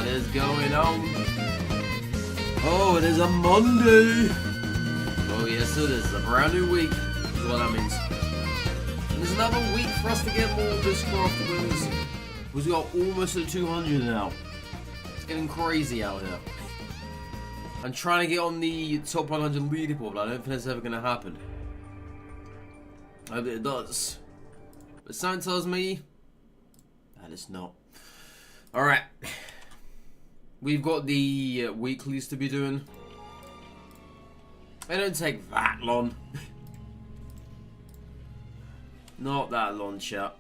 What is going on? Oh, it is a Monday. Oh yes, it is. A brand new week is what that means. And there's another week for us to get more Abysscraft wins. We've got almost at 200 now. It's getting crazy out here. I'm trying to get on the top 100 leaderboard, but I don't think that's ever going to happen. I hope it does. But something tells me that it's not. Alright. We've got the weeklies to be doing. They don't take that long. Not that long, chat.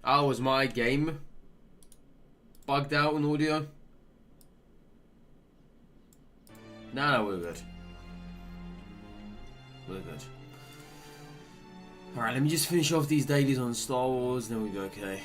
Oh, was my game bugged out in audio? No, we're good. We're good. Alright, let me just finish off these dailies on Star Wars, then we'll be okay.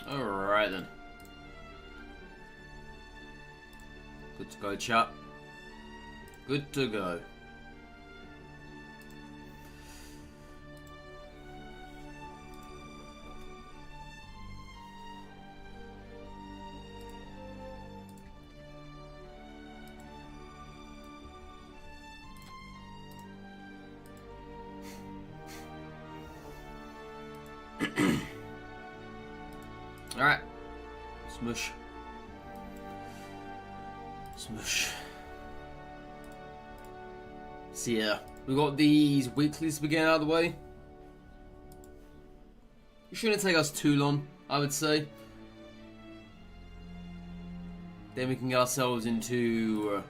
Alright then. Good to go, chat. Good to go. Alright. Smush. Smush. So yeah, we got these weeklies to get out of the way. It shouldn't take us too long, I would say. Then we can get ourselves into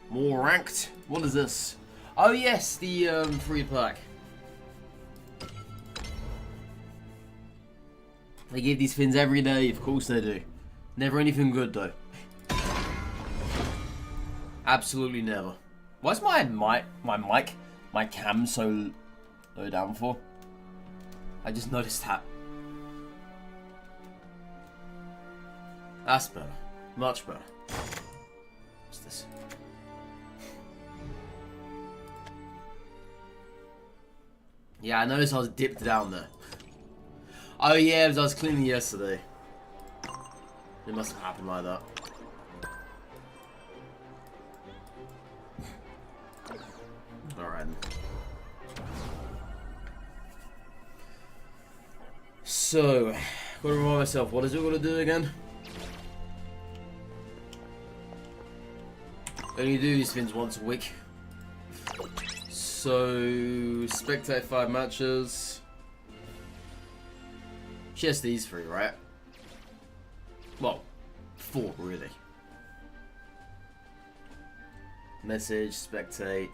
more ranked. What is this? Oh yes, the free pack. They give these fins every day, of course they do. Never anything good though. Absolutely never. Why's my cam so low down for? I just noticed that. That's better. Much better. What's this? Yeah, I noticed I was dipped down there. Oh yeah, I was cleaning yesterday. It must have happened like that. Alright. So, gotta remind myself, what is it gonna do again? Only do these things once a week. So, spectate 5 matches. Just these 3, right? Well, 4 really. Message, spectate,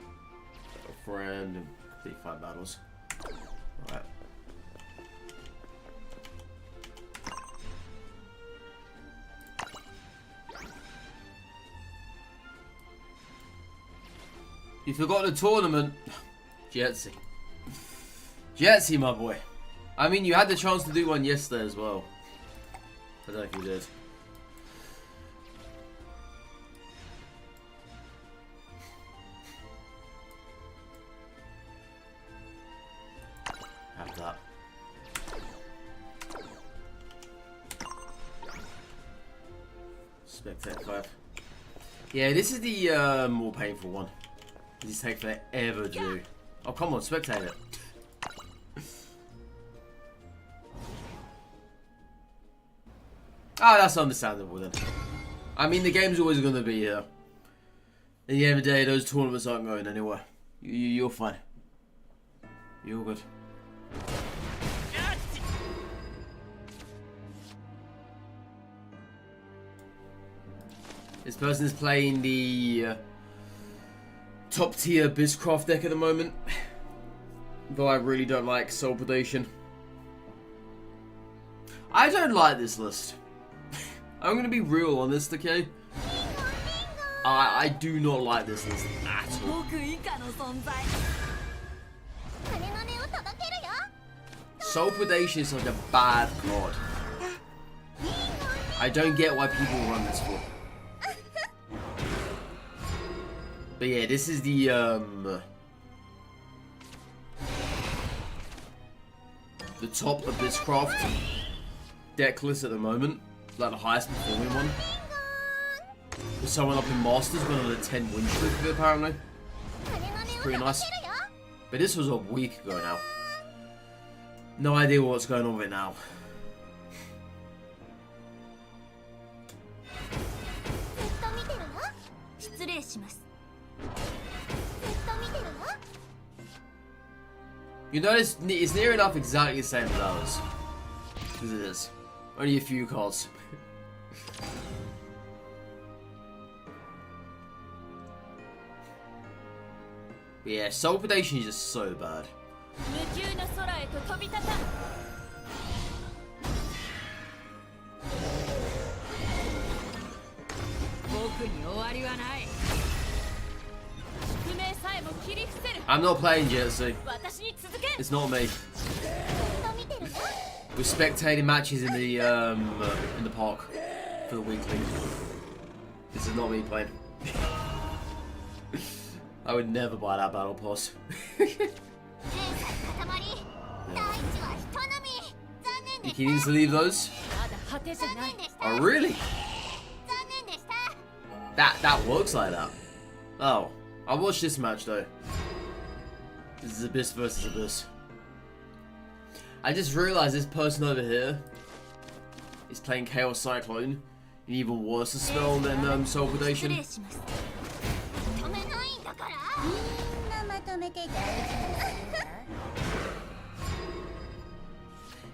a friend, and complete 5 battles. Alright. You forgot the tournament. Jetsy. Jetsy, my boy. I mean, you had the chance to do one yesterday as well. I don't know if you did. Have that. Spectate 5. Yeah, this is the more painful one. These take forever to do. Oh, come on, spectate it. Ah, that's understandable then. I mean, the game's always going to be here. At the end of the day, those tournaments aren't going anywhere. You're fine. You're good. This person is playing the top tier Abysscraft deck at the moment. Though I really don't like Soul Predation. I don't like this list. I'm gonna be real on this, okay? I do not like this list at all. Soul Predation is like a bad card. I don't get why people run this for. But yeah, this is the top Abysscraft deck list at the moment. Like the highest performing one. There's someone up in Masters went on a 10 win streak of it apparently. It's pretty nice. But this was a week ago now. No idea what's going on with it now. You notice it's near enough exactly the same as ours. Because it is. Only a few cards. But yeah, Soul Predation is just so bad. I'm not playing Jersey. It's not me. We're spectating matches in the park for the weekly. This is not me playing. I would never buy that battle pass. You can easily leave those. Oh really? That works like that. Oh, I'll watch this match though. This is Abyss versus Abyss. I just realized this person over here is playing Chaos Cyclone, an even worse spell than Soul Predation.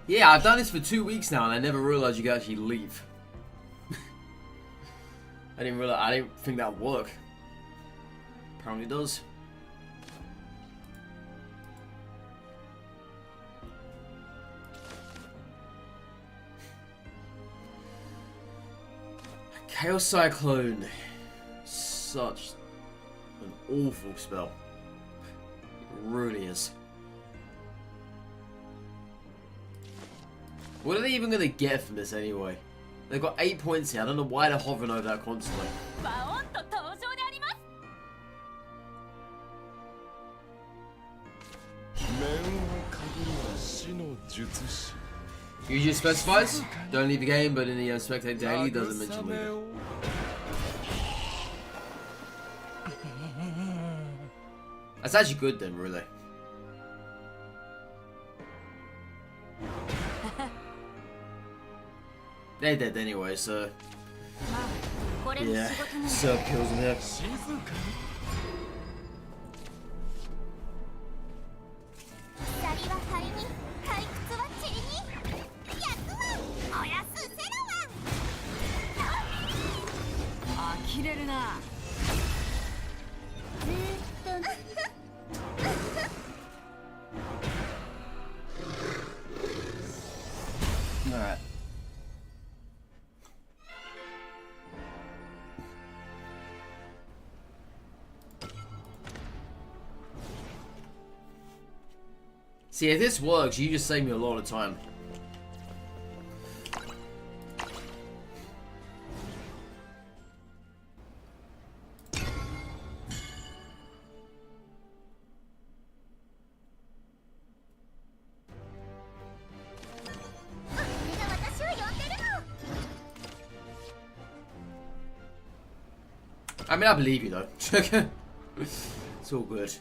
Yeah, I've done this for 2 weeks now and I never realized you could actually leave. I didn't think that would work. Apparently it does. Chaos Cyclone. Such an awful spell. It really is. What are they even gonna get from this anyway? They've got 8 points here. I don't know why they're hovering over that constantly. Usually specifies, don't leave the game, but in the Spectate Daily doesn't mention leaving. That's actually good then, really. They're dead anyway, so... yeah, Serb kills him here. Alright. See, if this works, you just save me a lot of time. I mean, I believe you though. It's all good.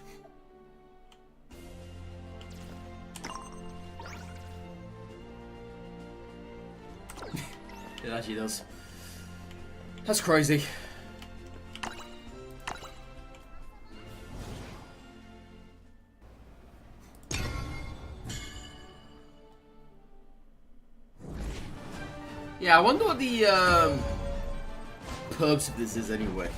It actually does. That's crazy. Yeah, I wonder what the purpose of this is anyway?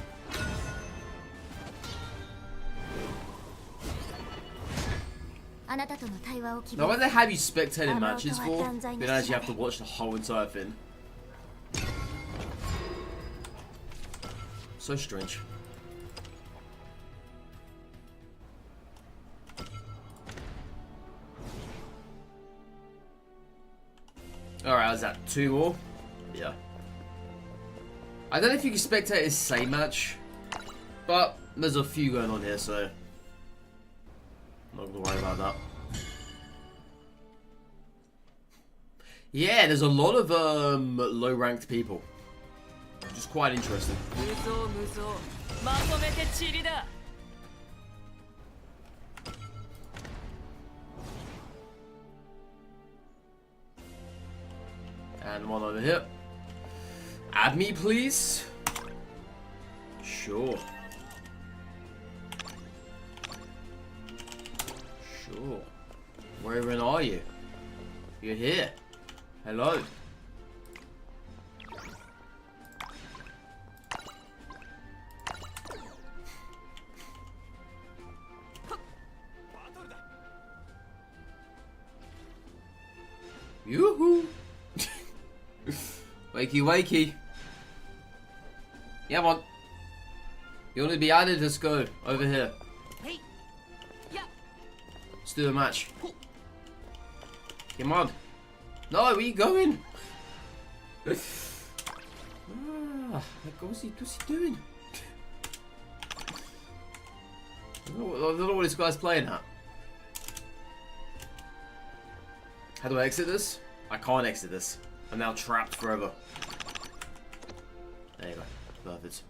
Now, when they have you spectating matches for, you don't actually have to watch the whole entire thing. So strange. Alright, is that 2 more? Yeah. I don't know if you can spectate this same match, but there's a few going on here, so not gonna worry about that. Yeah, there's a lot of low-ranked people, which is quite interesting. And one over here. Add me, please. Sure. Sure. Where even are you? You're here. Hello. Yoo-hoo. Wakey, wakey. Yeah, on. You want to be added? Let's go. Over here. Let's do a match. Come on. No, where are you going? What's he doing? I don't know what this guy's playing at. How do I exit this? I can't exit this. I'm now trapped forever. There you go. Perfect.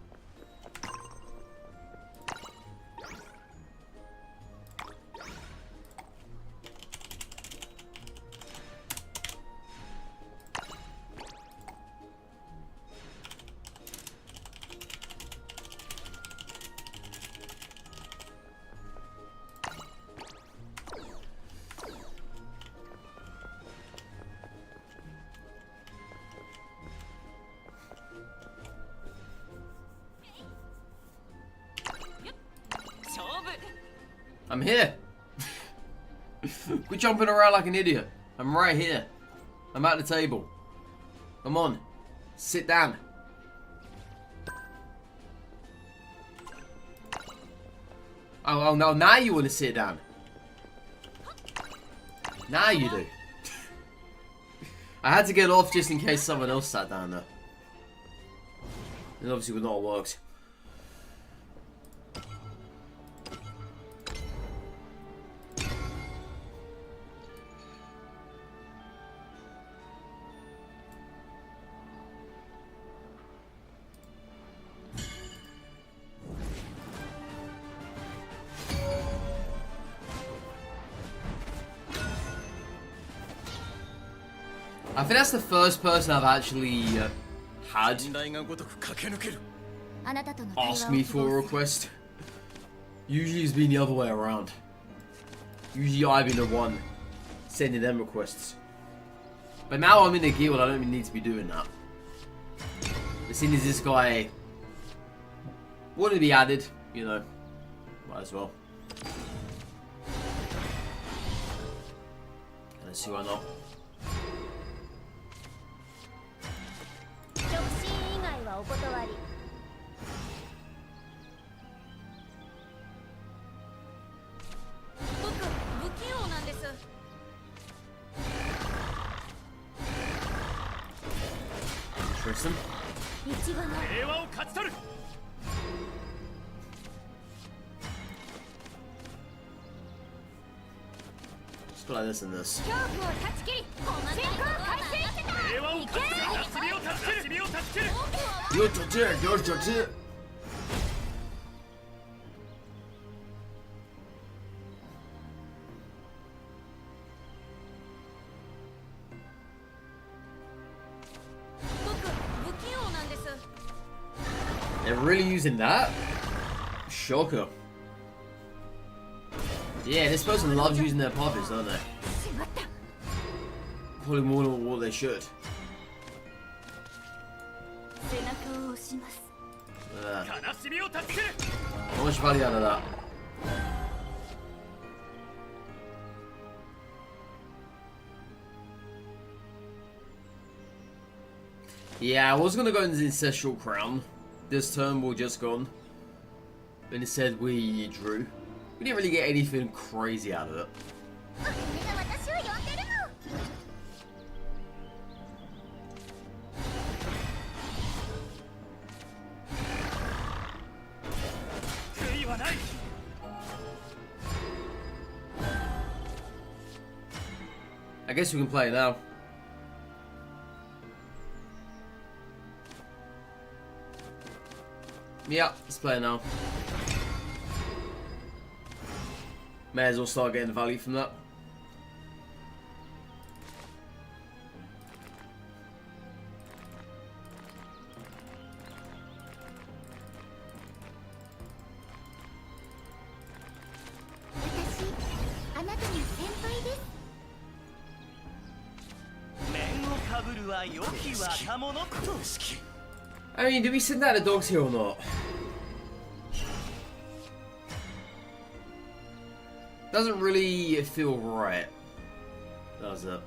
I'm here. Quit jumping around like an idiot. I'm right here. I'm at the table. Come on. Sit down. Oh no, now you want to sit down. Now you do. I had to get off just in case someone else sat down there. It obviously would not have worked. I think that's the first person I've actually had ask me for a request. Usually it's been the other way around. Usually I've been the one sending them requests. But now I'm in a guild, I don't even need to be doing that. As soon as this guy wanted to be added, you know, might as well. Let's see why not. Interesting. Let's play this and this. Your They're really using that? Shocker. Yeah, this person loves using their puppets, don't they? Probably more than what they should. How much value out of that? Yeah, I was gonna go into the Ancestral Crown. This turn we're just gone. But instead we drew. We didn't really get anything crazy out of it. I guess we can play it now. Yeah, let's play it now. May as well start getting value from that. I mean, do we send out the dogs here or not? Doesn't really feel right, does it?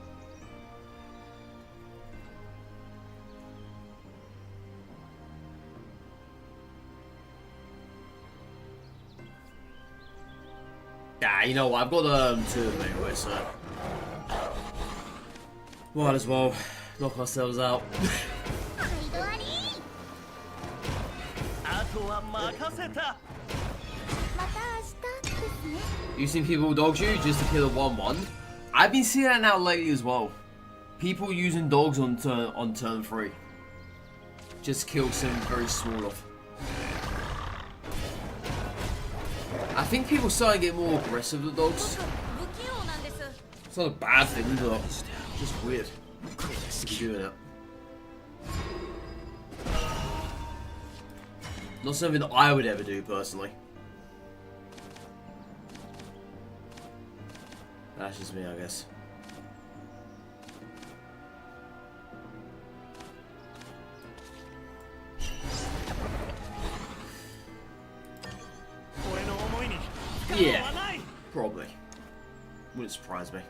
Yeah, you know what? I've got two of them anyway, so might as well knock ourselves out. You seen people dodge you just to kill a 1/1? I've been seeing that now lately as well. People using dogs on turn 3. Just kill something very small off. I think people starting to get more aggressive with dogs. It's not a bad thing, but it's just weird. You're doing it. Not something that I would ever do personally. That's just me, I guess. Yeah, probably. Wouldn't surprise me.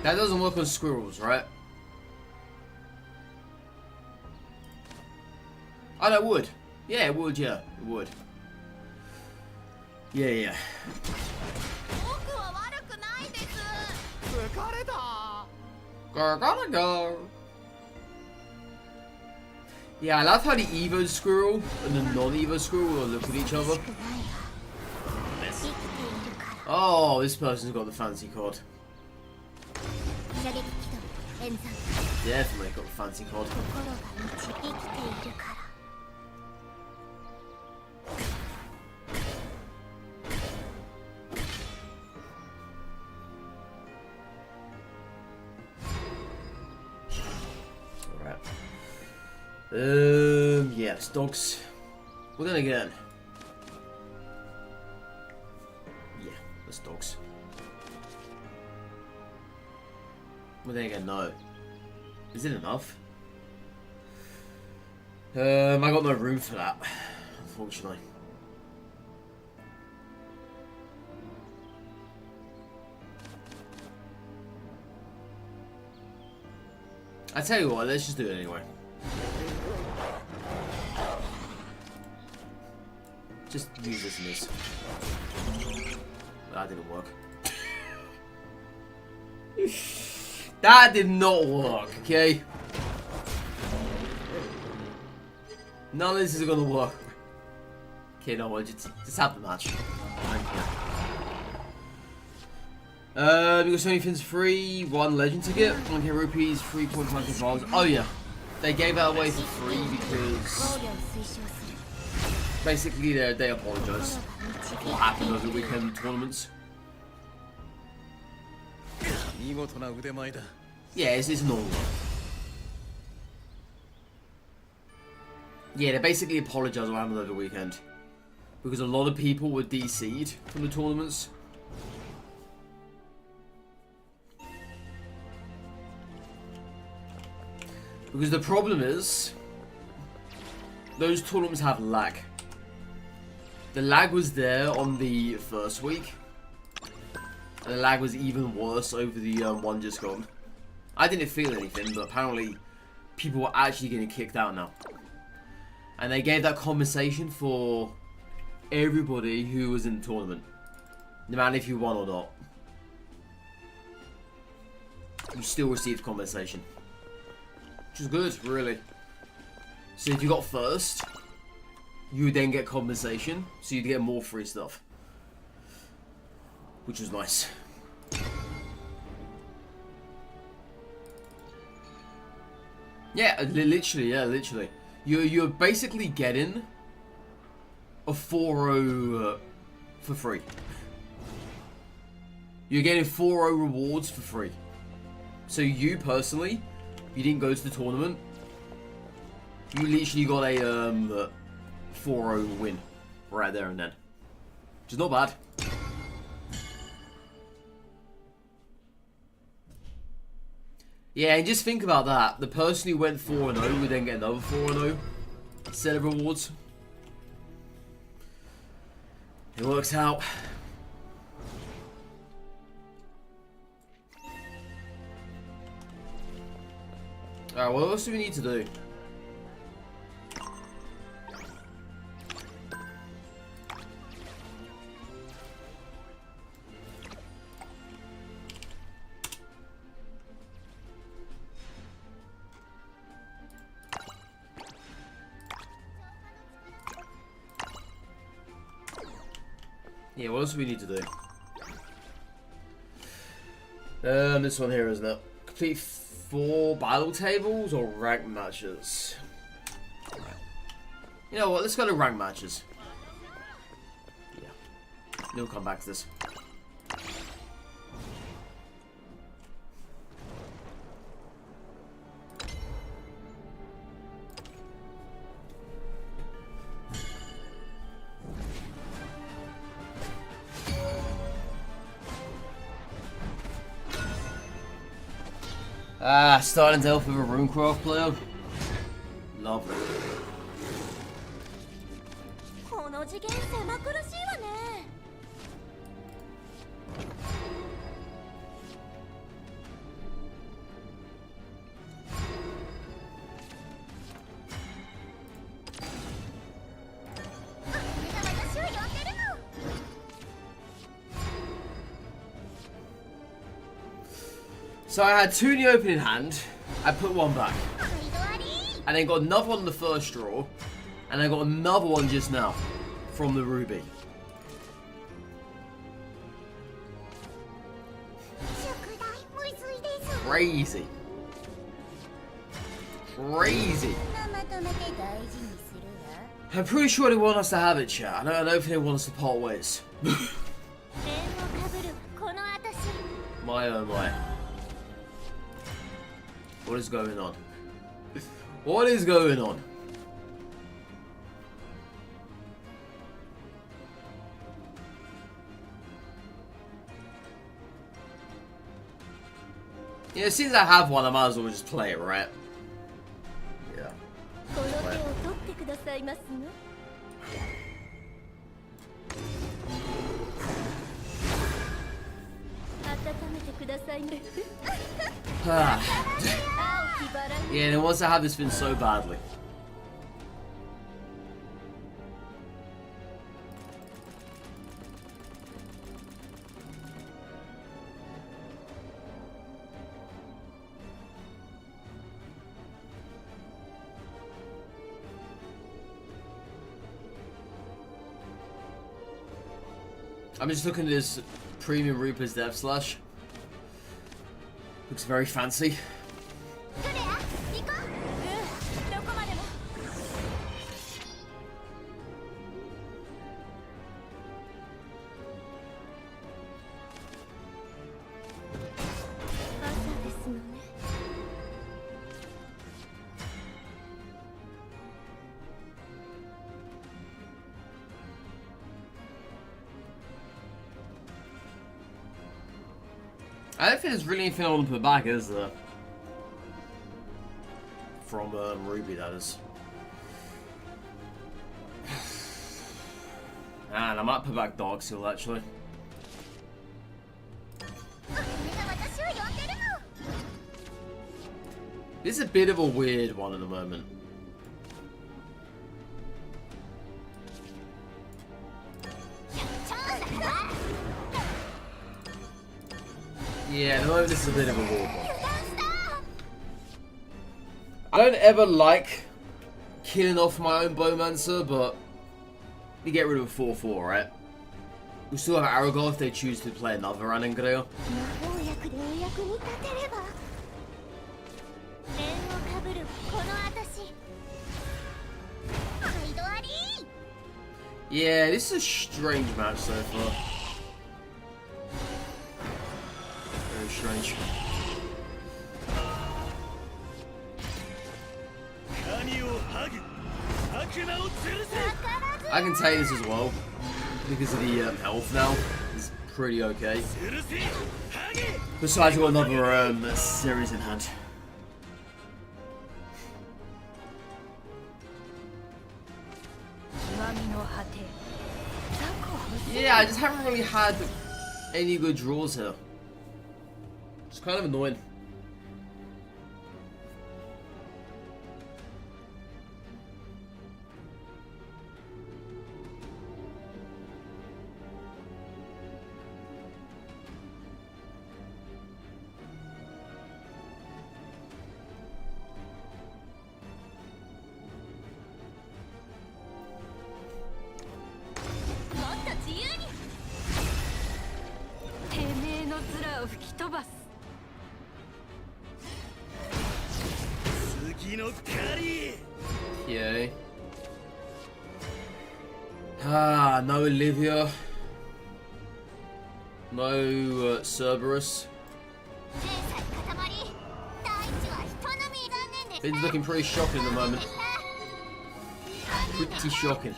That doesn't work on squirrels, right? Oh, that would. Yeah, it would, yeah. It would. Yeah, yeah. Gotta go. Yeah, I love how the Evo squirrel and the non-Evo squirrel will look at each other. Oh, this person's got the fancy card. Definitely got the fancy card. Alright. Yeah, it's dogs. Well, then again. Yeah, it's dogs. Well, then again, no. Is it enough? I got no room for that, unfortunately. I tell you what, let's just do it anyway. Just use this and this. That didn't work. That did not work, okay? None of this is gonna work. Okay, no, just have the match. We got so many things free, 1 legend ticket, 1k rupees, 3.5 dollars. Oh yeah, they gave that away for free because basically they apologise for what happened over the weekend tournaments. Yeah, it's normal. Yeah, they basically apologised what happened over the weekend. Because a lot of people were DC'd from the tournaments. Because the problem is, those tournaments have lag. The lag was there on the first week. And the lag was even worse over the one just gone. I didn't feel anything, but apparently people were actually getting kicked out now. And they gave that compensation for everybody who was in the tournament. No matter if you won or not. You still received compensation. Which is good, really. So if you got first, you would then get compensation. So you'd get more free stuff. Which was nice. Yeah, literally, yeah, literally. You're basically getting a 4-0 for free. You're getting 4-0 rewards for free. So you personally, you didn't go to the tournament. You literally got a 4-0 win right there and then. Which is not bad. Yeah, and just think about that. The person who went 4-0 would then get another 4-0 set of rewards. It works out. Alright, what else do we need to do? Yeah, what else do we need to do? This one here, isn't it? Complete 4 battle tables or rank matches? You know what, let's go to rank matches. Yeah. We'll come back to this. Ah, starting to help with a Runecraft player. Lovely. So I had 2 in the opening hand, I put 1 back. And then got another one in the first draw, and I got another one just now from the Ruby. Crazy. Crazy. I'm pretty sure they want us to have it, chat. I don't think they want us to part ways. My oh my. What is going on? What is going on? Yeah, since I have one, I might as well just play it, right? Yeah. Play it. Yeah, and it wants to have this spin so badly. I'm just looking at this Premium Reaper's Death Slash. Looks very fancy. I don't think there's really anything I want to put back, is there? From Ruby, that is. And I might put back Dark Seal, actually. This is a bit of a weird one at the moment. Yeah, at the moment this is a bit of a weird one. I don't ever like killing off my own Bowmancer, but you get rid of a 4-4, right? We still have Aragorn if they choose to play another Anangrea. Yeah, this is a strange match so far. Very strange. I can take this as well because of the health now. It's pretty okay. Besides, we've got another series in hand. Yeah, I just haven't really had any good draws here. It's kind of annoying. Okay. No Olivia. No Cerberus. Finn's looking pretty shocking at the moment. Pretty shocking.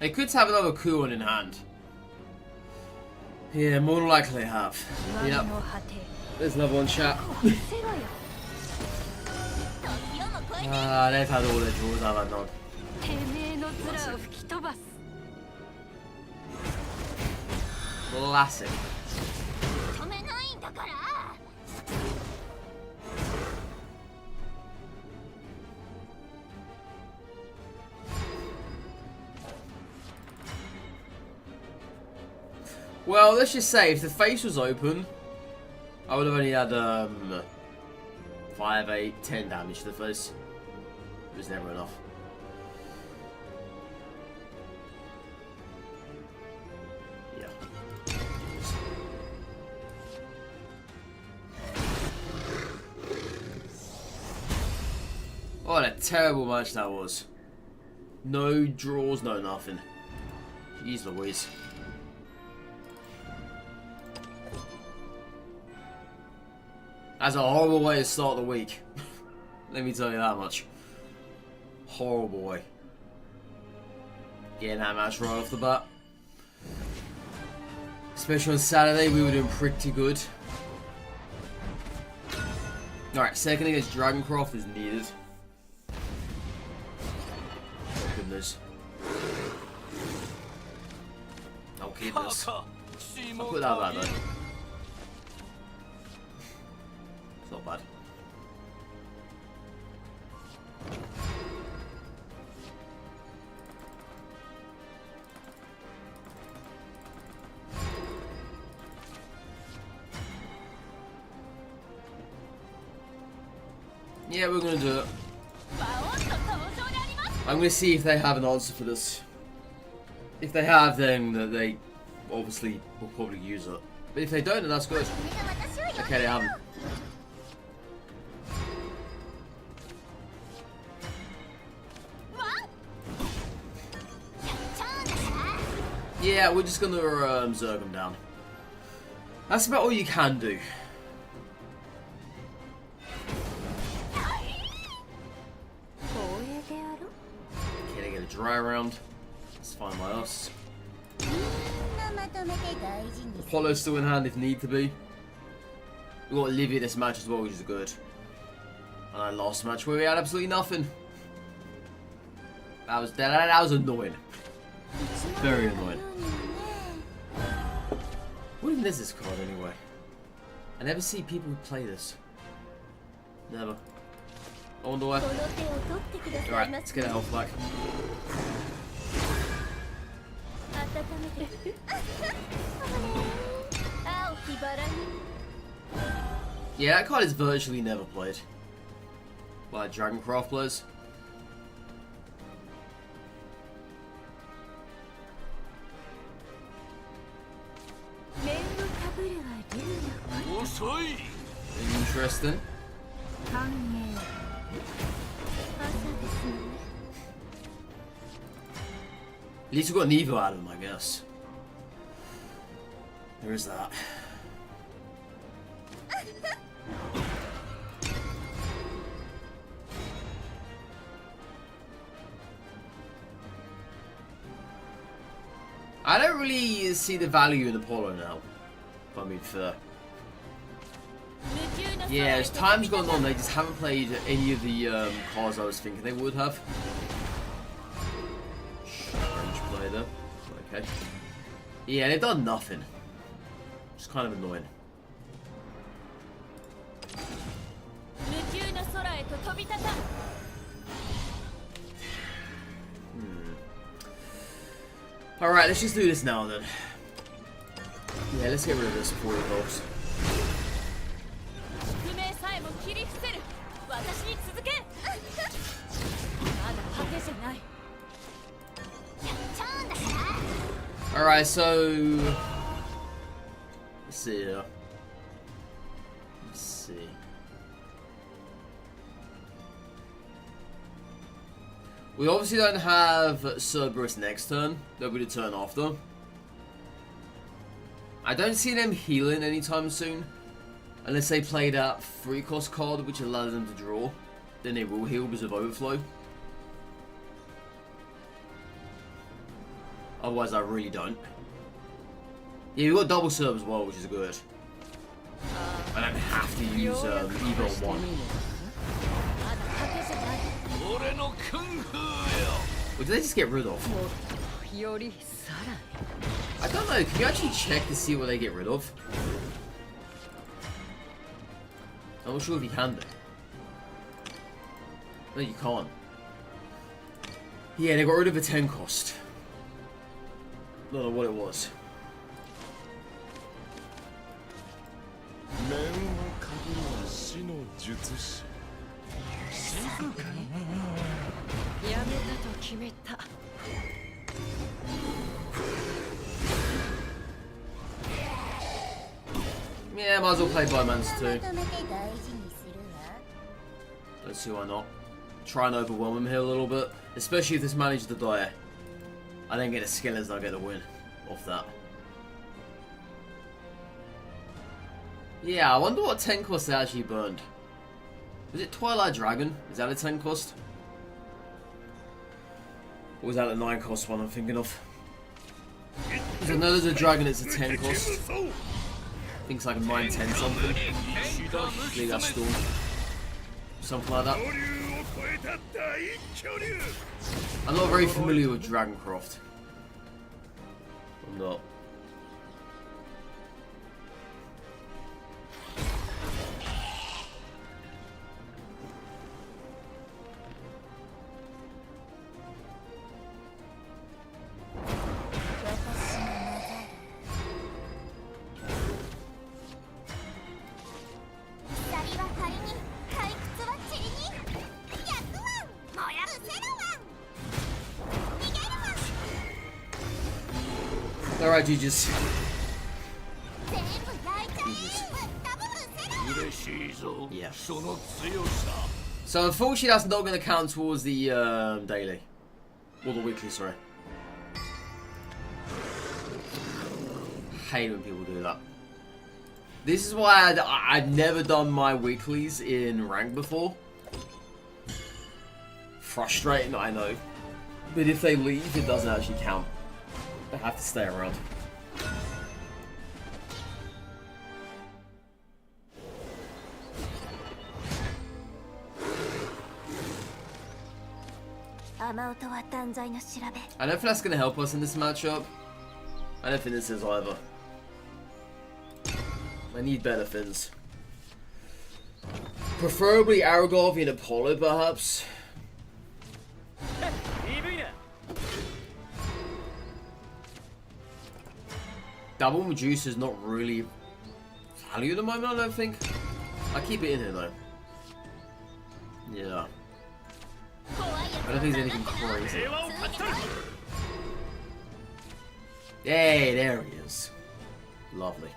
They could have another Kuon in hand. Yeah, more than likely they have. Yep. There's another one, chat. They've had all their draws, I've had none. Classic. Well, let's just say, if the face was open, I would have only had 5, 8, 10 damage to the face. It was never enough. Yeah. What a terrible match that was. No draws, no nothing. Jeez Louise. That's a horrible way to start the week. Let me tell you that much. Horrible way. Getting that match right off the bat. Especially on Saturday, we were doing pretty good. Alright, second against Dragoncroft is needed. Goodness. I'll keep this. I'll put that back though. It's not bad. Yeah, we're gonna do it. I'm gonna see if they have an answer for this. If they have, then they obviously will probably use it. But if they don't, then that's good. Okay, they haven't. Yeah, we're just gonna zerg him down. That's about all you can do. Okay, they get a dry round. That's fine by us. Apollo's still in hand if need to be. We got Olivia this match as well, which is good. And I lost a match where we had absolutely nothing. That was annoying. Very annoying. What even is this card anyway? I never see people play this. Never. I wonder why. Alright, let's get a health back. Yeah, that card is virtually never played by Dragoncraft players. Interesting. At least we got an Evo out of him, I guess. There is that. I don't really see the value in Apollo now, if I'm being fair. Yeah, as time's gone on, they just haven't played any of the cards I was thinking they would have. Strange play though. Okay. Yeah, they've done nothing. It's kind of annoying. Alright, let's just do this now then. Yeah, let's get rid of this before he evolves. Alright, so let's see here. Let's see. We obviously don't have Cerberus next turn. That'll be the turn after. I don't see them healing anytime soon. Unless they play that 3-cost card which allows them to draw. Then they will heal because of overflow. Otherwise I really don't. Yeah, we've got double serve as well, which is good. I don't have to use Evo 1. What did they just get rid of? I don't know, can you actually check to see what they get rid of? I'm not sure if you can do. No, you can't. Yeah, they got rid of a 10 cost. Don't know what it was. Yeah, might as well play Bowman's too. Let's see why not. Try and overwhelm him here a little bit. Especially if this manages to die. I then get a Skillers and I get a win off that. Yeah, I wonder what 10 cost they actually burned. Was it Twilight Dragon? Is that a 10 cost? Or was that a 9 cost one I'm thinking of? Because I know there's a dragon that's a 10 cost. I think it's like a 9-10 something. League that Storm. Something like that. I'm not very familiar with Dragoncraft. I'm not. Alright, GG's. Yeah. So unfortunately that's not going to count towards the daily. Or the weekly, sorry. hate when people do that. This is why I've never done my weeklies in rank before. Frustrating, I know. But if they leave, it doesn't actually count. They have to stay around. I don't think that's going to help us in this matchup. I don't think this is either. I need better fins. Preferably Aragorn and Apollo, perhaps. Double Medusa is not really value at the moment, I don't think. I keep it in here though. Yeah. I don't think there's anything crazy. Yay, there he is. Lovely.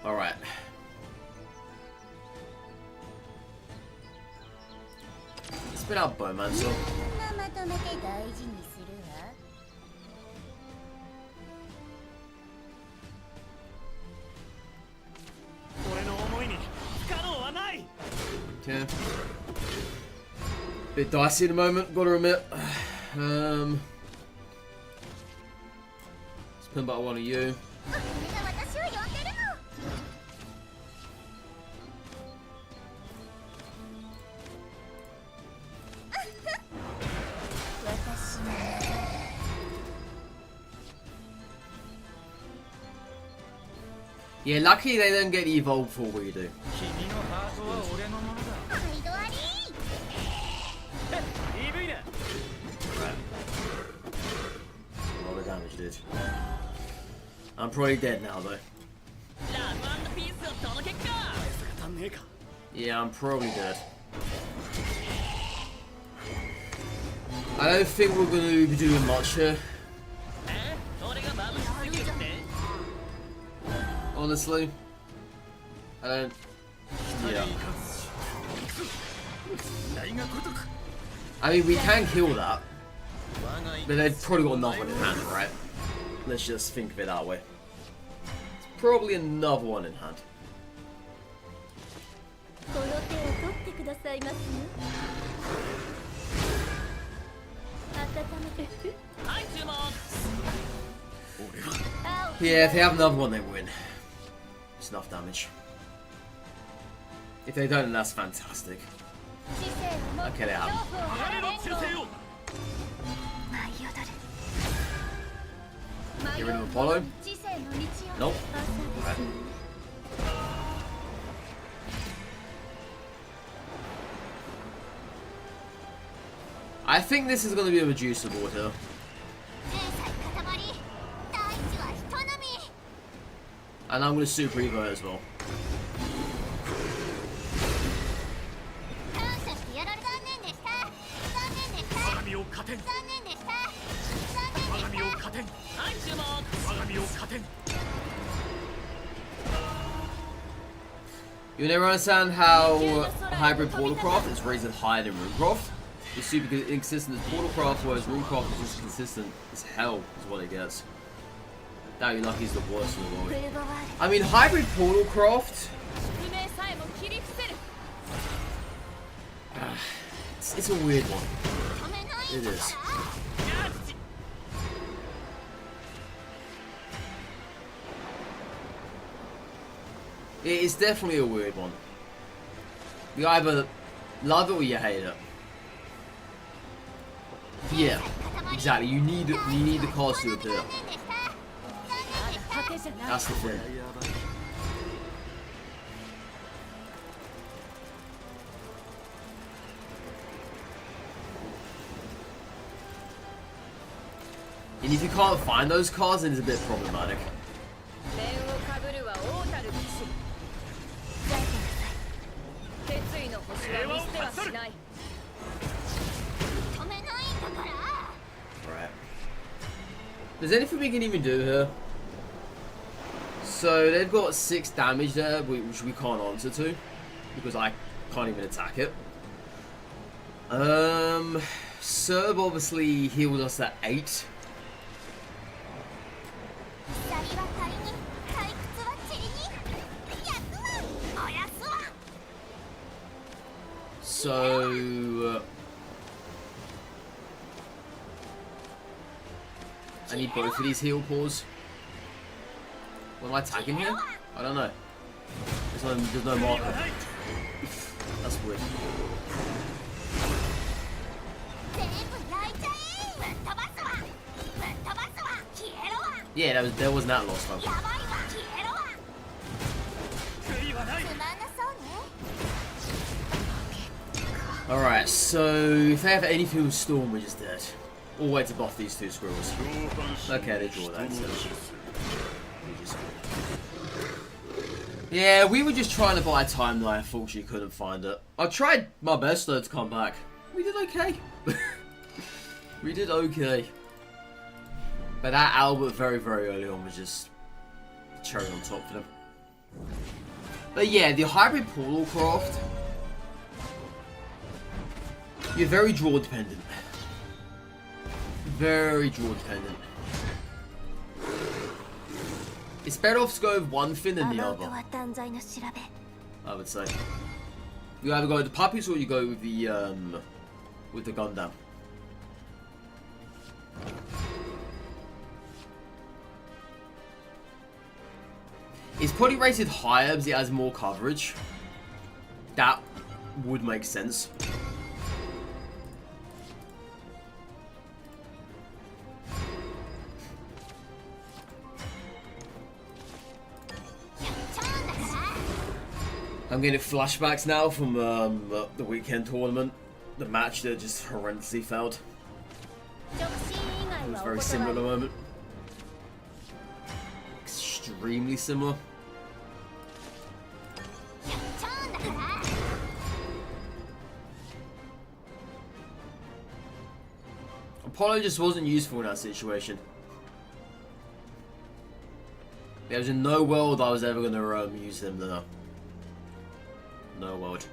Alright. Spit out Bowmancer. Okay. Bit dicey at the moment, gotta admit. Spin about one of you. Yeah, lucky they don't get evolved for what we do. A lot of damage, dude. I'm probably dead now, though. Yeah, I'm probably dead. I don't think we're going to be doing much here. Honestly, I don't. Yeah. I mean, we can kill that, but they've probably got another one in hand, right? Let's just think of it that way. It's probably another one in hand. Yeah, if they have another one, they win. It's enough damage. If they don't, then that's fantastic. Okay, they haven't. Get rid of Apollo? Nope. Right. I think this is going to be a Medusa board here. And I'm going to Super Evo as well. You'll never understand how Hybrid Portalcraft is rated higher than Runecraft. It's super inconsistent as Portalcraft, whereas Runecraft is just consistent as hell, is what it gets. Now you're lucky is the worst in the world. I mean, Hybrid Portalcraft. It's a weird one. It is. It's definitely a weird one. You either love it or you hate it. Yeah, exactly. You need the cards to appear. That's the thing. And if you can't find those cards, then it's a bit problematic. Right. There's anything we can even do here? So they've got 6 damage there, which we can't answer to, because I can't even attack it. Serb obviously healed us at 8. So I need both of these heal pause. What am I tagging here? I don't know. There's no marker. That's weird. Yeah, there wasn't that last time. Alright, so if they have anything with Storm, we're just dead. All way to buff these two squirrels. Okay, they draw that instead. Yeah, we were just trying to buy time that I unfortunately couldn't find it. I tried my best though to come back. We did okay. We did okay. But that Albert very, very early on was just cherry on top for them. But yeah, the hybrid portal craft, you're very draw dependent. Very draw dependent. It's better off to go with one thing than the other, I would say. You either go with the puppies or you go with the Gundam. It's probably rated higher because it has more coverage. That would make sense. I'm getting flashbacks now from the weekend tournament. The match that just horrendously failed. It was very similar at the moment. Extremely similar. Apollo just wasn't useful in that situation. There was in no world I was ever going to use him there. No world.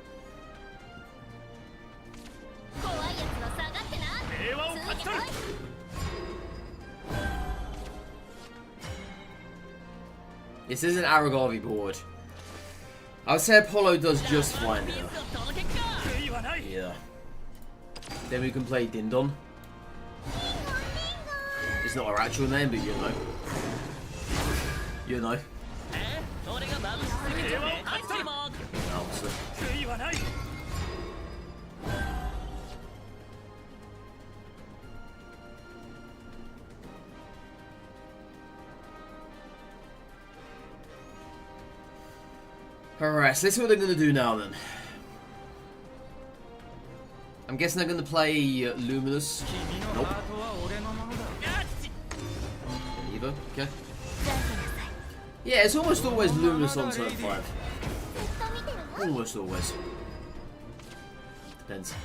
This is an Aragavi board. I would say Apollo does just fine here. Yeah. Then we can play Dindon. It's not our actual name, but you know. You know. Obviously. Alright, so let's see what they're going to do now then. I'm guessing they're going to play Luminous. Nope. Eva, okay. Yeah, it's almost always Luminous on turn 5. Almost always. Depends.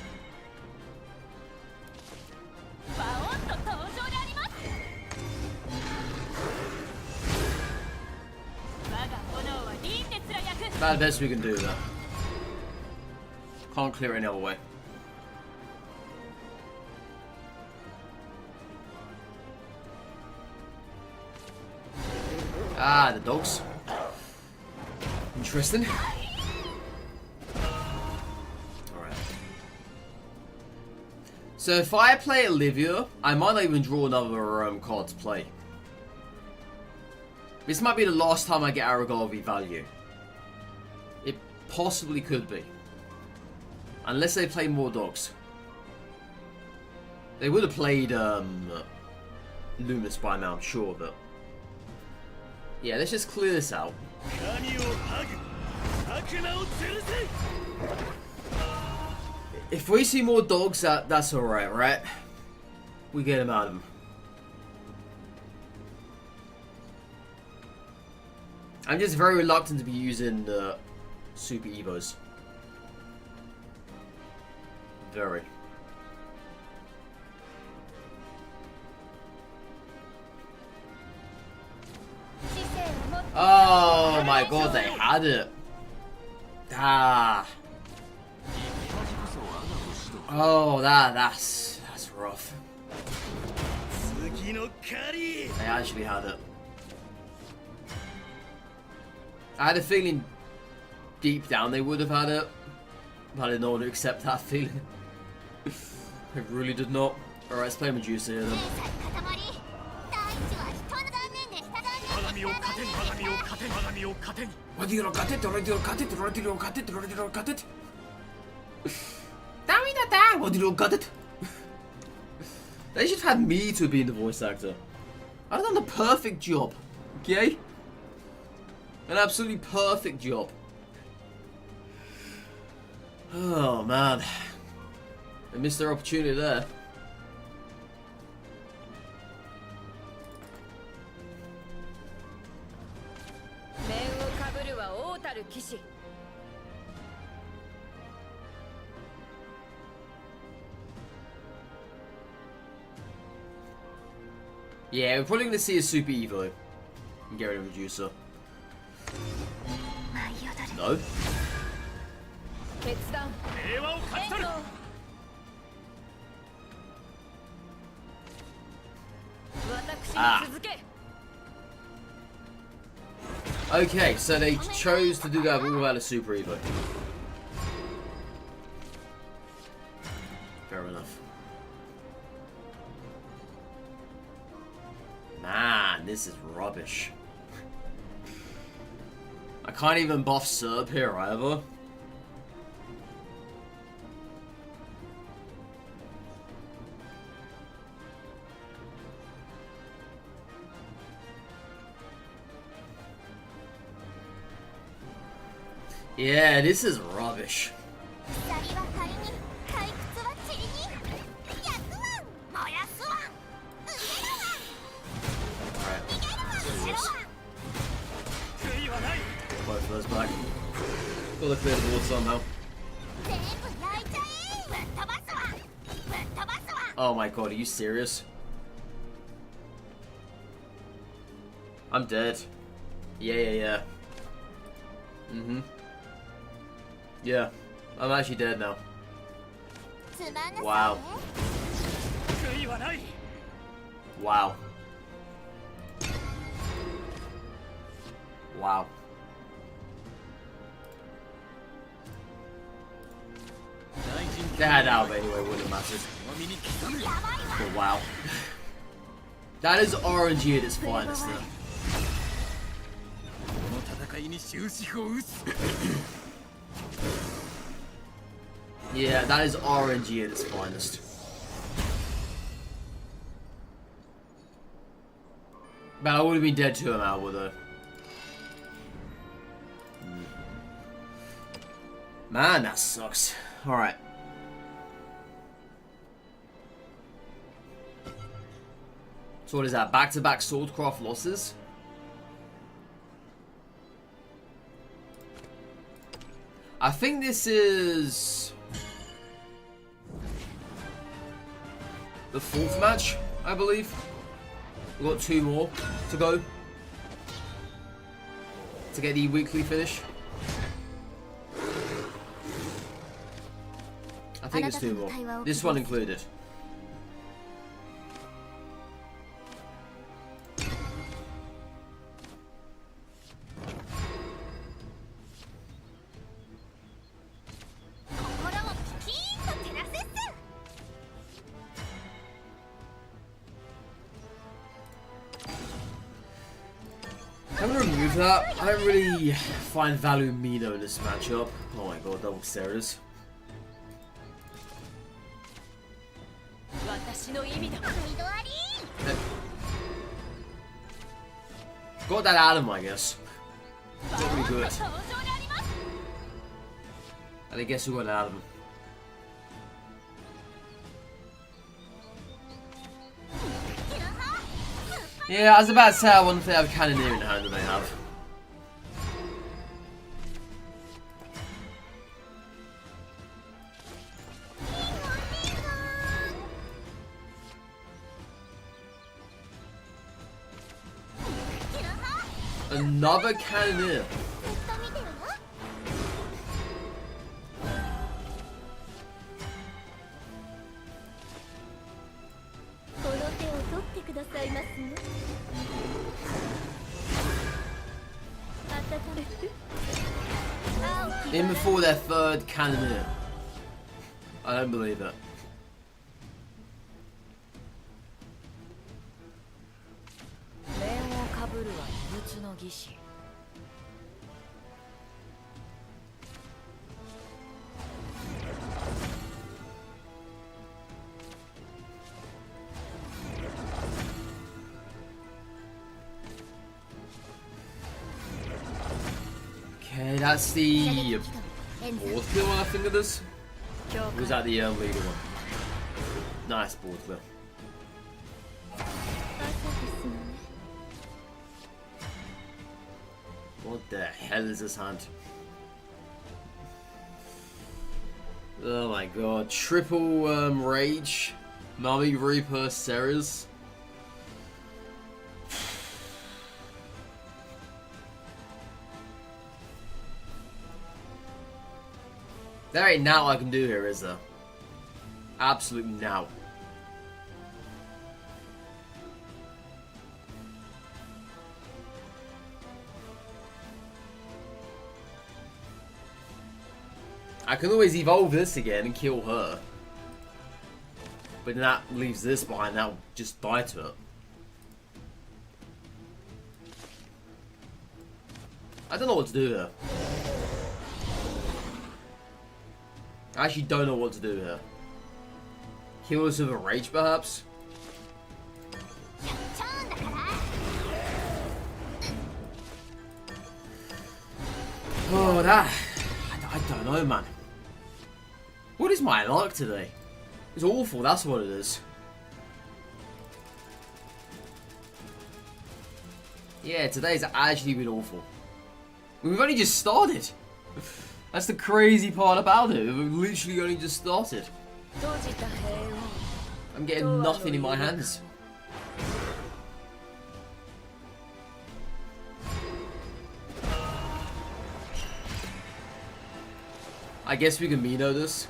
About the best we can do that. Can't clear it any other way. Ah, the dogs. Interesting. Alright. So if I play Olivia, I might not even draw another card to play. This might be the last time I get Aragavi value. It possibly could be. Unless they play more dogs. They would have played Loomis by now, I'm sure, but... Yeah, let's just clear this out. If we see more dogs, that's alright, right? We get them out of them. I'm just very reluctant to be using Super Evos. Very. Oh my god, they had it. Ah. Oh, that's rough. They actually had it. I had a feeling deep down they would have had it, I did not want to accept that feeling. I really did not. Alright, let's play Medusa here then. They should have had me to be the voice actor. I've done the perfect job. Okay? An absolutely perfect job. Oh man. They missed their opportunity there. Yeah, we're probably going to see a Super Evo and get rid of Medusa. No. Ah. Okay, so they chose to do that all without a Super Evo. Fair enough. Man, this is rubbish. I can't even buff Serb here either. Yeah, this is rubbish. Both of those back. Gotta clear the board somehow. Oh my god, are you serious? I'm dead. Yeah. Yeah, I'm actually dead now. Wow. Wow. Wow. They had out anyway, wouldn't have mattered. But wow. That is RNG at its finest though. Yeah, that is RNG at its finest. But I would have been dead to him out though. Man, that sucks. Alright. So what is that? Back-to-back Swordcraft losses? I think this is the fourth match, I believe. We've got 2 more to go to get the weekly finish. I think it's 2 more. This one included. I'm gonna remove that. I don't really find value in Mino in this matchup. Oh my god, double Ceres. Got that out of him, I guess. Not really good. And I guess who got it out of him? Yeah, I was about to say I wonder if they have a Cannoneer in hand that they have. Another Cannoneer. In before their 3rd Cannoneer. I don't believe it. Okay, that's the fourth kill I think it is. Or was that the leader one? Nice board kill. What the hell is this hunt? Oh my god, triple rage, Mummy Reaper Ceres. There ain't now I can do here, is there? Absolutely now. I can always evolve this again and kill her. But then that leaves this behind, that'll just die to it. I don't know what to do here. I actually don't know what to do here. Kill us with a rage, perhaps? Oh, that... I don't know, man. What is my luck today? It's awful, that's what it is. Yeah, today's actually been awful. We've only just started. That's the crazy part about it. We've literally only just started. I'm getting nothing in my hands. I guess we can Mino this.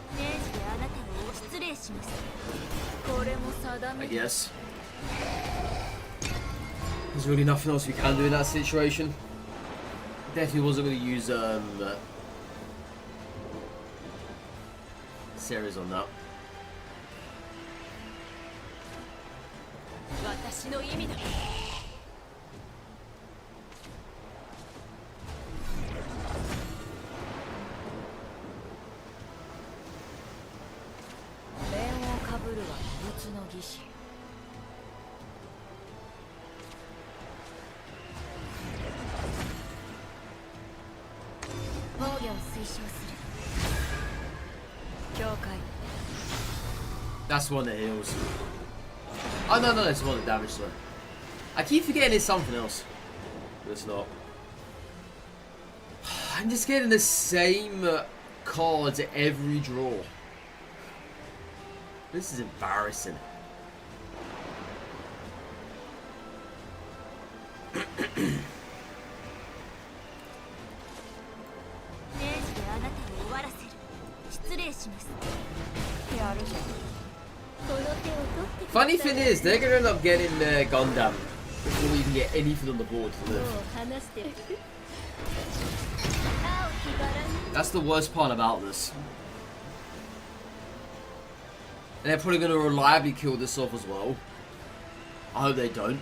I guess. There's really nothing else we can do in that situation. Definitely wasn't going to use Ceres on that. That's the one that heals. Oh no, it's the one that damages her. I keep forgetting it's something else. But it's not. I'm just getting the same cards at every draw. This is embarrassing. Funny thing is, they're gonna end up getting Gundam before you can get anything on the board to live. That's the worst part about this. And they're probably gonna reliably kill this off as well. I hope they don't.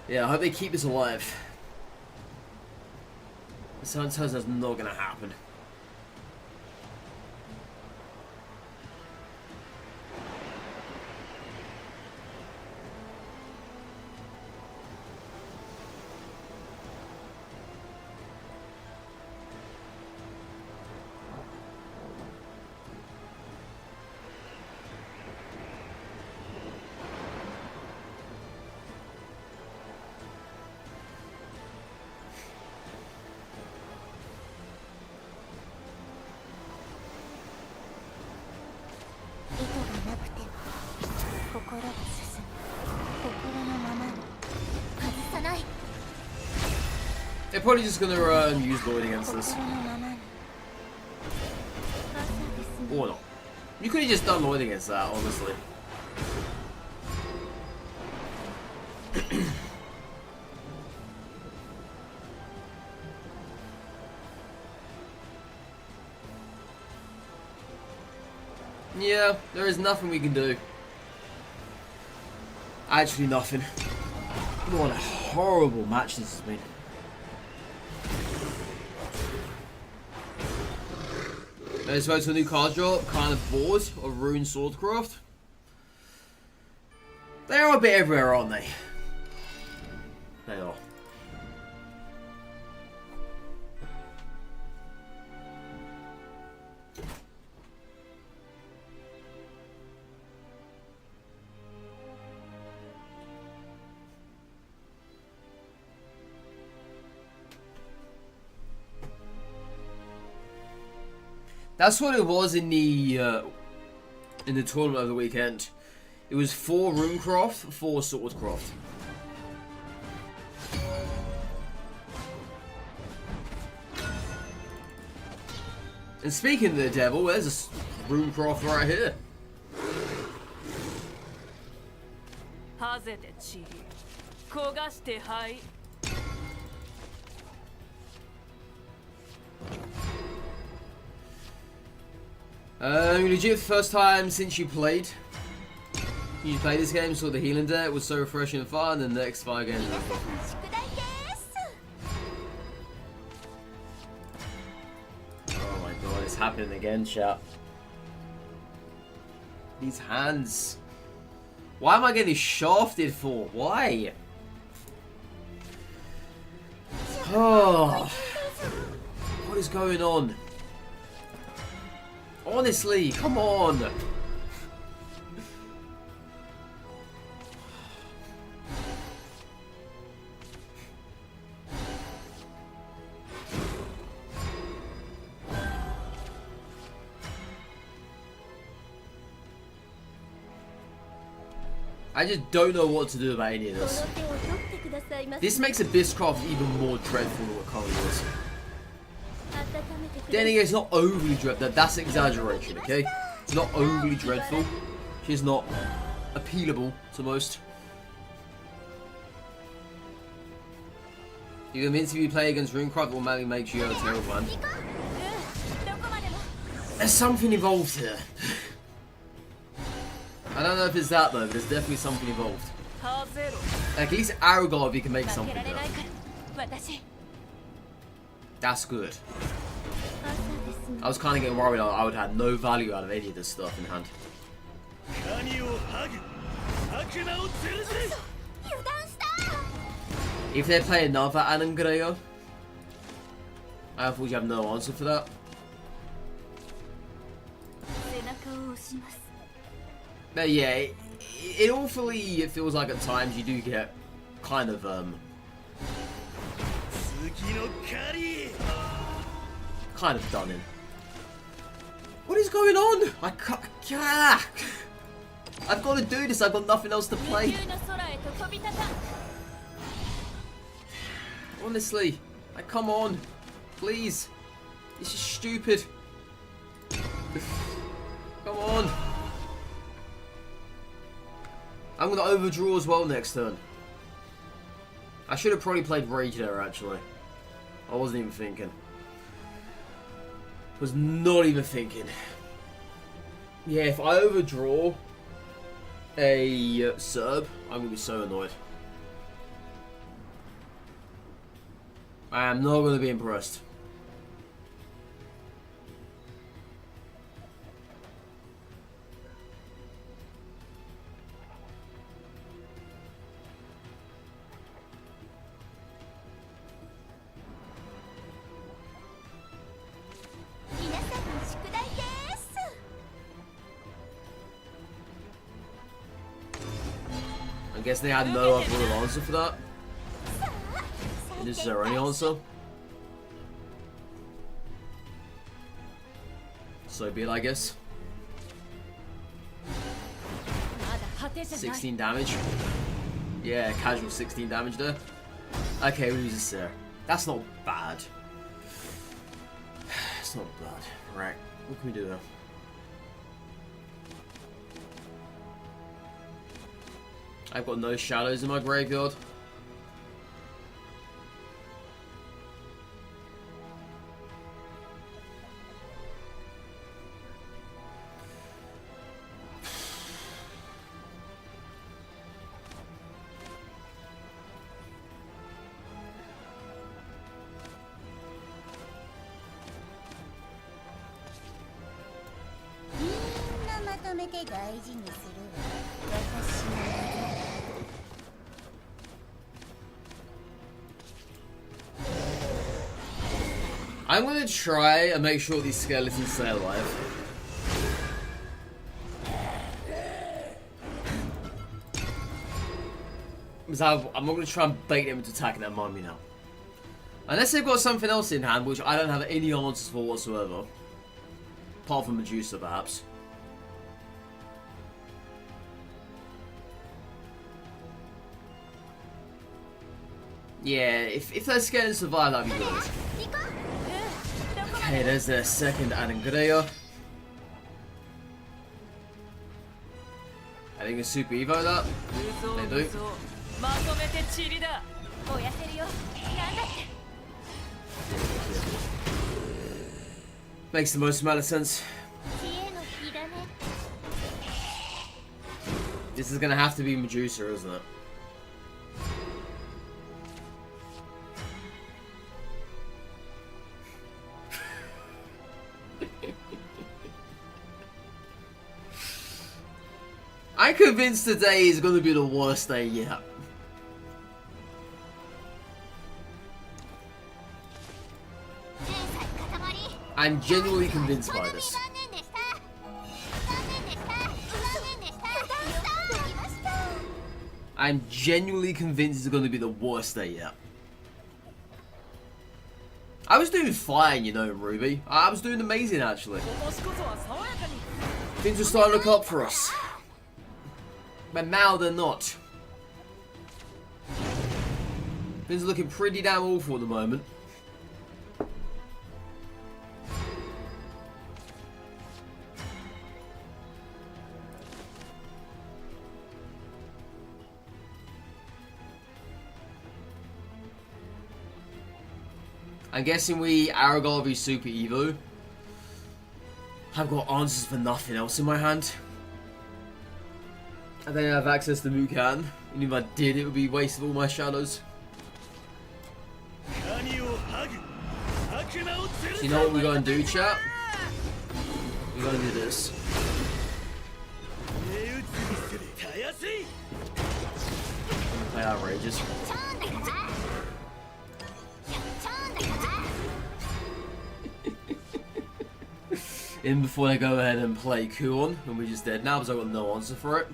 Yeah, I hope they keep this alive. Someone tells us that's not gonna happen. They're probably just gonna use Lloyd against this. Or not. You could have just done Lloyd against that, honestly. Yeah, there is nothing we can do. Actually, nothing. What a horrible match this has been. Let's go to a new card drop. Kind of bored of Rune Swordcraft. They are a bit everywhere, aren't they? They are. That's what it was in the tournament of the weekend. It was 4 Runecraft, 4 Swordcraft. And speaking of the devil, there's a Runecraft right here. Legit, the first time since you played this game, saw the healing deck. It was so refreshing and fun, and the next 5 games. Oh my god, it's happening again, chat. These hands. Why am I getting shafted for? Why? Oh. What is going on? Honestly, come on. I just don't know what to do about any of this. This makes Abysscraft even more dreadful than what currently is. Then again, it's not overly dreadful. That's exaggeration, okay? It's not overly dreadful. She's not appealable to most. You convinced if you play against Runecraft, it automatically makes you a terrible man. There's something involved here. I don't know if it's that though, but there's definitely something involved. Like, at least Aragorn, you can make something there. That's good. I was kind of getting worried I would have no value out of any of this stuff in hand. If they play another Anangreo, I unfortunately have no answer for that. But yeah, it awfully feels like at times you do get kind of done in. What is going on? I can't. I've got to do this. I've got nothing else to play. Honestly, come on, please. This is stupid. Come on. I'm gonna overdraw as well next turn. I should have probably played Rage there actually. I wasn't even thinking. Was not even thinking. Yeah, if I overdraw a Serb, I'm gonna be so annoyed. I am not gonna be impressed. I guess they had no other real answer for that. And this is their only answer. So be it, I guess. 16 damage. Yeah, casual 16 damage there. Okay, we lose this there. That's not bad. It's not bad. Right, what can we do though? I've got no shadows in my graveyard. I'm gonna try and make sure these skeletons stay alive. Because I'm not gonna try and bait them into attacking that mummy now. Unless they've got something else in hand, which I don't have any answers for whatsoever. Apart from Medusa, perhaps. Yeah, if those skeletons survive, that'd be good. Okay, there's their second Anangrea. I think it's Super Evo that. They do. Makes the most amount of sense. This is gonna have to be Medusa, isn't it? I'm convinced today is going to be the worst day yet. I'm genuinely convinced by this. I'm genuinely convinced it's going to be the worst day yet. I was doing fine, you know, Ruby. I was doing amazing, actually. Things are starting to look up for us. But now they're not. Things are looking pretty damn awful at the moment. I'm guessing we Aragorn Super Evo. I've got answers for nothing else in my hand. I don't have access to Mukan, and if I did, it would be a waste of all my shadows. So you know what we're going to do, chat? We're going to do this. Play outrageous. In before they go ahead and play Kuon, and we're just dead now because I've got no answer for it.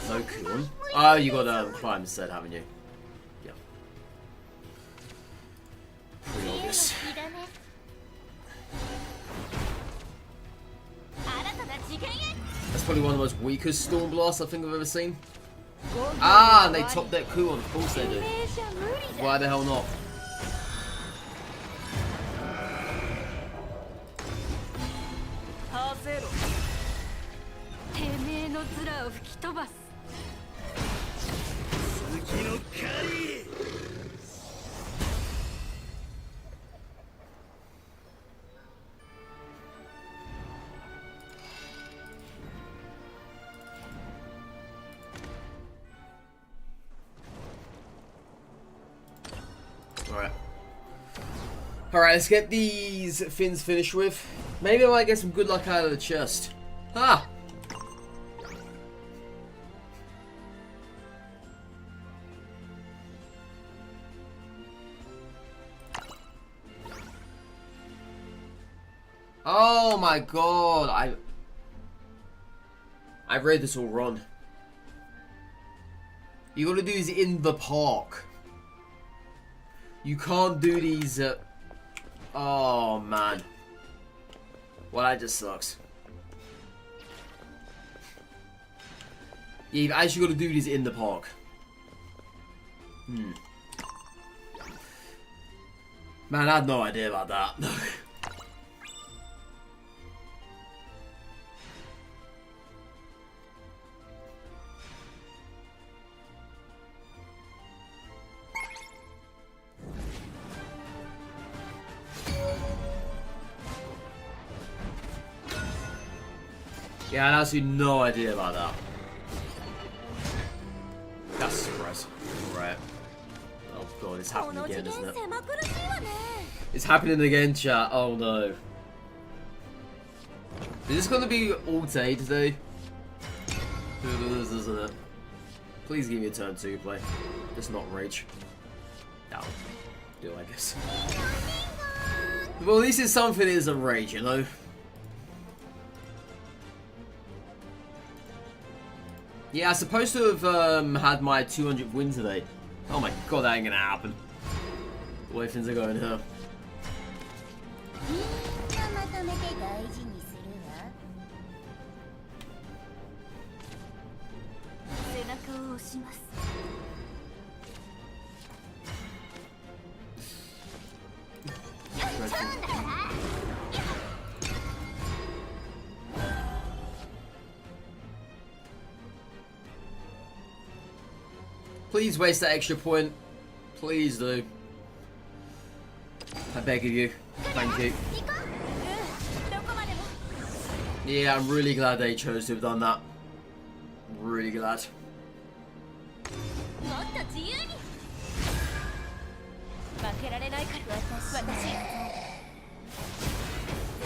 No Kuon. Oh, you got climb instead, haven't you? Yeah. Pretty obvious. That's probably one of the most weakest Storm Blasts I think I've ever seen. Ah, and they top deck Kuon, of course they do. Why the hell not? Alright, let's get these fins finished with. Maybe I might get some good luck out of the chest. Ah! Oh my god, I read this all wrong. You gotta do these in the park. You can't do these at... Oh man. Well, that just sucks. Yeah, you've actually got to do these in the park. Man, I had no idea about that. Yeah, I had absolutely no idea about that. That's a surprise. Right. God, it's happening again, isn't it? It's happening again, chat. Oh no. Is this gonna be all day today? It is, isn't it? Please give me a turn 2 play. Just not rage. No. Do I guess. Well, at least it's something that isn't rage, you know? Yeah, I'm supposed to have had my 200th win today. Oh my god, that ain't gonna happen. The way things are going here. Please waste that extra point. Please do. I beg of you. Thank you. Yeah, I'm really glad they chose to have done that. Really glad.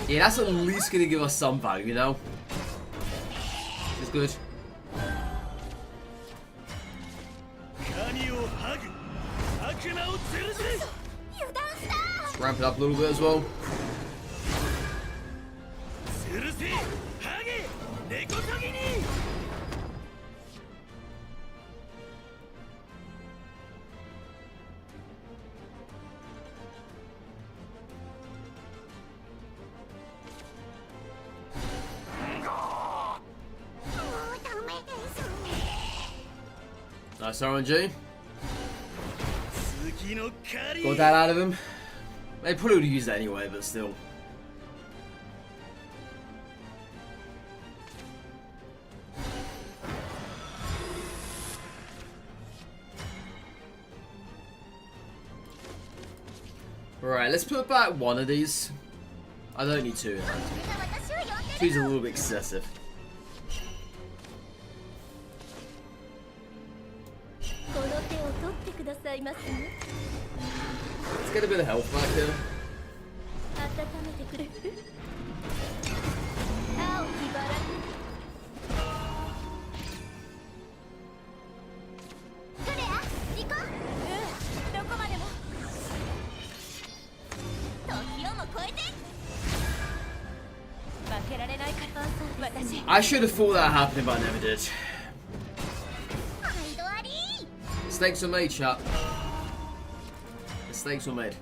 Yeah, that's at least gonna give us some value, you know? It's good. Let's ramp it up a little bit as well. Nice RNG. Got that out of him. They probably would have used that anyway, but still. Right, let's put back one of these. I don't need two. Two's a little bit excessive. Let's get a bit of health back here. I should have thought that happening, but I never did. Mistakes were made, chat. Mistakes were made.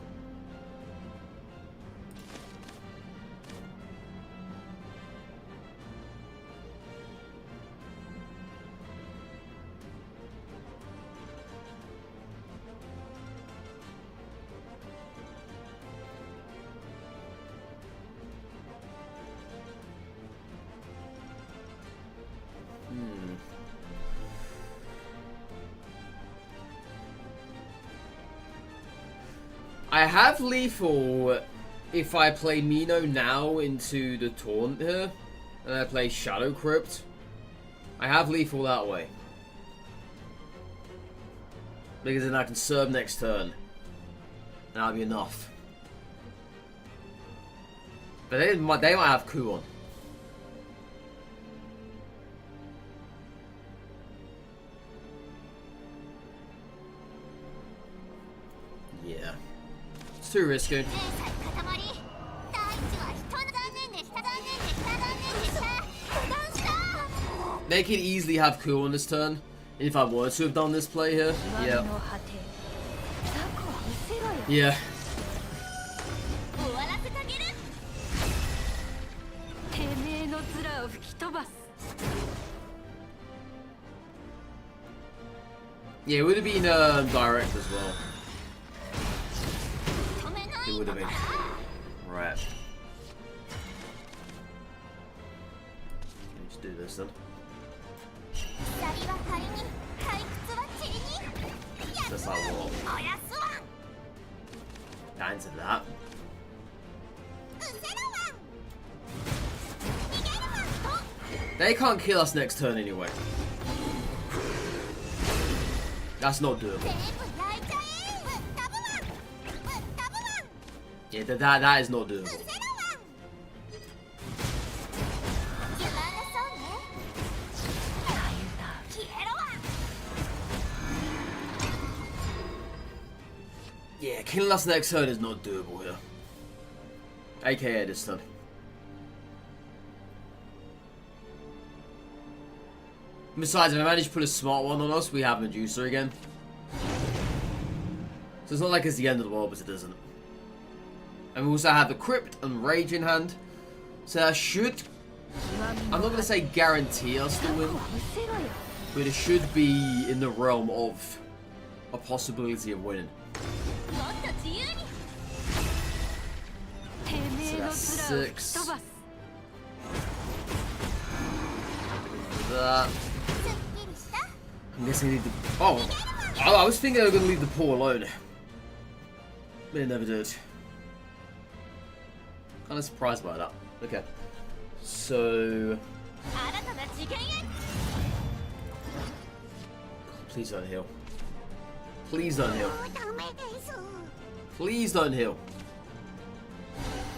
I have lethal if I play Mino now into the taunt here, and I play Shadow Crypt. I have lethal that way. Because then I can serve next turn. And that'll be enough. But they might have coup on. Yeah. It's too risky. They could easily have coup on this turn. If I were to have done this play here. Yeah. Yeah. Yeah, it would have been direct as well. It would have been. Right. Let's do this then. Just like what? Answer that. They can't kill us next turn anyway. That's not doable. Yeah, that is not doable. Yeah, killing us next turn is not doable here. AKA this turn. Besides, if I manage to put a smart one on us, we have Medusa again. So it's not like it's the end of the world, but it isn't. And we also have the Crypt and Rage in hand. So that should, I'm not going to say guarantee us to win, but it should be in the realm of a possibility of winning. So that's 6. That. I'm guessing I need the... Oh! I was thinking they were going to leave the pool alone. But they never did. Kind of surprised by that. Okay. So... Please don't heal. Please don't heal. Please don't heal.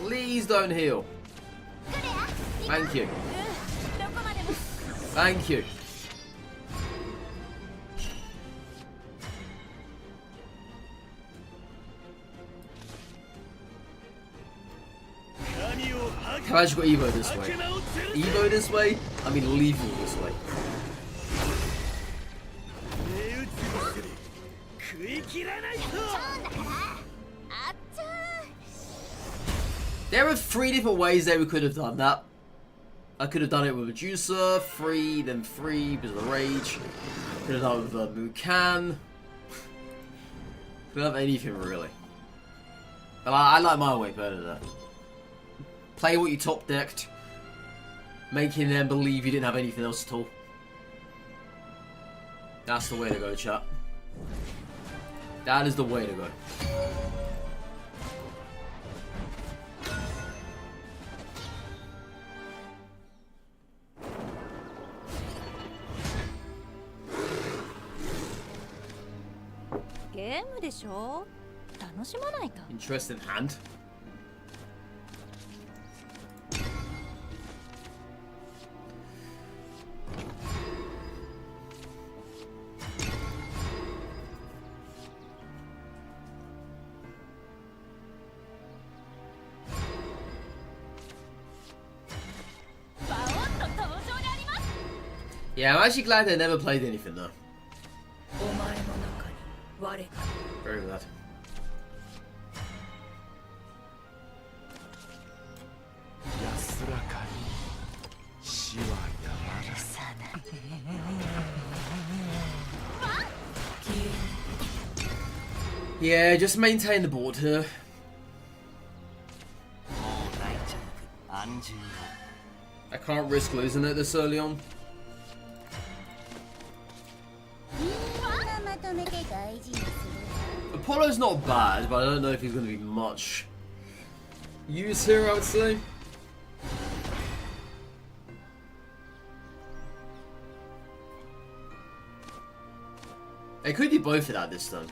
Please don't heal. Thank you. Thank you. Have I just got Evo this way? Evo this way? I mean lethal this way. There are 3 different ways that we could have done that. I could have done it with Medusa, 3, then 3 because of the Rage. Could have done it with Mukan. Could have anything really. But I like my way better than that. Play what you top decked, making them believe you didn't have anything else at all. That's the way to go, chat. That is the way to go. Interesting hand. Yeah, I'm actually glad they never played anything though. Very glad. Yeah, just maintain the board here. I can't risk losing it this early on. Apollo's not bad, but I don't know if he's going to be much use here, I would say. It could be both of that this time.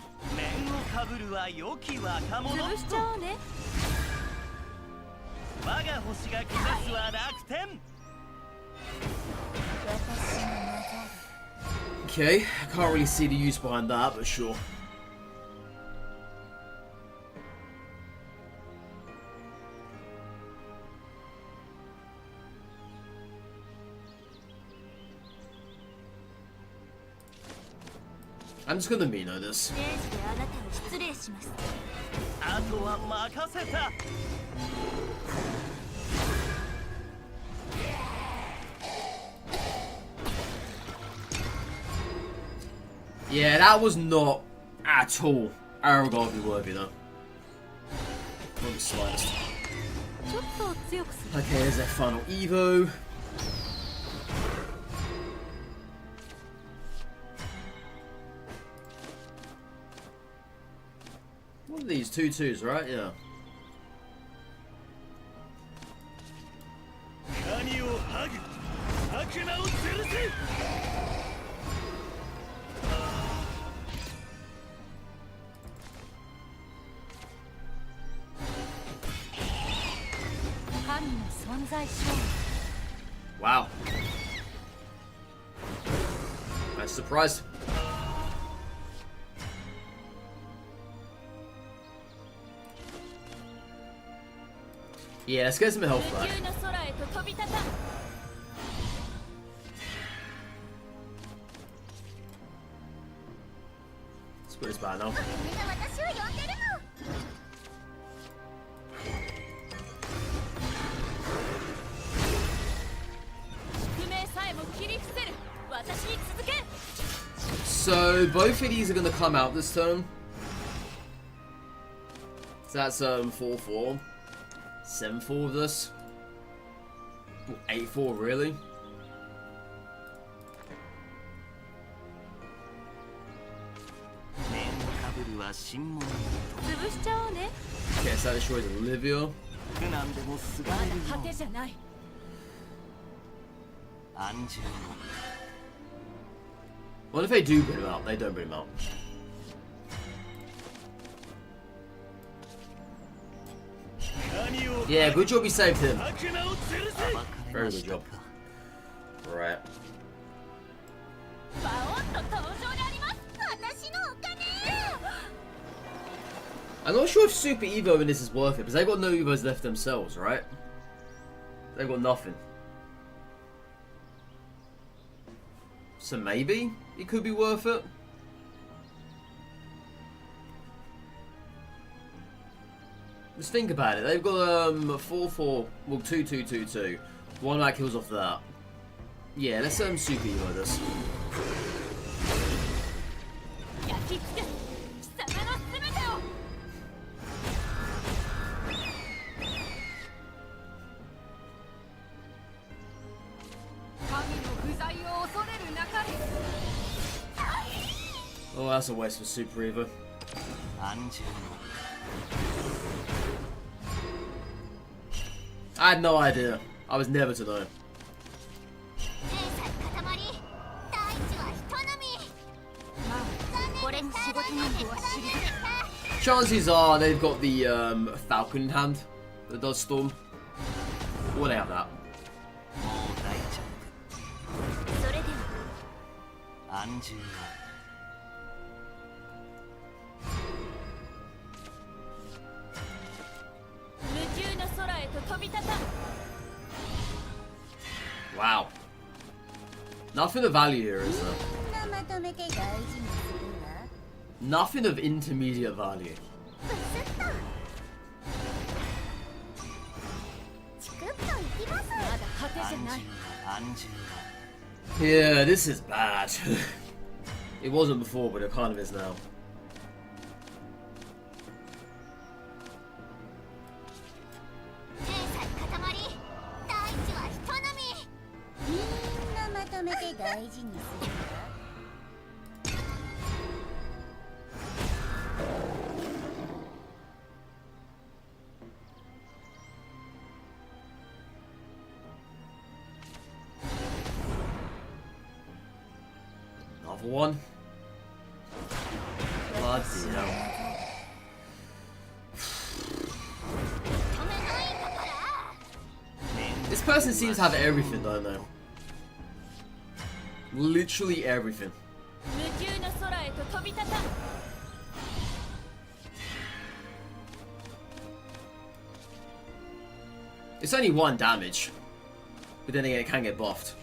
Okay, I can't really see the use behind that, but sure. I'm just gonna Mino this. Yeah, that was not at all arrogantly worthy though. Not the slightest. Okay, there's their final Evo. What are these? 2-2s, right? Yeah. Wow. Nice surprise. Yeah, let's get some health back. Let's put this back now. So both of these are going to come out this turn. So that's 4-4. 7-4 of this. 8-4 really. Okay, so that destroys Olivia. What if they do bring him out? They don't bring him out. Yeah, good job you saved him. Very good job. Right. I'm not sure if Super Evo in this is worth it, because they've got no Evos left themselves, right? They've got nothing. So maybe it could be worth it. Just think about it. They've got 4-4, well 2-2-2-2. One that kills off that. Yeah, let's Super Evo this. Oh, that's a waste for Super Evo. I had no idea. I was never to know. Chances are they've got the Falcon in hand that does Storm. Or they have that. Wow. Nothing of value here, is there? Nothing of intermediate value. Yeah, this is bad. It wasn't before, but it kind of is now. Another one. Bloody hell. This person seems to have everything, don't they? Literally everything. It's only 1 damage, but then again it can get buffed.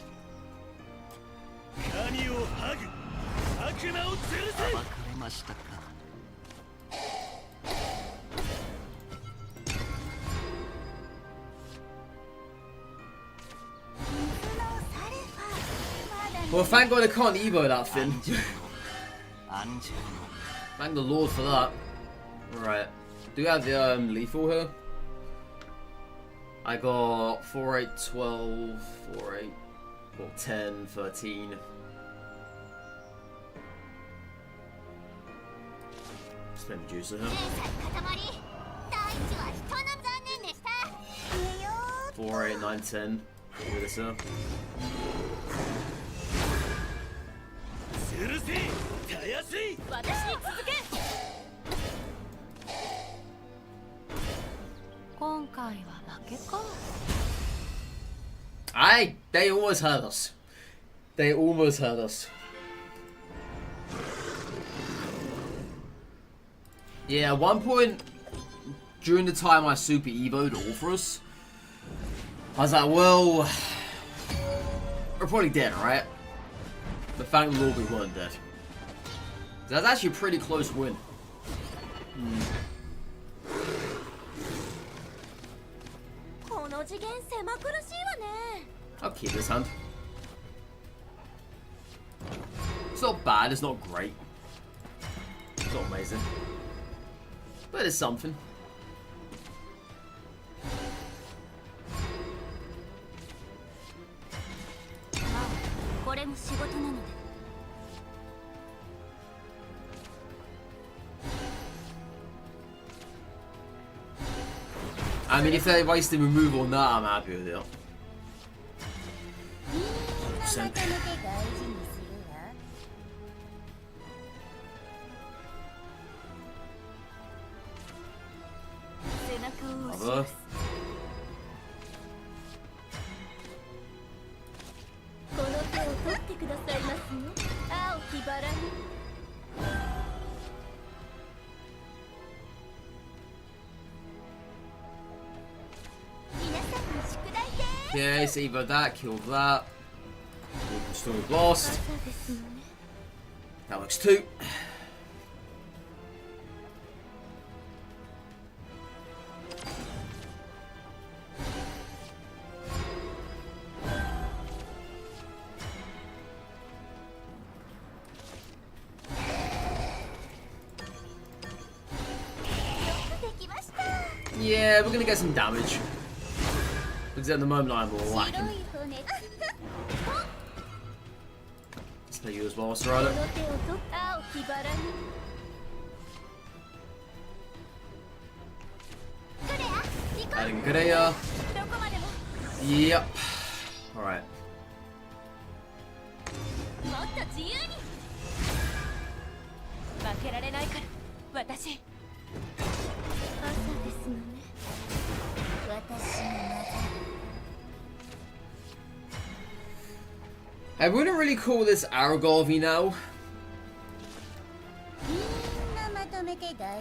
Well, thank God I can't Evo that thing. Thank the Lord for that. Alright. Do we have the lethal here? I got 4, 8, 12, 4, 8, well, 10, 13. Spend the juicer here. 4, 8, 9, 10. Do this here. Hey, they almost hurt us. They almost hurt us. Yeah, at one point during the time I Super Evo'd Orthrus, I was like, well, we're probably dead, right? But thank the Lord we weren't dead. That's actually a pretty close win. I'll keep this hand. It's not bad, it's not great. It's not amazing. But it's something. I mean, if they wasted removal on that, I'm happy with it. 100%. Other. Yeah, it's either that, kill that. Still lost. That looks 2. Yeah, we're gonna get some damage. Because at the moment I'm lacking. Let's play you as well, Sarada. Adding Grea. Yep. Alright. I wouldn't really call this Aragorn now.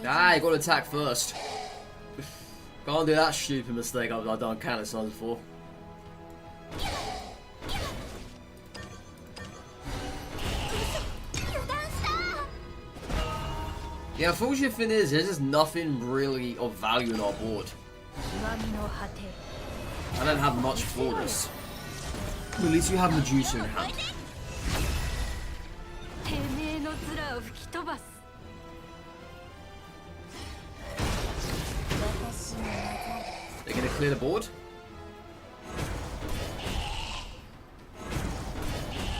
Ah, I got to attack first. Can't do that stupid mistake I've done countless times before. The unfortunate thing is, there's just nothing really of value in our board. I don't have much for this. At least you have Medusa in hand. They're gonna clear the board?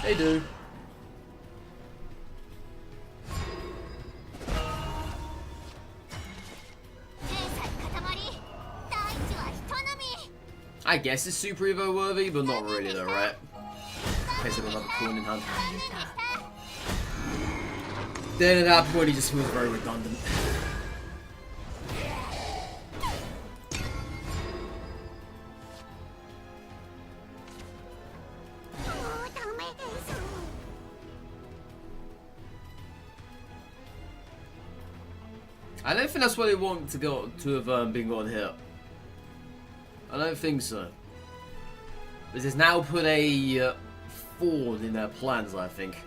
They do. I guess it's Super Evo worthy, but not really though, right? In case of another coin in hand. Then at that point he just feels very redundant. I don't think that's what they want to have been gotten here. I don't think so. This has now put a forward in their plans, I think.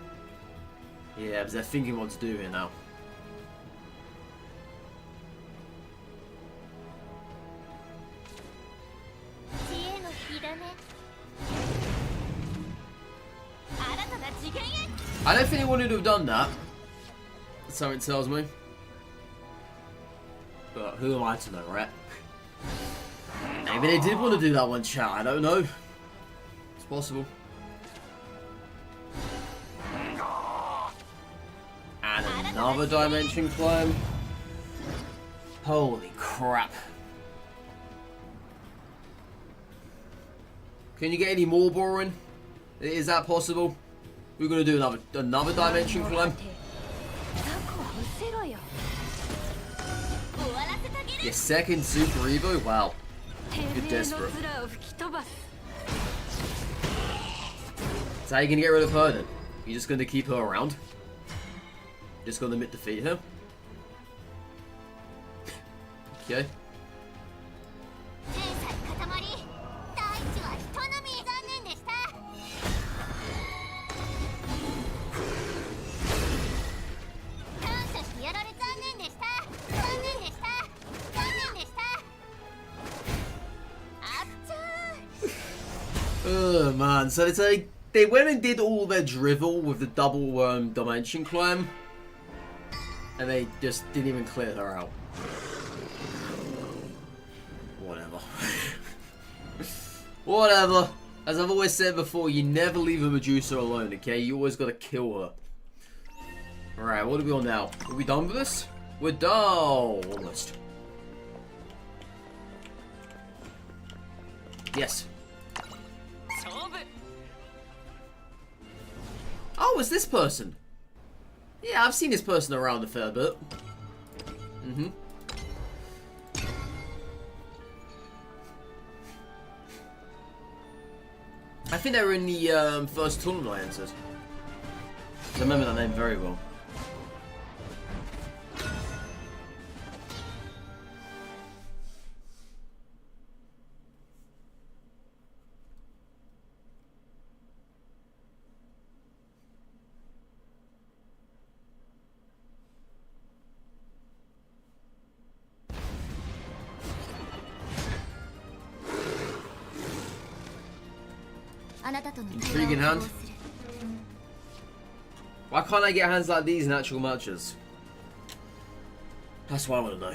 Yeah, because they're thinking what to do here now. I don't think they wanted to have done that. Something tells me. But who am I to know, right? Maybe they did want to do that one, chat. I don't know. It's possible. And another dimension climb. Holy crap. Can you get any more boring? Is that possible? We're going to do another dimension climb. Your second Super Evo? Wow. You're desperate. So how are you gonna get rid of her then? You just gonna keep her around? Just gonna defeat her? Okay. Oh man, so they went and did all their drivel with the double dimension climb, and they just didn't even clear her out. Whatever. Whatever. As I've always said before, you never leave a Medusa alone, okay? You always gotta kill her. Alright, what are we on now? Are we done with this? We're done! Almost. Yes. Oh, it's this person. Yeah, I've seen this person around a fair bit. Mm-hmm. I think they were in the first tournament I entered. I remember that name very well. Intriguing hand. Why can't I get hands like these in actual matches? That's what I want to know.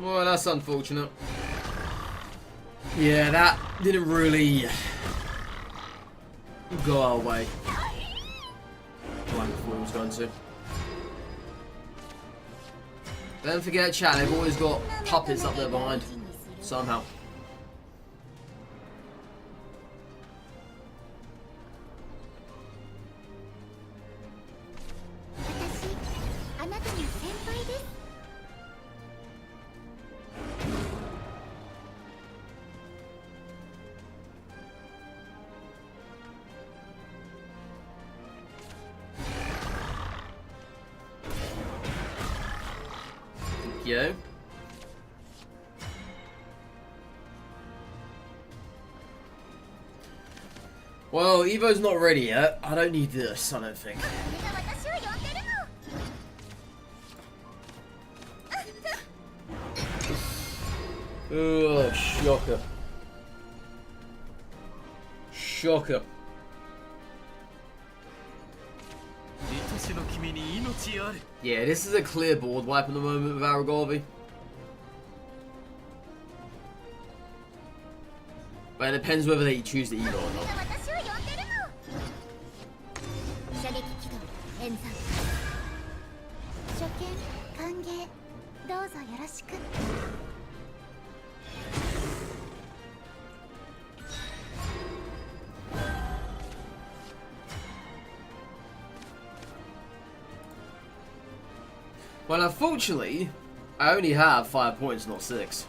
Well, that's unfortunate. Yeah, that didn't really go our way. Like before it was going to. Don't forget, chat, they've always got puppets up there behind. Somehow. Yo. Well, Evo's not ready yet. I don't need this, I don't think. Oh, shocker. Shocker. Yeah, this is a clear board wipe at the moment with Aragovi. But it depends whether they choose the Evo or not. Well, unfortunately, I only have 5 points, not 6.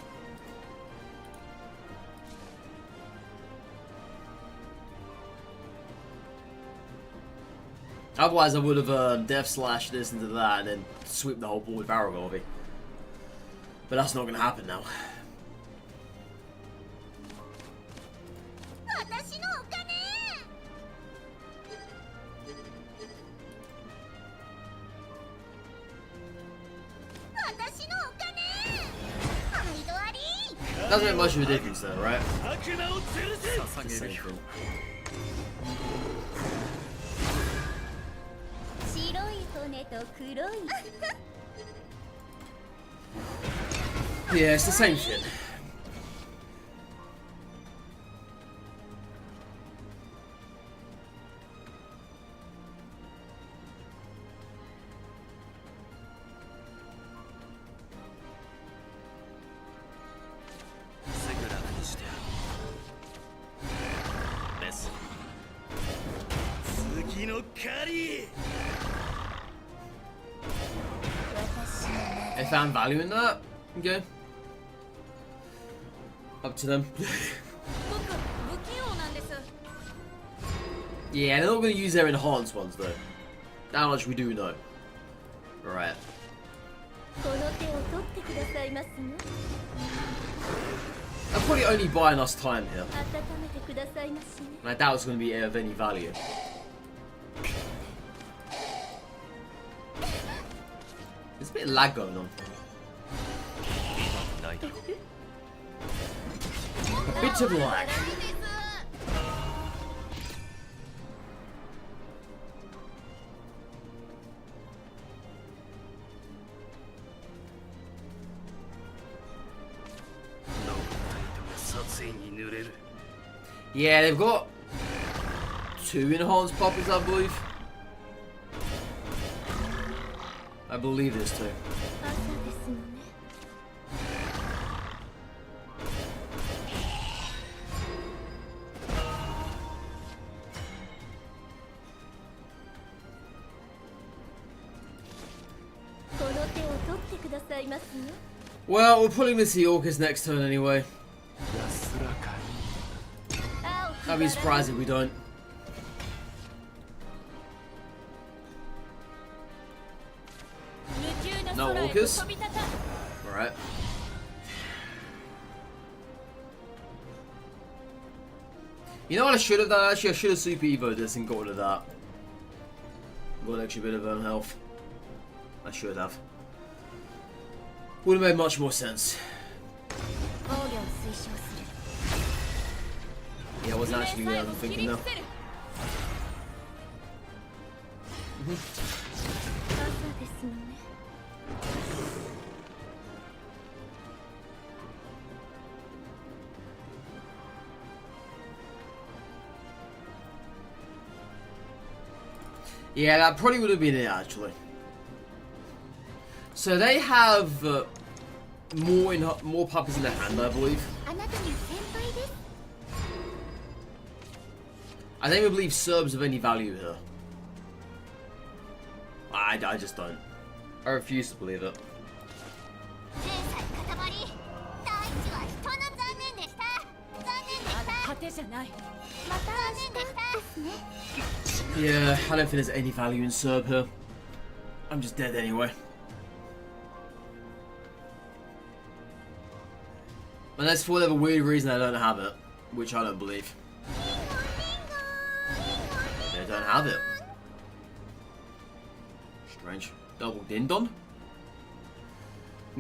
Otherwise, I would have death slashed this into that and then sweep the whole board with Aragovi. But that's not going to happen now. Doesn't make much of a difference though, right? The same thing. Yeah, it's the same shit. They found value in that? Okay. Up to them. Yeah, they're not going to use their enhanced ones though. That much we do know. Right. I'm probably only buying us time here. I doubt it's going to be of any value. There's a bit of lag going on. A bit of lag. Yeah, they've got 2 enhanced puppies, I believe. I believe there's 2. Well, we're pulling this Yorkers next turn anyway. I'd be surprised if we don't. No walkers. Alright. You know what I should have done? Actually, I should have Super Evo'd this and got rid of that. Got an extra bit of health. I should have. Would have made much more sense. Yeah, I wasn't actually thinking now. Yeah, that probably would have been it actually. So they have more puppies in their hand, I believe. I don't even believe Serbs have any value here. I just don't. I refuse to believe it. Yeah, I don't think there's any value in Serb here. I'm just dead anyway. Unless for whatever weird reason I don't have it, which I don't believe. I don't have it. Strange. Double Dindon.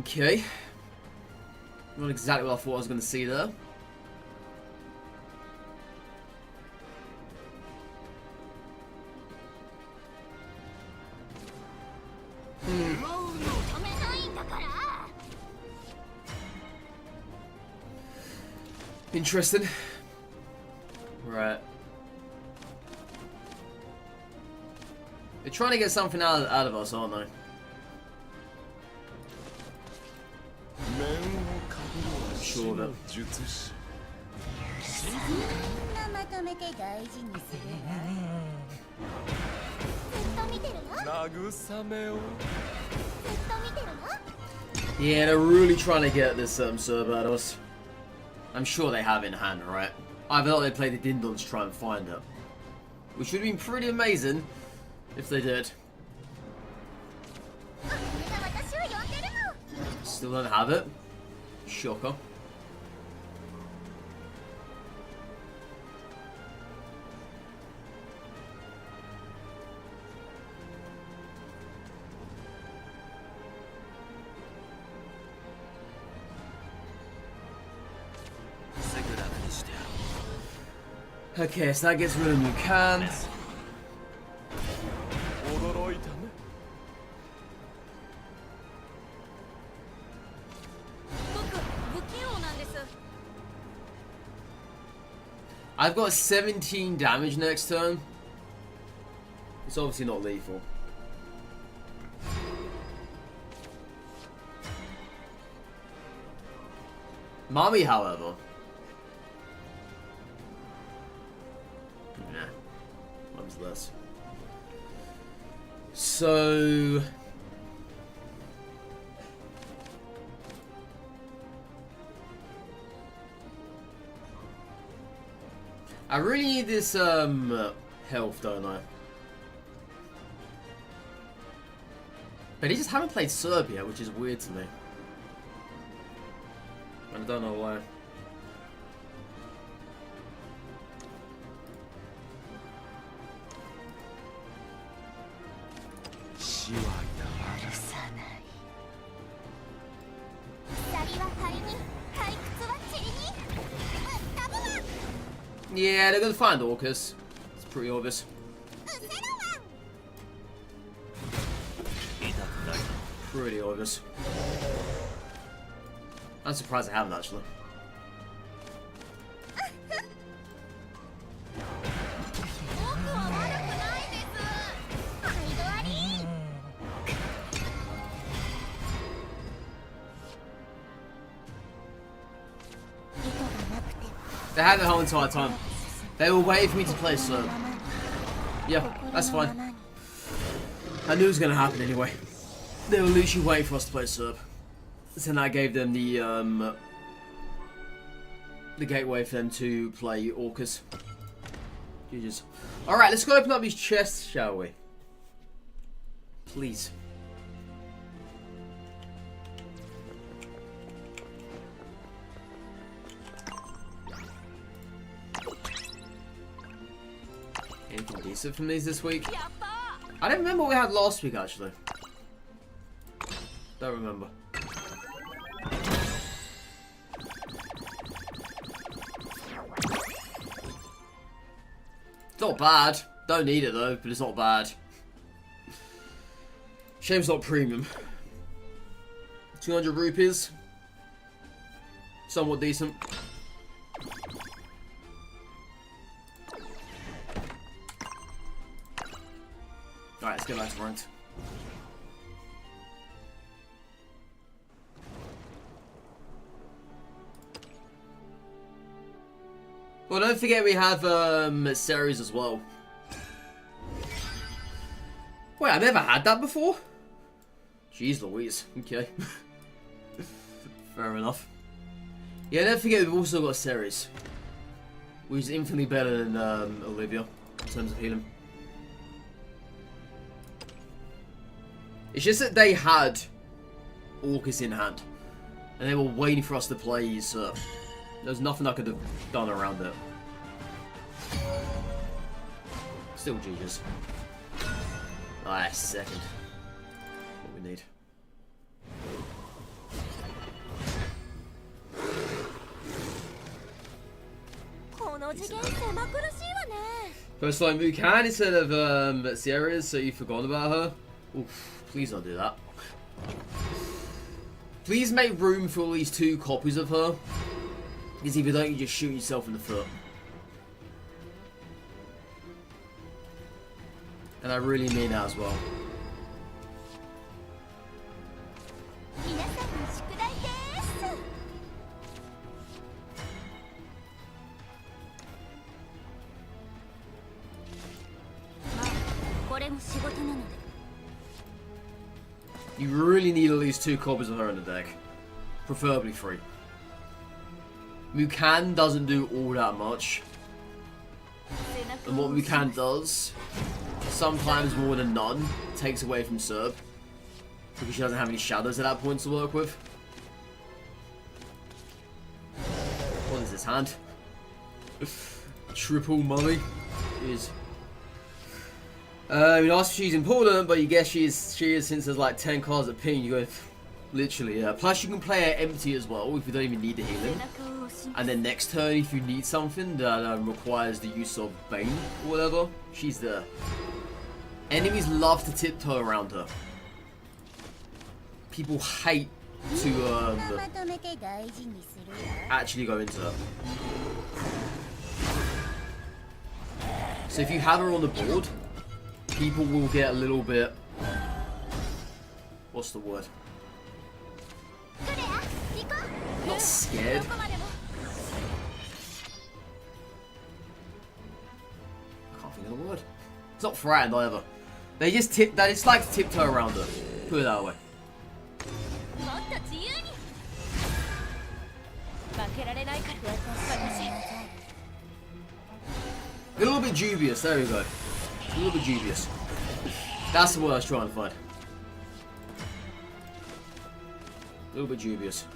Okay. Not exactly what I thought I was going to see there. Interesting. Right. They're trying to get something out of us, aren't they? I'm sure of it. Yeah, they're really trying to get this Serb out of us. I'm sure they have in hand, right? I thought they played the Dindons to try and find it. Which would have been pretty amazing if they did. Still don't have it. Shocker. Okay, so that gets rid of new cans. I've got 17 damage next turn. It's obviously not lethal. Mommy, however. Nah. Mom's less. So I really need this health, don't I? But he just haven't played Serbia, which is weird to me. I don't know why. Yeah, they're gonna find Orcus. It's pretty obvious. Pretty obvious. I'm surprised I haven't actually. They had the whole entire time. They were waiting for me to play Serb. Yeah, that's fine. I knew it was going to happen anyway. They were literally waiting for us to play Serb. So then I gave them the gateway for them to play Orcus. GG's. Alright, let's go open up these chests, shall we? Please. Anything decent from these this week? I don't remember what we had last week, actually. Don't remember. It's not bad. Don't need it, though, but it's not bad. Shame it's not premium. 200 rupees. Somewhat decent. Alright, let's go back to ranked. Well, don't forget we have series as well. Wait, I've never had that before? Jeez Louise. Okay. Fair enough. Yeah, don't forget we've also got series. Which is infinitely better than Olivia in terms of healing. It's just that they had Orcus in hand. And they were waiting for us to play Surf. There's nothing I could have done around it. Still GG's. Alright, second. What we need. First time Mukan instead of Sierra, so you forgot about her. Oof, please don't do that. Please make room for at least 2 copies of her. Because if you don't, you just shoot yourself in the foot. And I really mean that as well. You really need at least 2 copies of her in the deck. Preferably 3. Mukan doesn't do all that much. And what Mukan does, sometimes more than none, takes away from Serb. Because she doesn't have any shadows at that point to work with. What is this hand? Triple money. Jeez. You ask if she's important, but you guess she is since there's like 10 cards at ping, you go literally, yeah. Plus you can play her empty as well if you don't even need the healing. And then next turn if you need something that requires the use of Bane or whatever, she's there. Enemies love to tiptoe around her. People hate to actually go into her. So if you have her on the board, people will get a little bit... What's the word? Not scared. I can't think of the word. It's not frightened either. They just like to tiptoe around her. Put it that way. A little bit dubious, there we go. A little bit dubious. That's the word I was trying to find. A little bit dubious.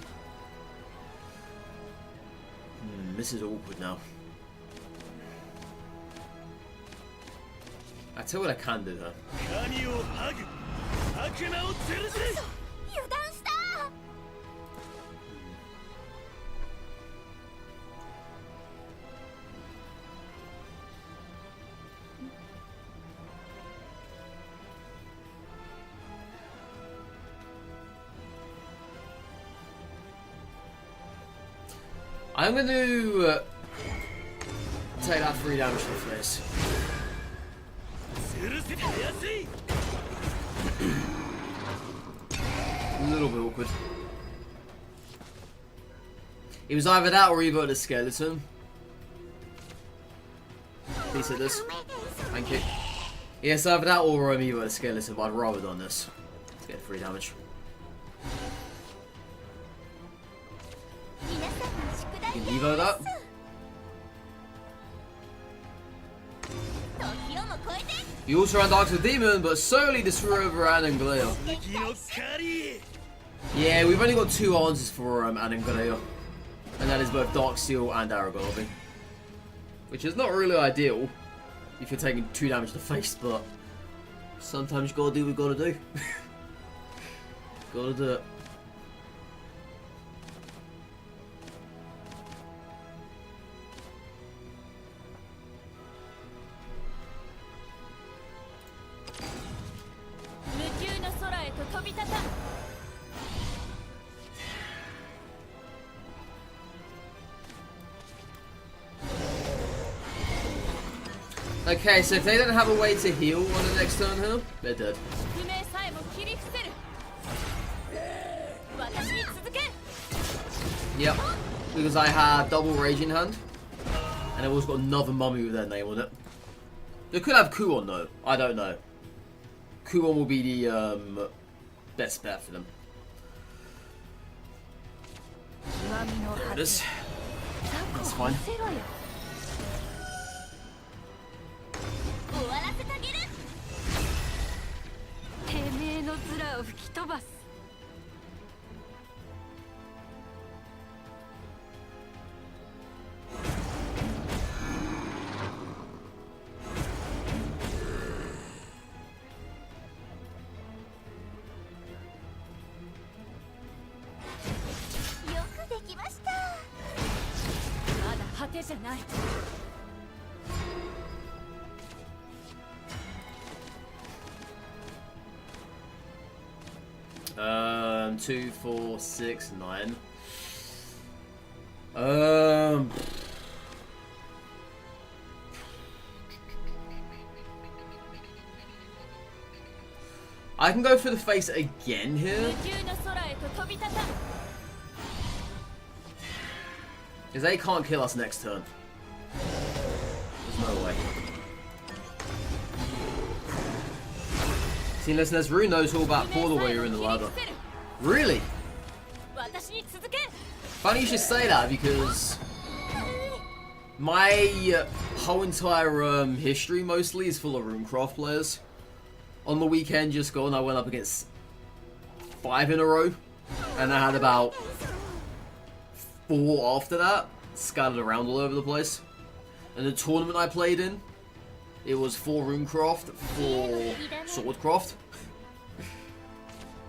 This is awkward now. I tell you what I can do though. I'm going to take that 3 damage to the face. A little bit awkward. It was either that or either the skeleton. Please hit this. Thank you. Yes, either that or either the skeleton, but I'd rather done this. Let's get 3 damage. You can Evo that. You also ran Dark to the Demon, but solely destroy over Anangleo. Yeah, we've only got 2 answers for Anangleo. And that is both Darksteel and Aragorn. Which is not really ideal if you're taking 2 damage to the face, but sometimes you gotta do what you gotta do. Gotta do it. Okay, so if they don't have a way to heal on the next turn here, they're dead. Yep, because I had double Rage in hand, and I've also got another mummy with their name on it. They could have Kuon though, I don't know. Kuon will be the best bet for them. There it is. That's fine. Um, 2, 4, 6, 9. I can go for the face again here. Because they can't kill us next turn. There's no way. See, listeners, Rune knows all about portal where you're in the ladder. Really? Funny you should say that, because my whole entire history mostly is full of Runecraft players. On the weekend just gone, I went up against 5 in a row, and I had about 4 after that, scattered around all over the place. And the tournament I played in, it was 4 Runecraft, 4 Swordcraft.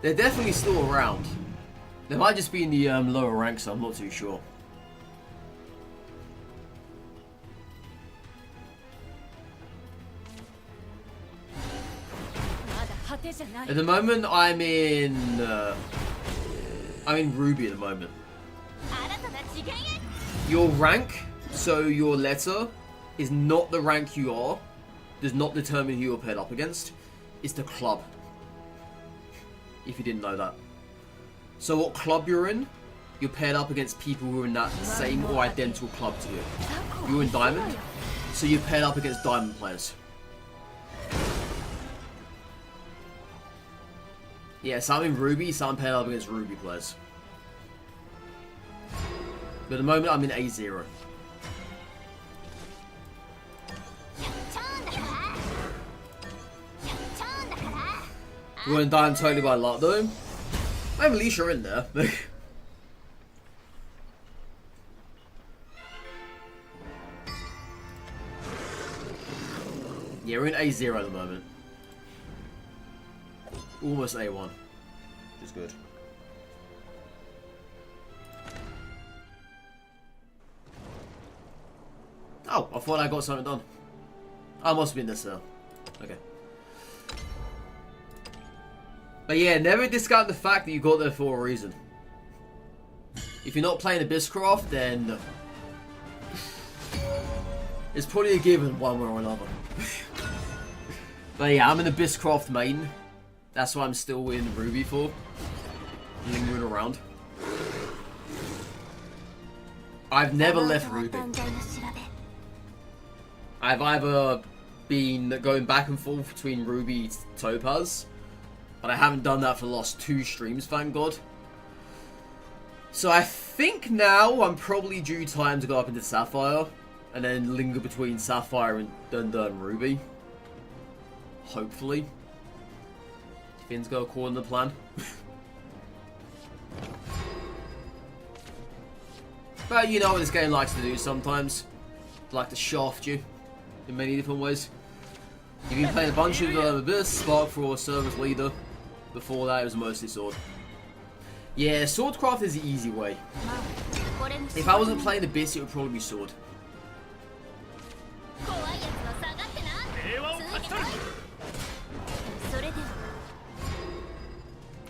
They're definitely still around. They might just be in the lower ranks, I'm not too sure. At the moment, I'm in Ruby at the moment. Your rank, so your letter, is not the rank you are. Does not determine who you're paired up against. It's the club. If you didn't know that. So what club you're in, you're paired up against people who are in that same or identical club to you. You're in Diamond, so you're paired up against Diamond players. Yeah, so I'm in Ruby, so I'm paired up against Ruby players. But at the moment, I'm in A0. You wouldn't die totally by luck, though. I'm Alicia in there. Yeah, we're in A0 at the moment. Almost A1. Which is good. Oh, I thought I got something done. I must have been this now. Okay. But yeah, never discount the fact that you got there for a reason. If you're not playing Abysscraft, then it's probably a given one way or another. But yeah, I'm an Abysscraft main. That's why I'm still in Ruby for. Lingering around. I've never left Ruby. I've either been going back and forth between Ruby and Topaz, but I haven't done that for the last 2 streams, thank God. So I think now I'm probably due time to go up into Sapphire, and then linger between Sapphire and Ruby. Hopefully. If things go according to the plan. But you know what this game likes to do sometimes. It like to shaft you in many different ways. You've been playing a bunch of Abyss, Spark for Service Leader. Before that it was mostly Sword. Yeah, Swordcraft is the easy way. If I wasn't playing Abyss, it would probably be Sword.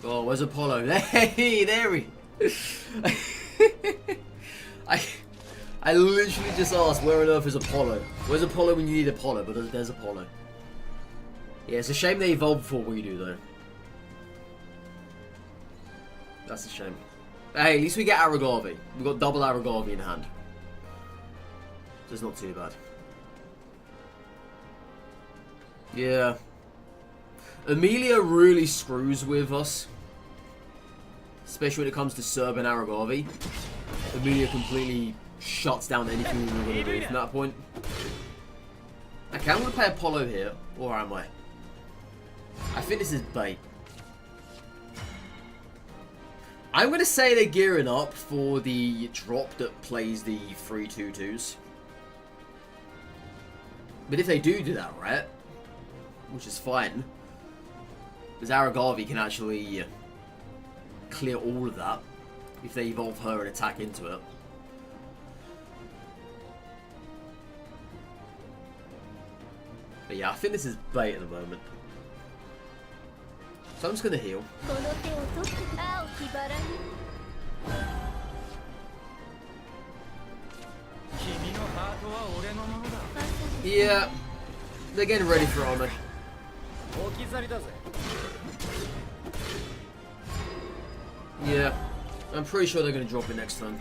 Oh, where's Apollo? Hey, there we. I literally just asked, where on earth is Apollo? Where's Apollo when you need Apollo? But there's Apollo. Yeah, it's a shame they evolve before we do, though. That's a shame. Hey, at least we get Aragavi. We've got double Aragavi in hand. So it's not too bad. Yeah. Amelia really screws with us. Especially when it comes to Serb and Aragavi. Amelia completely shuts down anything we were going to do from that point. Okay, I'm going to play Apollo here. Or am I? I think this is bait. I'm going to say they're gearing up for the drop that plays the 3/2/2s. But if they do that, right? Which is fine. Because Aragavi can actually clear all of that. If they evolve her and attack into it. But yeah, I think this is bait at the moment. So I'm just going to heal. Yeah, they're getting ready for honor. Yeah, I'm pretty sure they're going to drop it next time.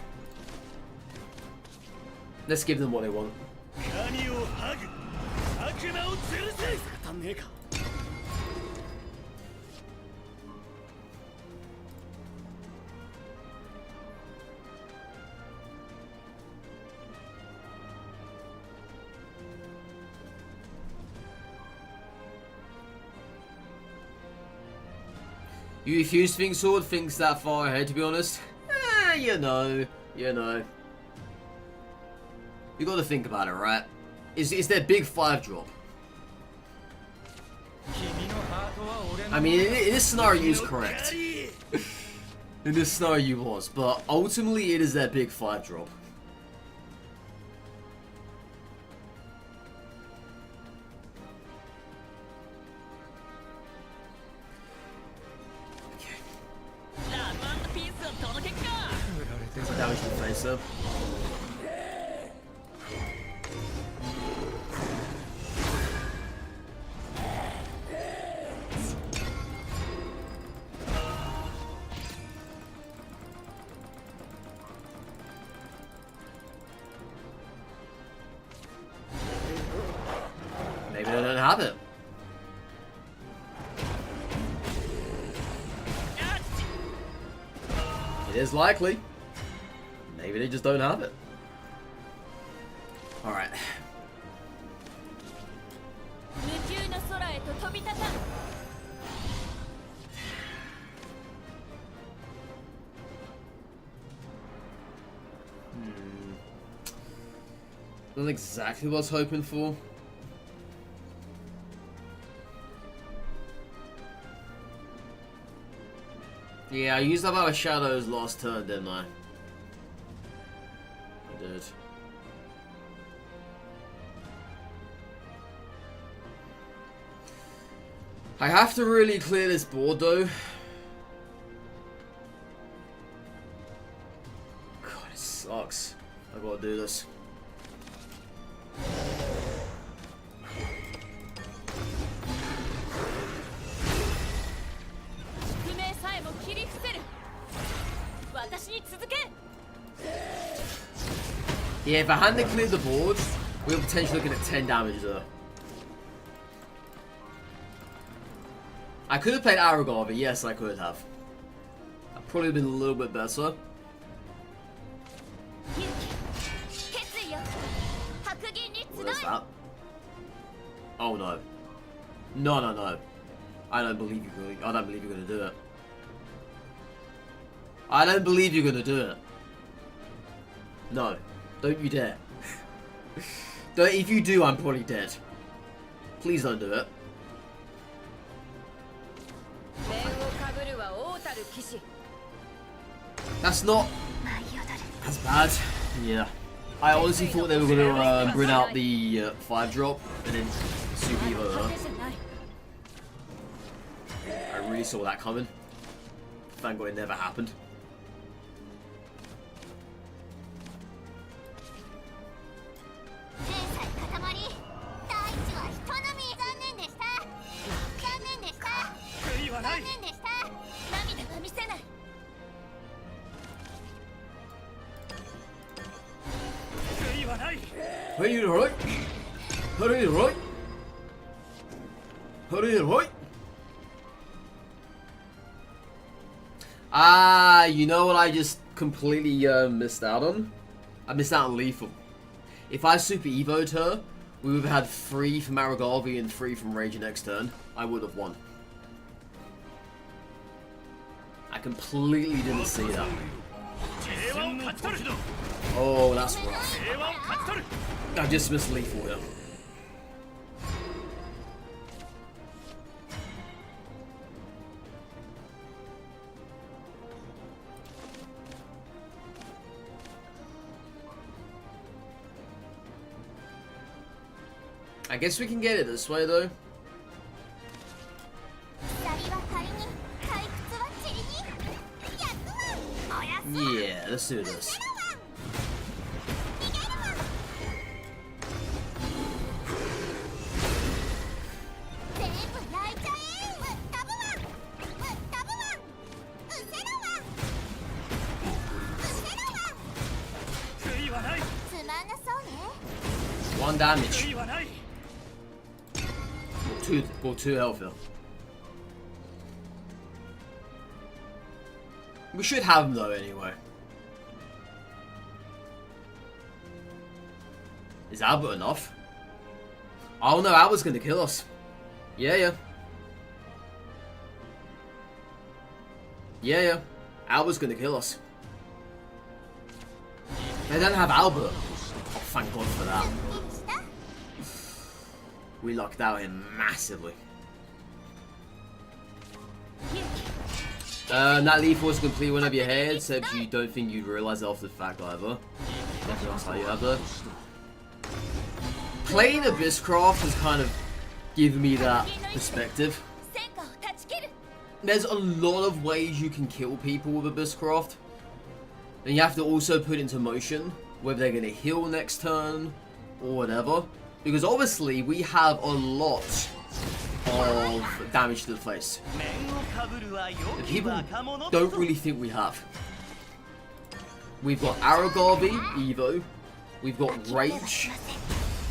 Let's give them what they want. You refuse to think Sword thinks that far ahead, to be honest? You know. You gotta think about it, right? Is their big 5 drop? I mean, in this scenario, you was correct. In this scenario, you was. But ultimately, it is their big 5 drop. Damage to the face up. Maybe they don't have it. It is likely. Maybe they just don't have it. Alright. Not exactly what I was hoping for. Yeah, I used up our shadows last turn, didn't I? I did. I have to really clear this board though. God, it sucks. I gotta do this. Yeah, if I hadn't cleared the board, we were potentially looking at 10 damage there. I could have played Aragorn, yes, I could have. I'd probably been a little bit better. What is that? Oh no. No, no, no. I don't believe you're going to. I don't believe you're going to do it. I don't believe you're going to do it. No. Don't you dare. Don't, if you do, I'm probably dead. Please don't do it. That's not as bad. Yeah. I honestly thought they were going to bring out the 5-drop and then Super Evo. I really saw that coming. Thank God it never happened. Hurry, right? Hurry, right? Hurry, right? Ah, you know what I just completely missed out on? I missed out on Lethal. If I Super Evo'd her, we would have had 3 from Aragorn and 3 from Rage next turn. I would have won. I completely didn't see that. Oh, that's rough. I just missed Lethal here. I guess we can get it this way though. Yeah, let's do this. One damage. Or two health here. We should have him though anyway. Is Albert enough? Oh no, Albert's gonna kill us. Yeah. Yeah. Albert's gonna kill us. They don't have Albert. Oh, thank God for that. We lucked out him massively. That lethal was complete one of your head, except you don't think you'd realise it after the fact either. Nothing else how you have there. Playing Abysscraft has kind of given me that perspective. There's a lot of ways you can kill people with Abysscraft. And you have to also put into motion whether they're going to heal next turn or whatever. Because obviously we have a lot of damage to the face that people don't really think we have. We've got Aragorn Evo, we've got Rage,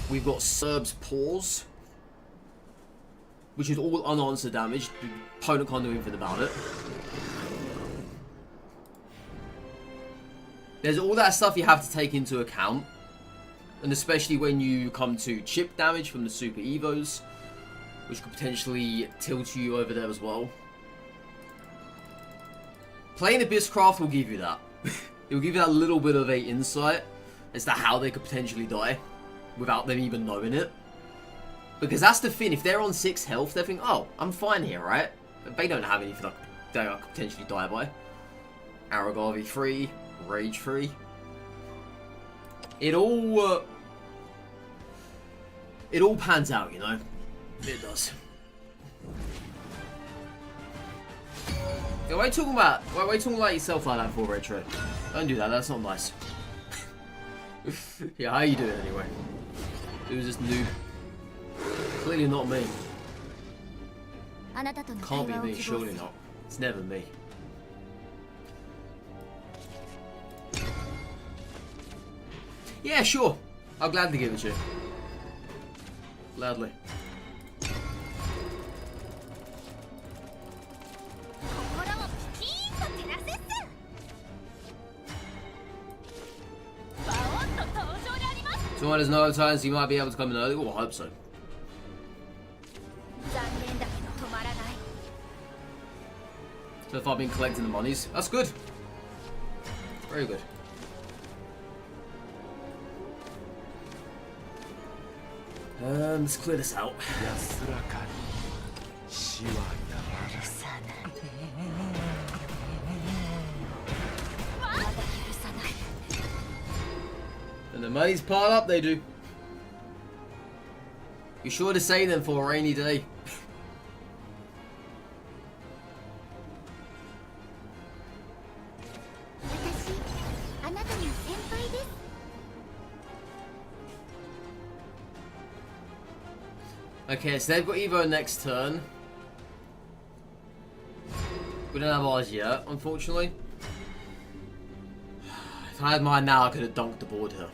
we've got Serb's Pause, which is all unanswered damage. The opponent can't do anything about it. There's all that stuff you have to take into account. And especially when you come to chip damage from the Super Evos, which could potentially tilt you over there as well. Playing Abysscraft will give you that. It will give you that little bit of a insight as to how they could potentially die without them even knowing it. Because that's the thing, if they're on 6 health, they think, oh, I'm fine here, right? But they don't have anything that I could potentially die by. Aragorn V3, Rage 3. It all pans out, you know? It does. Yeah, why are you talking about yourself like that for, Retro? Don't do that, that's not nice. Yeah, how you doing anyway? It was just noob. Clearly not me. Can't be me, surely not. It's never me. Yeah, sure. I'll gladly give it to you. Gladly. So there's no times you might be able to come in early. Oh, I hope so. So far I've been collecting the monies. That's good. Very good. Let's clear this out. And the money's piled up, they do. Be sure to save them for a rainy day. Okay, so they've got Evo next turn. We don't have ours yet, unfortunately. If I had mine now, I could have dunked the board here.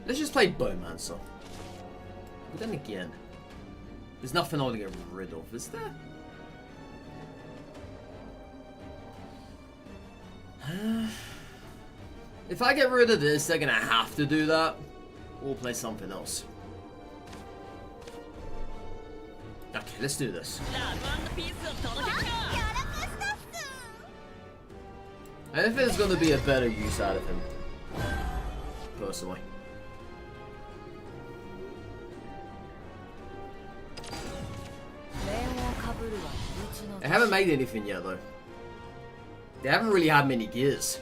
Let's just play Bowmancer. But then again, there's nothing I want to get rid of, is there? If I get rid of this, they're gonna have to do that. Or play something else. Okay, let's do this. I don't think there's gonna be a better use out of him. Personally. They haven't made anything yet though. They haven't really had many gears.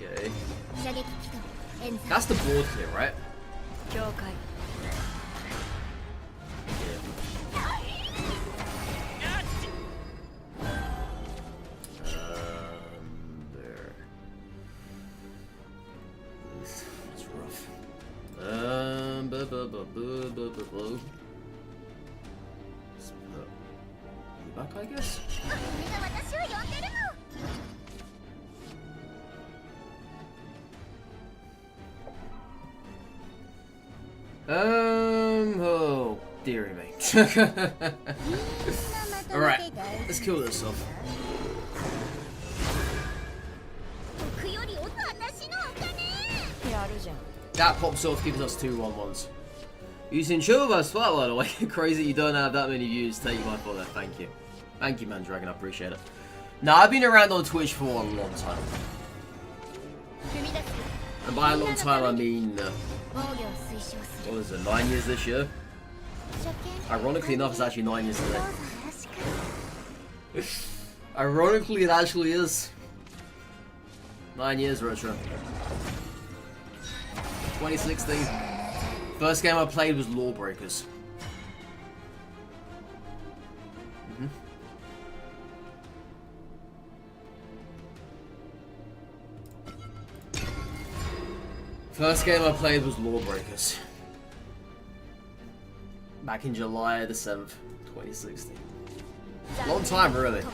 Okay. That's the board clear, right? There. It's rough. Let's put you back, I guess. Oh, dearie me. Alright, let's kill this off. That pops off, gives us 2 1-1s. Using Shoba's flat, by the way. Crazy you don't have that many views. Take my fault there. Thank you. Thank you, man, Dragon. I appreciate it. Now, I've been around on Twitch for a long time. And by a long time, I mean, what was it, 9 years this year? Ironically enough, it's actually 9 years today. Ironically, it actually is. 9 years retro. 2016. First game I played was Lawbreakers. First game I played was Lawbreakers. Back in July the 7th, 2016. Long time, really.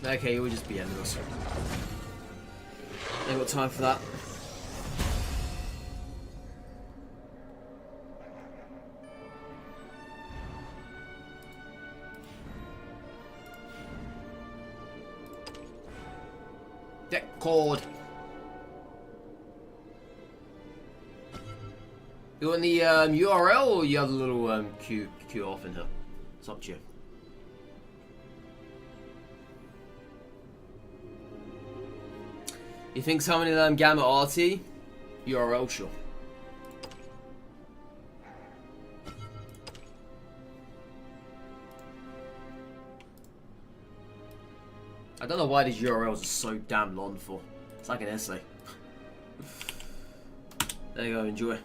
Okay, you'll just be ending us. Ain't got time for that. Get cord. You want the URL or you have a little queue off in here? It's up to you. You think somebody of them Gamma RT? URL, sure. I don't know why these URLs are so damn long for. It's like an essay. There you go, enjoy.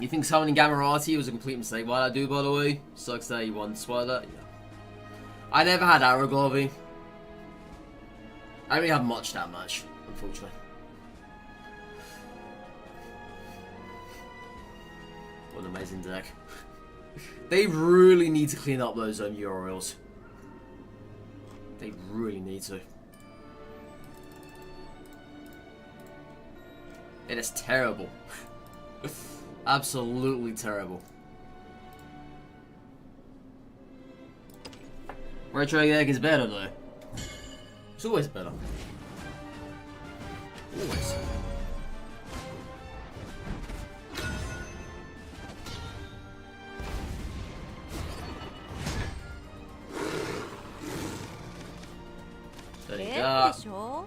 You think summoning Gamma RT was a complete mistake? Why'd I do, by the way? Sucks that you won. Spoil that? Yeah. I never had Aragorn. I don't really have much that much, unfortunately. What an amazing deck. They really need to clean up those URLs. They really need to. It is terrible. Absolutely terrible. Retro deck is better though. It's always better. Always. There you go.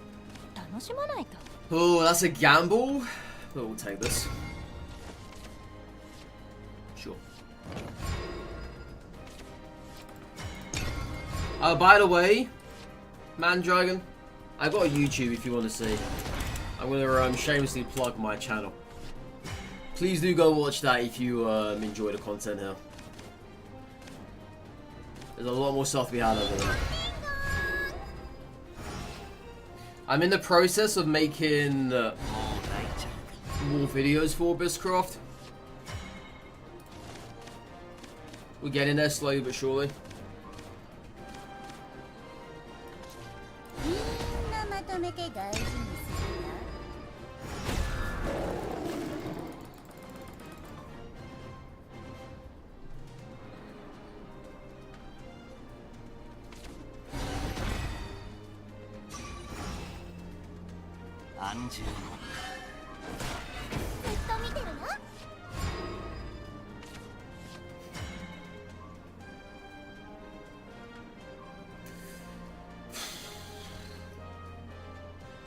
Oh, that's a gamble. But we'll take this. Sure. Oh, by the way, Mandragon, I got a YouTube if you want to see. I'm gonna shamelessly plug my channel. Please do go watch that if you enjoy the content here. There's a lot more stuff to be had over there. I'm in the process of making more videos for Abysscraft. We're getting there slowly but surely.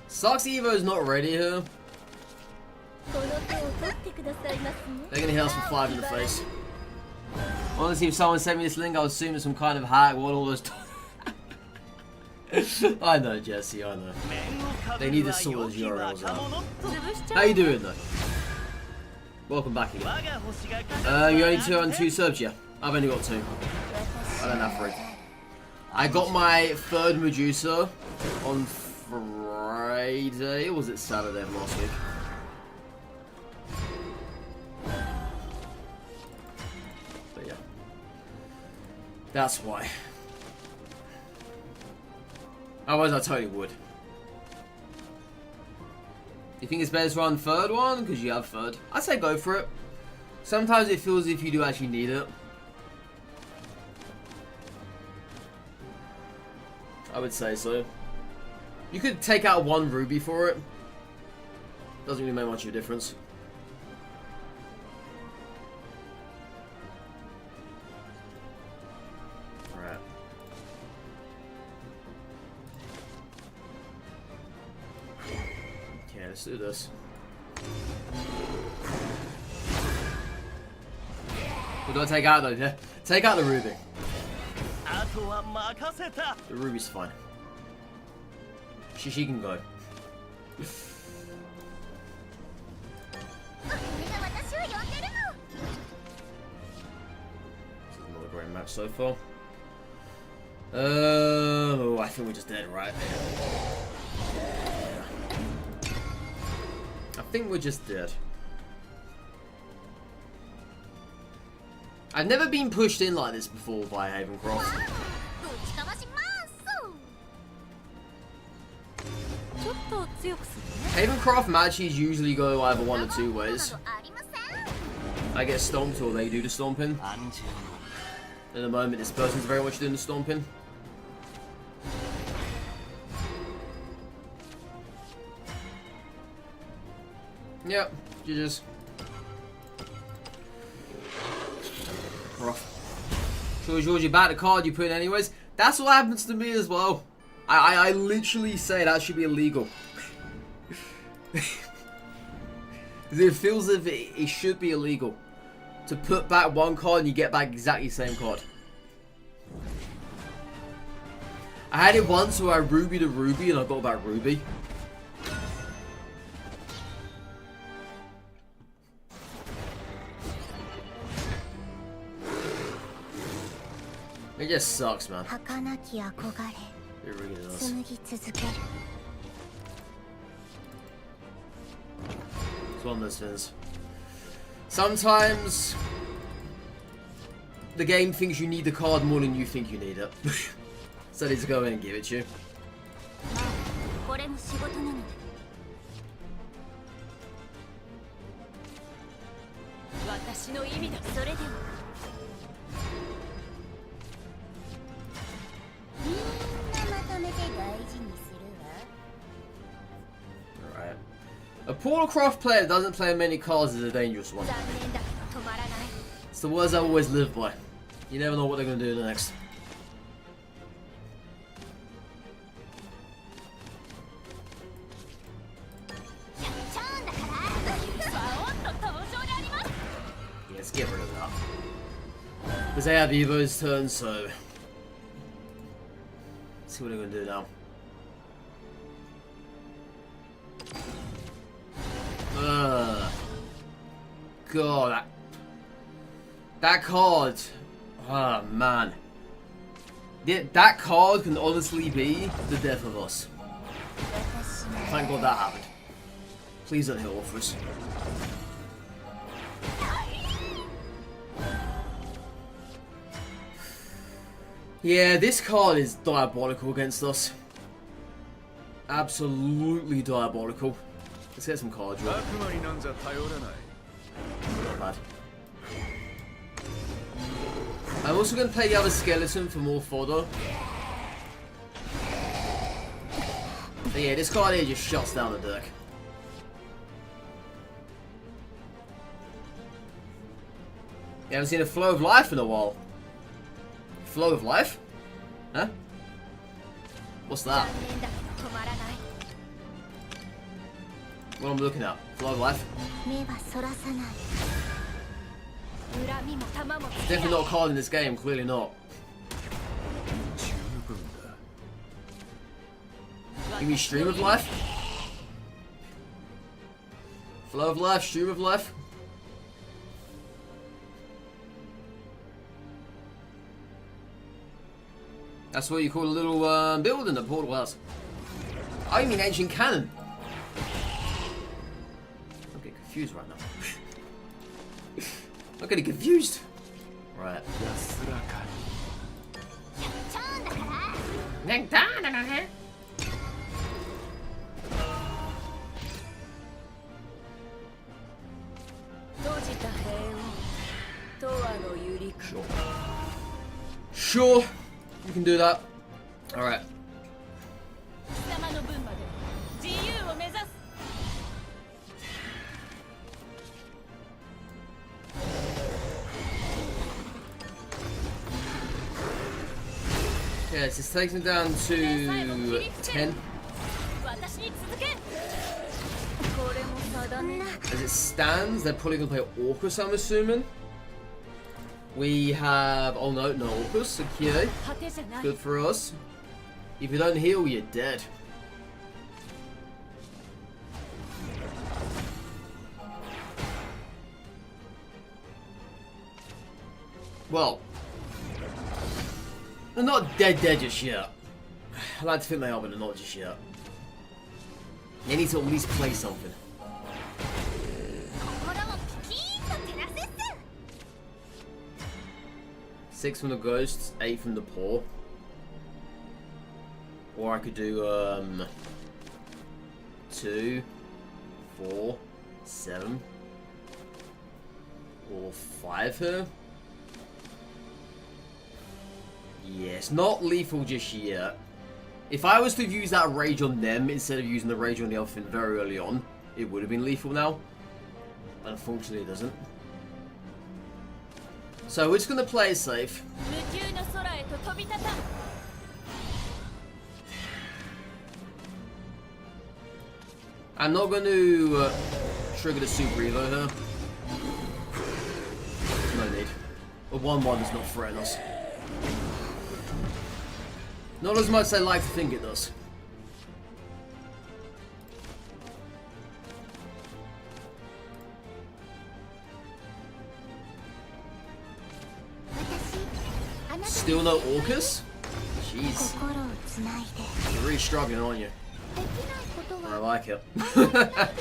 Sucks Evo's not ready here. They're gonna hit us with 5 in the face. Honestly, if someone sent me this link, I would assume it's some kind of hack. What all those. I know, Jesse, I know. They need to sort those URLs out. How you doing, though? Welcome back again. You only 2 on 2 subs, yeah? I've only got 2. I don't have 3. I got my 3rd Medusa on Friday, or was it Saturday of last week? But yeah. That's why. Otherwise I totally would. You think it's better to run 3rd one? Because you have 3rd. I'd say go for it. Sometimes it feels as if you do actually need it. I would say so. You could take out 1 ruby for it. Doesn't really make much of a difference. Alright. Okay, let's do this. What do I take out though? Yeah? Take out the ruby. The ruby's fine. She can go. This is not a great match so far. Oh, I think we're just dead, right? I think we're just dead. I've never been pushed in like this before by Havencroft. Havencraft matches usually go either one or two ways. I get stomped or they do the stomping. At the moment, this person's very much doing the stomping. Yep, GG's. Rough. So George, you back the card you put in anyways. That's what happens to me as well. I literally say that should be illegal. It feels as if it should be illegal to put back one card and you get back exactly the same card. I had it once where I Ruby to Ruby and I got back Ruby. It just sucks, man. It really does. It's one of those things. Sometimes the game thinks you need the card more than you think you need it. So they just go in and give it to you. Alright. A Portalcraft player that doesn't play many cards is a dangerous one. It's the words I always live by. You never know what they're going to do next. Yeah, let's get rid of that. Because they have Evo's turn, so... Let's see what they're going to do now. God, that card. Oh man, that card can honestly be the death of us. Thank God that happened. Please don't hit offers. Yeah, this card is diabolical against us. Absolutely diabolical. Let's get some cards right. Not bad. I'm also going to play the other skeleton for more fodder. But yeah, this card here just shuts down the deck. You haven't seen a Flow of Life in a while. Flow of Life? Huh? What's that? What I'm looking at? Flow of Life? Definitely not a card in this game, clearly not. Give me Stream of Life? Flow of Life, Stream of Life? That's what you call a little building that Portal has. Oh, you mean Ancient Cannon? I'm getting confused right now. I'm getting confused. Right. Sure. You can do that. Alright. Yeah, this takes me down to 10. As it stands, they're probably going to play Orcus, I'm assuming. We have... Oh no, no Orcus. Okay. Good for us. If you don't heal, you're dead. Well, they're not dead just yet. I like to think they are, but they're not just yet. They need to at least play something. Six from the ghosts, 8 from the poor. Or I could do 2, 4, 7, or 5 here. Yes, not lethal just yet. If I was to use that rage on them instead of using the rage on the other thing very early on, it would have been lethal now. Unfortunately, it doesn't. So we're just going to play it safe. I'm not going to trigger the super evo here. No need. A 1-1 does not threaten us. Not as much as I like to think it does. Still no Orcus? Jeez. You're really struggling, aren't you? I like it. What are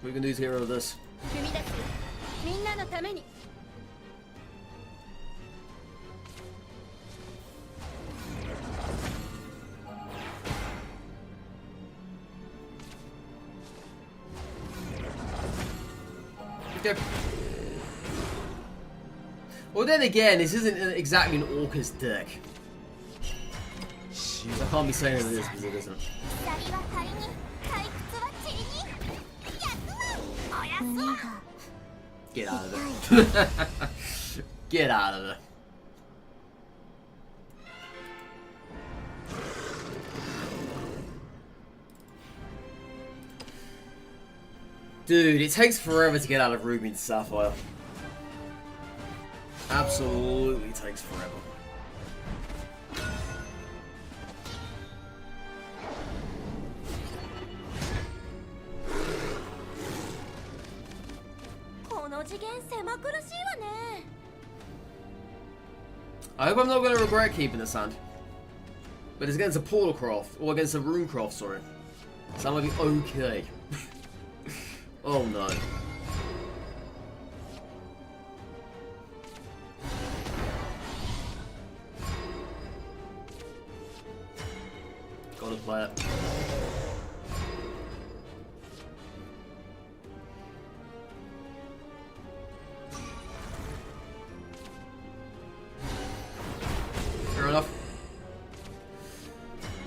we gonna do to hero this? Okay. Well, then again, this isn't exactly an Orcus deck. I can't be saying it is because it isn't. Get out of there. Get out of there. Dude, it takes forever to get out of Ruby and Sapphire. Absolutely takes forever. I hope I'm not going to regret keeping this hand. But it's against a Portalcraft, or against a Runecraft, sorry. So I might be okay. Oh no. Gotta play it. Fair enough.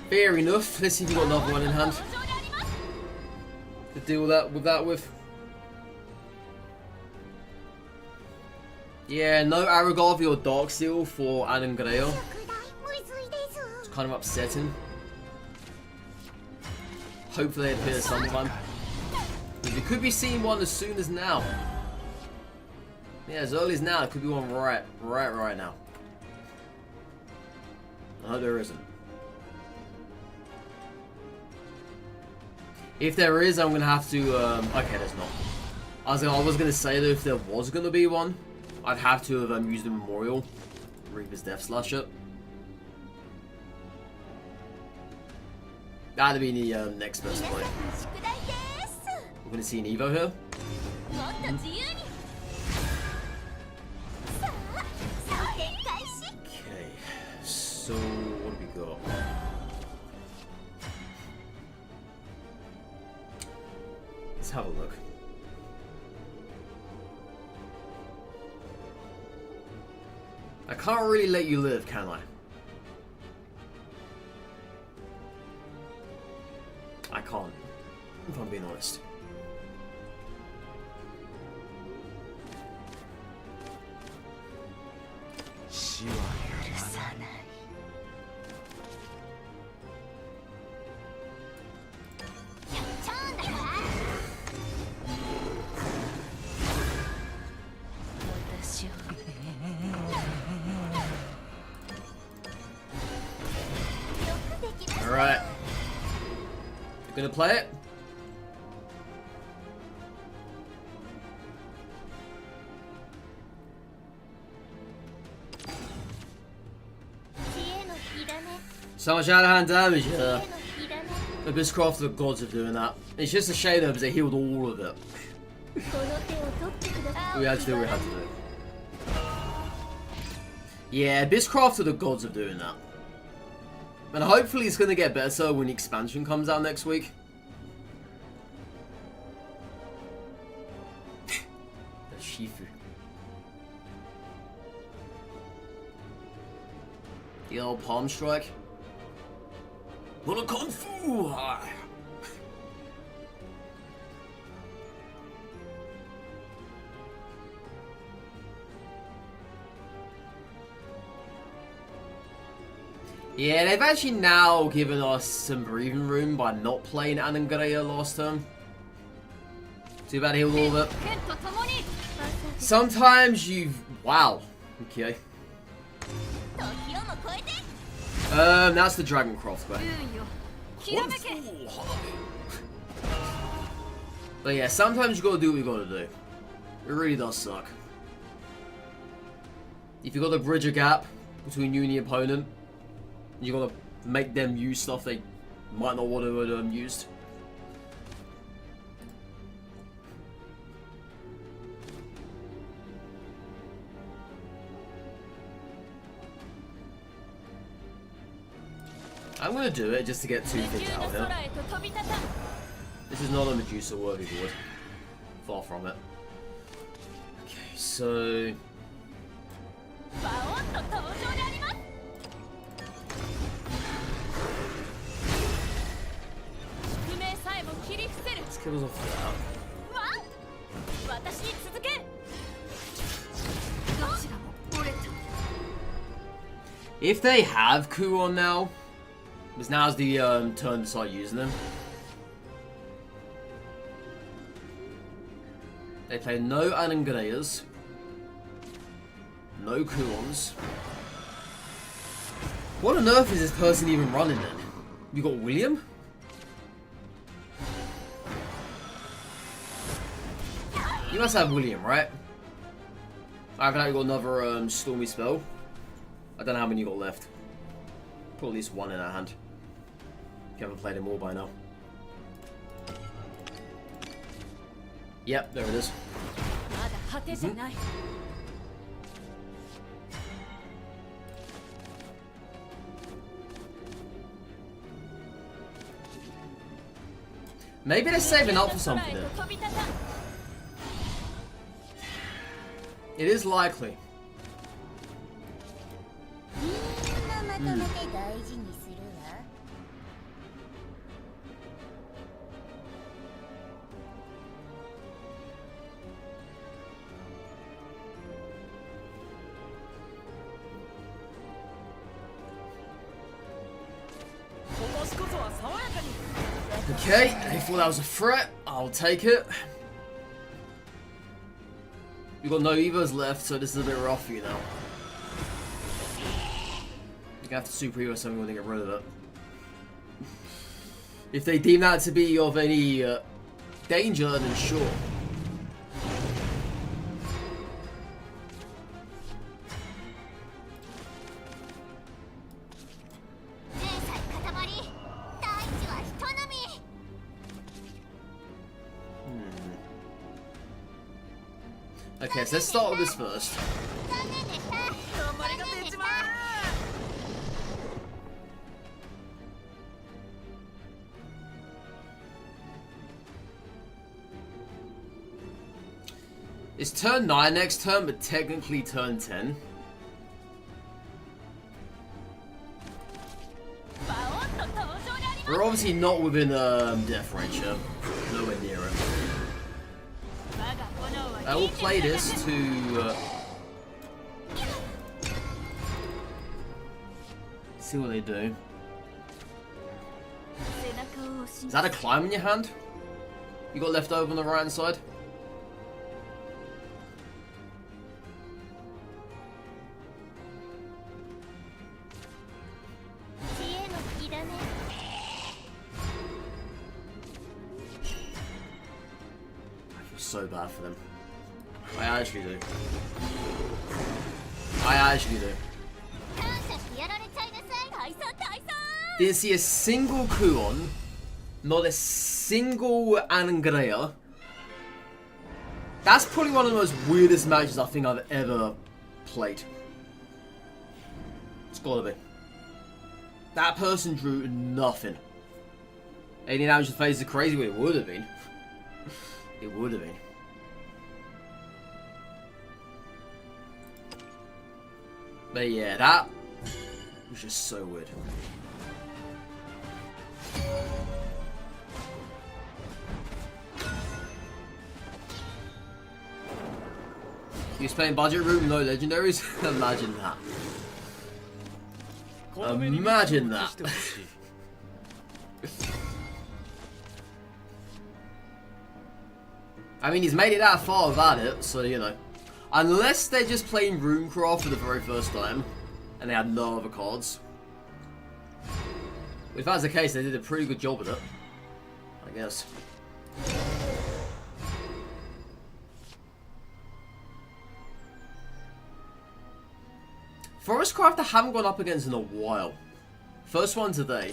Fair enough. Let's see if we've got another one in hand to deal with that with. Yeah, no Aragorn or Darksteel for Anangreya. It's kind of upsetting. Hopefully it appears sometime. You could be seeing one as soon as now. Yeah, as early as now, it could be one right now. I hope there isn't. If there is, I'm gonna have to. Okay, there's not. I was gonna say that if there was gonna be one, I'd have to have used the Memorial, Reaper's Death Slasher. That'd be the next best play. We're gonna see an Evo here. Okay, so what do we got? Let's have a look. I can't really let you live, can I? I can't, if I'm being honest. Alright. Gonna play it? So much out of hand damage, yeah. Abysscraft, the gods of doing that. It's just a shame though because they healed all of it. We had to do what we had to do. Yeah, Abysscraft are the gods of doing that. And hopefully it's going to get better when the expansion comes out next week. The Shifu. The old palm strike. What a kung fu! Yeah, they've actually now given us some breathing room by not playing Anangreya last turn. Too bad healed all of it. Sometimes you've... Wow. Okay. That's the Dragoncroft way. But yeah, sometimes you gotta do what you gotta do. It really does suck. If you gotta bridge a gap between you and the opponent, you gotta make them use stuff they might not want to have used. I'm gonna do it just to get 2 things out here. This is not a Medusa worthy board. Far from it. Okay, so... Let's kill us off that. If they have Kuon now, because now's the turn to start using them. They play no Anangreyas, no Kuons. What on earth is this person even running then? You got William? You must have William, right? I've now got another Stormy spell. I don't know how many you got left. Put at least 1 in our hand. If you haven't played them all by now. Yep, there it is. Maybe they're saving up for something there. It is likely. Okay, they thought that was a threat. I'll take it. We've got no Evos left, so this is a bit rough for you now. You're gonna have to superhero something when they get rid of it. If they deem that to be of any danger, then sure. Okay, so let's start with this first. It's turn 9 next turn, but technically turn 10. We're obviously not within death range here. Nowhere near it. I will play this to see what they do. Is that a climb in your hand? You got left over on the right hand side? I feel so bad for them. I actually do. I actually do. Didn't see a single Kuon, not a single Anangreya. That's probably one of the most weirdest matches I think I've ever played. It's gotta be. That person drew nothing. 80 damage to the face is crazy, but it would have been. It would have been. But yeah, that was just so weird. He was playing budget room, no legendaries? Imagine that. Imagine that. I mean, he's made it that far without it, so you know. Unless they're just playing Runecraft for the very first time, and they had no other cards. If that's the case, they did a pretty good job with it, I guess. Forestcraft I haven't gone up against in a while. First one today.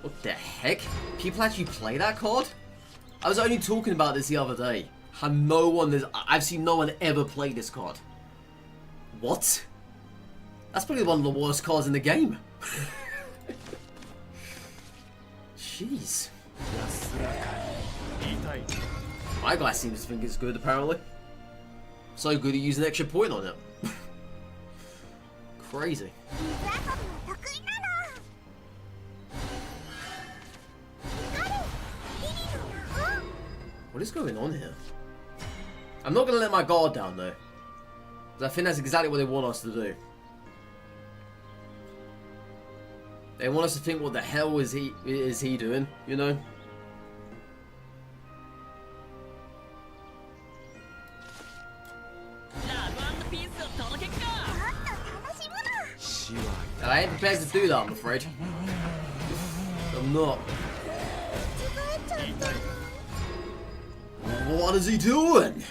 What the heck? People actually play that card? I was only talking about this the other day. How no one is. I've seen no one ever play this card. What? That's probably one of the worst cards in the game. Jeez. My guy seems to think it's good, apparently. So good he used an extra point on it. Crazy. What is going on here? I'm not going to let my guard down though. Because I think that's exactly what they want us to do. They want us to think, what the hell is he doing, you know? And I ain't prepared to do that, I'm afraid. I'm not. What is he doing?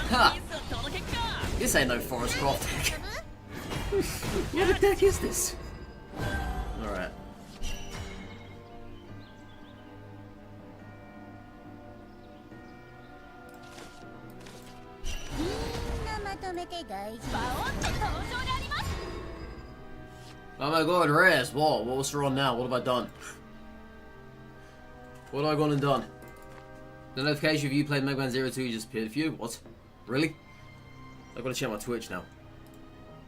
Ha! This ain't no Forestcraft deck. What deck is this? Alright. Oh my god, Reyes, what? What was wrong now? What have I done? What have I gone and done? The notification of you played Mega Man 02 just appeared for you? What? Really? I've got to check my Twitch now.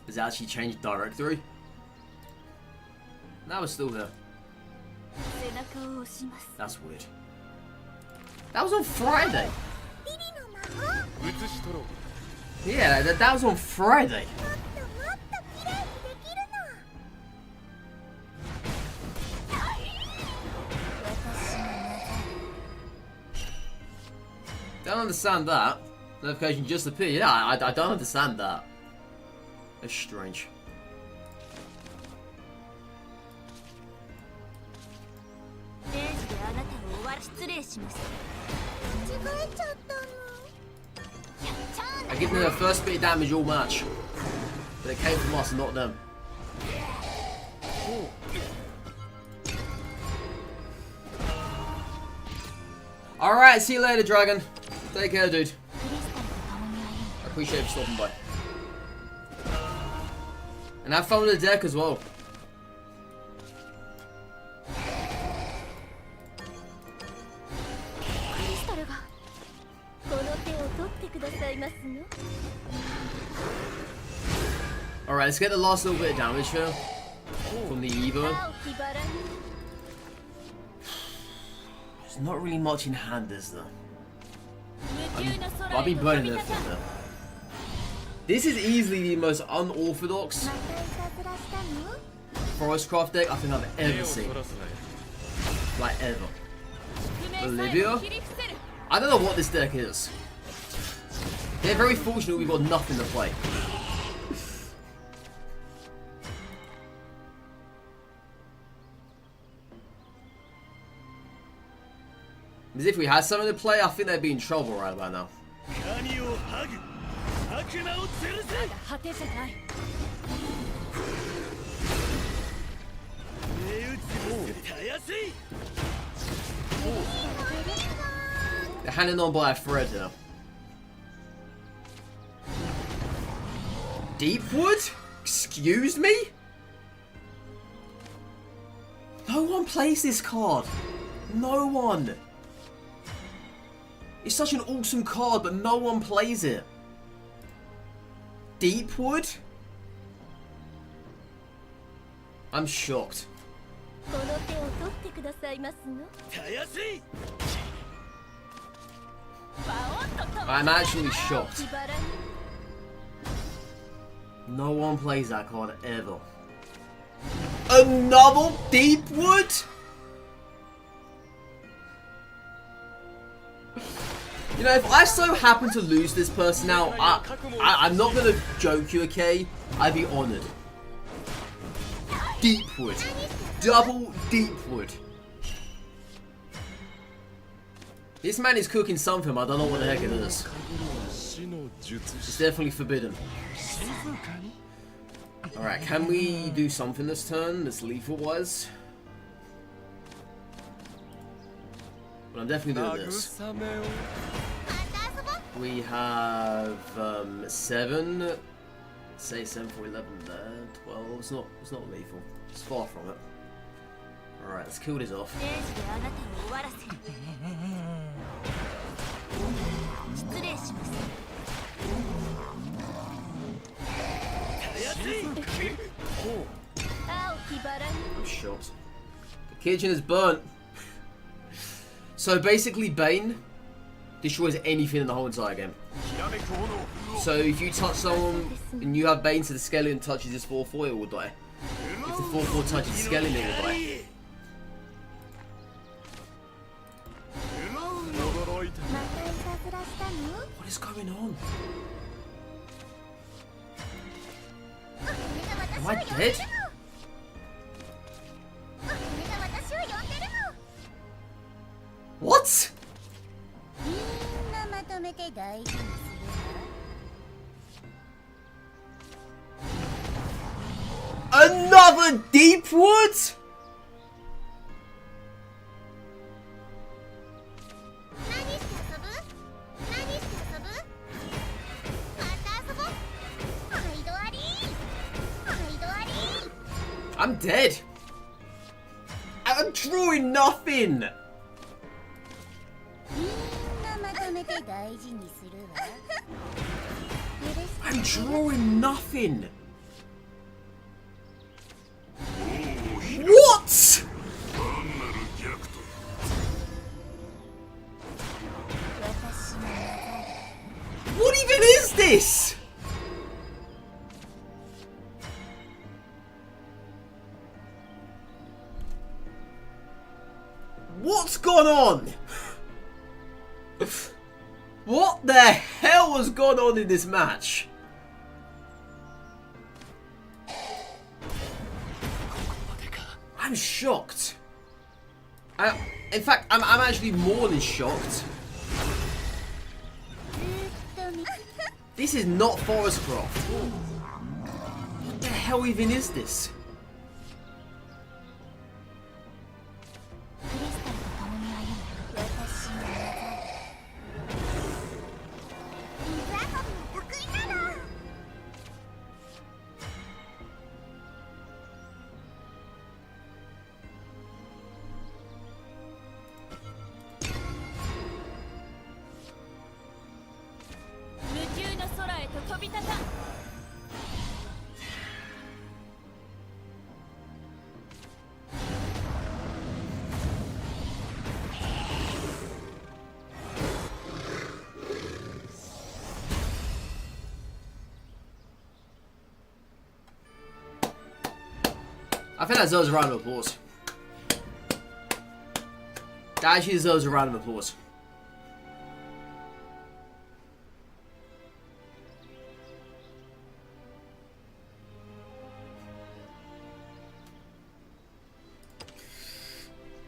Has it actually changed directory? Now it's still there. That's weird. That was on Friday! Yeah, that was on Friday. Don't understand that. Notification just appeared. Yeah, I don't understand that. That's strange. I give them the first bit of damage all match. But it came from us, not them. Alright, see you later, Dragon. Take care, dude. I appreciate you stopping by. And have fun with the deck as well. Alright, let's get the last little bit of damage here from the Evo. There's not really much in hand, is there? I'll be burning everything there. This is easily the most unorthodox Forestcraft deck I think I've ever seen. Like, ever. Olivia? I don't know what this deck is. They're very fortunate we've got nothing to play. Because if we had something to play, I think they'd be in trouble right about now. They're hanging on by a thread here. Deepwood? Excuse me? No one plays this card. No one. It's such an awesome card, but no one plays it. Deepwood? I'm shocked. I'm actually shocked. No one plays that card ever. Another Deepwood? You know, if I so happen to lose this person now, I'm not gonna joke you, okay? I'd be honored. Deepwood. Double Deepwood. This man is cooking something, I don't know what the heck it is. It's definitely forbidden. Alright, can we do something this turn, this lethal-wise? But I'm definitely doing this. We have 7. Say 7 for 11 there. 12. It's not lethal. It's far from it. Alright, let's kill this off. I'm shocked. The kitchen is burnt. So basically Bane destroys anything in the whole entire game. So if you touch someone and you have Bane, so the skeleton touches his 4/4, it will die. If the 4/4 touches the skeleton, it will die. What is going on? Am I dead? What? Another Deepwood? I'm dead. I'm drawing nothing. I'm drawing nothing. What? What even is this? What's gone on? What the hell has gone on in this match? I'm shocked. In fact, I'm actually more than shocked. This is not Forestcraft. What the hell even is this? I think that deserves a round of applause. That actually deserves a round of applause.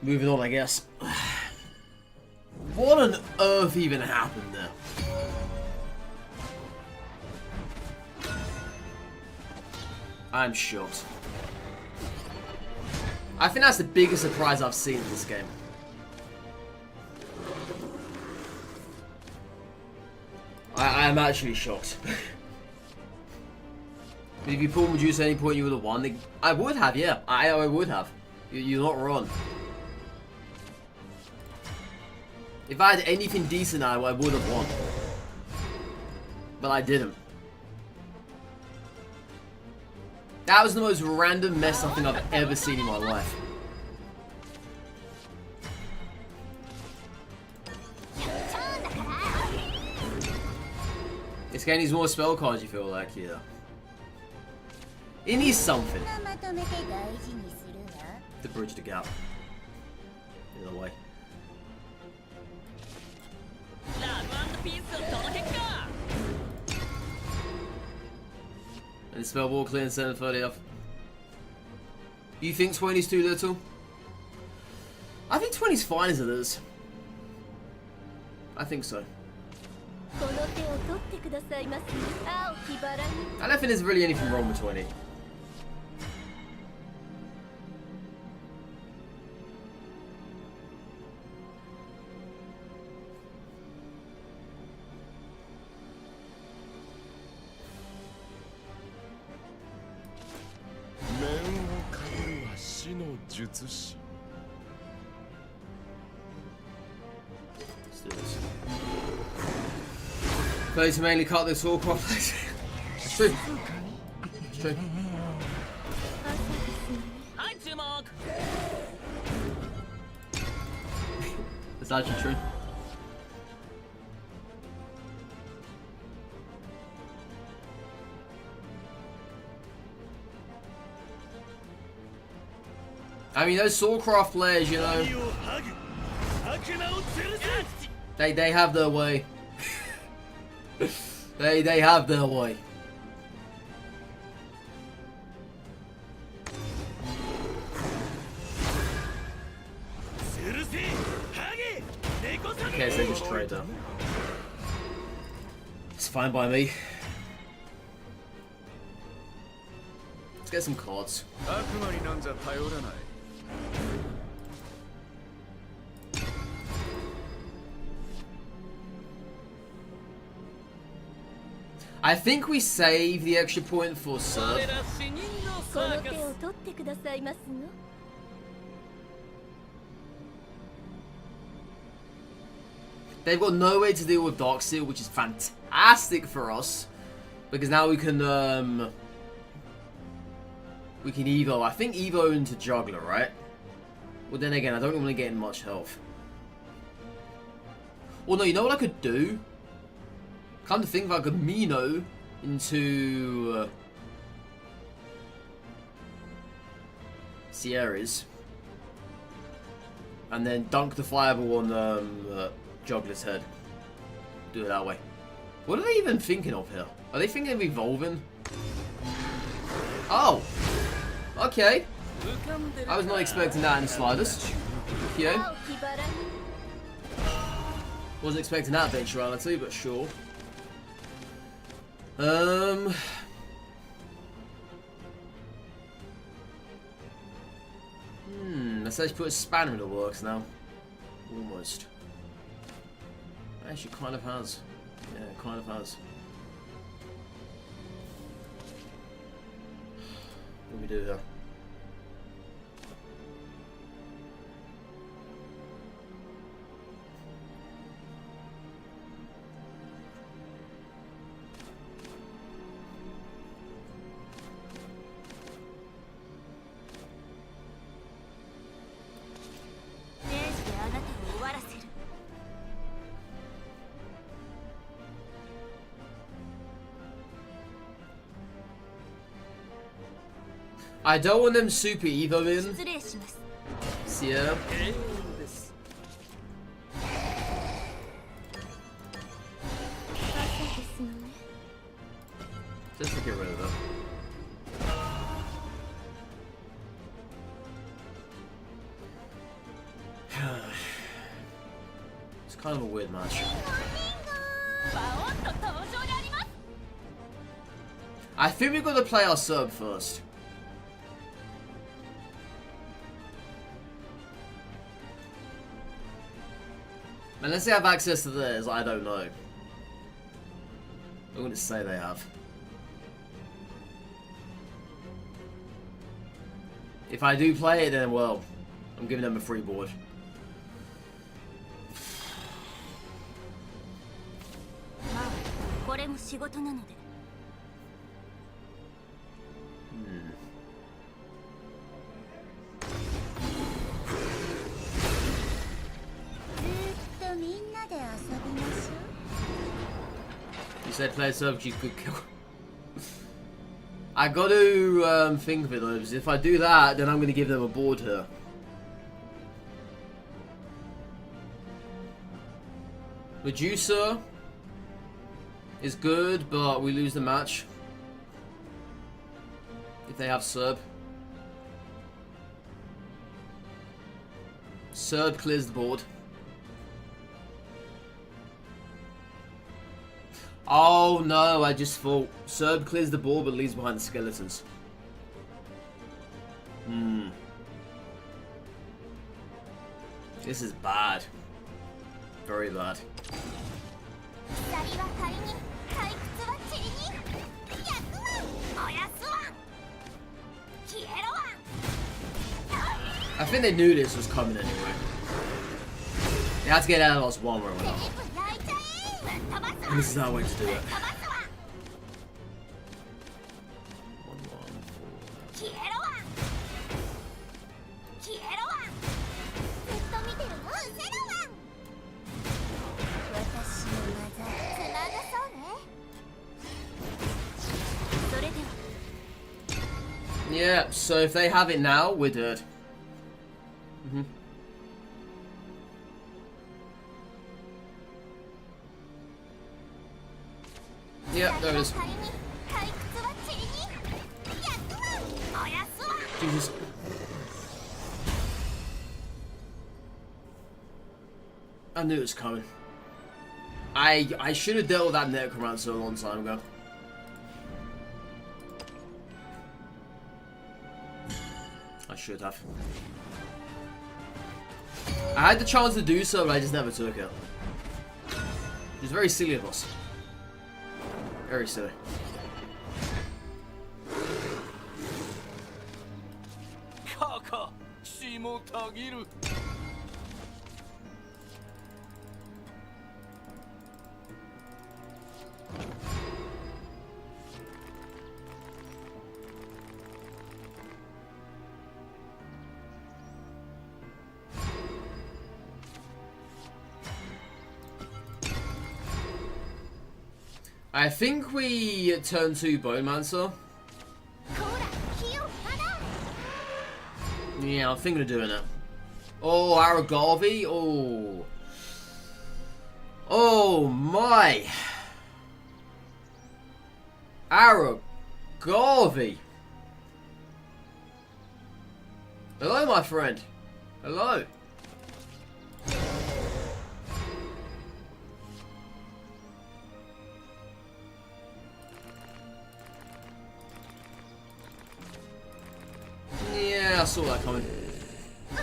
Moving on, I guess. What on earth even happened there? I'm shocked. I think that's the biggest surprise I've seen in this game. I'm actually shocked. If you pulled Medusa at any point, you would have won. I would have, yeah. I would have. You're not wrong. If I had anything decent, I would have won. But I didn't. That was the most random mess up thing I've ever seen in my life. This game needs more spell cards, you feel like, yeah. It needs something to bridge the gap. Either way. And spell wall clear and 730 off. You think 20's too little? I think 20's fine as it is. I think so. I don't think there's really anything wrong with 20. Let's do this. Players who mainly cut this all cross. It's true. It's true. It's actually true. I mean, those Swordcraft players, you know, they have their way. they have their way. Okay, so they just trade them. It's fine by me. Let's get some cards. I think we save the extra point for Sir. They've got no way to deal with Darksteel, which is fantastic for us, because now we can Evo. I think Evo into Juggler, right? Well, then again, I don't want to get in much health. Well, no, you know what I could do? Come to think of, I could Mino into Sierra's, and then dunk the fireball on Juggler's head. Do it that way. What are they even thinking of here? Are they thinking of evolving? Oh! Okay. I was not expecting that in the slightest. Yeah. Wasn't expecting that eventuality, but sure. Let's actually put a spanner in the works now. Almost. Actually, kind of has. Yeah, it kind of has. What do we do here? I don't want them super Evo in. Yeah. Just to get rid of them. It's kind of a weird match. I think we've got to play our sub first. Unless they have access to theirs, I don't know. I'm going to say they have. If I do play it, then, well, I'm giving them a free board. You said play serve, you could kill. I got to think of it though, because if I do that, then I'm going to give them a board here. Medusa is good, but we lose the match if they have Serb. Serb clears the board. Oh no, I just thought Serb clears the board but leaves behind the skeletons. This is bad. Very bad. I think they knew this was coming anyway. They had to get out of us one way or another. And this is our way to do it. Yeah, so if they have it now, we're dead. Yeah, there it is. Jesus. I knew it was coming. I should have dealt with that Necromancer a long time ago. I should have. I had the chance to do so, but I just never took it. It was very silly of us. Very silly. I think we turn to Bonemancer. Yeah, I'm thinking of doing it. Oh, Aragalvi. Oh. Oh my. Aragalvi. Hello, my friend. Hello. Yeah, I saw that coming. I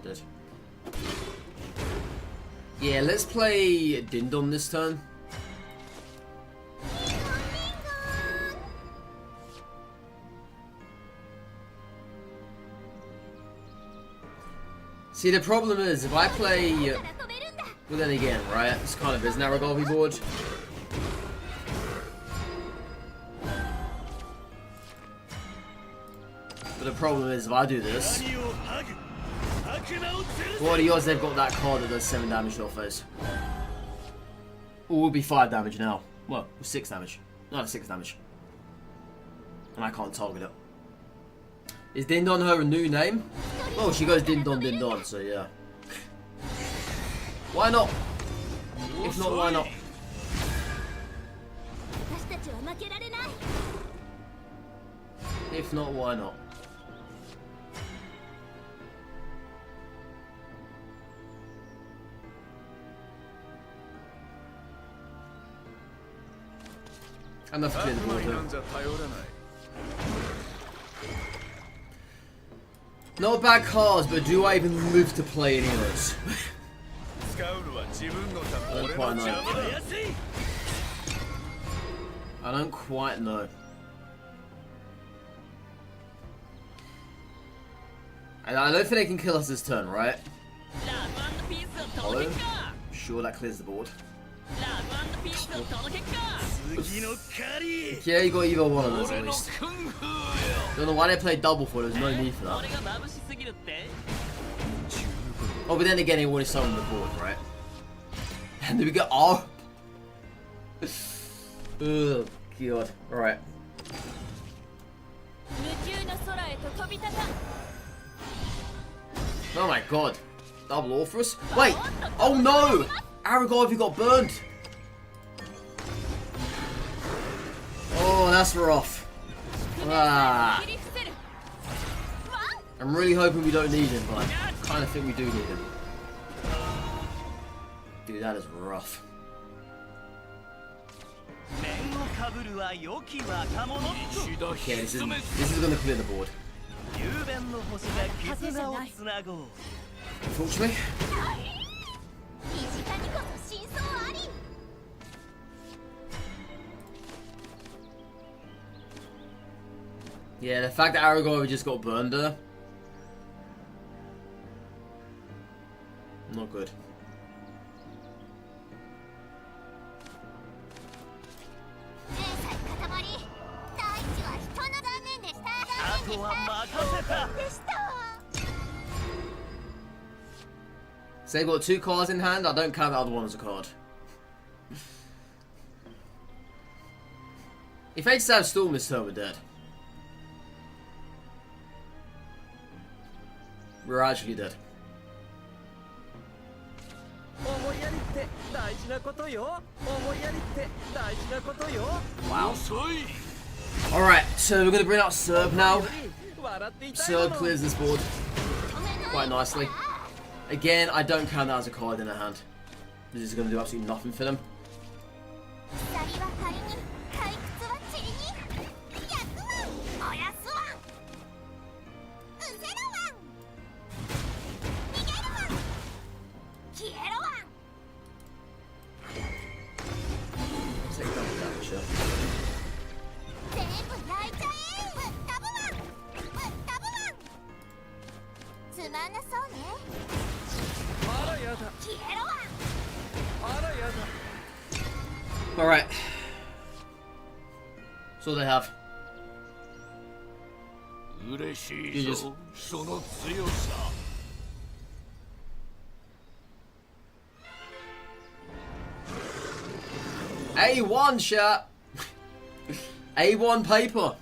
did. Yeah, let's play Dindon this turn. See, the problem is, if I play... well, then again, right? It's kind of is an Aragalvi board. But the problem is, if I do this... what are the odds they've got that card that does 7 damage to our face? Or will be 5 damage now. Well, 6 damage. No, 6 damage. And I can't target it. Is Dindon her new name? Oh, she goes Dindon Dindon, so yeah. Why not? If not, why not? If not, why not? Enough to clear the board here. Not bad cards, but do I even move to play any of those? I don't quite know. I don't quite know. And I don't think they can kill us this turn, right? Follow. Sure, that clears the board. Yeah, you got either one of those at least. Don't know why they played double for it, there's no need for that. Oh, but then again, they already summoned the board, right? And then we got oh. Oh, God. Alright. Oh my god. Double Orpheus? Wait! Oh no! Aragorn, you got burned! Oh, that's rough. Ah. I'm really hoping we don't need him, but I kind of think we do need him. Dude, that is rough. Okay, this is gonna clear the board. Unfortunately. Yeah, the fact that Aragorn just got burned there. Not good. So they've got 2 cards in hand, I don't count the other one as a card. If they just have Storm this turn, we're dead. We're actually dead. Wow. Alright, so we're going to bring out Serb now. Serb clears this board quite nicely. Again, I don't count that as a card in their hand. This is going to do absolutely nothing for them. Alright. So they have. GG's. A1 chat. A1 paper.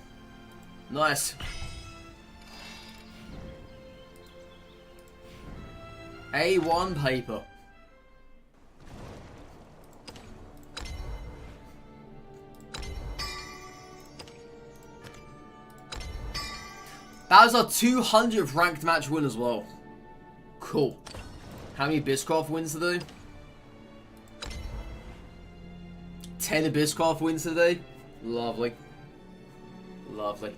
Nice. A1 paper. That was our 200th ranked match win as well. Cool. How many Abysscraft wins today? 10 Abysscraft wins today. Lovely. Lovely.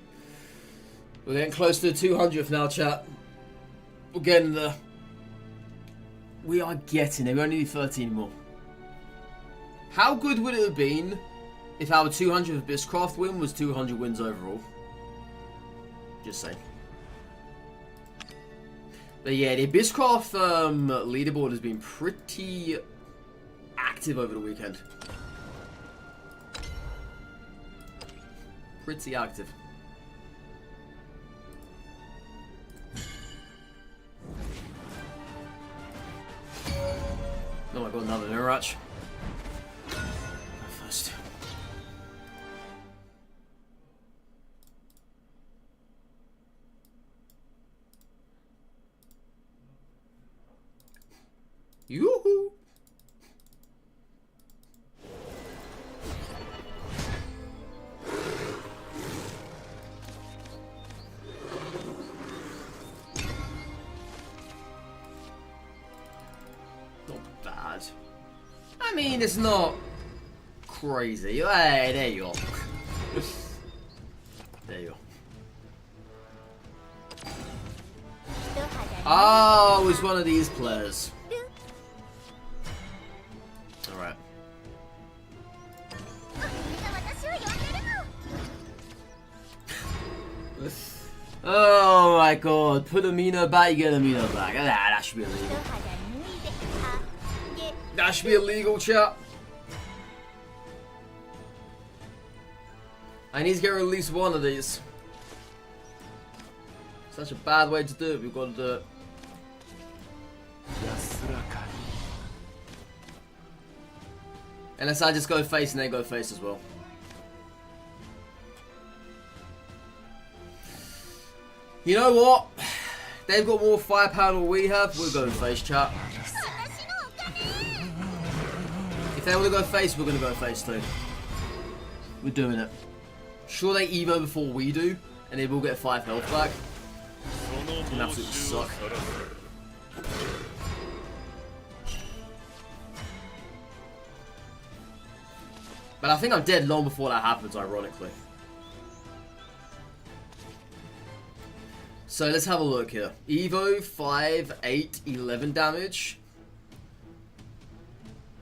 We're getting close to the 200th now, chat. We're getting there. We are getting it. We only need 13 more. How good would it have been if our 200th Abysscraft win was 200 wins overall? Just saying. But yeah, the Abysscraft leaderboard has been pretty active over the weekend. Pretty active. Oh, I got another Mirage. First. Yoo-hoo! Not bad. I mean, it's not crazy. Hey, there you go. There you go. Oh, he's one of these players. Alright. Oh my god, put amino back, you get amino back. That should be illegal. That should be illegal, chat. I need to get at least one of these. Such a bad way to do it, we've got to do it. Unless I just go face and they go face as well. You know what? They've got more firepower than we have. We're going face, chat. If they want to go face, we're going to go face too. We're doing it. Sure, they evo before we do, and they will get 5 health back. And absolutely suck. But I think I'm dead long before that happens, ironically. So let's have a look here. Evo, 5, 8, 11 damage.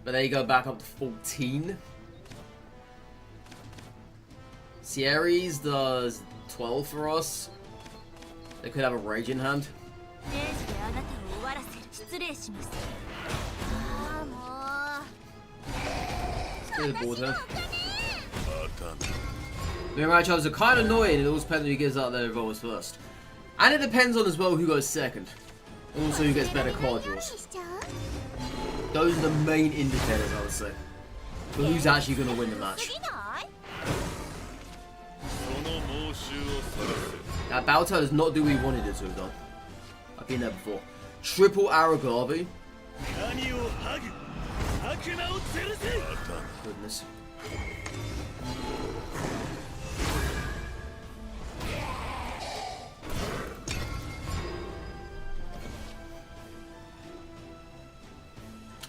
But they go back up to 14. Sierra's does 12 for us. They could have a rage in hand. Good board here. The matchups are kind of annoying. It all depends on who gets out their revolvers first. And it depends on as well who goes second. And also who gets better card draws. Those are the main indicators, I would say. For who's actually going to win the match. That Balto does not do what he wanted it to have done. I've been there before. Triple Aragami. Goodness.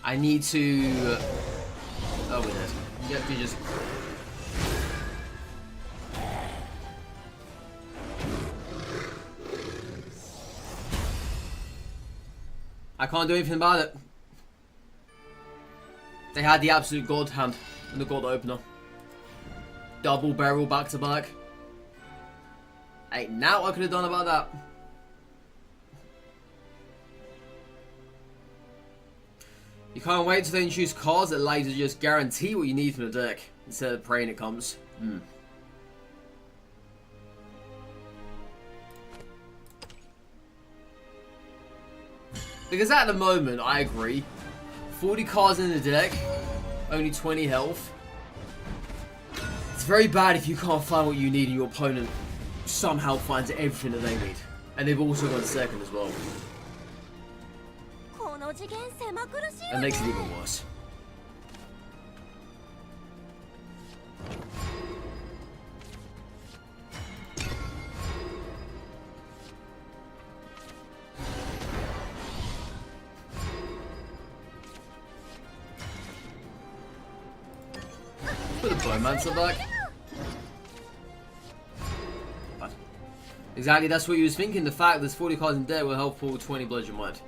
I need to... Oh, we did. Yep, you just... I can't do anything about it. They had the absolute god hand and the god opener. Double barrel back to back. Ain't now I could have done about that. You can't wait till they introduce cards that allow you to just guarantee what you need from the deck instead of praying it comes. Because at the moment, I agree. 40 cards in the deck, only 20 health. It's very bad if you can't find what you need and your opponent somehow finds everything that they need. And they've also gone second as well. That makes it even worse. Put the Bowmancer back. What? Exactly, that's what you was thinking. The fact there's 40 cards in deck will help pull 20 blows your mind.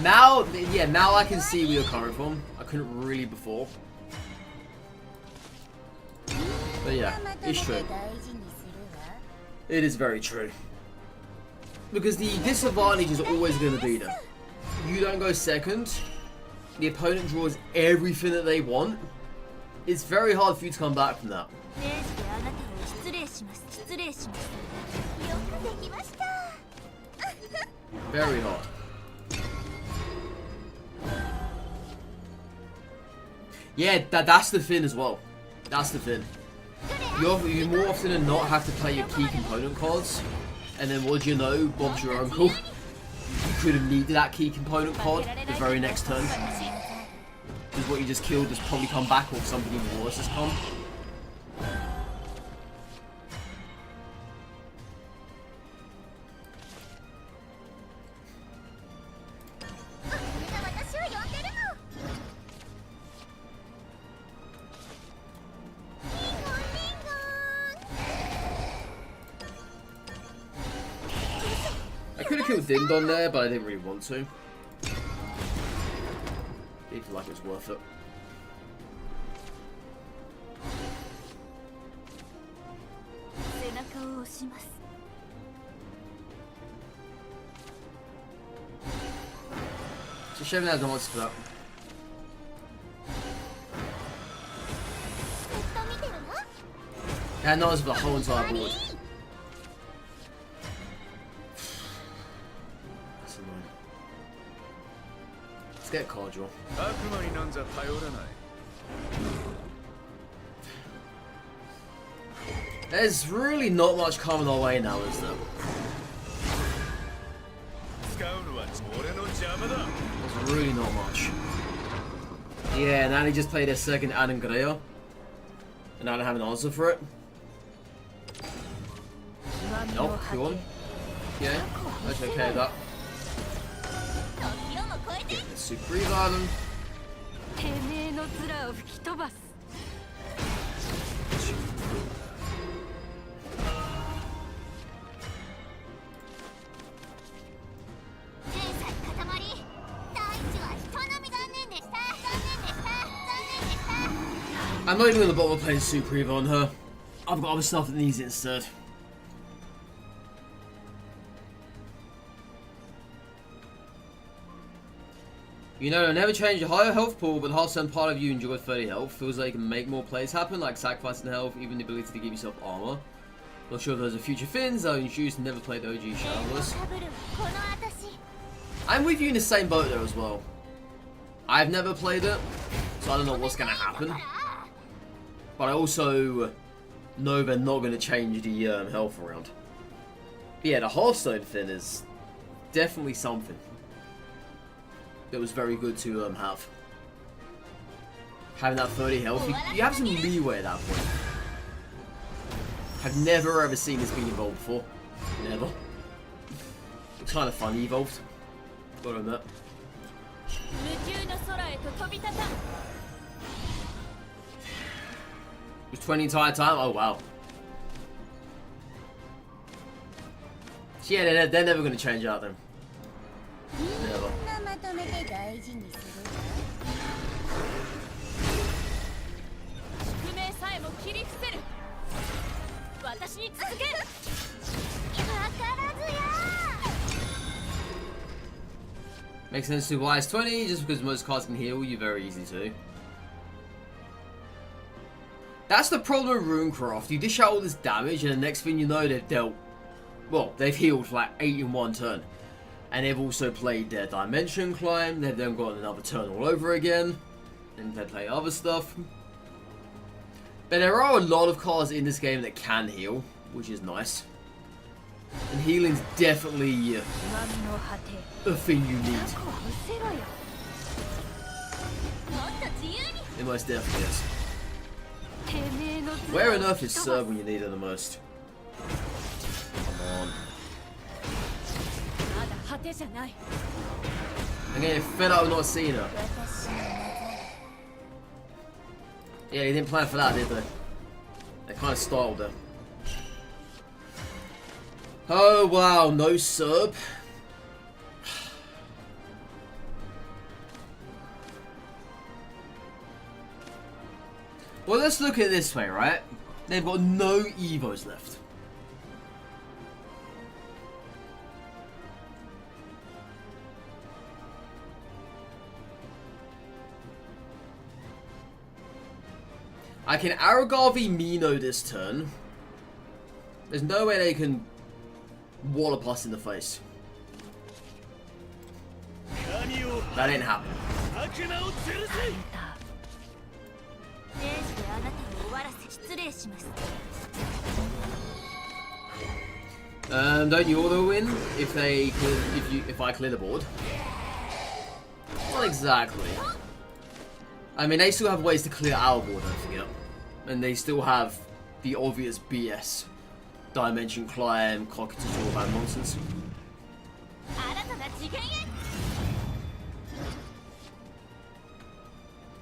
Now, yeah, now I can see where you're coming from. I couldn't really before. But yeah, it's true. It is very true. Because the disadvantage is always going to be there. You don't go second. The opponent draws everything that they want. It's very hard for you to come back from that. Very hard. Yeah, that's the thing as well. That's the thing. You more often than not have to play your key component cards. And then what do you know, Bob's your uncle. You could have needed that key component card the very next turn. Because what you just killed has probably come back or something even worse has come. I could have killed Dindon there, but I didn't really want to. Didn't feel like it was worth it. It's a shame there's no monster for that. Yeah, no, it's for the whole entire board. That's annoying. Let's get cordial. There's really not much coming our way now, is there? There's really not much. Yeah, now they just played their second Adam Grea. And I don't have an answer for it. Nope, go on. Yeah, let's okay with that. Get the super revive. I'm not even going to bother playing Super Eva on her. I've got other stuff that needs it instead. You know, never change a higher health pool, but the half % part of you enjoy 30 health. Feels like you can make more plays happen, like sacrificing health, even the ability to give yourself armor. Not sure if those are future Finns, though you choose to never play the OG Shamblers. I'm with you in the same boat there as well. I've never played it, so I don't know what's going to happen. But I also know they're not going to change the health around. But yeah, the Hearthstone Finn is definitely something that was very good to have. Having that 30 health, you have some leeway at that point. I've never ever seen this being evolved before. Never. It's kind of fun, evolved. Gotta admit. It was 20 entire time? Oh wow. So yeah, they're never going to change out then. Never. Makes sense to Wise 20, just because most cards can heal you very easy too. That's the problem with Runecraft. You dish out all this damage and the next thing you know they've dealt... Well, they've healed for like 8 in one turn. And they've also played their Dimension Climb, they've then got another turn all over again. And they play other stuff. But there are a lot of cards in this game that can heal, which is nice. And healing's definitely a thing you need. It most definitely is. Where on earth is Serb when you need it the most? Come on. I'm getting fed up with not seeing her. Yeah, they didn't plan for that, did they? They kind of styled her. Oh wow, no Serb. Well, let's look at it this way, right? They've got no Evos left. I can Aragavi Mino this turn. There's no way they can wallop us in the face. That ain't happening. Don't you auto win if I clear the board? Not exactly. I mean, they still have ways to clear our board, don't forget. And they still have the obvious BS. Dimension Climb, Cockatoo, all that nonsense.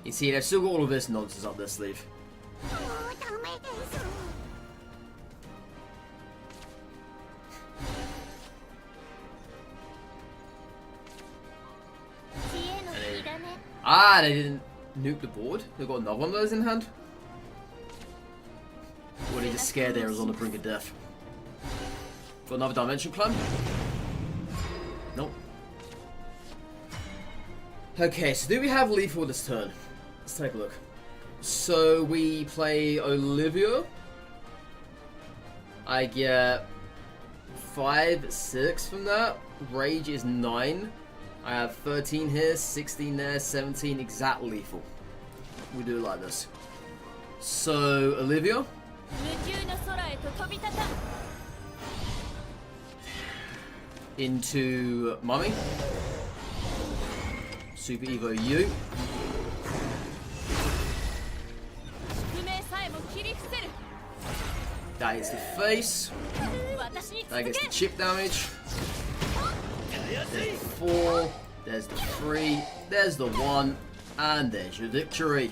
You see, they've still got all of this nonsense up their sleeve. They didn't nuke the board? They've got another one of those in hand? Or they just scared there was on the brink of death? Got another Dimension Climb? Nope. Okay, so do we have lethal this turn? Let's take a look. So we play Olivia. I get 5, 6 from that. Rage is 9. I have 13 here, 16 there, 17, exact lethal. We do it like this. So, Olivia. Into Mummy. Super Evo U. That hits the face. That gets the chip damage. There's the 4. There's the 3. There's the 1. And there's your victory.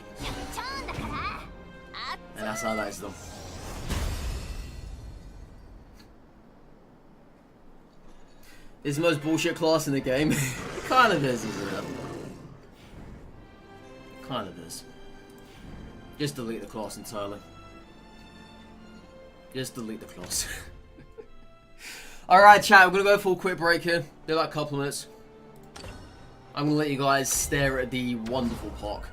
And that's how that is done. It's the most bullshit class in the game. It kind of is, isn't it? Kind of is. Just delete the class entirely. Just delete the class. Alright chat, we're going to go for a quick break here. Do like a couple of minutes. I'm going to let you guys stare at the wonderful park.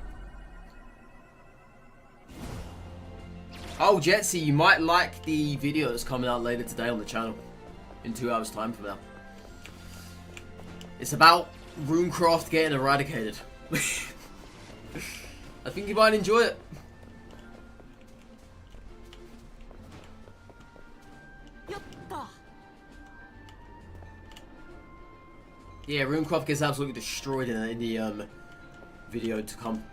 Oh, Jetsy, you might like the video that's coming out later today on the channel. In 2 hours time from now. It's about Runecraft getting eradicated. I think you might enjoy it. Yeah, Runecraft gets absolutely destroyed in the video to come.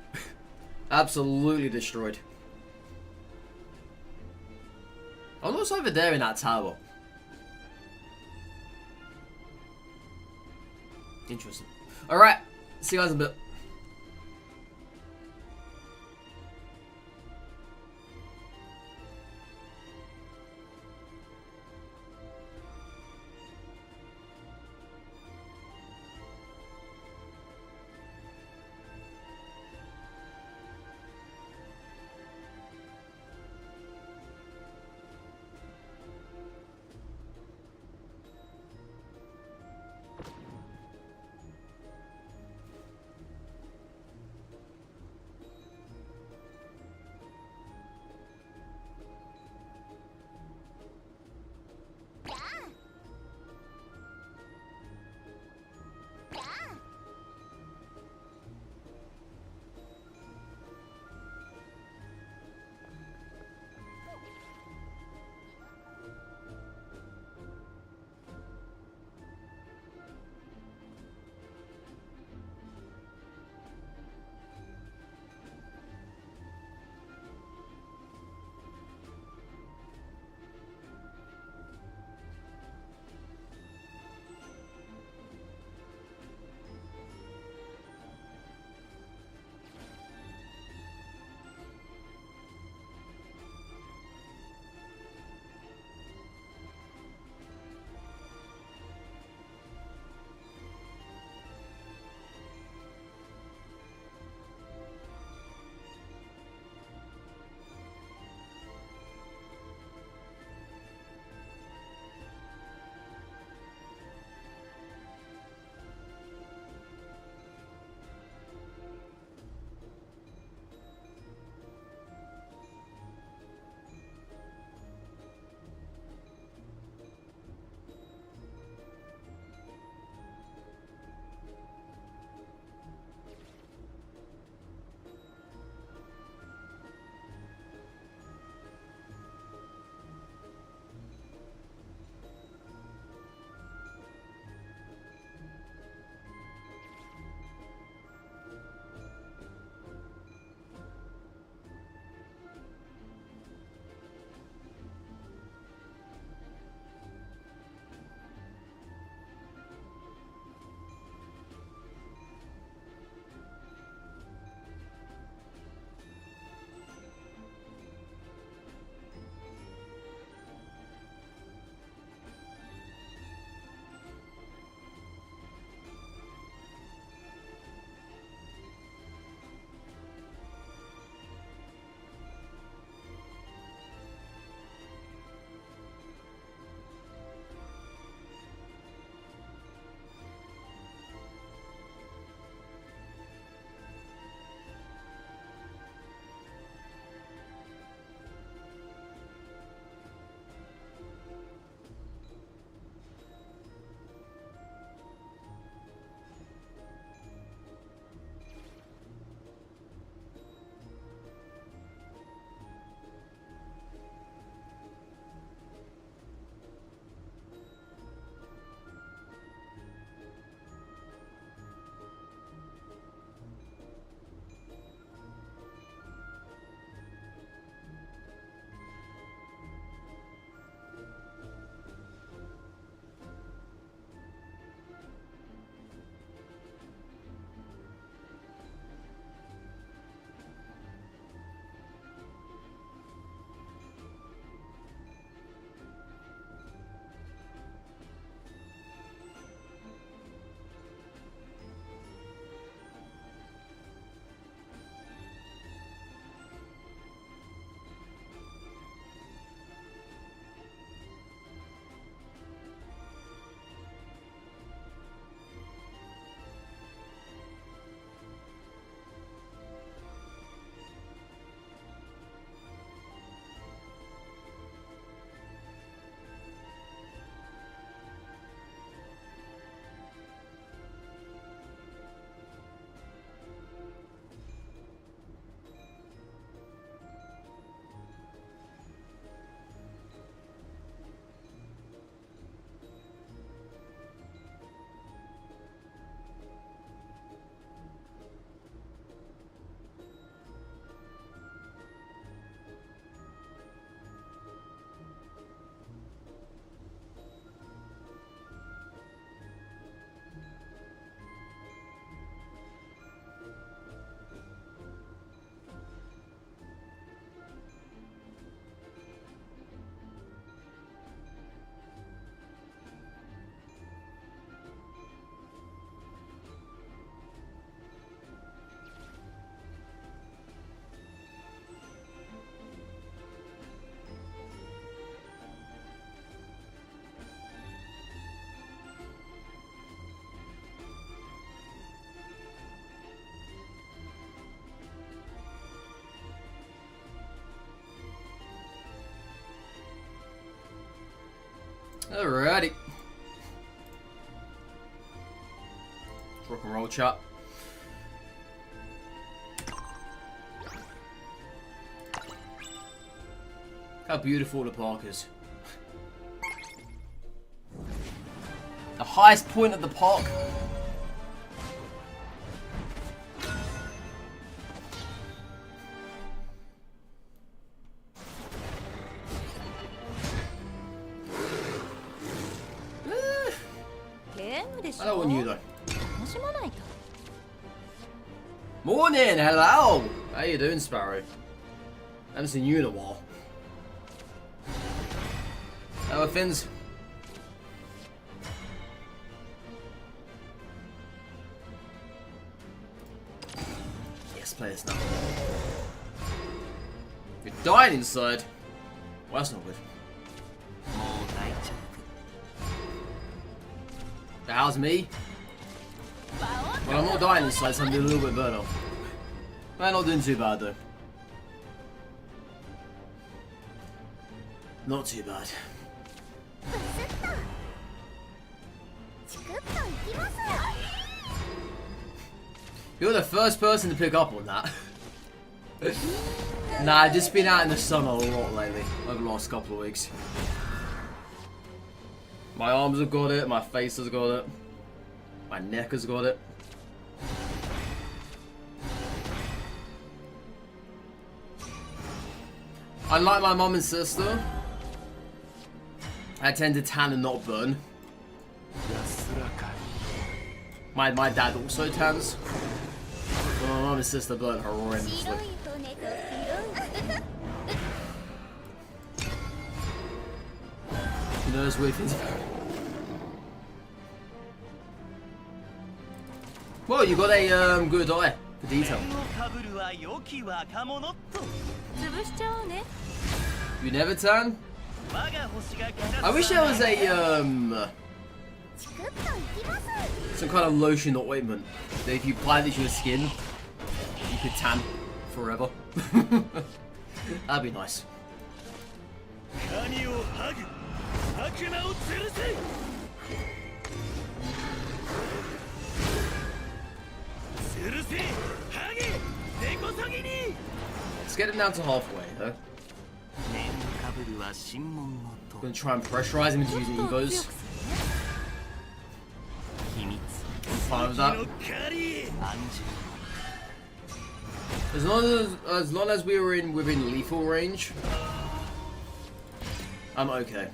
Absolutely destroyed. I'm almost over there in that tower. Interesting. Alright, see you guys in a bit. Alrighty. Rock and roll, chat. How beautiful the park is. The highest point of the park. I don't want you though. Morning, hello! How you doing, Sparrow? I haven't seen you in a while. How are things? Yes, play this now. You're dying inside. Well, that's not good. How's me? Well, I'm not dying inside, so I'm doing a little bit better. I'm not doing too bad though. Not too bad. You're the first person to pick up on that. Nah, I've just been out in the sun a lot lately, over the last couple of weeks. My arms have got it, my face has got it, my neck has got it. Unlike my mum and sister, I tend to tan and not burn. My dad also tans. But my mum and sister burn horrendously. You know those weird things. Well, you got a good eye for detail. You never tan? I wish there was a some kind of lotion or ointment that if you apply this to your skin, you could tan forever. That'd be nice. Let's get it down to halfway, huh? I'm gonna try and pressurize him into using evos. I'm fine with that. As long as we were within lethal range, I'm okay.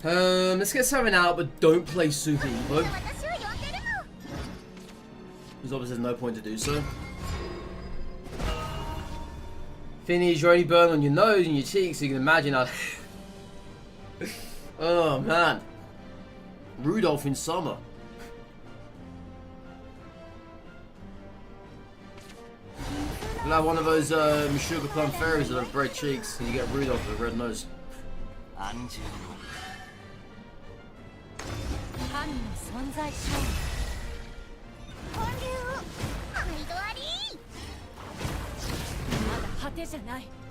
Let's get something out, but don't play Super Evo. Because obviously there's no point to do so. Finish, you're only burn on your nose and your cheeks, so you can imagine how... Oh man. Rudolph in summer. You'll have one of those sugar plum fairies that have red cheeks and you get Rudolph with a red nose.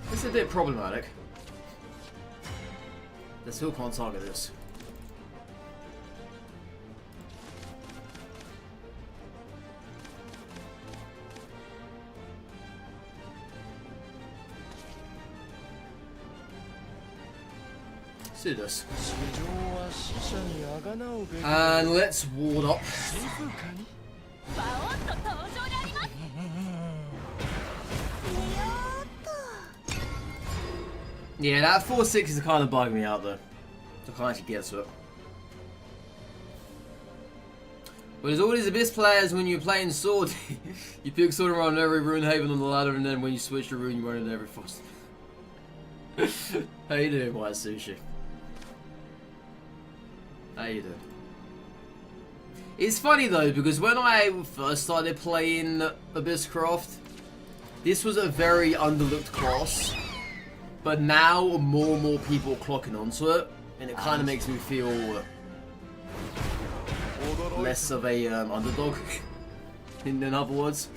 This is a bit problematic. They still can't target this. Let's do this. And let's ward up. Yeah, that 4-6 is kind of bugging me out though. I can't actually get to it. But there's always Abyss players when you're playing Sword. You pick Sword around every Rune Haven on the ladder, and then when you switch to Rune, you run into every Frost. How you doing, White Sushi? How you doing? It's funny though, because when I first started playing Abysscraft, this was a very underlooked class. But now more and more people are clocking onto it, and it kind of makes me feel less of a underdog, in other words.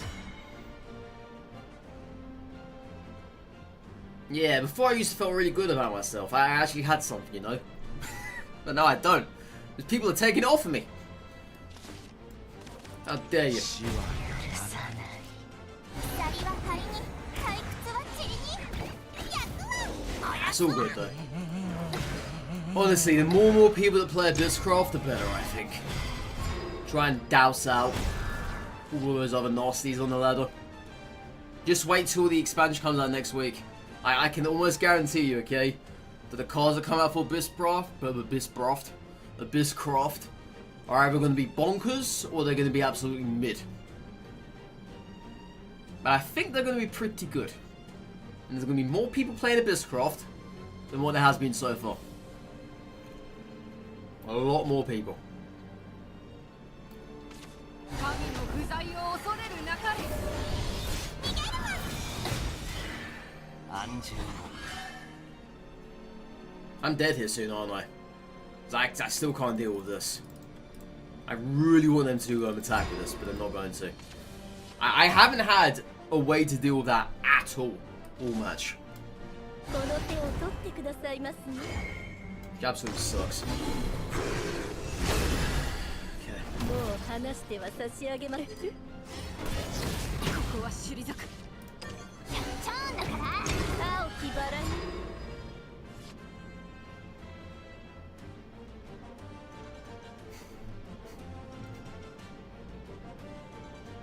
Yeah, before I used to feel really good about myself. I actually had something, you know. But now I don't. Because people are taking it off of me. How dare you? It's all good though. Honestly, the more people that play Abysscraft, the better, I think. Try and douse out all those other nasties on the ladder. Just wait till the expansion comes out next week. I can almost guarantee you, okay, that the cards that come out for Abysscraft are either going to be bonkers or they're going to be absolutely mid. But I think they're going to be pretty good. And there's going to be more people playing Abysscraft than what there has been so far. A lot more people. I'm dead here soon, aren't I? I still can't deal with this. I really want them to attack with this, but they're not going to. I haven't had a way to deal with that at all match. It absolutely sucks.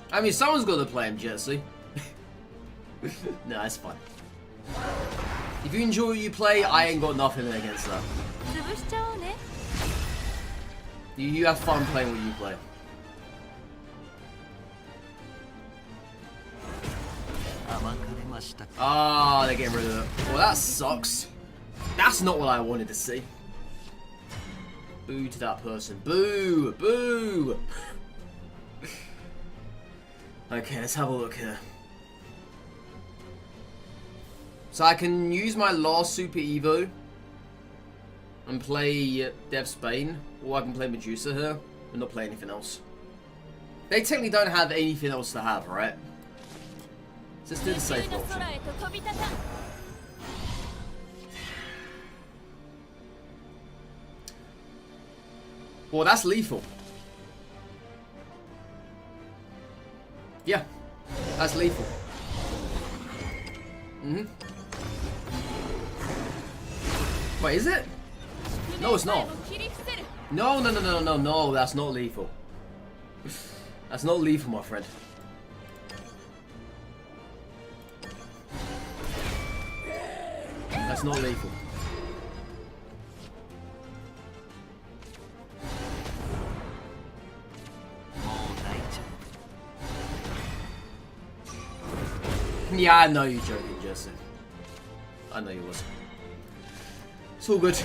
I mean, someone's got to play him, Jesse. No, it's fine. If you enjoy what you play, I ain't got nothing against that. You have fun playing what you play. Ah, they're getting rid of it. Well, that sucks. That's not what I wanted to see. Boo to that person. Boo! Boo! Okay, let's have a look here. So I can use my last Super Evo and play Dev Spain, or I can play Medusa here and not play anything else. They technically don't have anything else to have, right? Let's do the safe option. Well, that's lethal. Yeah, that's lethal. Wait, is it? No, it's not. No, that's not lethal. That's not lethal, my friend. That's not lethal. Yeah, I know you're joking, Jesse. I know you was. It's all good.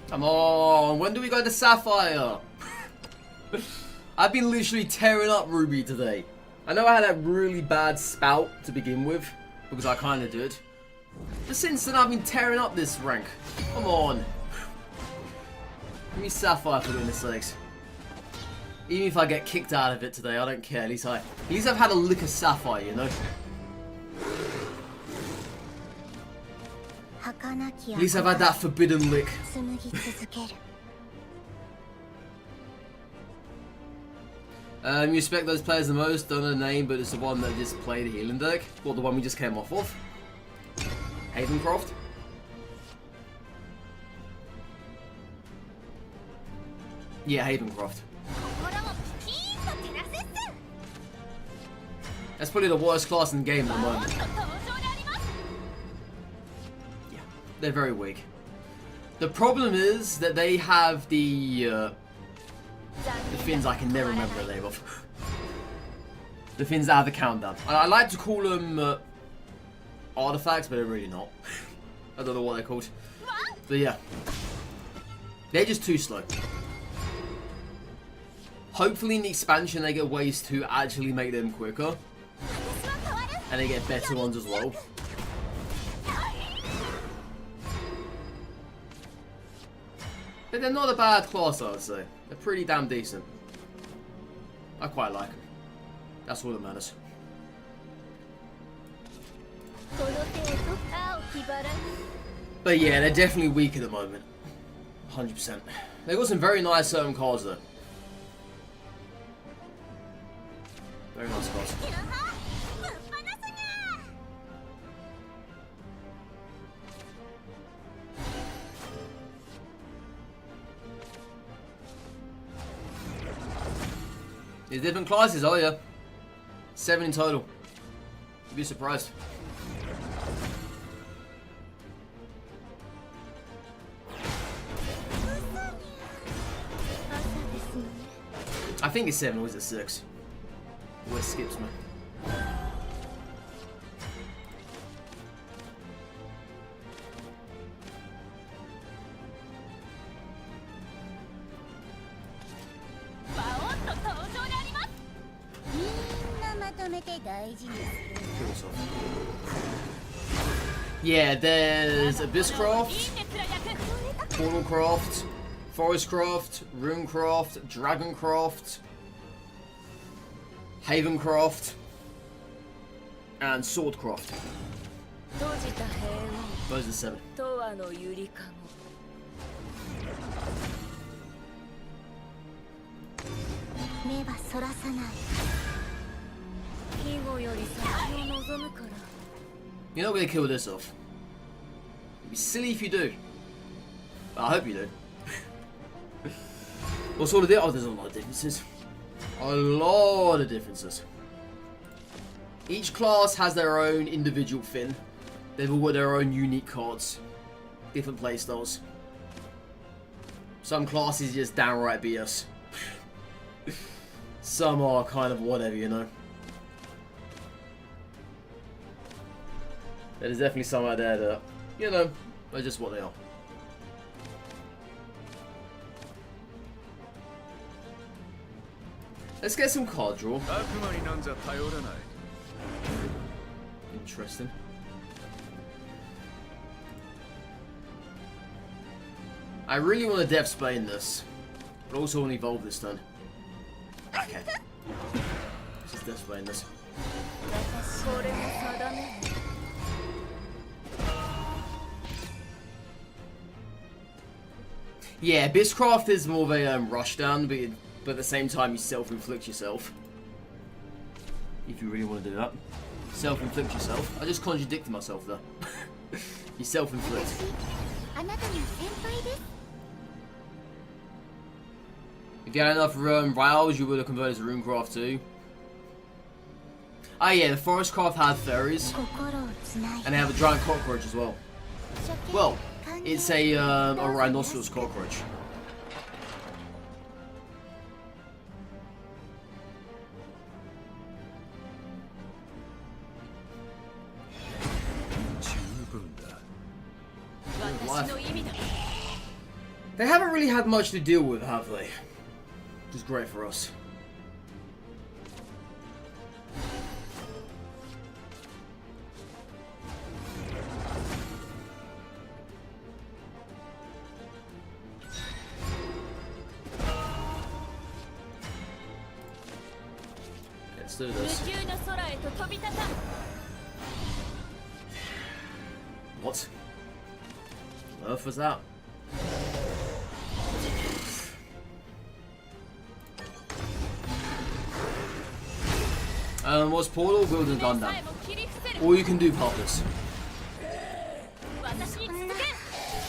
Come on, when do we go to Sapphire? I've been literally tearing up Ruby today. I know I had that really bad spout to begin with, because I kind of did. But since then, I've been tearing up this rank. Come on. Give me Sapphire for goodness sakes. Even if I get kicked out of it today, I don't care. At least I've had a lick of Sapphire, you know? At least I've had that forbidden lick. You respect those players the most, don't know the name, but it's the one that just played the healing deck. Well, the one we just came off of. Abysscraft. Yeah, Abysscraft. That's probably the worst class in the game at the moment. Yeah, they're very weak. The problem is that they have the fins I can never remember the name of. The fins that have the countdown. I like to call them artifacts, but they're really not. I don't know what they're called. But yeah. They're just too slow. Hopefully in the expansion they get ways to actually make them quicker. And they get better ones as well. But they're not a bad class, I would say. They're pretty damn decent. I quite like them. That's all that matters. But yeah, they're definitely weak at the moment. 100%. They've got some very nice cards though. Very nice cards. There's different classes, oh yeah. 7 in total. You'd be surprised. I think it's 7 or is it 6? Always skips me. Yeah, there's Abysscraft, Portalcraft, Forestcraft, Runecraft, Dragoncraft, Havencraft, and Swordcraft. Those are 7. You're not going to kill this off. It'd be silly if you do. But I hope you do. What sort of oh, there's a lot of differences. A lot of differences. Each class has their own individual fin. They've all got their own unique cards. Different playstyles. Some classes just downright BS. Some are kind of whatever, you know. There's definitely some out there that, you know, are just what they are. Let's get some card draw. Interesting. I really want to Depth Spain this, but also want to evolve this turn. Okay. Let's just Depth Spain this. Yeah, Abysscraft is more of a rush down, but at the same time you self-inflict yourself. If you really want to do that. Self-inflict yourself. I just contradicted myself there. You self-inflict. If you had enough Riles, you would have converted to Runecraft too. Ah yeah, the Forestcraft had fairies. And they have a giant cockroach as well. Well, it's a rhinoceros cockroach. They haven't really had much to deal with, have they? Which is great for us. Let's do this. What? On earth was that? What's Portal? Wield and Gundam. Or you can do Purpose.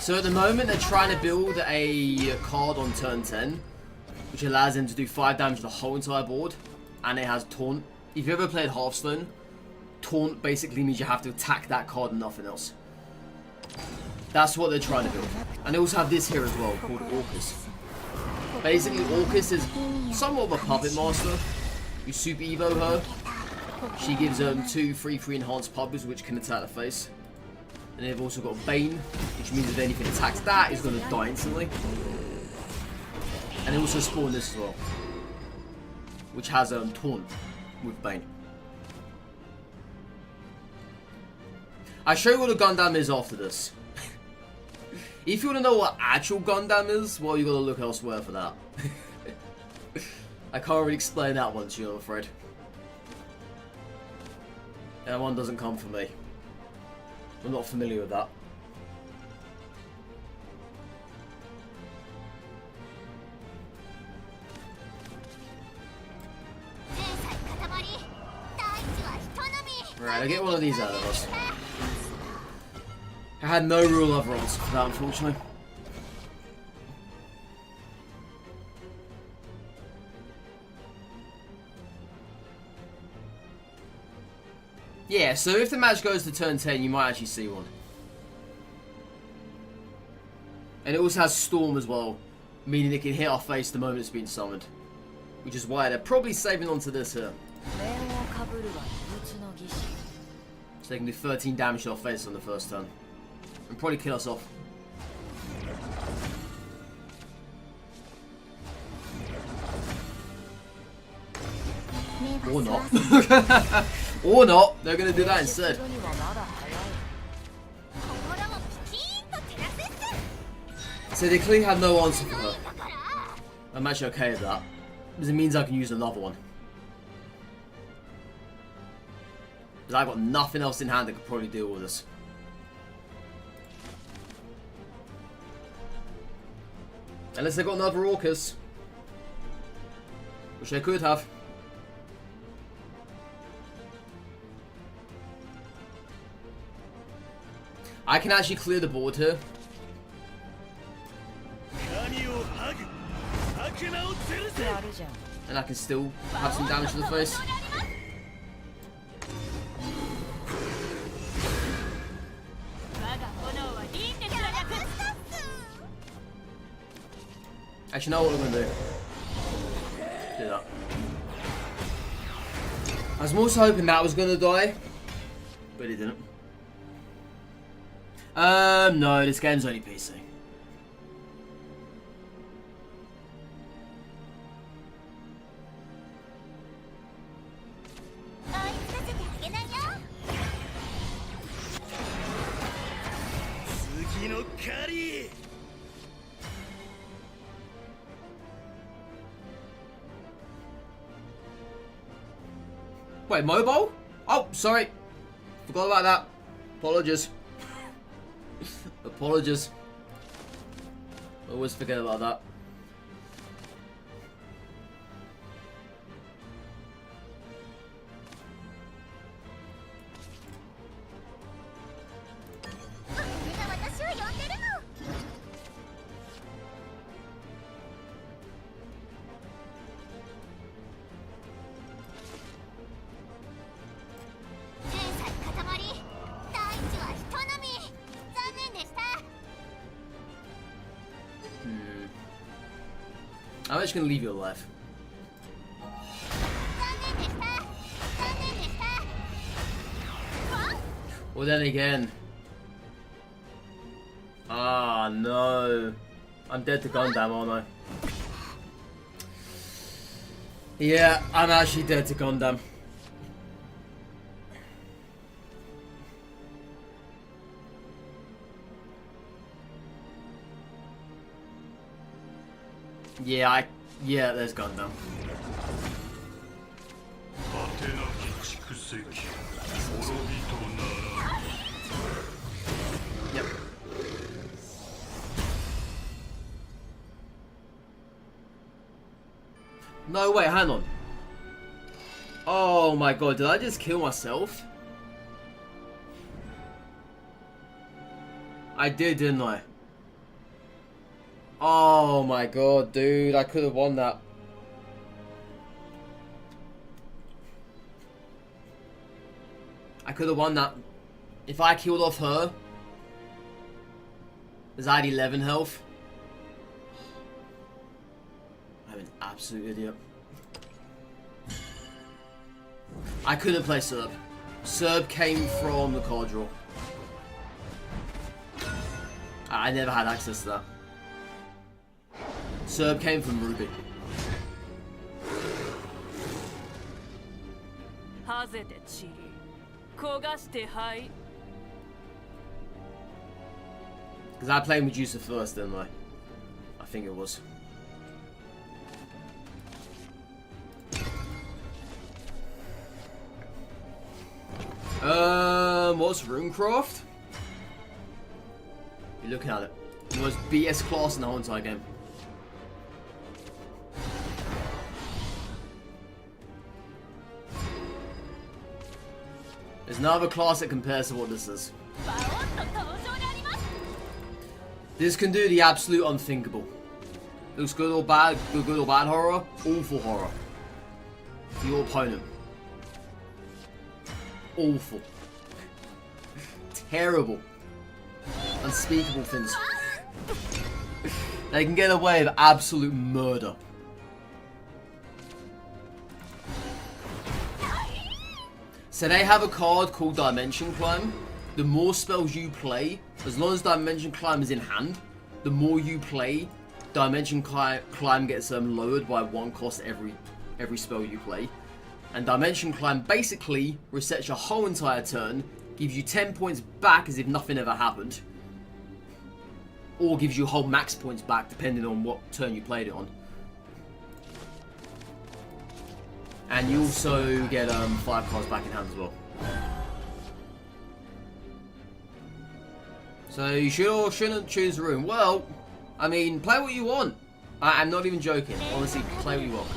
So at the moment they're trying to build a card on turn 10 which allows them to do 5 damage to the whole entire board, and it has Taunt. If you ever played Hearthstone, Taunt basically means you have to attack that card and nothing else. That's what they're trying to build. And they also have this here as well, called Orcus. Basically Orcus is somewhat of a puppet master. You Super Evo her. She gives 2 free enhanced puppets which can attack the face. And they've also got Bane, which means if anything attacks that, it's going to die instantly. And they also spawn this as well, which has Taunt with Bane. I'll show you what a Gundam is after this. If you want to know what actual Gundam is, well, you got to look elsewhere for that. I can't really explain that one to you, I'm afraid. That one doesn't come from me. I'm not familiar with that. Right, I'll get one of these out of us. I had no real other answer for that, unfortunately. Yeah, so if the match goes to turn 10, you might actually see one. And it also has Storm as well, meaning it can hit our face the moment it's been summoned. Which is why they're probably saving onto this here. So they can do 13 damage to our face on the first turn. And probably kill us off. Or not. Or not. They're going to do that instead. So they clearly have no answer for her. I'm actually okay with that. Because it means I can use another one. Because I've got nothing else in hand that could probably deal with this. Unless they've got another Orcus. Which they could have. I can actually clear the board here. And I can still have some damage to the face. Actually, know what I'm going to do. Do that. I was also hoping that was going to die. But it didn't. No, this game's only PC. Wait, mobile? Oh, sorry. Forgot about that. Apologies. Apologies. Always forget about that. I'm just gonna leave you alive. Well, then again. Ah, no. I'm dead to Gundam, aren't I? Yeah, I'm actually dead to Gundam. Yeah, there's Gundam. Yep. No, wait, hang on. Oh my god, did I just kill myself? I did, didn't I? Oh my god, dude, I could have won that. I could have won that. If I killed off her, because I had 11 health. I'm an absolute idiot. I couldn't play Serb. Serb came from the card draw. I never had access to that. Serb came from Ruby. Because I played Medusa first, didn't I? I think it was. What's Runecraft? You're looking at it. The most BS class in the whole entire game. There's no other class that compares to what this is. This can do the absolute unthinkable. Looks good or bad, good or bad horror, awful horror. Your opponent. Awful. Terrible. Unspeakable things. They can get away with absolute murder. So they have a card called Dimension Climb. The more spells you play, as long as Dimension Climb is in hand, the more you play, Dimension Climb gets lowered by 1 cost every spell you play. And Dimension Climb basically resets your whole entire turn, gives you 10 points back as if nothing ever happened, or gives you whole max points back depending on what turn you played it on. And you also get 5 cards back in hand as well. So you should or shouldn't choose a room. Well, I mean, play what you want. I'm not even joking. Honestly, play what you want.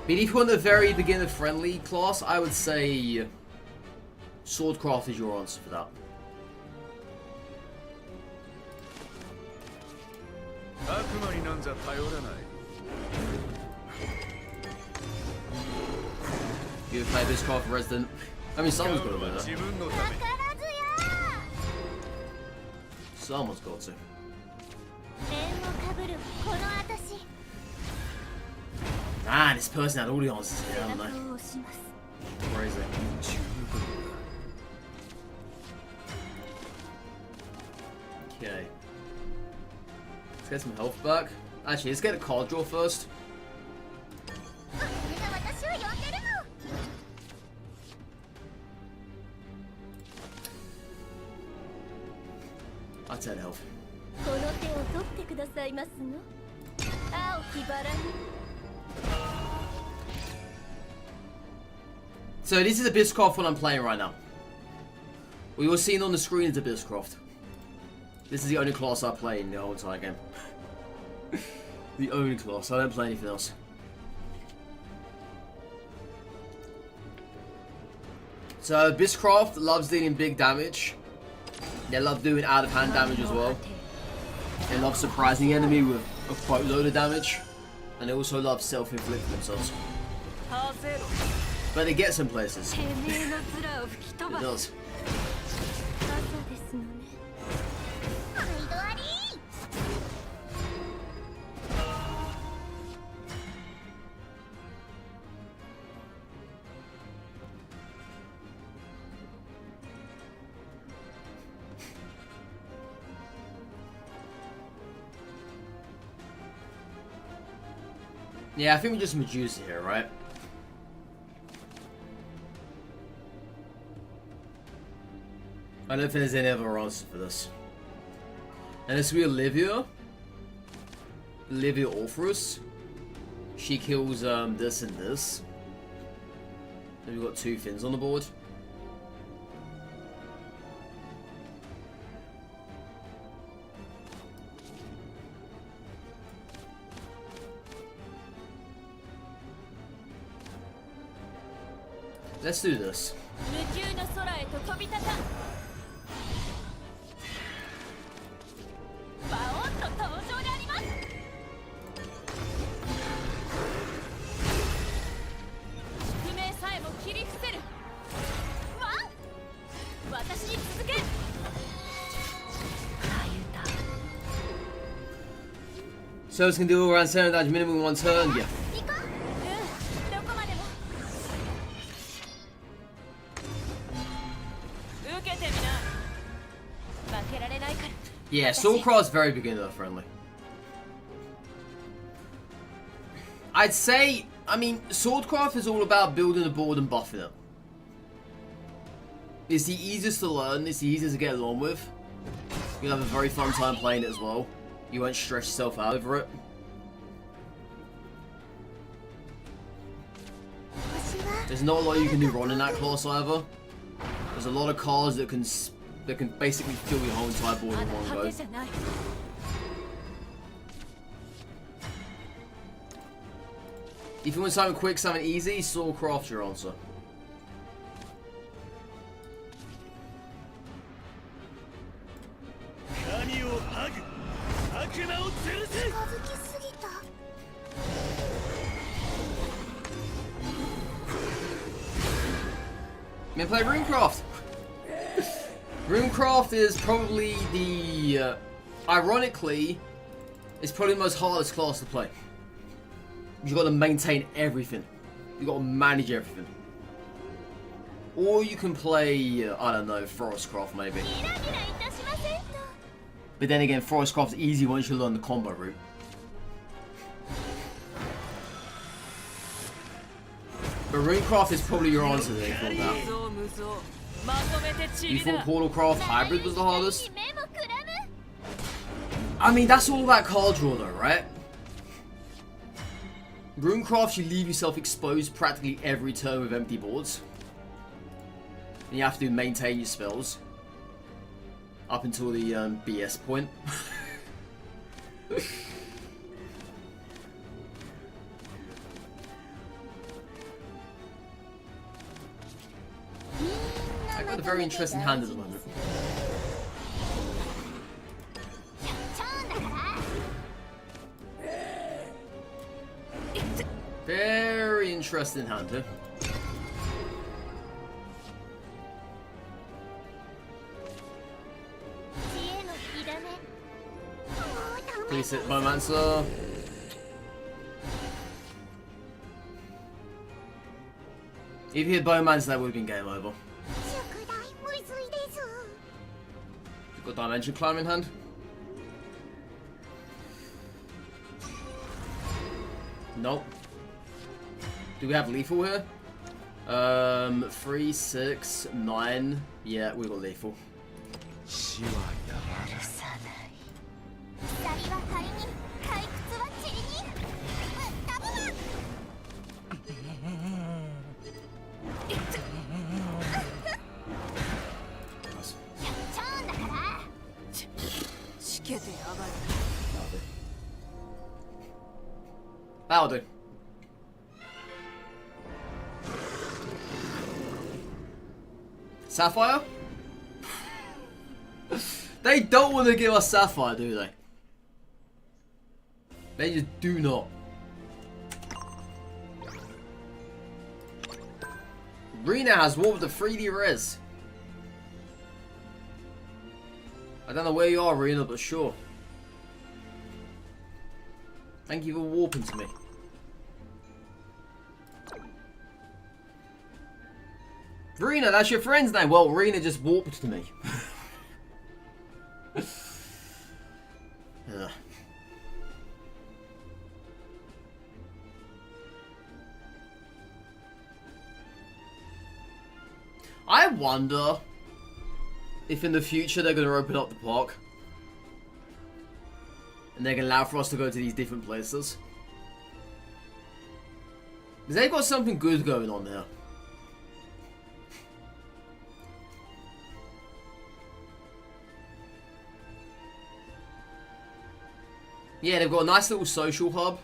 But if you want a very beginner-friendly class, I would say Swordcraft is your answer for that. You play Abysscraft Resident. I mean, someone's got to do that. Someone's got to. Ah, this person had all the answers here, haven't they? Crazy. Okay. Let's get some health back. Actually, let's get a card draw first. I'll take health. So this is Abysscraft what I'm playing right now. What you're seeing on the screen is Abysscraft. This is the only class I play in the whole entire game. The only class. I don't play anything else. So Abysscraft loves dealing big damage. They love doing out-of-hand damage as well. They love surprising the enemy with a boatload of damage. And they also love self-inflicting themselves. But it gets some places. It does. Yeah, I think we just Medusa here, right? I don't think there's any other answer for this. And it's with Olivia Orpheus. She kills this and this. Then we've got 2 fins on the board. Let's do this. So it's gonna do around 7 damage minimum 1 turn, yeah. Yeah, Swordcraft's very beginner friendly. I'd say, I mean, Swordcraft is all about building a board and buffing it. It's the easiest to learn, it's the easiest to get along with. You'll have a very fun time playing it as well. You won't stress yourself out over it. There's not a lot you can do wrong in that class either. There's a lot of cards that can basically fill your whole entire board in one go. If you want something quick, something easy, Soulcraft's your answer. Man, play Runecraft! Runecraft is probably the, ironically, it's probably the most hardest class to play. You've got to maintain everything. You've got to manage everything. Or you can play, I don't know, Forestcraft maybe. But then again, Forestcraft's easy once you learn the combo route. But Runecraft is probably your answer there, you thought that. You thought Portalcraft Hybrid was the hardest? I mean, that's all about card draw though, right? Runecraft, you leave yourself exposed practically every turn with empty boards. And you have to maintain your spells. Up until the BS point. I got a very interesting hand at the moment. Very interesting hand, huh? Please hit Bowmancer. If you hit Bowmancer, that would have been game over. You've got Dimension Climb in hand. Nope. Do we have lethal here? 3, 6, 9. Yeah, we got lethal. That'll do. Sapphire? They don't want to give us Sapphire, do they? They just do not. Rena has warped the 3D res. I don't know where you are, Rena, but sure. Thank you for warping to me. Rena, that's your friend's name. Well, Rena just warped to me. I wonder if in the future they're going to open up the park. And they're going to allow for us to go to these different places. Because they've got something good going on there. Yeah, they've got a nice little social hub.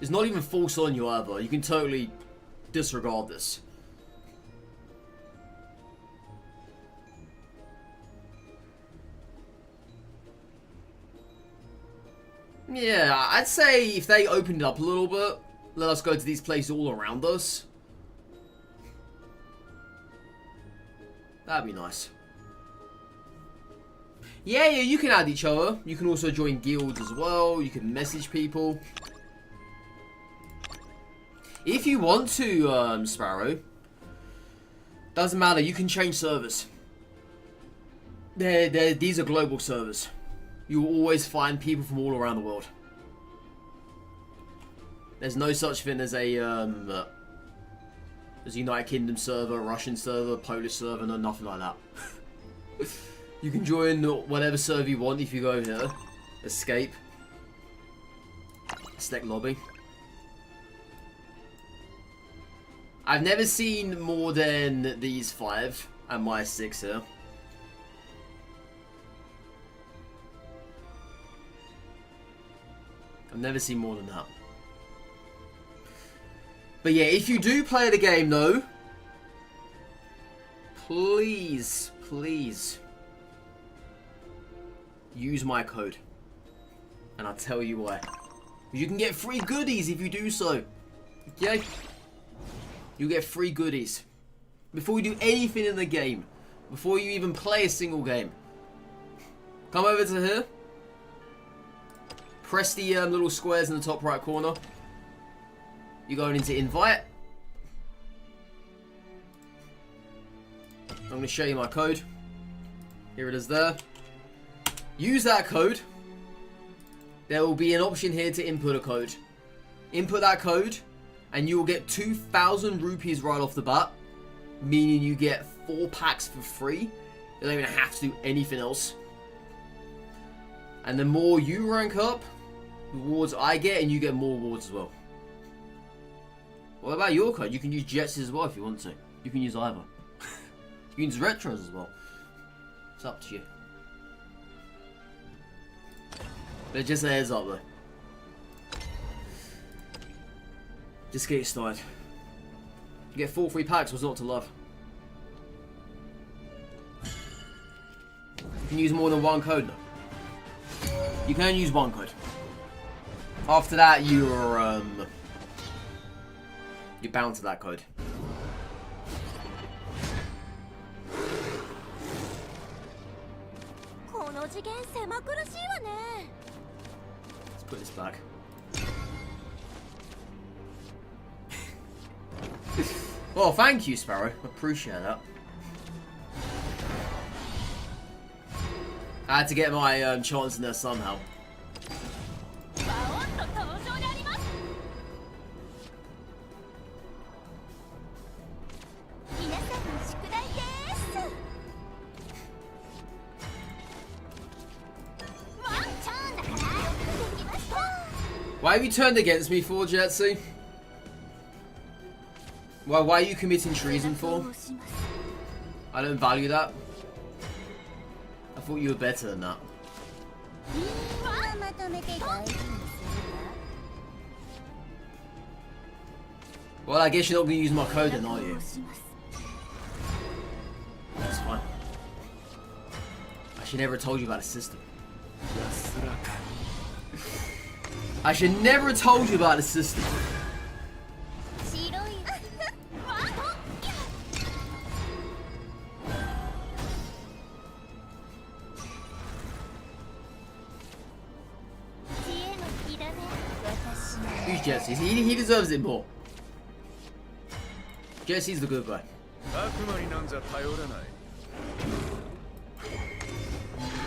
It's not even false on you either. You can totally disregard this. Yeah, I'd say if they opened it up a little bit, let us go to these places all around us. That'd be nice. Yeah, you can add each other. You can also join guilds as well. You can message people. If you want to, Sparrow, doesn't matter. You can change servers. These are global servers. You will always find people from all around the world. There's no such thing as a There's a United Kingdom server, Russian server, Polish server, no, nothing like that. You can join whatever server you want if you go here. Escape. Select lobby. I've never seen more than these 5 and my 6 here. I've never seen more than that. But yeah, if you do play the game though, please, please use my code. And I'll tell you why. You can get free goodies if you do so. Okay? You get free goodies. Before you do anything in the game. Before you even play a single game. Come over to here. Press the little squares in the top right corner. You're going into invite. I'm going to show you my code. Here it is there. Use that code. There will be an option here to input a code. Input that code and you will get 2,000 rupees right off the bat. Meaning you get 4 packs for free. You don't even have to do anything else. And the more you rank up, the rewards I get, and you get more rewards as well. What about your code? You can use Jets as well if you want to. You can use either. You can use Retros as well. It's up to you. But just a heads up though. Just get started. You get 4 free packs, what's not to love? You can use more than 1 code though. You can use 1 code. After that, you're bound to that code. Let's put this back. Well, thank you, Sparrow. Appreciate that. I had to get my chance in there somehow. Why have you turned against me for, Jetsy? Why are you committing treason for? I don't value that. I thought you were better than that. Well, I guess you're not going to use my code then, are you? That's fine. I should never have told you about the system. I should never have told you about the system. Who's Jesse? He deserves it more. Jesse's the good guy.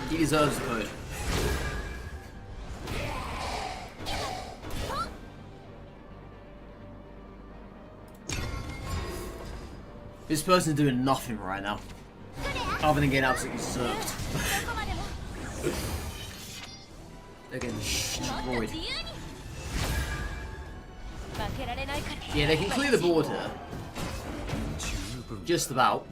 He deserves the code. This person's doing nothing right now. Other than getting absolutely served. They're getting destroyed. Yeah, they can clear the board here. Just about.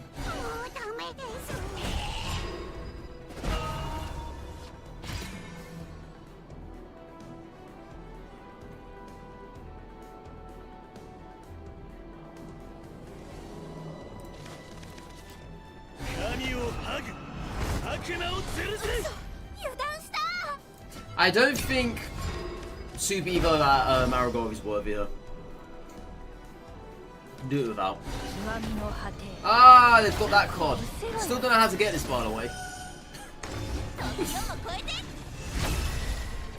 I don't think Super Evo at Marigolf is worthy though. Do it without. Ah, they've got that card. Still don't know how to get this, by the way.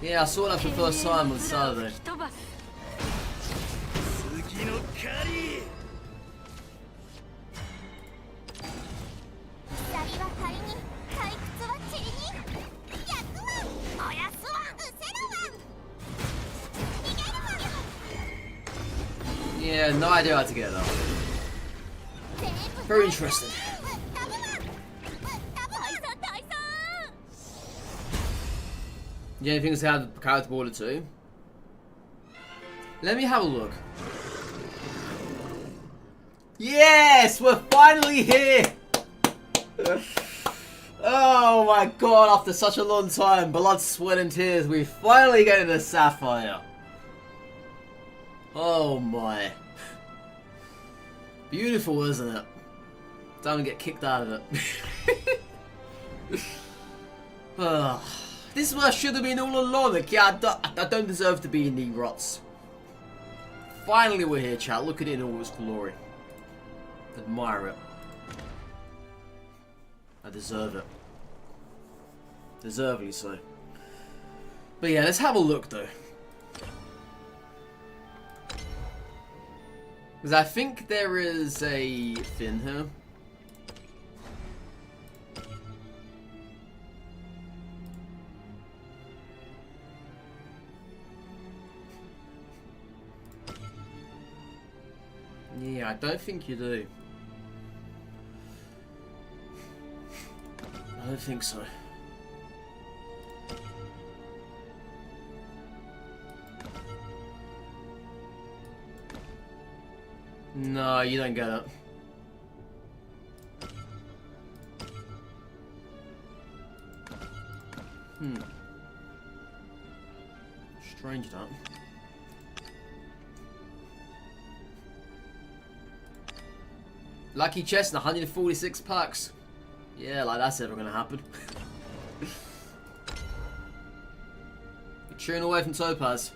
Yeah, I saw that for the first time on Saturday. Yeah, no idea how to get that. Very interesting. Yeah, anything to say how the character border too? Let me have a look. Yes! We're finally here! Oh my god, after such a long time, blood, sweat and tears, we finally get the Sapphire. Oh my. Beautiful, isn't it? Time to get kicked out of it. This is where I should have been all along. Like, yeah, I don't deserve to be in the ruts. Finally we're here, chat. Look at it in all its glory. Admire it. I deserve it. Deservedly so. But yeah, let's have a look though. Because I think there is a fin here. Yeah, I don't think you do. I don't think so. No, you don't get it. Strange that. Lucky chest and 146 packs. Yeah, like that's ever gonna happen. You're chewing away from Topaz.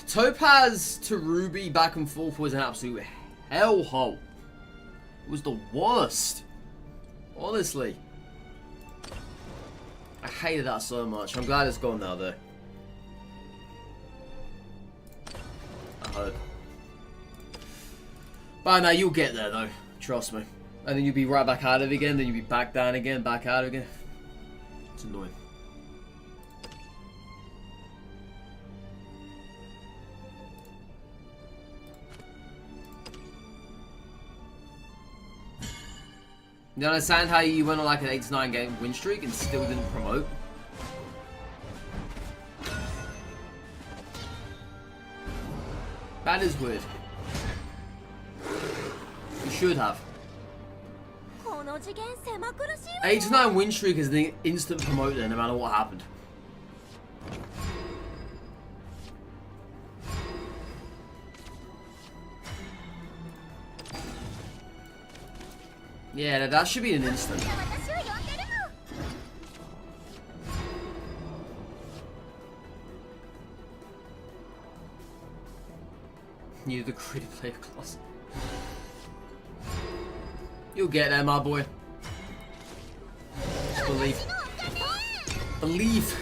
Topaz to Ruby back and forth was an absolute hellhole. It was the worst. Honestly. I hated that so much. I'm glad it's gone now though. I hope. But no, you'll get there though. Trust me. And then you'll be right back out of it again, then you'll be back down again, back out again. It's annoying. You understand how you went on like an 8 to 9 game win streak and still didn't promote? That is weird. You should have. 8 to 9 win streak is the instant promoter no matter what happened. Yeah, that should be an instant. You're the creative player class. You'll get there, my boy. Just believe. Believe.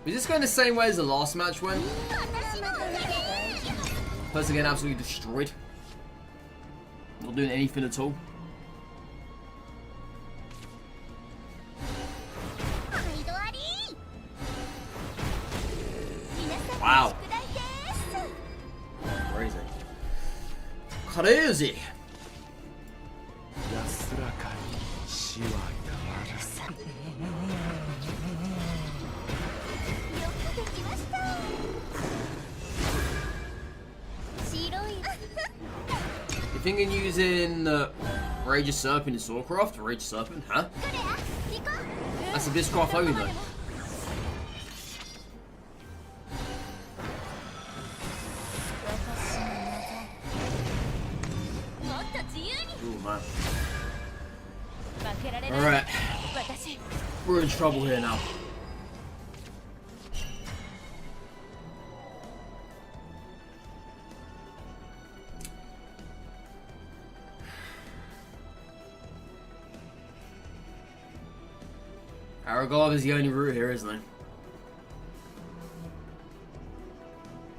Is this going the same way as the last match went? Person getting absolutely destroyed. Not doing anything at all. Wow. Crazy. Crazy. You thinking using Rage of Serpent in Swordcraft? Rage of Serpent, huh? That's Abysscraft only though. Ooh, man. Alright. We're in trouble here now. Aragog is the only route here, isn't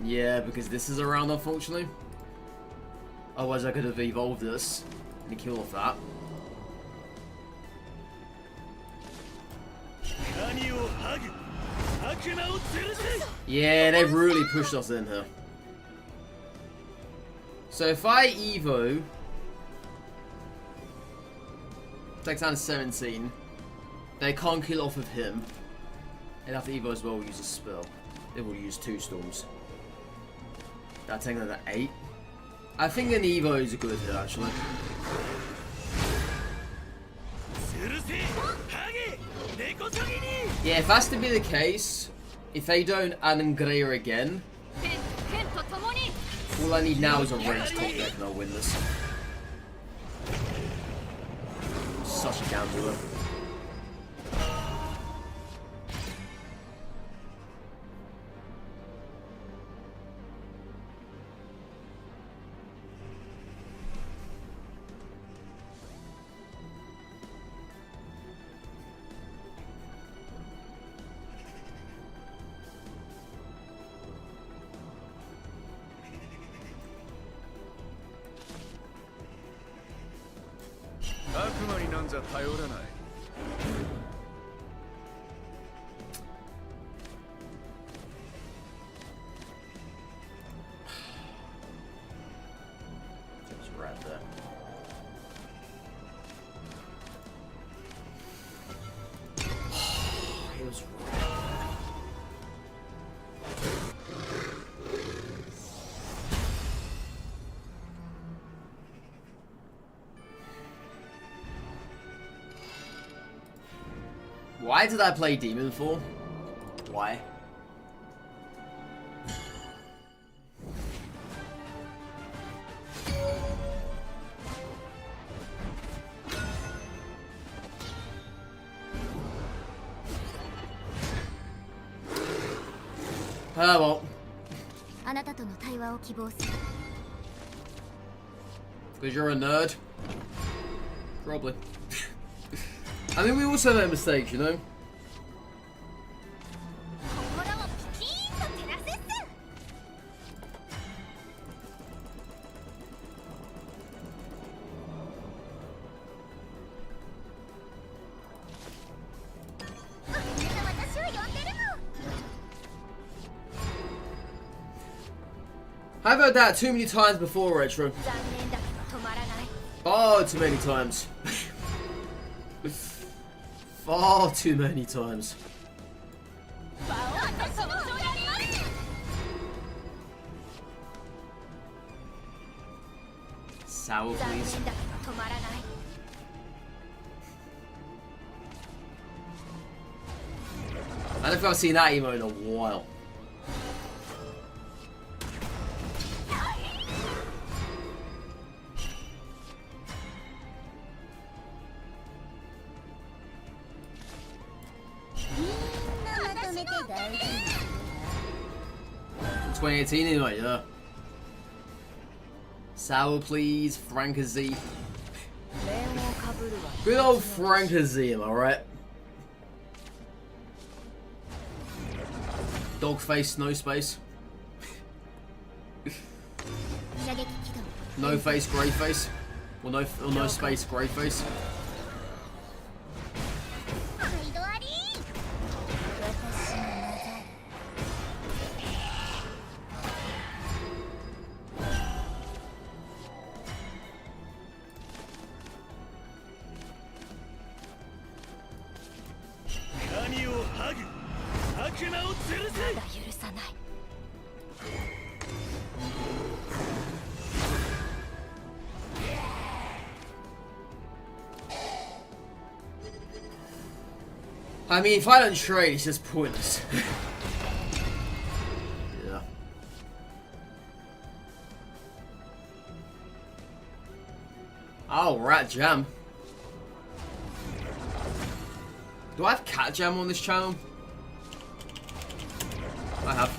he? Yeah, because this is around, unfortunately. Otherwise, I could have evolved this and kill off that. Yeah, they've really pushed us in here. So if I Evo... takes down to 17. They can't kill off of him. They'd have to Evo as well, use a spell. They will use 2 storms. That'll take another 8. I think an Evo is good here, actually. Yeah, if that's to be the case, if they don't Anangreya again, all I need now is a ranged top deck and I'll win this. Such a gamble though. Just right there. He was right. Why did I play Demon for? Why? Well. Because you're a nerd? Probably. I mean, we also made mistakes, you know? How about that? Too many times before, Retro. Far too many times. Far too many times. Sour, please. I don't think I've seen that emo in a while. From 2018 anyway, yeah. Sour, please. Frankazy. Good old Frankazy, am I right? Dog face, no space. No face, grey face. Or no space, grey face. I mean, if I don't trade, it's just pointless. Yeah. Oh, Rat Jam. Do I have Cat Jam on this channel? I have.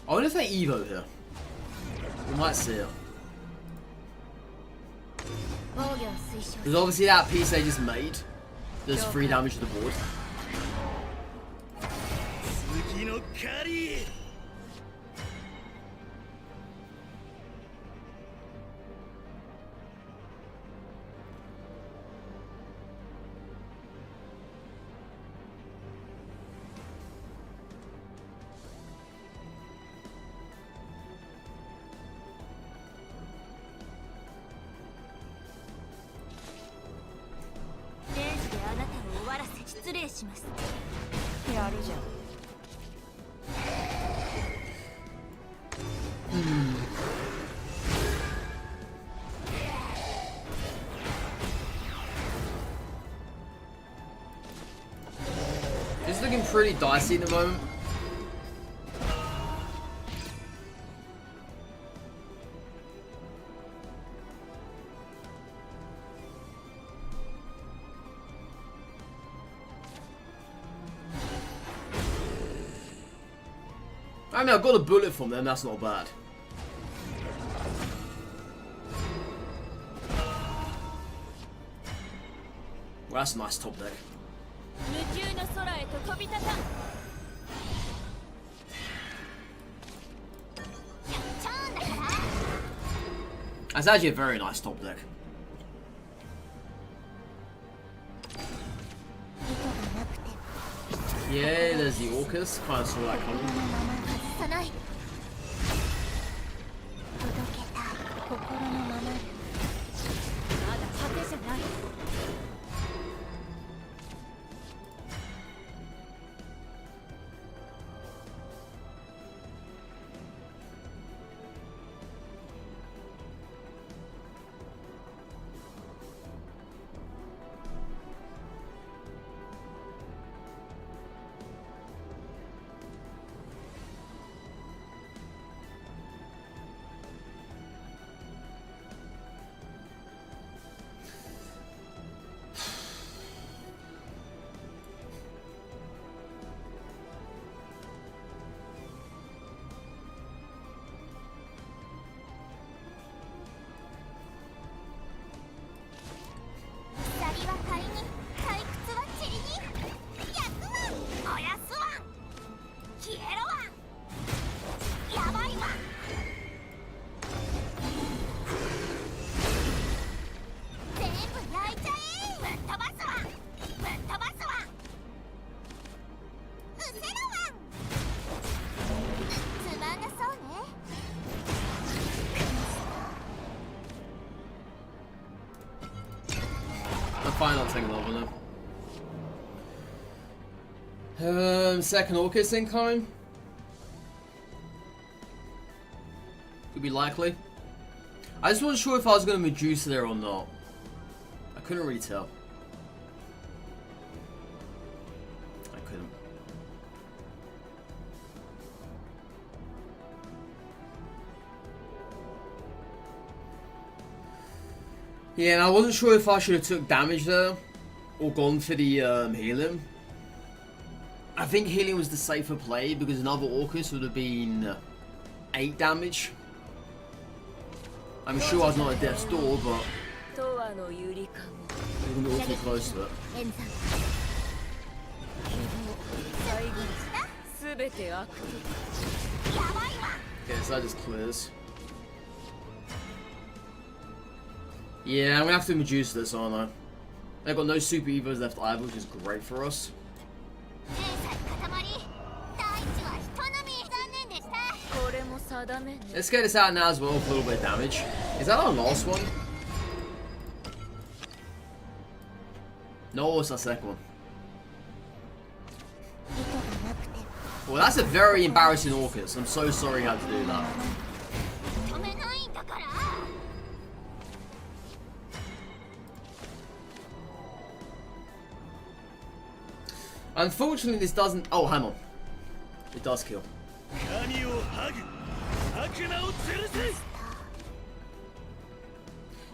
I wonder if they Evo here. We might see it. Because obviously that piece they just made does 3 damage to the board. It's looking pretty dicey at the moment. I mean, I've got a bullet from them, that's not bad. Well, that's a nice top deck. That's actually a very nice top deck. Yeah, there's the Orcus. Kind of saw that coming. Fine, I'll take another one. Second Orcus incoming. Could be likely. I just wasn't sure if I was going to Medusa there or not. I couldn't really tell. I couldn't. Yeah, and I wasn't sure if I should have took damage there or gone for the healing. I think healing was the safer play because another Orcus would have been 8 damage. I'm sure I was not at death's door, but we're going to be awfully close to it. Okay, so that just clears. Yeah, I'm gonna have to Medusa this, aren't I? They've got no super evos left either, which is great for us. Let's get this out now as well for a little bit of damage. Is that our last one? No, it's our second one. Well, that's a very embarrassing Orcus. I'm so sorry I had to do that. Unfortunately, this doesn't... Oh, hang on. It does kill.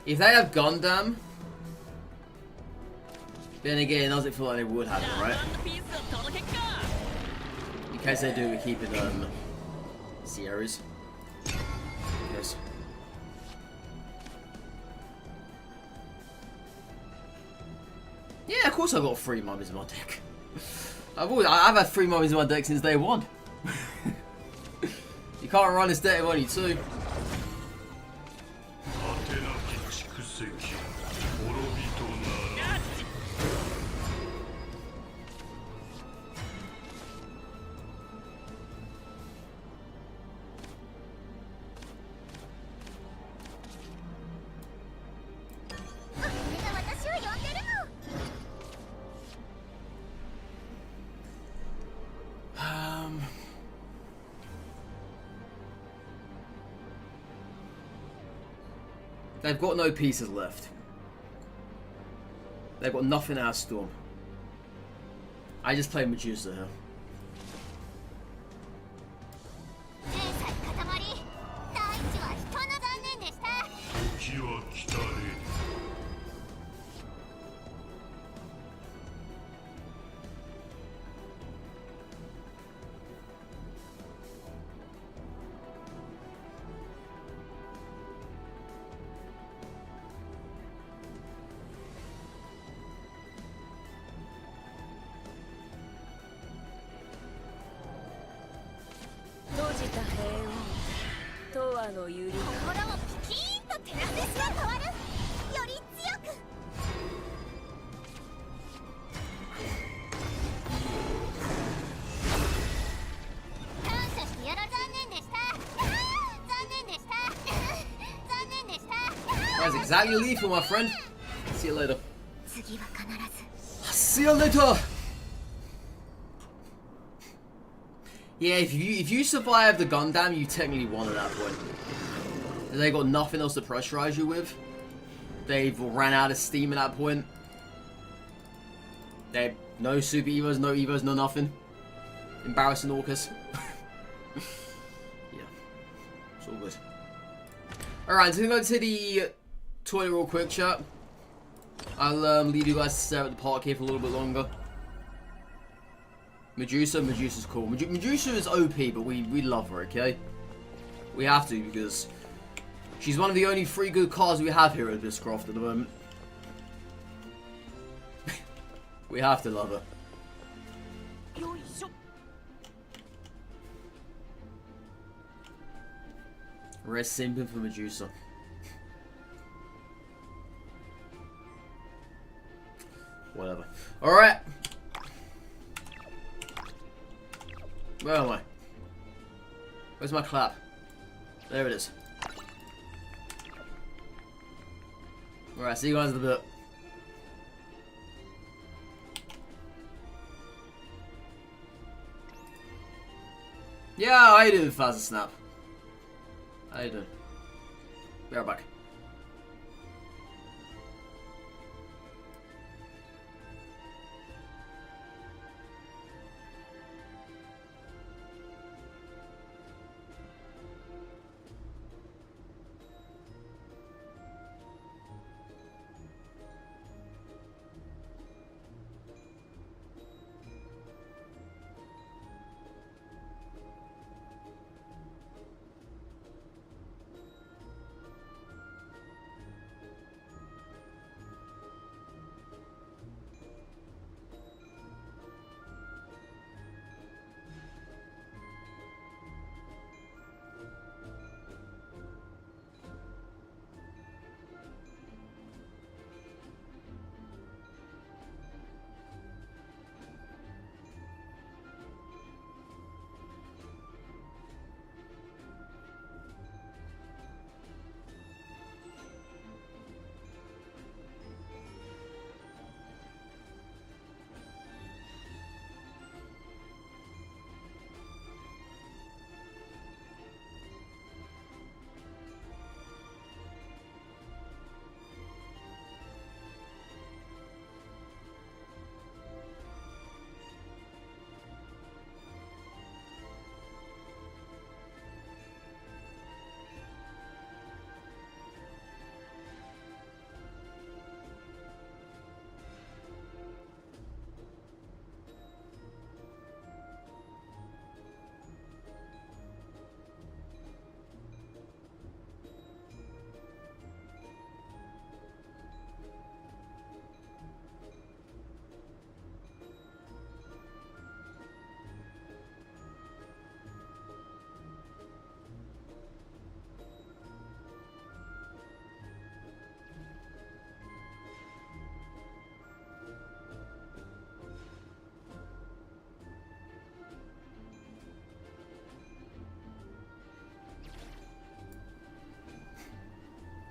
If they have Gundam, then again, it doesn't feel like they would have it, right? In case they do, we keep it Sierras. Yes. Yeah, of course I've got 3 mummies in my deck. I've had 3 mummies in my deck since day 1. You can't run this deck with only 2. They've got no pieces left. They've got nothing out of Storm. I just play Medusa here. That's exactly lethal, my friend. See you later. See you later. Yeah, if you survive the Gundam, you technically won at that point. They got nothing else to pressurize you with. They've ran out of steam at that point. They no super evos, no nothing. Embarrassing Orcus. Yeah, it's all good. All right, so we're gonna go to the toilet real quick, chat. I'll leave you guys to stare at the park here for a little bit longer. Medusa's cool. Medusa is OP, but we love her, okay? We have to, because she's one of the only 3 good cards we have here at Abysscraft at the moment. We have to love her. Rest simping for Medusa. Whatever. Alright. Where am I? Where's my clap? There it is. Alright, see you guys in a bit. Yeah, how you doing, Fazza Snap? How you doing? Be right back.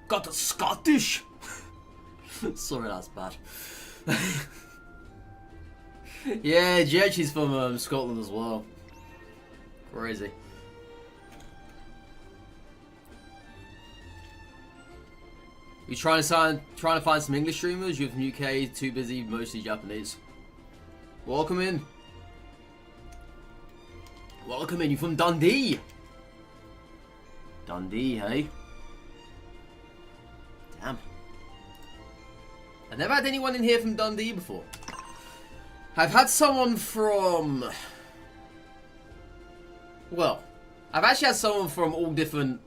Got the Scottish. Sorry, that's bad. Yeah, she's from Scotland as well. Crazy. You trying to find some English streamers? You're from UK, too busy, mostly Japanese. Welcome in. Welcome in. You from Dundee? Dundee, hey? Damn. I've never had anyone in here from Dundee before. I've had someone from... Well, I've actually had someone from all different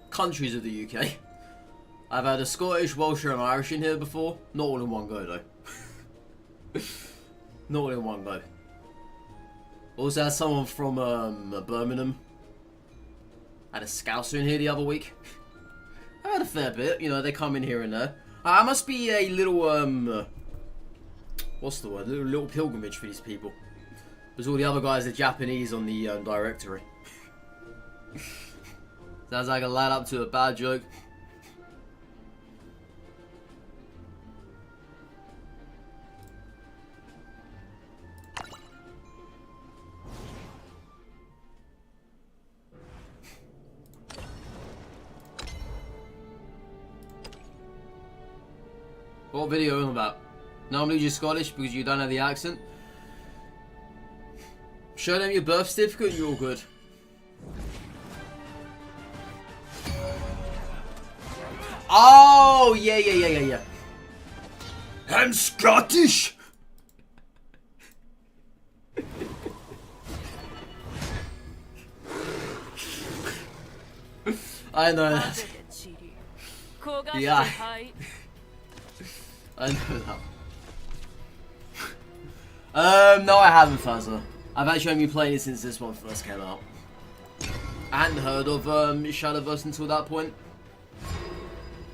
countries of the UK. I've had a Scottish, Welsh and Irish in here before. Not all in one go though. Not all in one go. Also had someone from Birmingham. I had a Scouser in here the other week. I've had a fair bit, you know, they come in here and there. I must be a little, what's the word? Little pilgrimage for these people. Because all the other guys are Japanese on the directory. Sounds like a lad up to a bad joke. What video am I about? Normally you're Scottish because you don't have the accent. Show them your birth certificate, you're all good. Oh, yeah. I'm Scottish! I know that. Yeah. I know that. No I haven't, Fazza. I've actually only been playing it since this one first came out. I hadn't heard of Shadowverse until that point.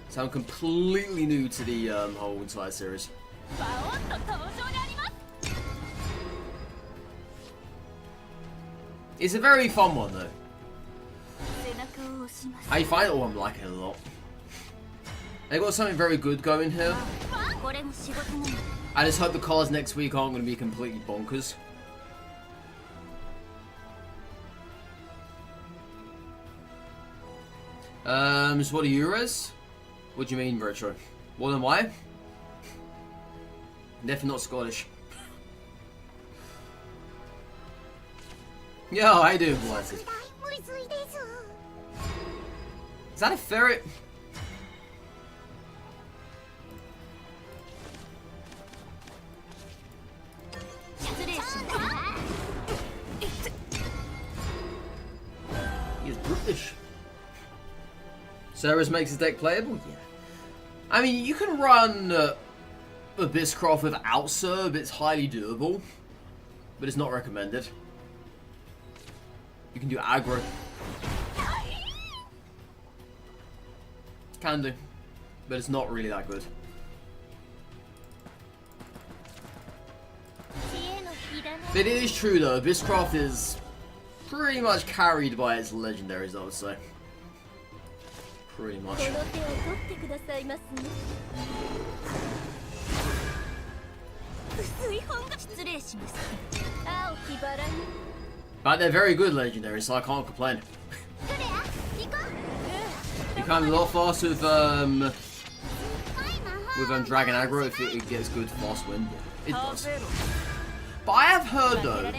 So I'm completely new to the whole entire series. It's a very fun one though. I find it all I'm liking a lot. They got something very good going here. I just hope the cars next week aren't going to be completely bonkers. So what are you, Rez? What do you mean, Retro? What am I? Definitely not Scottish. Yo, how you doing, Blighted? Is that a ferret? He's brutish. Ceres makes his deck playable? Yeah. I mean, you can run Abysscraft without Serb, it's highly doable. But it's not recommended. You can do aggro. Can do. But it's not really that good. But it is true though, Abysscraft is pretty much carried by its legendaries, I would say. Pretty much. But they're very good legendaries, so I can't complain. You can a lot faster with Dragon Aggro if it gets good fast win. It does. But I have heard though,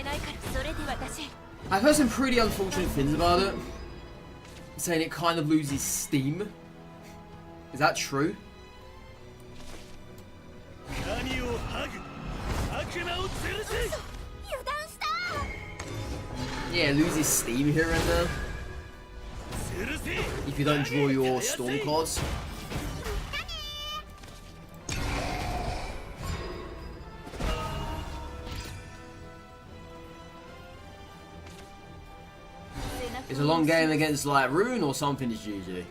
I've heard some pretty unfortunate things about it. Saying it kind of loses steam. Is that true? Yeah, it loses steam here and there. If you don't draw your storm cards. It's a long game against like Rune or something is GG.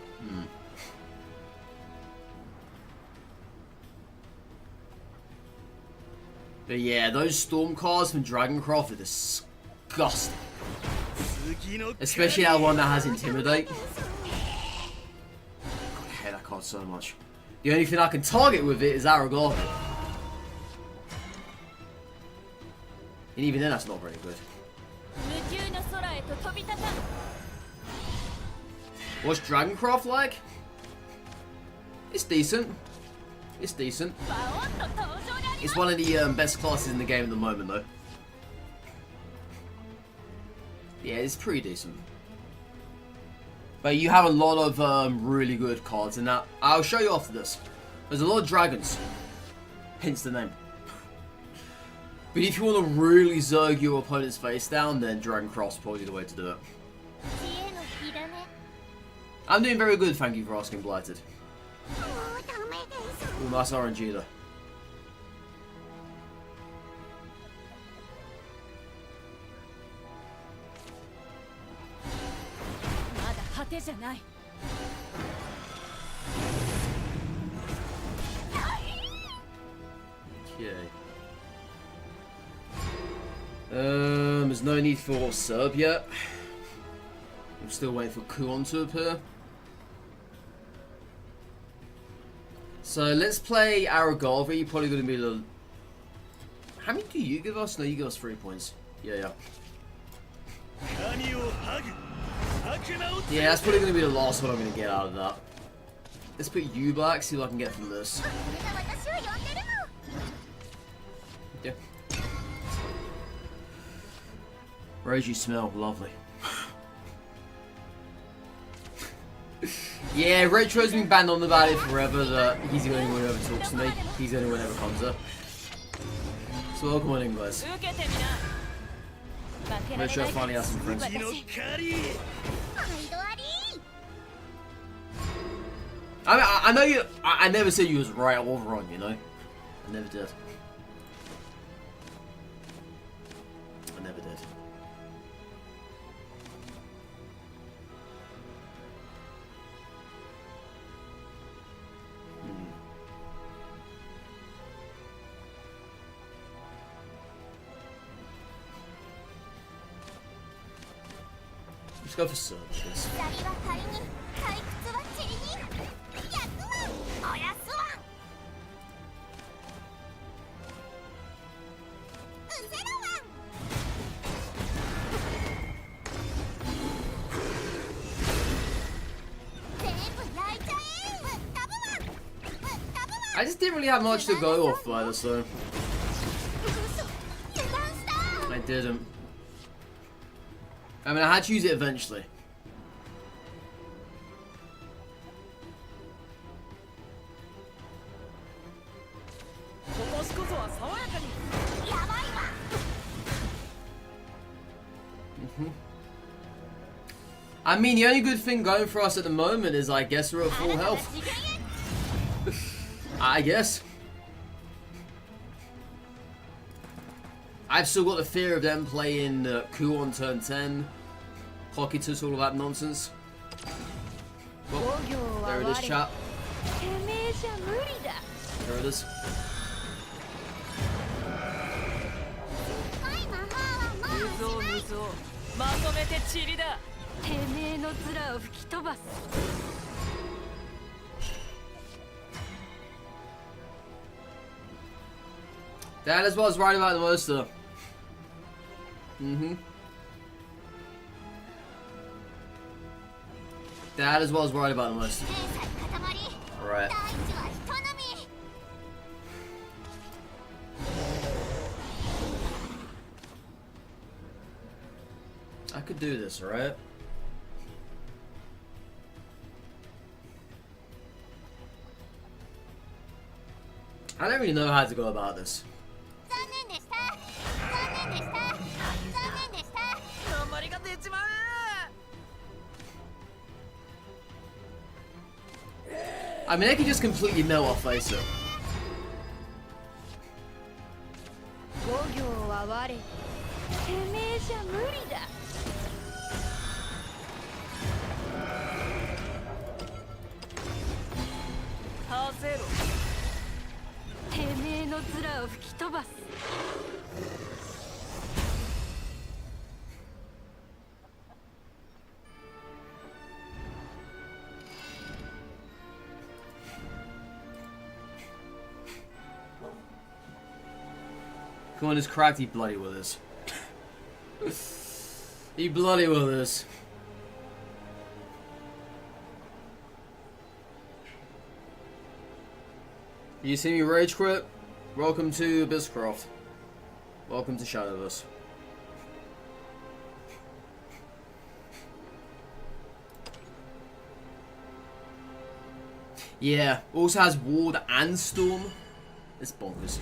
But yeah, those storm cards from Dragoncraft are disgusting. Especially that one that has Intimidate. God, I hate that card so much. The only thing I can target with it is Aragorn. And even then that's not very good. What's Dragoncraft like? It's decent. It's decent. It's one of the best classes in the game at the moment, though. Yeah, it's pretty decent. But you have a lot of really good cards in that. I'll show you after this. There's a lot of dragons. Hence the name. But if you want to really zerg your opponent's face down, then Dragon Craft's probably the way to do it. I'm doing very good, thank you for asking, Blighted. Ooh, nice RNG though. Okay. There's no need for Serb yet. I'm still waiting for Kuon to appear. So let's play Aragorn. Probably going to be the... How many do you give us? No, you give us 3 points. Yeah. Yeah, that's probably going to be the last one I'm going to get out of that. Let's put you back, see what I can get from this. Yeah. Rose, you smell lovely. Yeah, Retro's been banned on about it forever that he's the only one who ever talks to me. He's the only one who ever comes up. So welcome on in, guys. Retro finally has some friends. I know you. I never said you was right or wrong, you know. I never did. I never did. Let's go for searches. I just didn't really have much to go off either, so I didn't. I mean, I had to use it eventually. I mean, the only good thing going for us at the moment is, I guess, we're at full health. I guess. I've still got the fear of them playing Ku on turn 10. Clockitus, all of that nonsense. Well, there it is, chat. There it is. That is what I was right about the most, though. That is what I was worried about the most. Right. I could do this, right? I don't really know how to go about this. I mean, they can just completely melt our face up. Come on, this cracked, he bloody with us. He bloody with us. You see me rage quit? Welcome to Abysscraft. Welcome to Shadowverse. Yeah, also has Ward and Storm. It's bonkers.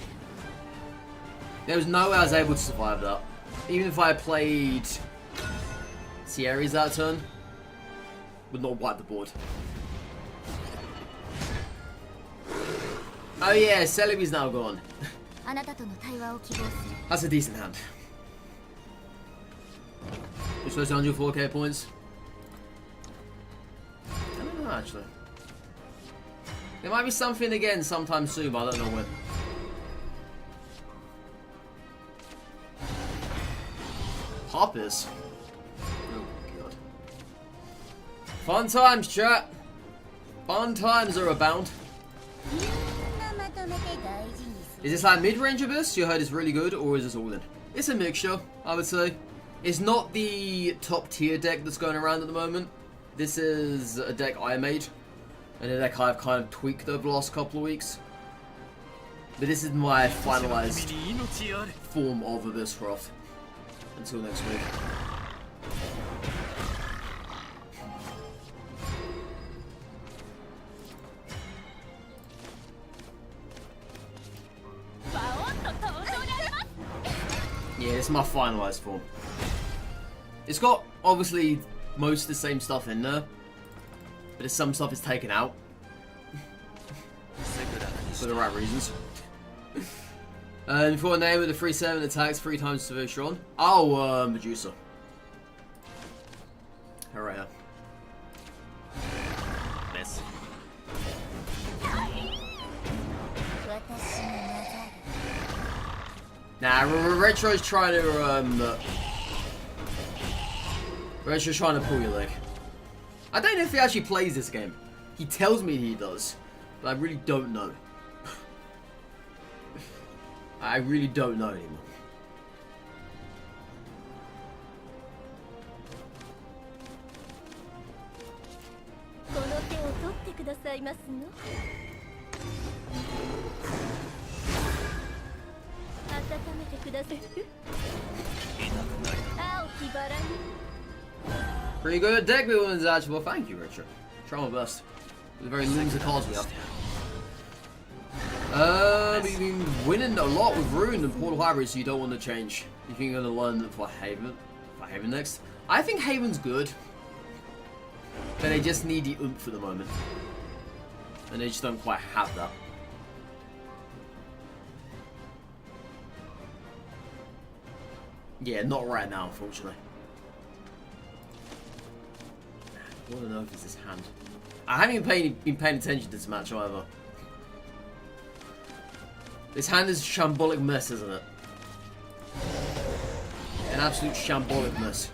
There was no way I was able to survive that. Even if I had played Sierra's that turn, would not wipe the board. Oh yeah, Celebi's now gone. That's a decent hand. You're supposed to 104k points. I don't know actually. There might be something again sometime soon, but I don't know when. Hoppers. Oh god. Fun times, chat. Fun times are abound. Is this like mid-range Abyss? You heard it's really good, or is this all in? It's a mixture, I would say. It's not the top tier deck that's going around at the moment. This is a deck I made. And a deck I've kind of tweaked over the last couple of weeks. But this is my finalized form of Abysscraft. Until next week. Yeah, this is my finalized form. It's got, obviously, most of the same stuff in there. But some stuff is taken out. For the right reasons. And before a name with the 3/7 attacks 3 times severe Sean. Oh, Medusa. Alright. Miss. Nah, Retro's trying to, Retro's trying to pull your leg. I don't know if he actually plays this game. He tells me he does, but I really don't know. I really don't know anymore. Pretty good at deck building, actually. Well, thank you, Richard. Try my best. With the very limited cards we have. We've been winning a lot with Rune and Portal Hybrid, so you don't want to change. You think you're going to learn for Haven? For Haven next? I think Haven's good. But they just need the oomph for the moment. And they just don't quite have that. Yeah, not right now, unfortunately. What on earth is this hand? I haven't even been paying attention to this match either. This hand is a shambolic mess, isn't it? An absolute shambolic mess.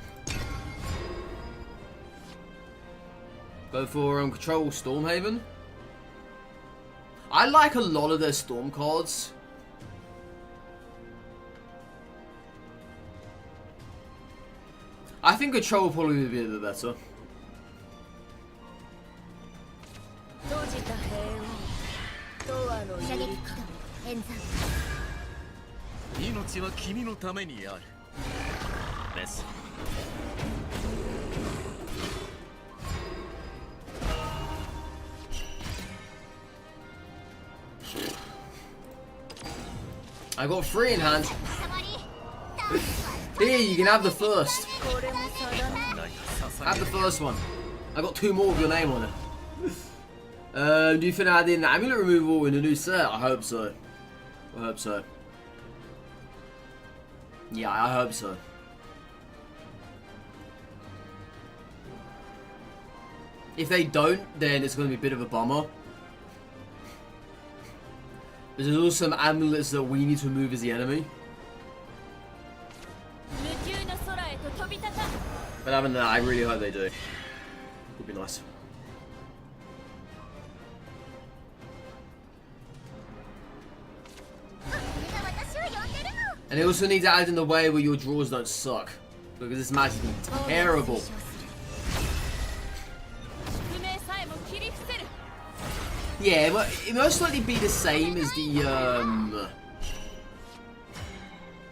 Go for Control Stormhaven. I like a lot of their Storm cards. I think Control will probably be a bit better. I got 3 in hand. Here, you can have the first. Have the first one. I got 2 more with your name on it. Do you think I did an amulet removal in a new set? I hope so. I hope so. Yeah, I hope so. If they don't, then it's going to be a bit of a bummer. There's also some amulets that we need to remove as the enemy. But other than that, I really hope they do. Would be nice. And they also need to add in the way where your draws don't suck. Because this match has been terrible. Yeah, but it most likely be the same as the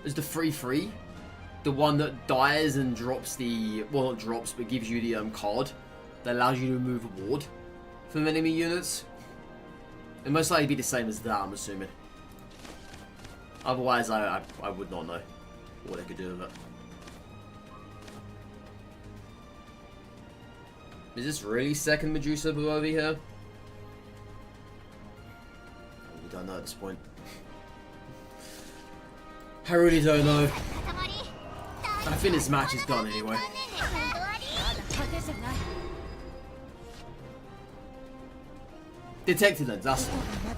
3-3. The one that dies and drops the, well, not drops, but gives you the card that allows you to remove a ward from enemy units. It most likely be the same as that, I'm assuming. Otherwise, I would not know what they could do with it. Is this really second Medusa over here? We don't know at this point. I really don't know. I think this match is done anyway. Detected lens, that's one.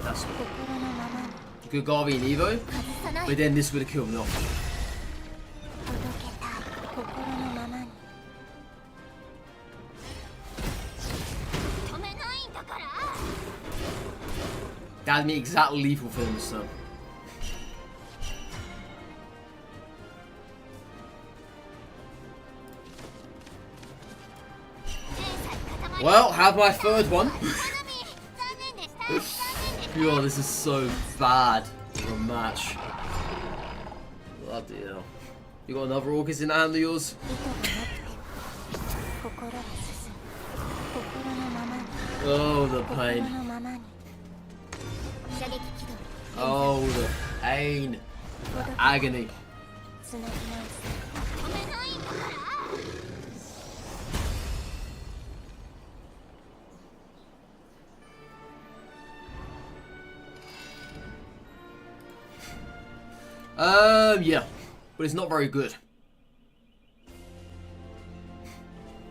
That's one. You could Garvey and Evo, but then this would have killed me off. That'd be exactly lethal for him, so. Well, have my third one. God, this is so bad for a match. Bloody hell. You got another Orcus in the hand of yours? Oh, the pain. Oh, the pain. The agony. Yeah, but it's not very good.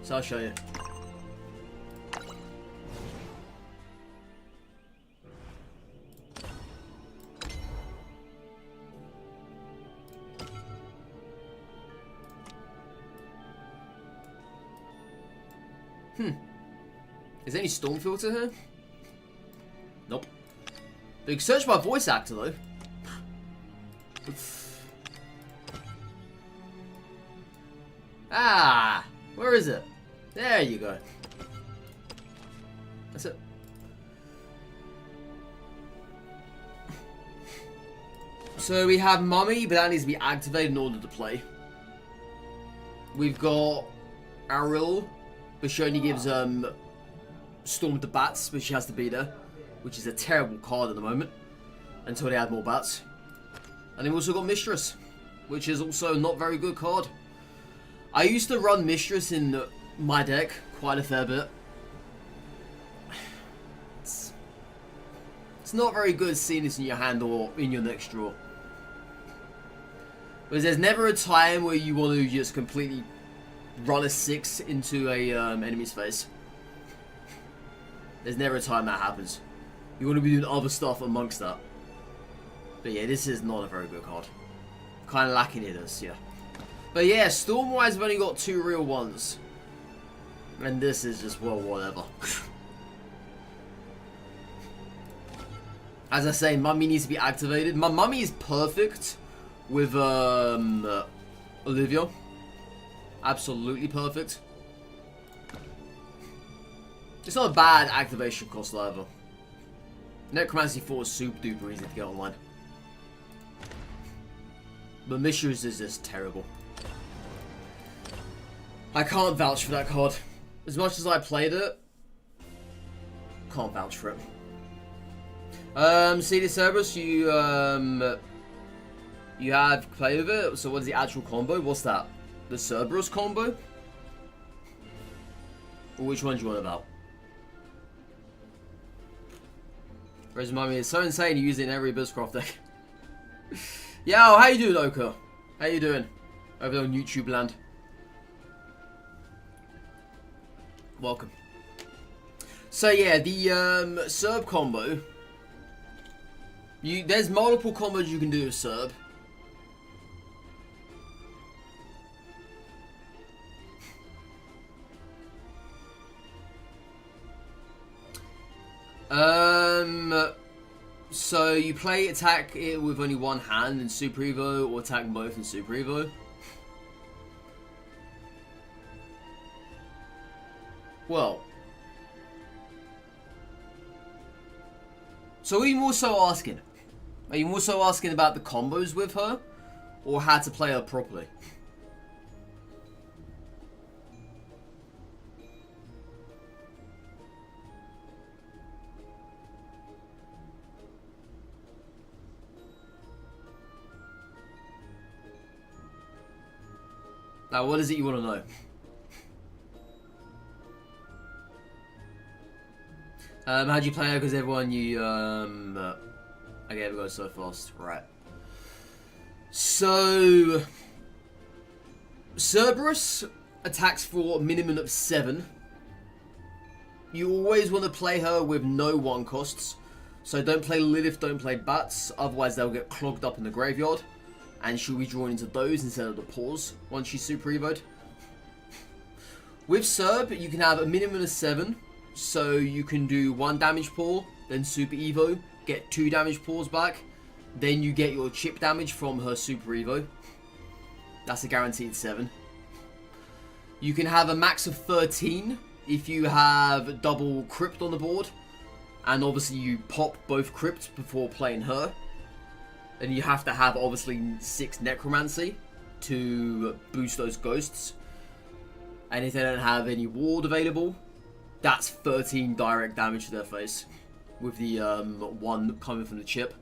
So I'll show you. Is there any storm filter here? Nope. But you can search by voice actor though. Ah, where is it? There you go. That's it. So we have Mummy, but that needs to be activated in order to play. We've got Ariel, but she only gives Storm to bats, but she has to be there, which is a terrible card at the moment until they add more bats. And then we've also got Mistress, which is also not very good card. I used to run Mistress in my deck quite a fair bit. It's not very good seeing this in your hand or in your next draw. Because there's never a time where you want to just completely run a 6 into a enemy's face. There's never a time that happens. You want to be doing other stuff amongst that. But yeah, this is not a very good card. Kind of lacking in this, yeah. But yeah, Storm-wise, I've only got 2 real ones. And this is just, well, whatever. As I say, Mummy needs to be activated. My Mummy is perfect with Olivia. Absolutely perfect. It's not a bad activation cost either. Necromancy 4 is super duper easy to get online. But Mistress is just terrible. I can't vouch for that card. As much as I played it, can't vouch for it. CD Cerberus, you have played with it. So what is the actual combo? What's that? The Cerberus combo? Or which one do you want about? Whereas Mummy is so insane you use it in every Abysscraft deck. Yo, how you doing, Oka? How you doing? Over there on YouTube land. Welcome. So yeah, the Serb combo. There's multiple combos you can do with Serb. So you play attack it with only one hand in Super Evo, or attack both in Super Evo. Well, So are you more so asking? Are you more so asking about the combos with her? Or how to play her properly? Now, what is it you want to know? How do you play her? Because everyone you, okay, we go so fast. Right. So, Cerberus attacks for a minimum of 7. You always want to play her with no 1 costs. So don't play Lilith, don't play Bats, otherwise they'll get clogged up in the graveyard. And she'll be drawn into those instead of the paws once she's super evoed. With Cerb, you can have a minimum of 7. So you can do 1 damage paw, then super evo, get 2 damage paws back. Then you get your chip damage from her super evo. That's a guaranteed 7. You can have a max of 13 if you have double crypt on the board. And obviously you pop both crypts before playing her. And you have to have obviously 6 necromancy to boost those ghosts. And if they don't have any ward available, that's 13 direct damage to their face with the 1 coming from the chip.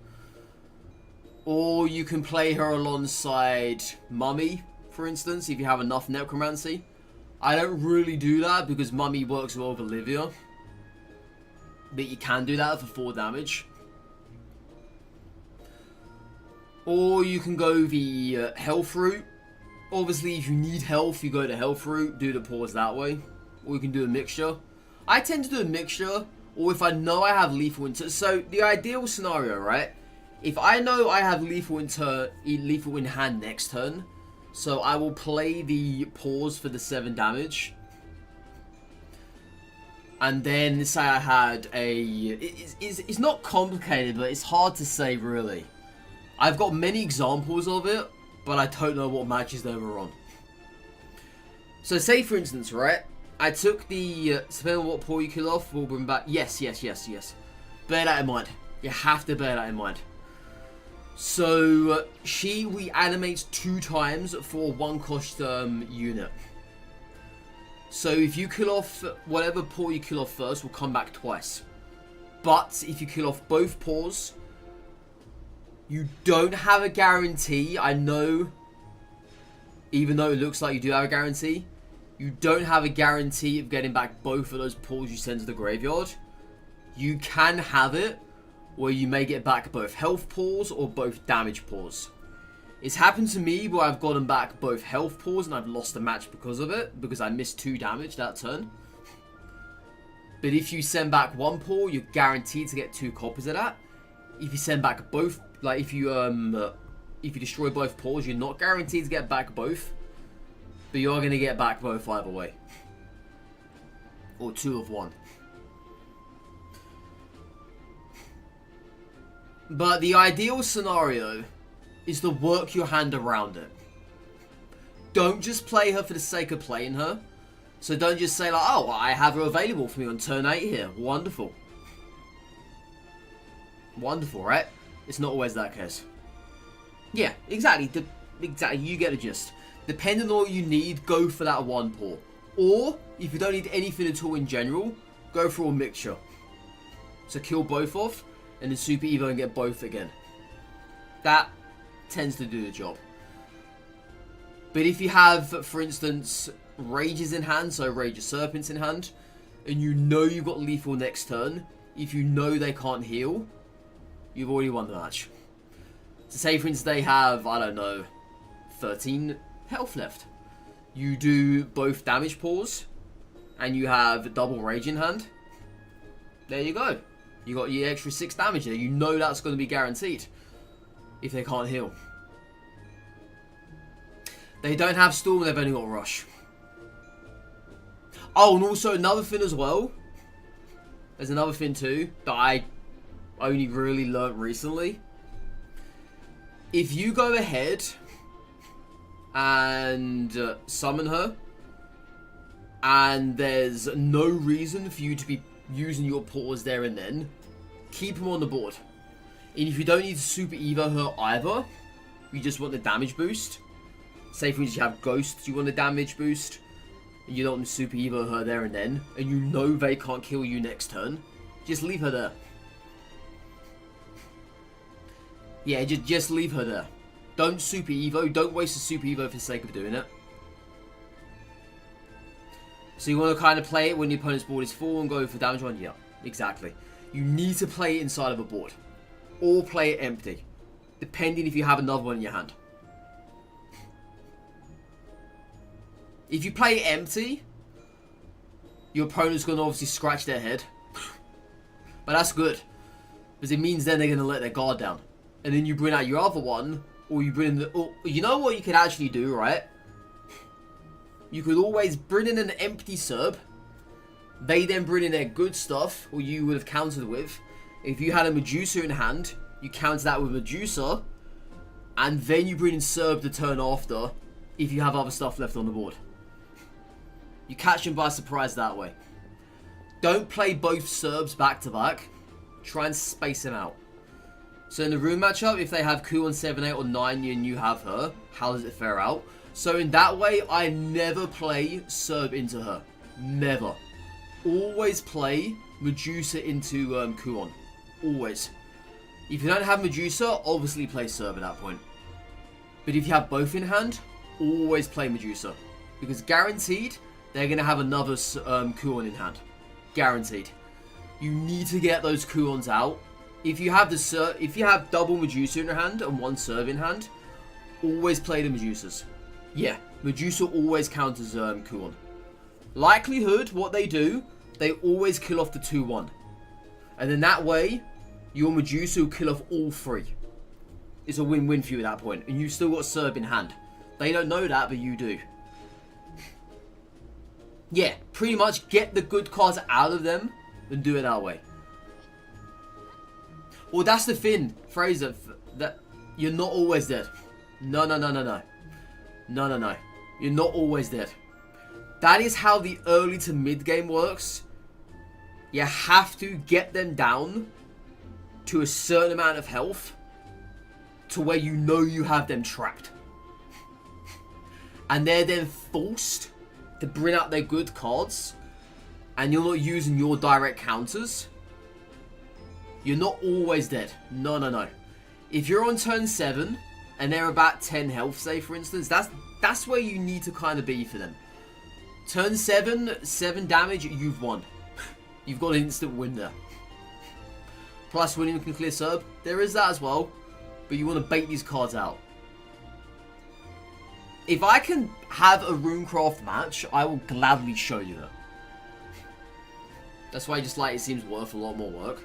Or you can play her alongside Mummy, for instance, if you have enough necromancy. I don't really do that because Mummy works well with Olivia. But you can do that for 4 damage. Or you can go the health route. Obviously, if you need health, you go the health route, do the pause that way. Or you can do a mixture. I tend to do a mixture, or if I know I have lethal into. So, the ideal scenario, right? If I know I have lethal in hand next turn, so I will play the pause for the 7 damage. And then say I had a... It's not complicated, but it's hard to say, really. I've got many examples of it, but I don't know what matches they were on. So say, for instance, right? I took the... depending on what paw you kill off, we'll bring back... Yes. Bear that in mind. You have to bear that in mind. So, she reanimates 2 times for 1 cost unit. So if you kill off whatever paw you kill off first will come back twice. But if you kill off both paws, you don't have a guarantee. I know, even though it looks like you do have a guarantee, you don't have a guarantee of getting back both of those paws you send to the graveyard. You can have it where you may get back both health paws or both damage paws. It's happened to me where I've gotten back both health paws and I've lost the match because of it, because I missed 2 damage that turn. But if you send back 1 paw, you're guaranteed to get 2 copies of that. If you send back both, like if you destroy both paws, you're not guaranteed to get back both, but you are going to get back both either way, or 2 of 1. But the ideal scenario is to work your hand around it. Don't just play her for the sake of playing her. So don't just say like, oh, I have her available for me on turn 8 here. Wonderful. Wonderful, right? It's not always that case. Yeah, exactly. Exactly, you get the gist. Depending on what you need, go for that 1 paw. Or, if you don't need anything at all in general, go for a mixture. So kill both off, and then super evo and get both again. That tends to do the job. But if you have, for instance, Rages in hand, so Rage of Serpents in hand, and you know you've got lethal next turn, if you know they can't heal, you've already won the match. So say, for instance, they have, I don't know, 13 health left. You do both damage paws, and you have double Rage in hand. There you go. You got your extra 6 damage there. You know that's going to be guaranteed if they can't heal. They don't have Storm, they've only got Rush. Oh, and also another thing as well. There's another thing too that I only really learnt recently. If you go ahead and summon her, and there's no reason for you to be using your paws there and then, keep him on the board. And if you don't need to super evo her either, you just want the damage boost. Say for instance you have ghosts, you want the damage boost, and you don't super evo her there and then, and you know they can't kill you next turn, just leave her there. Yeah, just leave her there. Don't super evo, don't waste a super evo for the sake of doing it. So you want to kind of play it when your opponent's board is full and go for damage one? Yeah, exactly. You need to play it inside of a board. Or play it empty. Depending if you have another one in your hand. If you play it empty, your opponent's going to obviously scratch their head. But that's good. Because it means then they're going to let their guard down. And then you bring out your other one. Or you bring in the... Or, you know what you could actually do, right? You could always bring in an empty Serb. They then bring in their good stuff, or you would have countered with. If you had a Medusa in hand, you counter that with Medusa. And then you bring in Serb the turn after, if you have other stuff left on the board. You catch them by surprise that way. Don't play both Serbs back to back. Try and space them out. So in the room matchup, if they have Ku on 7, 8 or 9 and you have her, how does it fare out? So in that way, I never play Serb into her. Never. Always play Medusa into Kuon. Always. If you don't have Medusa, obviously play Serb at that point. But if you have both in hand, always play Medusa. Because guaranteed, they're going to have another Kuon in hand. Guaranteed. You need to get those Kuons out. If you have double Medusa in your hand and one Serb in hand, always play the Medusas. Yeah, Medusa always counters Kuon. Likelihood, what they do, they always kill off the 2-1. And then that way, your Medusa will kill off all 3. It's a win-win for you at that point. And you've still got Serb in hand. They don't know that, but you do. Yeah, pretty much get the good cards out of them and do it that way. Well, that's the thing, Fraser, that you're not always dead. No. No. You're not always dead. That is how the early to mid game works. You have to get them down to a certain amount of health to where you know you have them trapped. And they're then forced to bring out their good cards and you're not using your direct counters. You're not always dead. No. If you're on turn 7 and they're about 10 health, say for instance, that's where you need to kind of be for them. Turn 7, 7 damage, you've won. You've got an instant win there. Plus winning you can clear Serb. There is that as well. But you want to bait these cards out. If I can have a Runecraft match, I will gladly show you that. That's why just like it seems worth a lot more work.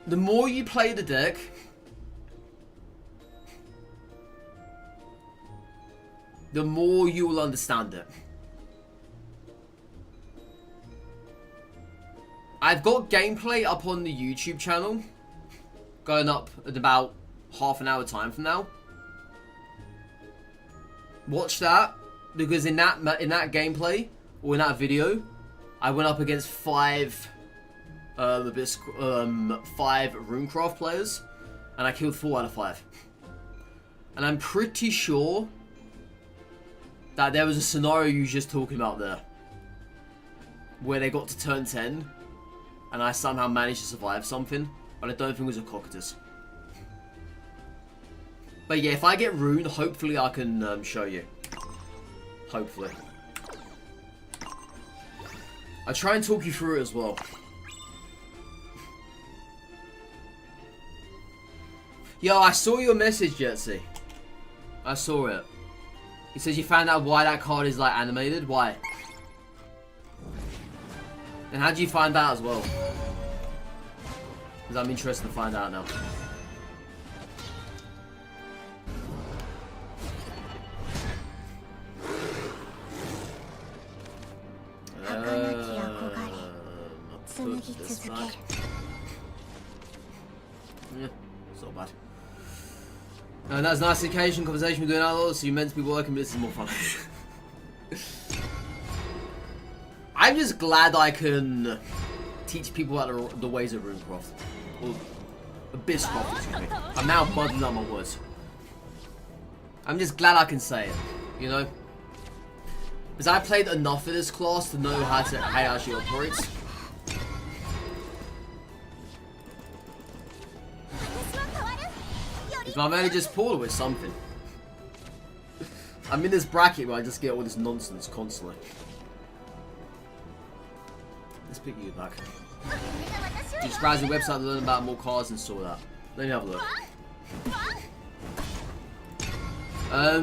The more you play the deck, the more you will understand it. I've got gameplay up on the YouTube channel, going up at about half an hour time from now. Watch that, because in that gameplay, or in that video, I went up against 5 Runecraft players, and I killed 4 out of 5. And I'm pretty sure that there was a scenario you were just talking about there, where they got to turn 10, and I somehow managed to survive something, but I don't think it was a Cocytus. But yeah, if I get Rune, hopefully I can show you. Hopefully. I'll try and talk you through it as well. Yo, I saw your message, Jetsy. I saw it. He says you found out why that card is like animated. Why? And how do you find out as well? Because I'm interested to find out now. Put this back. Yeah, it's not bad. And that's a nice occasion conversation we're doing out, so you're meant to be working, but this is more fun. I'm just glad I can teach people about the ways of Runecraft. Or Abysscraft, excuse me. I'm now muddling up my words. I'm just glad I can say it, you know? Because I played enough of this class to know how it actually operates. If I'm only just poor with something. I'm in this bracket where I just get all this nonsense constantly. Let's pick you back. Just browse the website to learn about more cards and saw that. Let me have a look.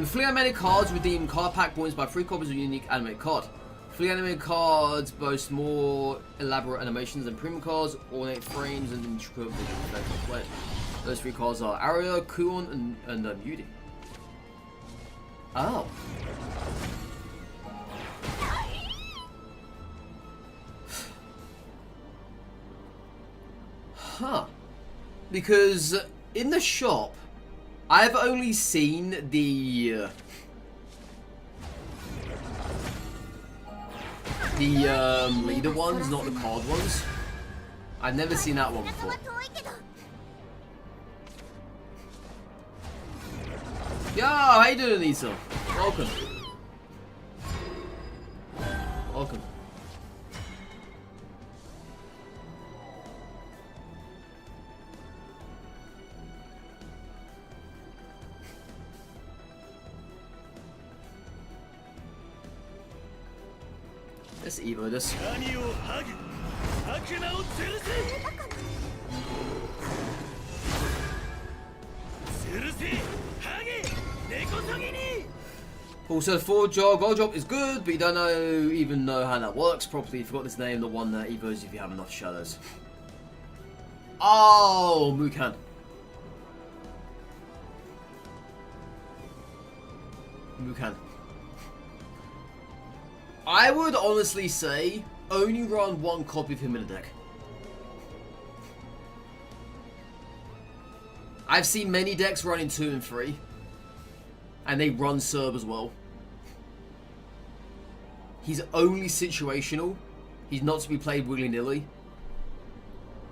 Fully animated cards redeem card pack points by 3 copies of a unique animated card. Fully animated cards boast more elaborate animations than premium cards, ornate frames, and intricate visual effects on play. Those 3 cards are Aria, Kuon, and Yudi. Oh. Huh. Because in the shop, I've only seen the leader ones, not the card ones. I've never seen that one before. Yo, how you doing, Lisa? Welcome. Welcome. Let's evo this. Also, gold job is good, but you don't even know how that works properly. You forgot this name, the one that evos if you have enough shadows. Oh, Mukan. Mukan. I would honestly say only run 1 copy of him in a deck. I've seen many decks running 2 and 3. And they run Serb as well. He's only situational. He's not to be played willy-nilly.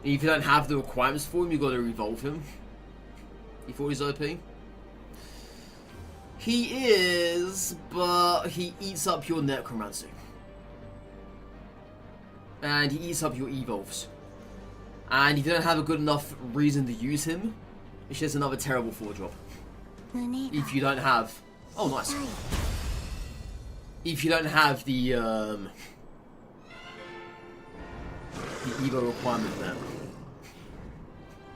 If you don't have the requirements for him, you've got to revolve him. You thought he's OP? He is, but he eats up your Necromancy. And he eats up your Evolves. And if you don't have a good enough reason to use him, it's just another terrible 4-drop. If you don't have... Oh, nice. If you don't have the Evo requirement there.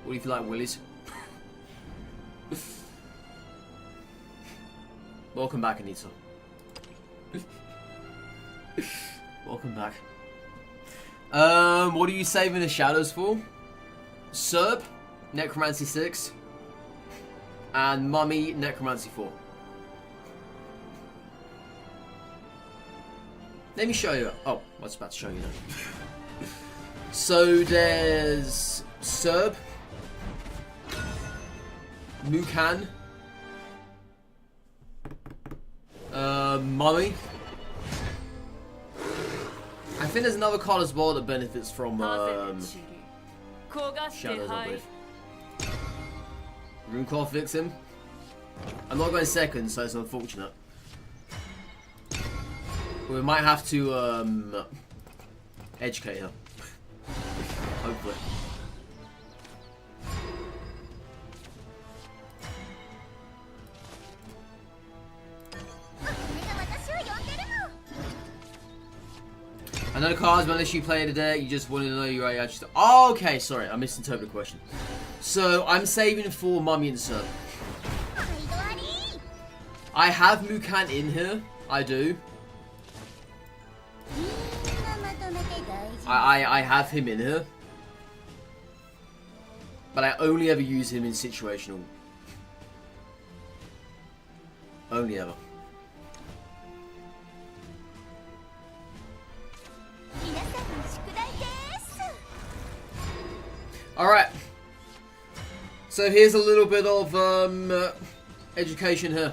What if you like Willies? Welcome back, Anita. Welcome back. What are you saving the shadows for? Serb, Necromancy 6, and Mummy, Necromancy 4. Let me show you. Oh, I was about to show you now. So there's Serb, Mukan, Mummy. I think there's another card as well that benefits from shadows, I believe. Runecraft Vixen. I'm not going second, so it's unfortunate. We might have to educate her. Hopefully. I know the cards, but unless you play today, you just wanted to know your actually. Oh, okay, sorry, I misinterpreted the question. So I'm saving for Mummy and Serb. I have Mukan in here. I do. I have him in here. But I only ever use him in situational. Only ever. Alright. So here's a little bit of education here.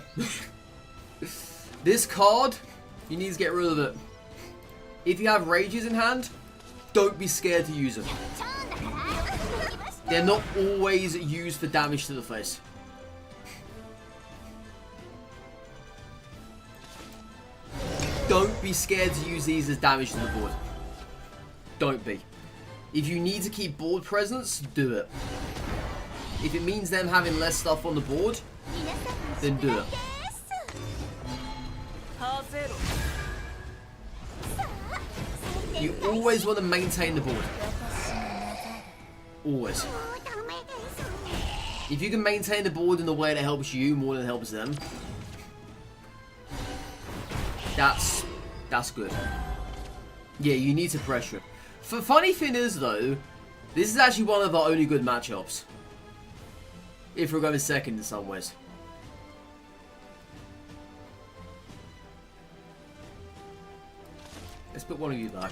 This card, you need to get rid of it. If you have rages in hand, don't be scared to use them. They're not always used for damage to the face. Don't be scared to use these as damage to the board. Don't be. If you need to keep board presence, do it. If it means them having less stuff on the board, then do it. You always want to maintain the board. Always. If you can maintain the board in a way that helps you more than helps them, that's good. Yeah, you need to pressure it. The funny thing is though, this is actually one of our only good matchups. If we're going second in some ways. Let's put one of you back.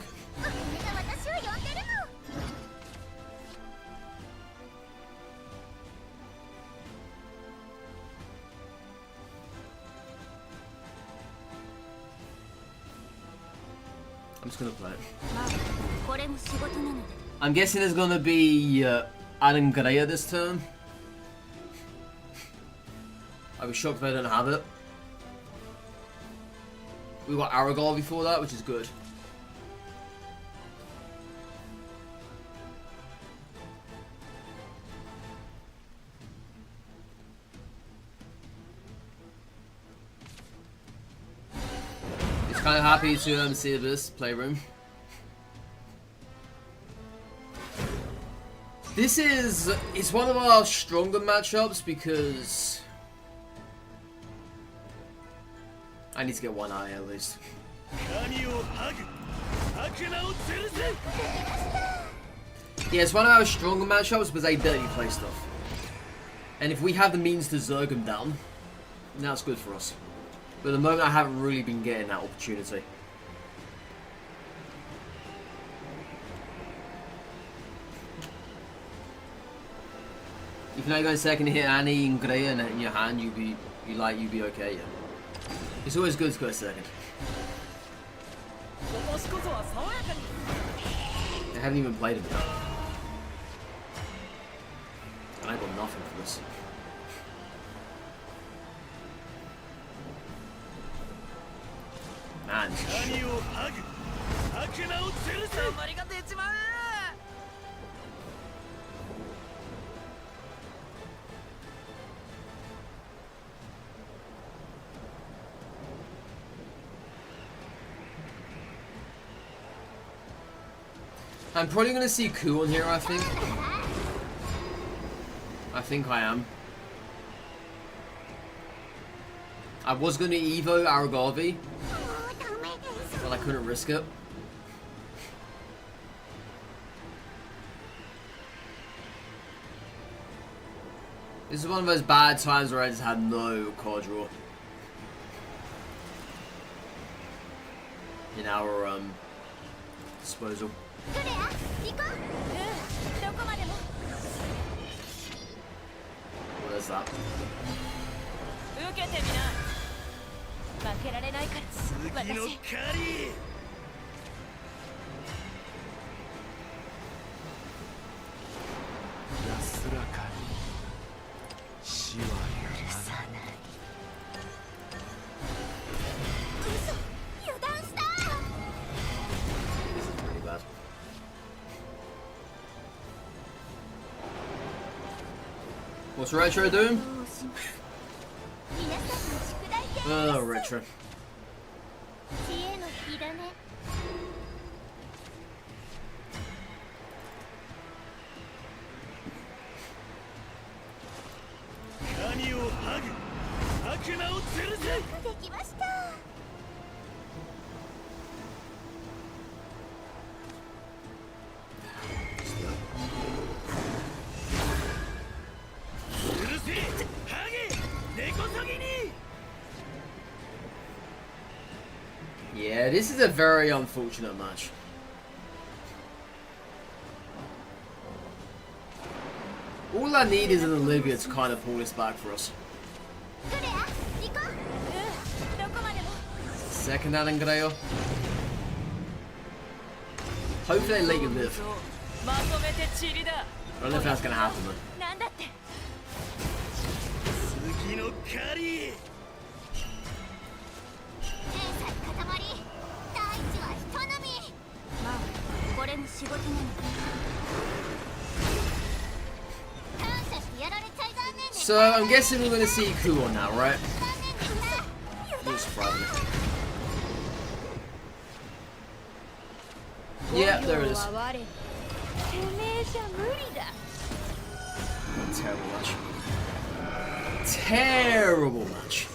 I'm just gonna play it. I'm guessing there's gonna be Alan Greya this turn. I'd be shocked if I don't have it. We got Aragorn before that, which is good. Just kind of happy to see this playroom. It's one of our stronger matchups because I need to get one eye at least. Yeah, it's one of our stronger matchups because they dirty play stuff. And if we have the means to Zerg them down, then that's good for us. But at the moment I haven't really been getting that opportunity. If you're not going second hit Annie and Greya in your hand, you'd be okay, yeah. It's always good to go second. I haven't even played him yet. I got nothing for this. Man, I'm probably going to see Ku on here, I think. I think I am. I was going to Evo Aragavi, but I couldn't risk it. This is one of those bad times where I just had no card draw in our disposal. What is that? What's Retro doing? Oh, Retro. Yeah, this is a very unfortunate match. All I need is an Olivia to kind of pull this back for us. Second Alan Greya. Hopefully they let you live. I don't know if that's gonna happen though. So I'm guessing we're gonna see Kuon now, right? Yeah, there it is. Terrible match. Terrible match.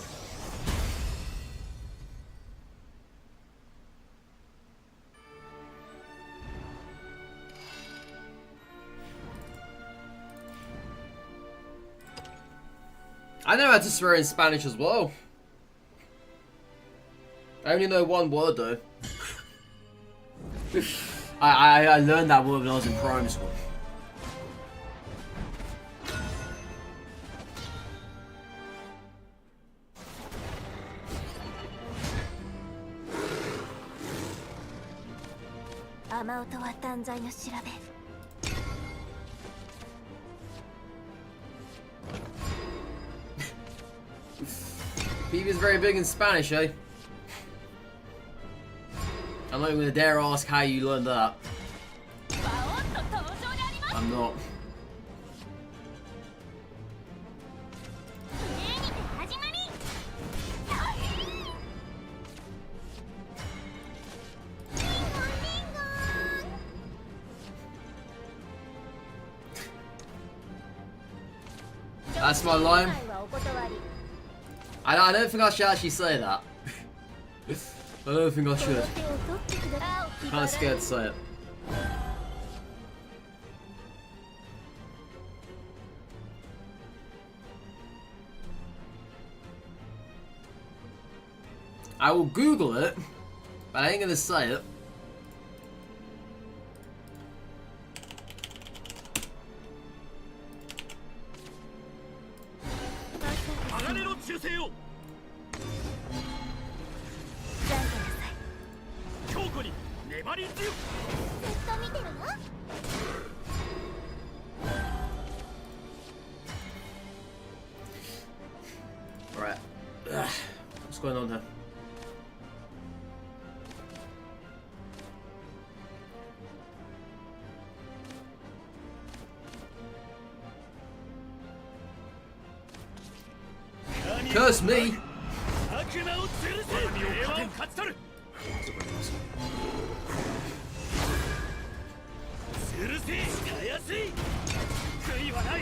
I know how to swear in Spanish as well. I only know one word though. I learned that word when I was in primary school. Phoebe's very big in Spanish, eh? I'm not even gonna dare ask how you learned that. I'm not. That's my line. I don't think I should actually say that. I don't think I should. I'm kind of scared to say it. I will Google it, but I ain't gonna say it. Right. What's going on here? Curse me!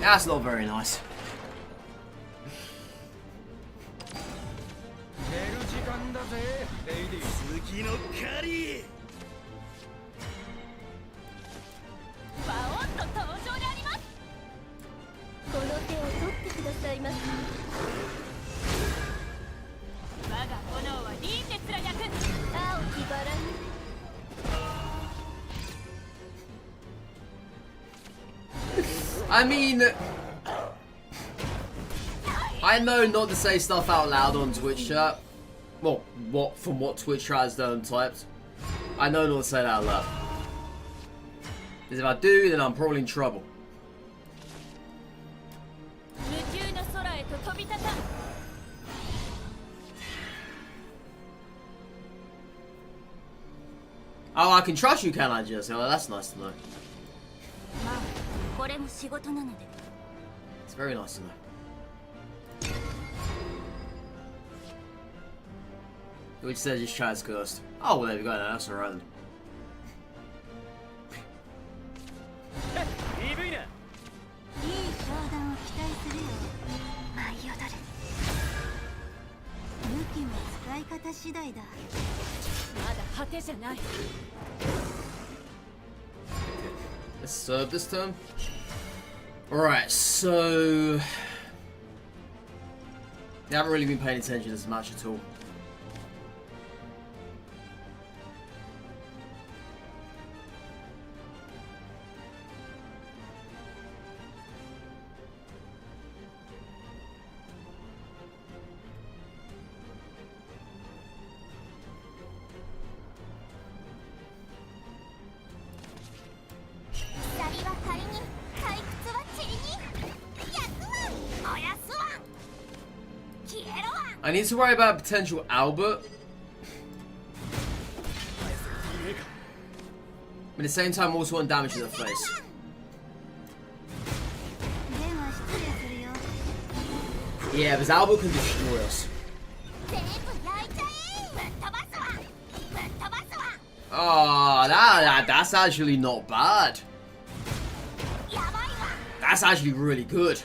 That's not very nice. I mean, I know not to say stuff out loud on Twitch chat. Well, from what Twitch chat has done typed. I know not to say that out loud. Because if I do, then I'm probably in trouble. Oh, I can trust you, can I, Jess? Oh, that's nice to know. It's very nice to know. Which says his chat's cursed. Oh, well, there we go now. That's alright then. Let's serve this turn. Alright, so... I haven't really been paying attention as much at all. I need to worry about potential Albert. But at the same time, I also want damage to the face. Yeah, because Albert can destroy us. Oh, that's actually not bad. That's actually really good.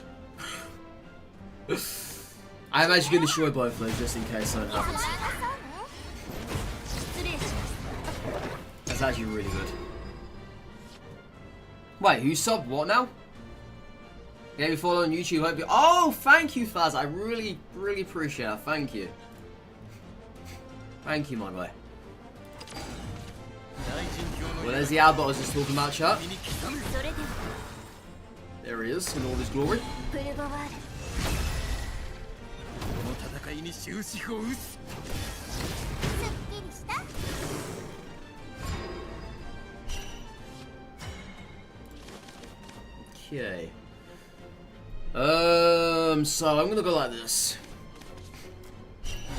I'm actually going to destroy both of those just in case something happens. That's actually really good. Wait, who subbed what now? Yeah, you follow on YouTube. Hope you. Oh, thank you, Faz. I really, really appreciate it. Thank you. Thank you, my boy. Well, there's the Albert I was just talking about, chat. There he is in all his glory. Okay. So I'm gonna go like this.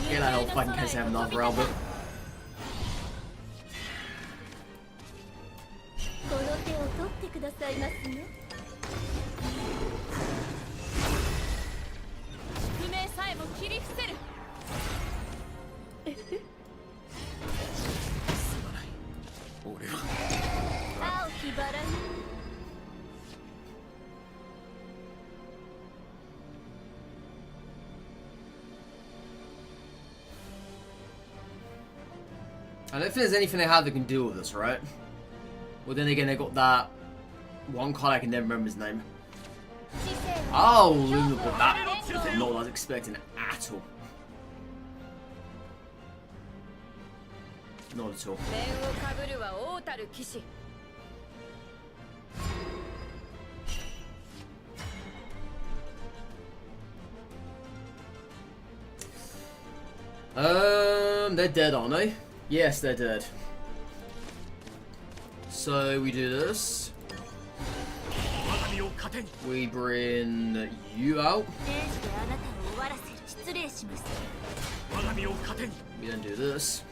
Get that health back in case I have another Albert. I don't think there's anything they have that can deal with this, right? Well, then again, they got that one card I can never remember his name. Oh, Luna, but that not what I was expecting at all. Not at all. They're dead, aren't they? Yes, they're dead. So we do this. We bring you out. We then do this.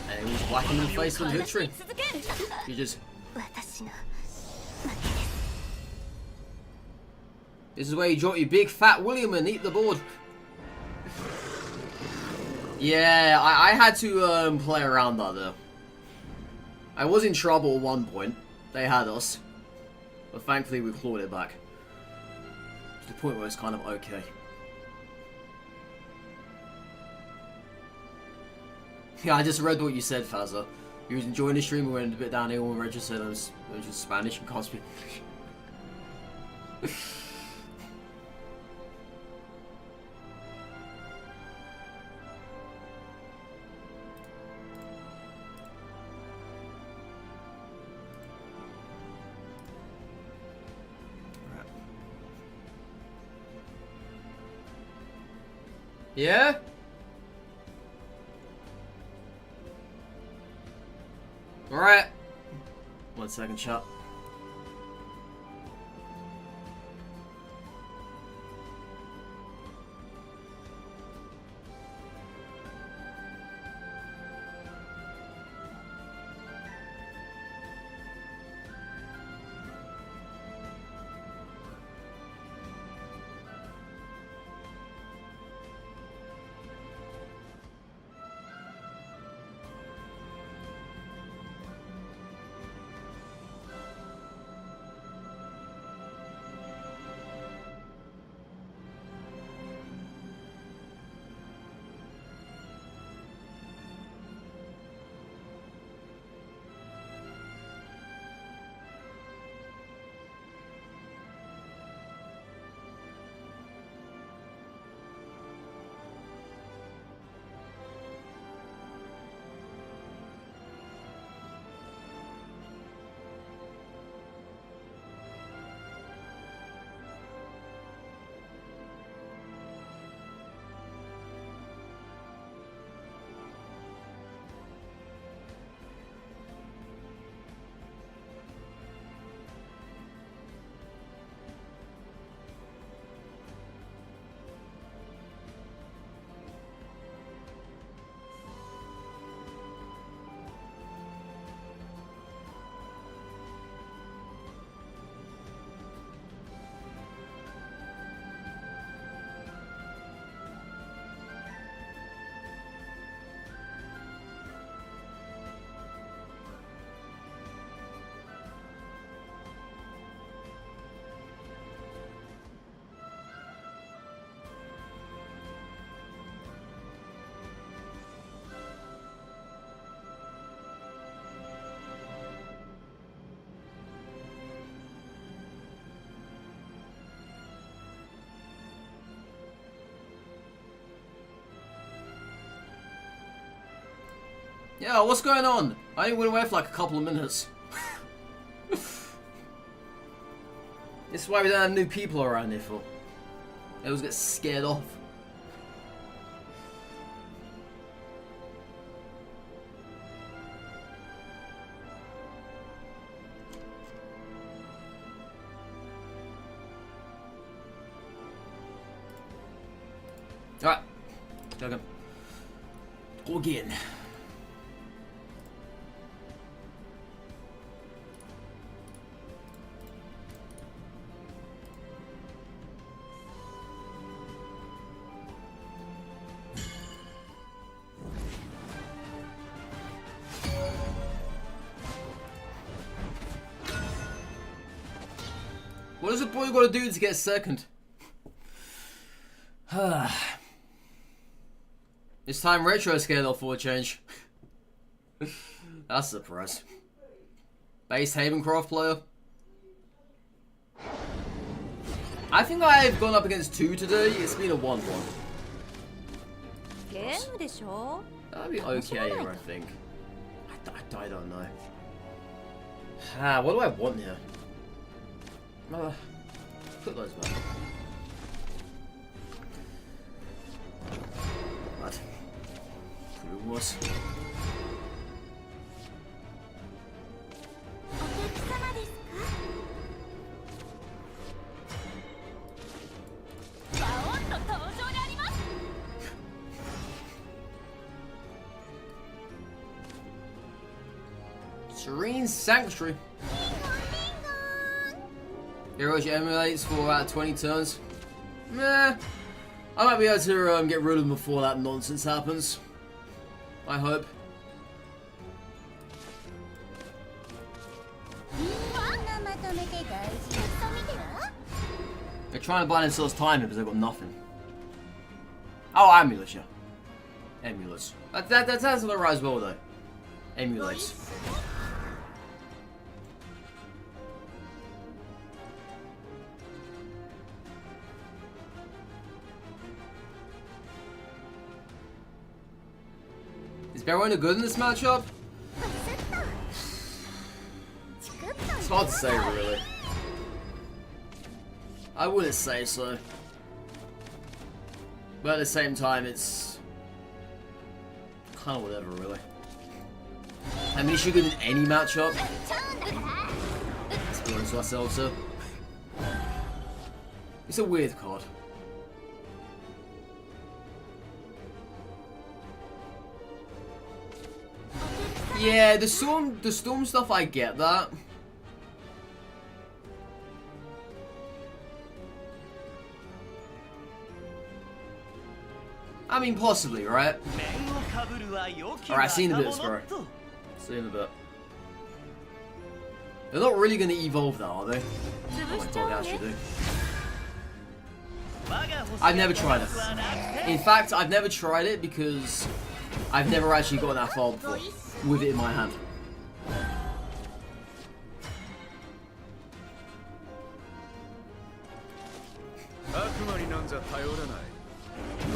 And we just whack him in the face with victory. You just. This is where you drop your big fat William and eat the board. Yeah, I had to play around that though. I was in trouble at one point. They had us. But thankfully we clawed it back. To the point where it's kind of okay. Yeah, I just read what you said, Fazza. You was enjoying the stream, we went a bit downhill and Reggie said it was just Spanish and can't speak English. Yeah? Alright. 1 second, shot. Yeah, what's going on? I only went away for like a couple of minutes. This is why we don't have new people around here for. They always get scared off. Alright. Go. Go again. What does the boy got to do to get second? This time retro scared off for a change. That's a surprise. Base Havencroft player. I think I've gone up against 2 today. It's been a 1-1. That'd be okay here, I think. I don't know. What do I want here? Put those back. What? It was. Serene Sanctuary. Hero she emulates for about 20 turns. Meh. I might be able to get rid of them before that nonsense happens. I hope. They're trying to buy themselves time because they've got nothing. Oh, amulets, yeah. Amulets. That sounds right as well, though. Emulates. Is Barona good in this matchup? It's hard to say, really. I wouldn't say so. But at the same time, it's kind of whatever, really. I mean, is she good in any matchup? Let's be honest with ourselves, sir. It's a weird card. Yeah, the storm stuff, I get that. I mean, possibly, right? Alright, seen a bit, bro. Seen a bit. They're not really going to evolve that, are they? Oh my god, they actually do. I've never tried it. In fact, I've never tried it because I've never actually gotten that far before with it in my hand.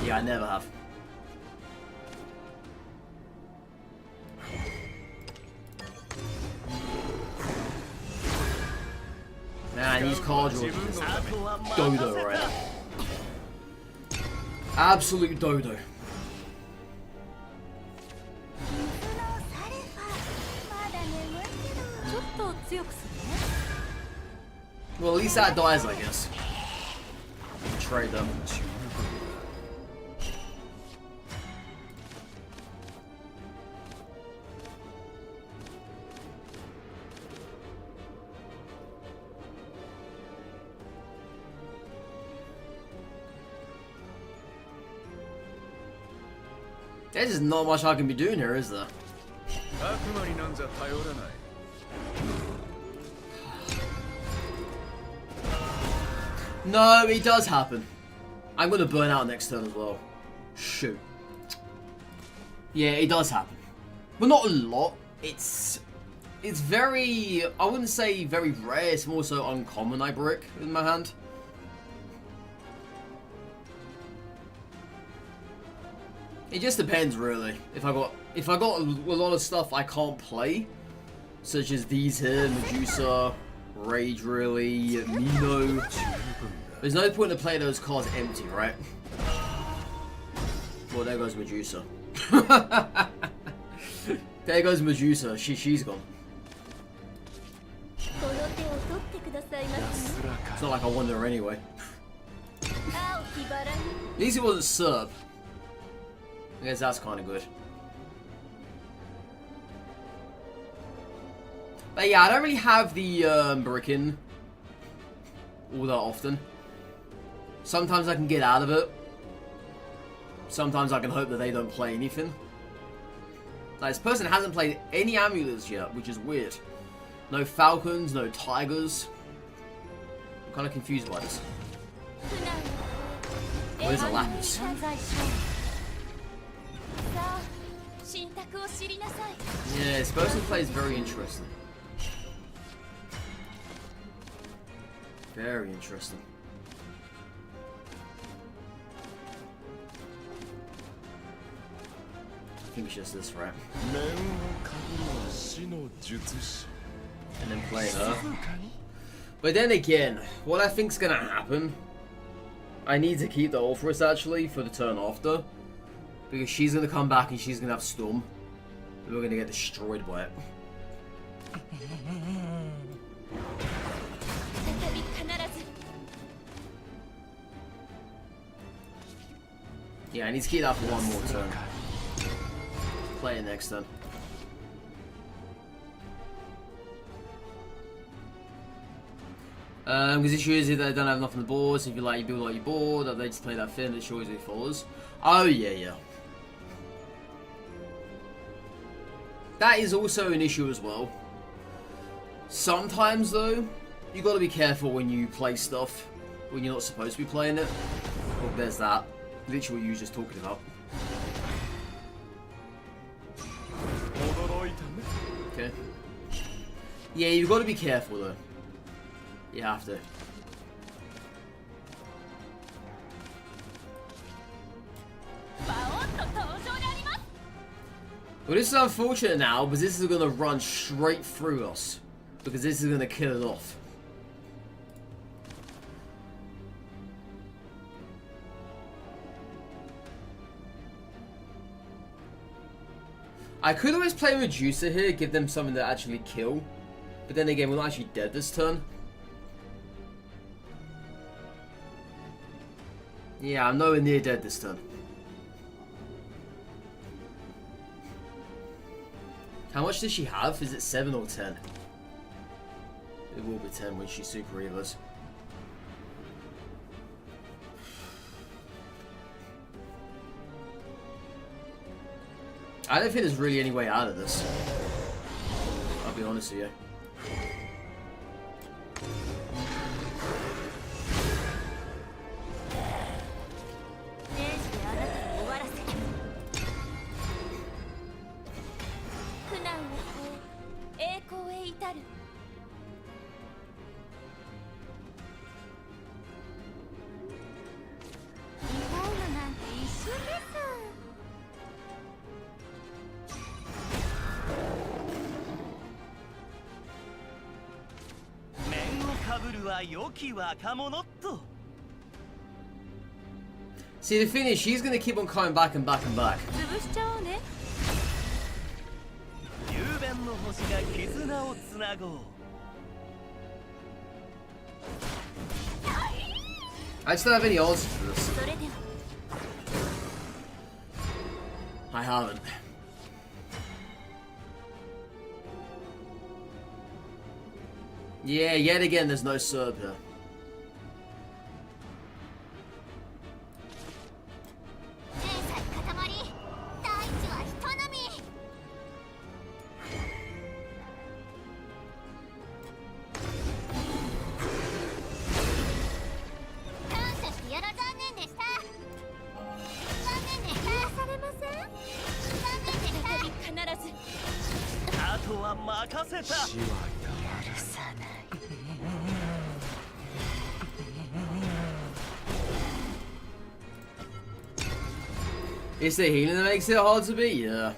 Yeah, I never have. Man, these card draws are just dodo right now. Absolute dodo. Well, at least that dies, I guess. Trade them. There's just not much I can be doing here, is there? No, it does happen. I'm gonna burn out next turn as well. Shoot. Yeah, it does happen. But not a lot. It's very, I wouldn't say very rare, it's more so uncommon I brick in my hand. It just depends, really. If I got a lot of stuff I can't play, such as these here, Medusa, Rage, really, Nino. There's no point in playing those cards empty, right? Well, there goes Medusa. There goes Medusa. She's gone. It's not like I wanted her anyway. At least it wasn't Serb. I guess that's kind of good. But yeah, I don't really have the Bricken all that often. Sometimes I can get out of it. Sometimes I can hope that they don't play anything. Like, this person hasn't played any amulets yet, which is weird. No falcons, no tigers. I'm kind of confused by this. Where's a lapis? Yeah, this person plays very interesting. Very interesting. I think it's just this, right? And then play her. But then again, what I think's gonna happen, I need to keep the Orpheus actually for the turn after. Because she's gonna come back and she's gonna have Storm. And we're gonna get destroyed by it. Yeah, I need to keep that for one more turn. Play it next turn. Because the issue is if they don't have enough on the board, so if you like, you build like your board, or they just play that fin, it shows it follows. Oh yeah. That is also an issue as well. Sometimes though, you got to be careful when you play stuff when you're not supposed to be playing it. Oh, there's that. Literally what you were just talking about. Okay. Yeah, you've got to be careful though. You have to. Well, this is unfortunate now, because this is going to run straight through us. Because this is going to kill it off. I could always play Medusa here, give them something to actually kill. But then again, we're not actually dead this turn. Yeah, I'm nowhere near dead this turn. How much does she have? Is it 7 or 10? It will be 10 when she super heals. I don't think there's really any way out of this. I'll be honest with you. See, the thing is, she's gonna keep on coming back and back and back. I just don't have any answers for this. I haven't. Yeah, yet again, there's no Serb here. It's the healing that makes it hard to beat? Yeah.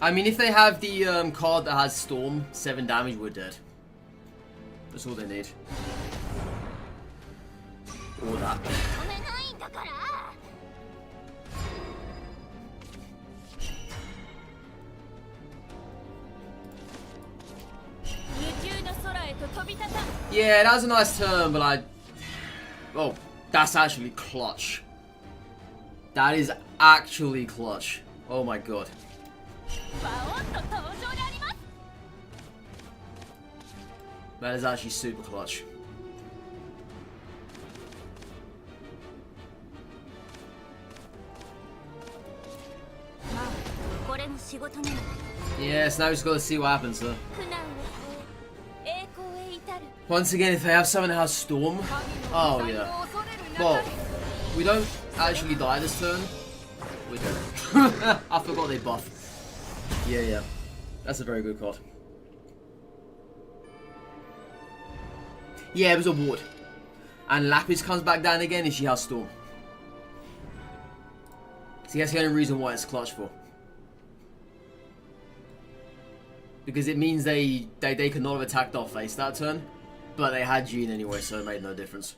I mean, if they have the card that has Storm, 7 damage, we're dead. That's all they need. Or that. Yeah, that was a nice turn, but oh, that's actually clutch. That is actually clutch. Oh my god. That is actually super clutch. Yes, now we just gotta see what happens, though. Once again, if they have someone that has Storm... Oh, yeah. Well, we don't actually die this turn. We don't. I forgot they buff. Yeah. That's a very good card. Yeah, it was a ward. And Lapis comes back down again and she has Storm. See, that's the only reason why it's clutch for. Because it means they could not have attacked our face that turn. But they had Jean anyway, so it made no difference.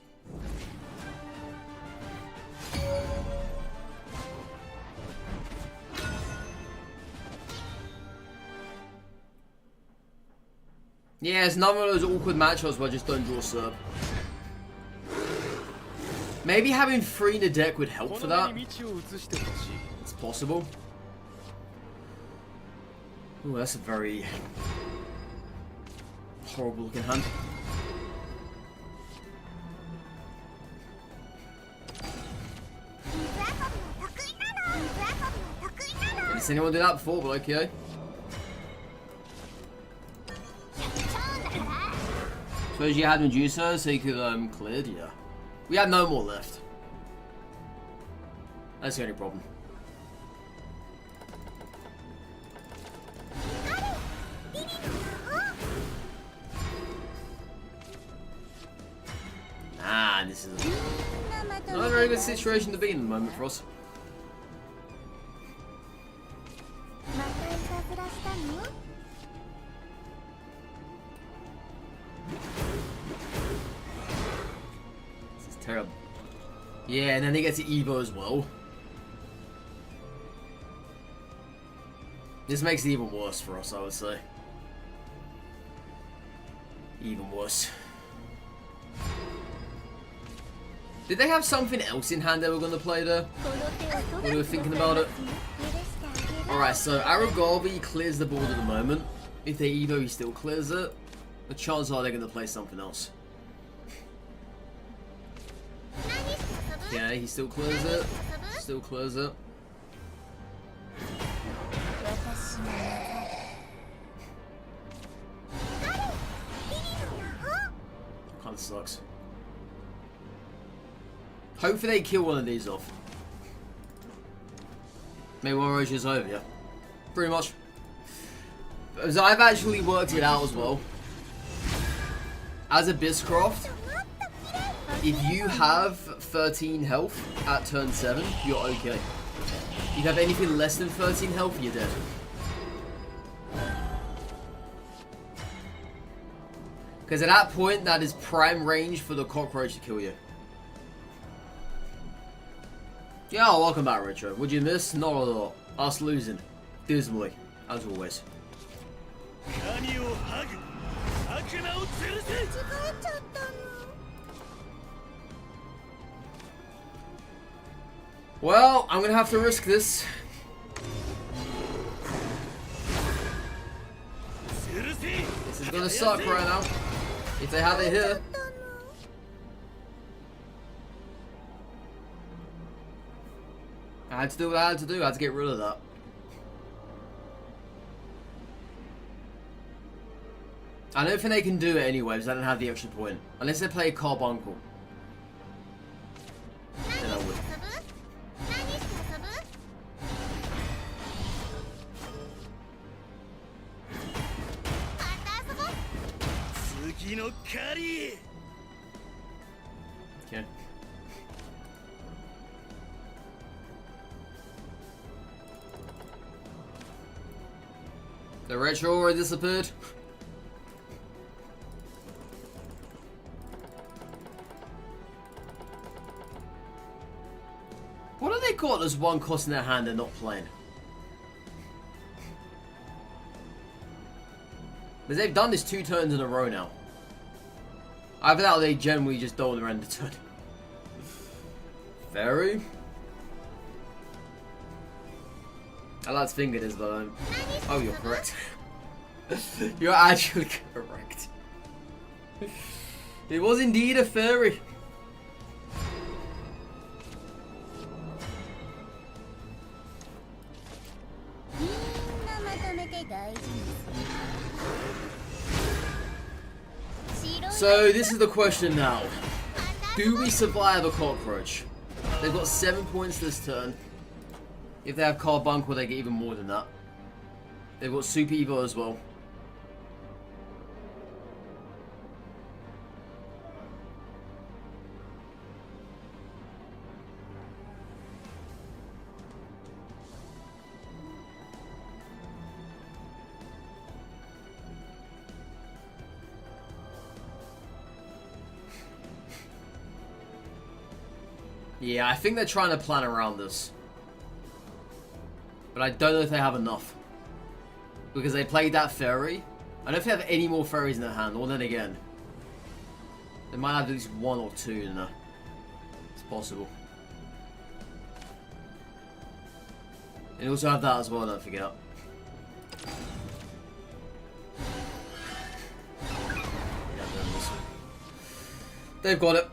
Yeah, it's another of those awkward matchups where I just don't draw Serb. Maybe having 3 in the deck would help for that. It's possible. Ooh, that's a very horrible looking hand. Didn't see anyone do that before, but okay. Suppose you had Medusa so you could cleared, yeah. We had no more left. That's the only problem. Ah, this is not a very good situation to be in the moment for us. This is terrible. Yeah, and then they get to Evo as well. This makes it even worse for us, I would say. Even worse. Did they have something else in hand they were going to play there? When we were thinking about it? Alright, so Aragorn clears the board at the moment. If they Evo, he still clears it. The chances are they're going to play something else. Yeah, he still clears it. Still clears it. Kinda sucks. Hopefully they kill one of these off. Maybe one Roach is over, yeah. Pretty much. Because I've actually worked it out as well. As a Abysscraft, if you have 13 health at turn 7, you're okay. If you have anything less than 13 health, you're dead. Because at that point, that is prime range for the cockroach to kill you. Yeah, welcome back, Retro. Would you miss? Not at all. Us losing. Dismally. As always. Well, I'm gonna have to risk this. This is gonna suck right now. If they have it here. I had to do what I had to do. I had to get rid of that. I don't think they can do it anyway because I don't have the extra point. Unless they play a Carbuncle. Then I would. Okay. The retro already disappeared. What do they call it as one cost in their hand and not playing? Because they've done this 2 turns in a row now. Either that or they generally just don't want to end the turn. Fairy? I like to think it is, but oh, you're correct. You're actually correct. It was indeed a fairy. So this is the question now. Do we survive a cockroach? They've got 7 points this turn. If they have Carbunk, will they get even more than that? They've got Super Evo as well. Yeah, I think they're trying to plan around this. But I don't know if they have enough. Because they played that fairy. I don't know if they have any more fairies in their hand. Or then again, they might have at least 1 or 2 in there. It's possible. And you also have that as well, don't forget. They've got it.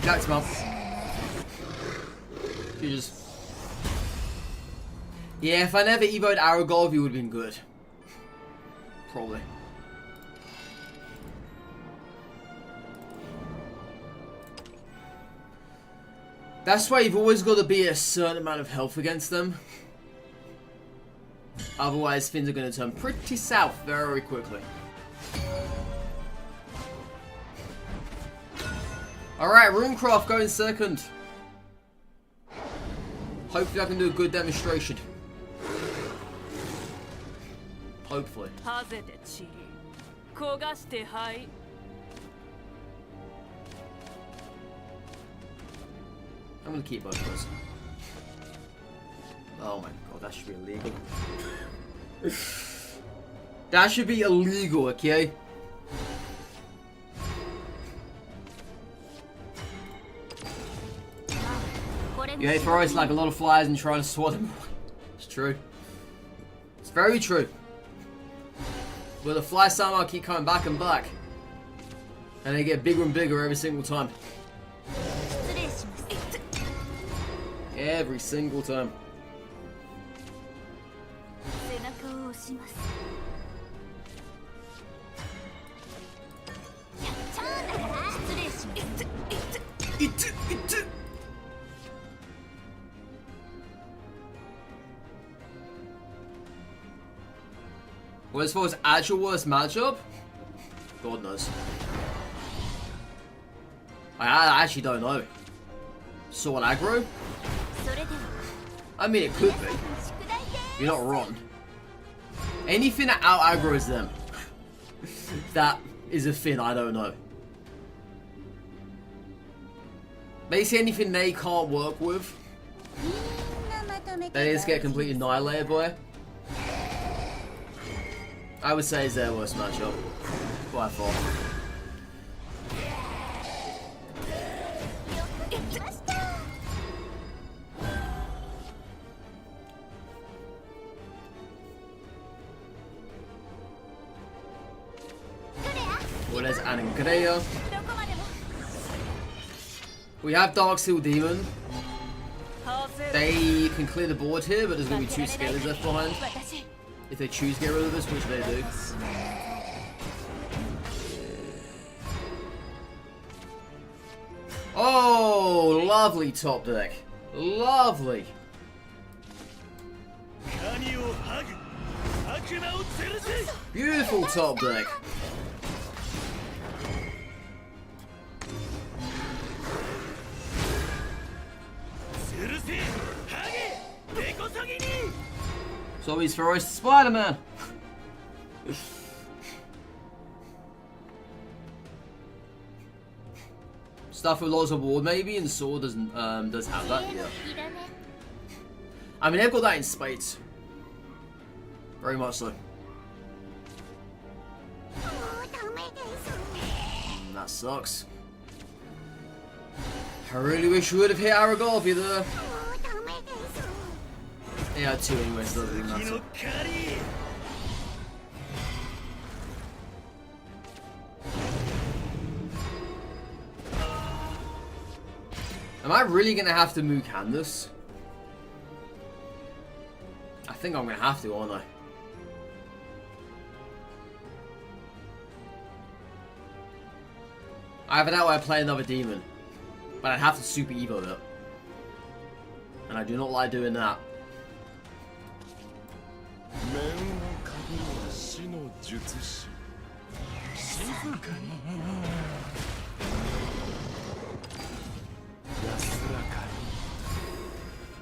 That's well. You just... Yeah, if I never evoed Aragorn, he would have been good. Probably. That's why you've always got to be a certain amount of health against them. Otherwise, things are going to turn pretty south very quickly. Alright, Runecraft going second. Hopefully I can do a good demonstration. Hopefully. I'm gonna keep both of those. Oh my god, that should be illegal. That should be illegal, okay? You hate forests like a lot of flies and trying to swat them. It's true. It's very true. But the flies somehow keep coming back and back. And they get bigger and bigger every single time. Every single time. Well, as far as actual worst matchup, God knows. I actually don't know. Sword aggro? I mean, it could be. You're not wrong. Anything that out aggroes them, that is a thing I don't know. Basically, anything they can't work with, they just get completely annihilated by. I would say is their worst matchup, by far. Well, there's Anangrea. We have Darksteel Demon. They can clear the board here, but there's going to be 2 scalers left behind. If they choose to get rid of this, which they do. Lovely top deck. Lovely. Beautiful top deck. So he's for us, Spider-Man. Stuff with lots of ward maybe, and Sword doesn't does have that, yeah. I mean, they've got that in spades. Very much so. That sucks. I really wish we would have hit Aragorn there. He had two anyway, so it doesn't really matter. Am I really gonna have to move Candace? I think I'm gonna have to, aren't I? I have an out where I play another demon, but I'd have to super evo it, and I do not like doing that.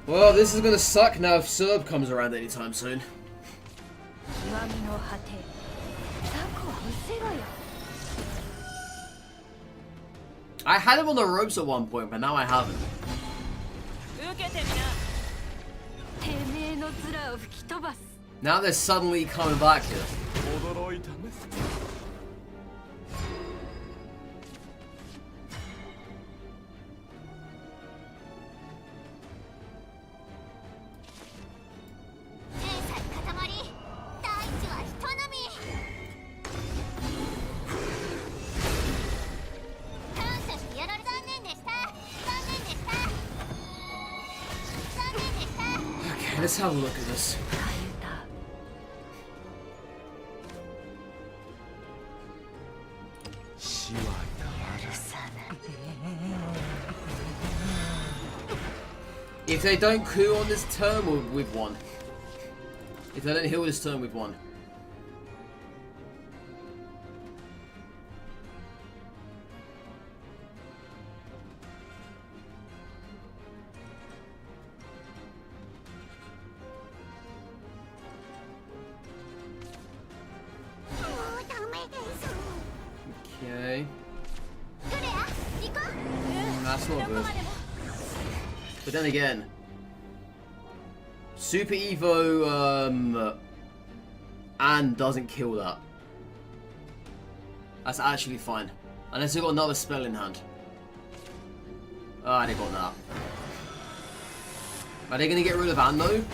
Well, this is gonna suck now if Serb comes around anytime soon. I had him on the ropes at one point, but now I haven't. Now they're suddenly coming back here. Okay, let's have a look at this. If they don't coup on this turn, we've won. If they don't heal this turn, we've won. Okay. That's not good. But then again, Super Evo and doesn't kill that. That's actually fine. Unless they've got another spell in hand. Ah, they got that. Are they going to get rid of Ando?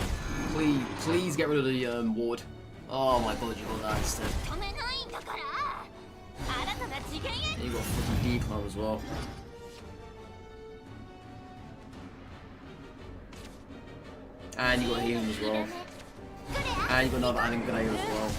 Please get rid of the ward. Oh my god, you got that instead. And you got freaking decline as well. And you got healing as well. And you got another Adam Grenade as well.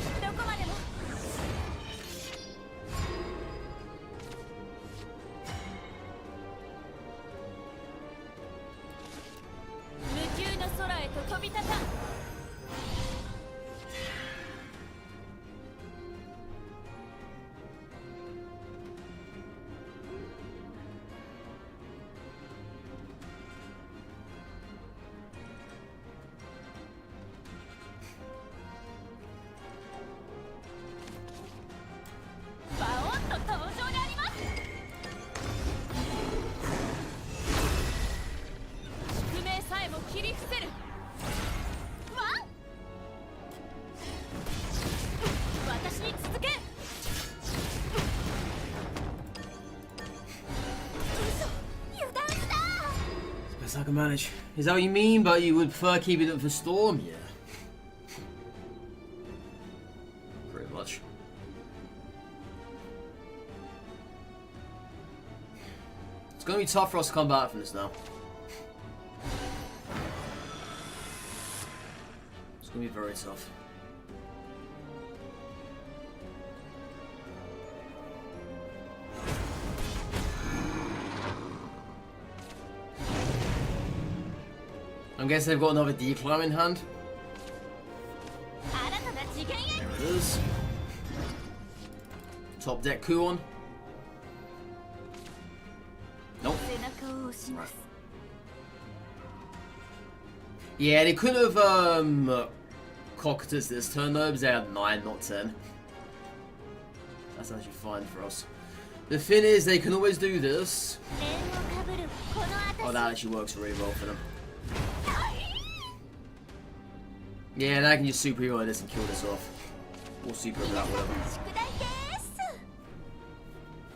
Best I can manage. Is that what you mean? But you would prefer keeping it for Storm? Yeah. Pretty much. It's gonna be tough for us to come back from this now. It's gonna be very tough. I'm guessing they've got another decline in hand. There it is. Top deck Kuon. Nope. Right. Yeah, they could have cocked us this turn though, because they had 9, not 10. That's actually fine for us. The thing is, they can always do this. Oh, that actually works really well for them. Yeah, and I can just superhero this and kill this off. Or superhero that, whatever.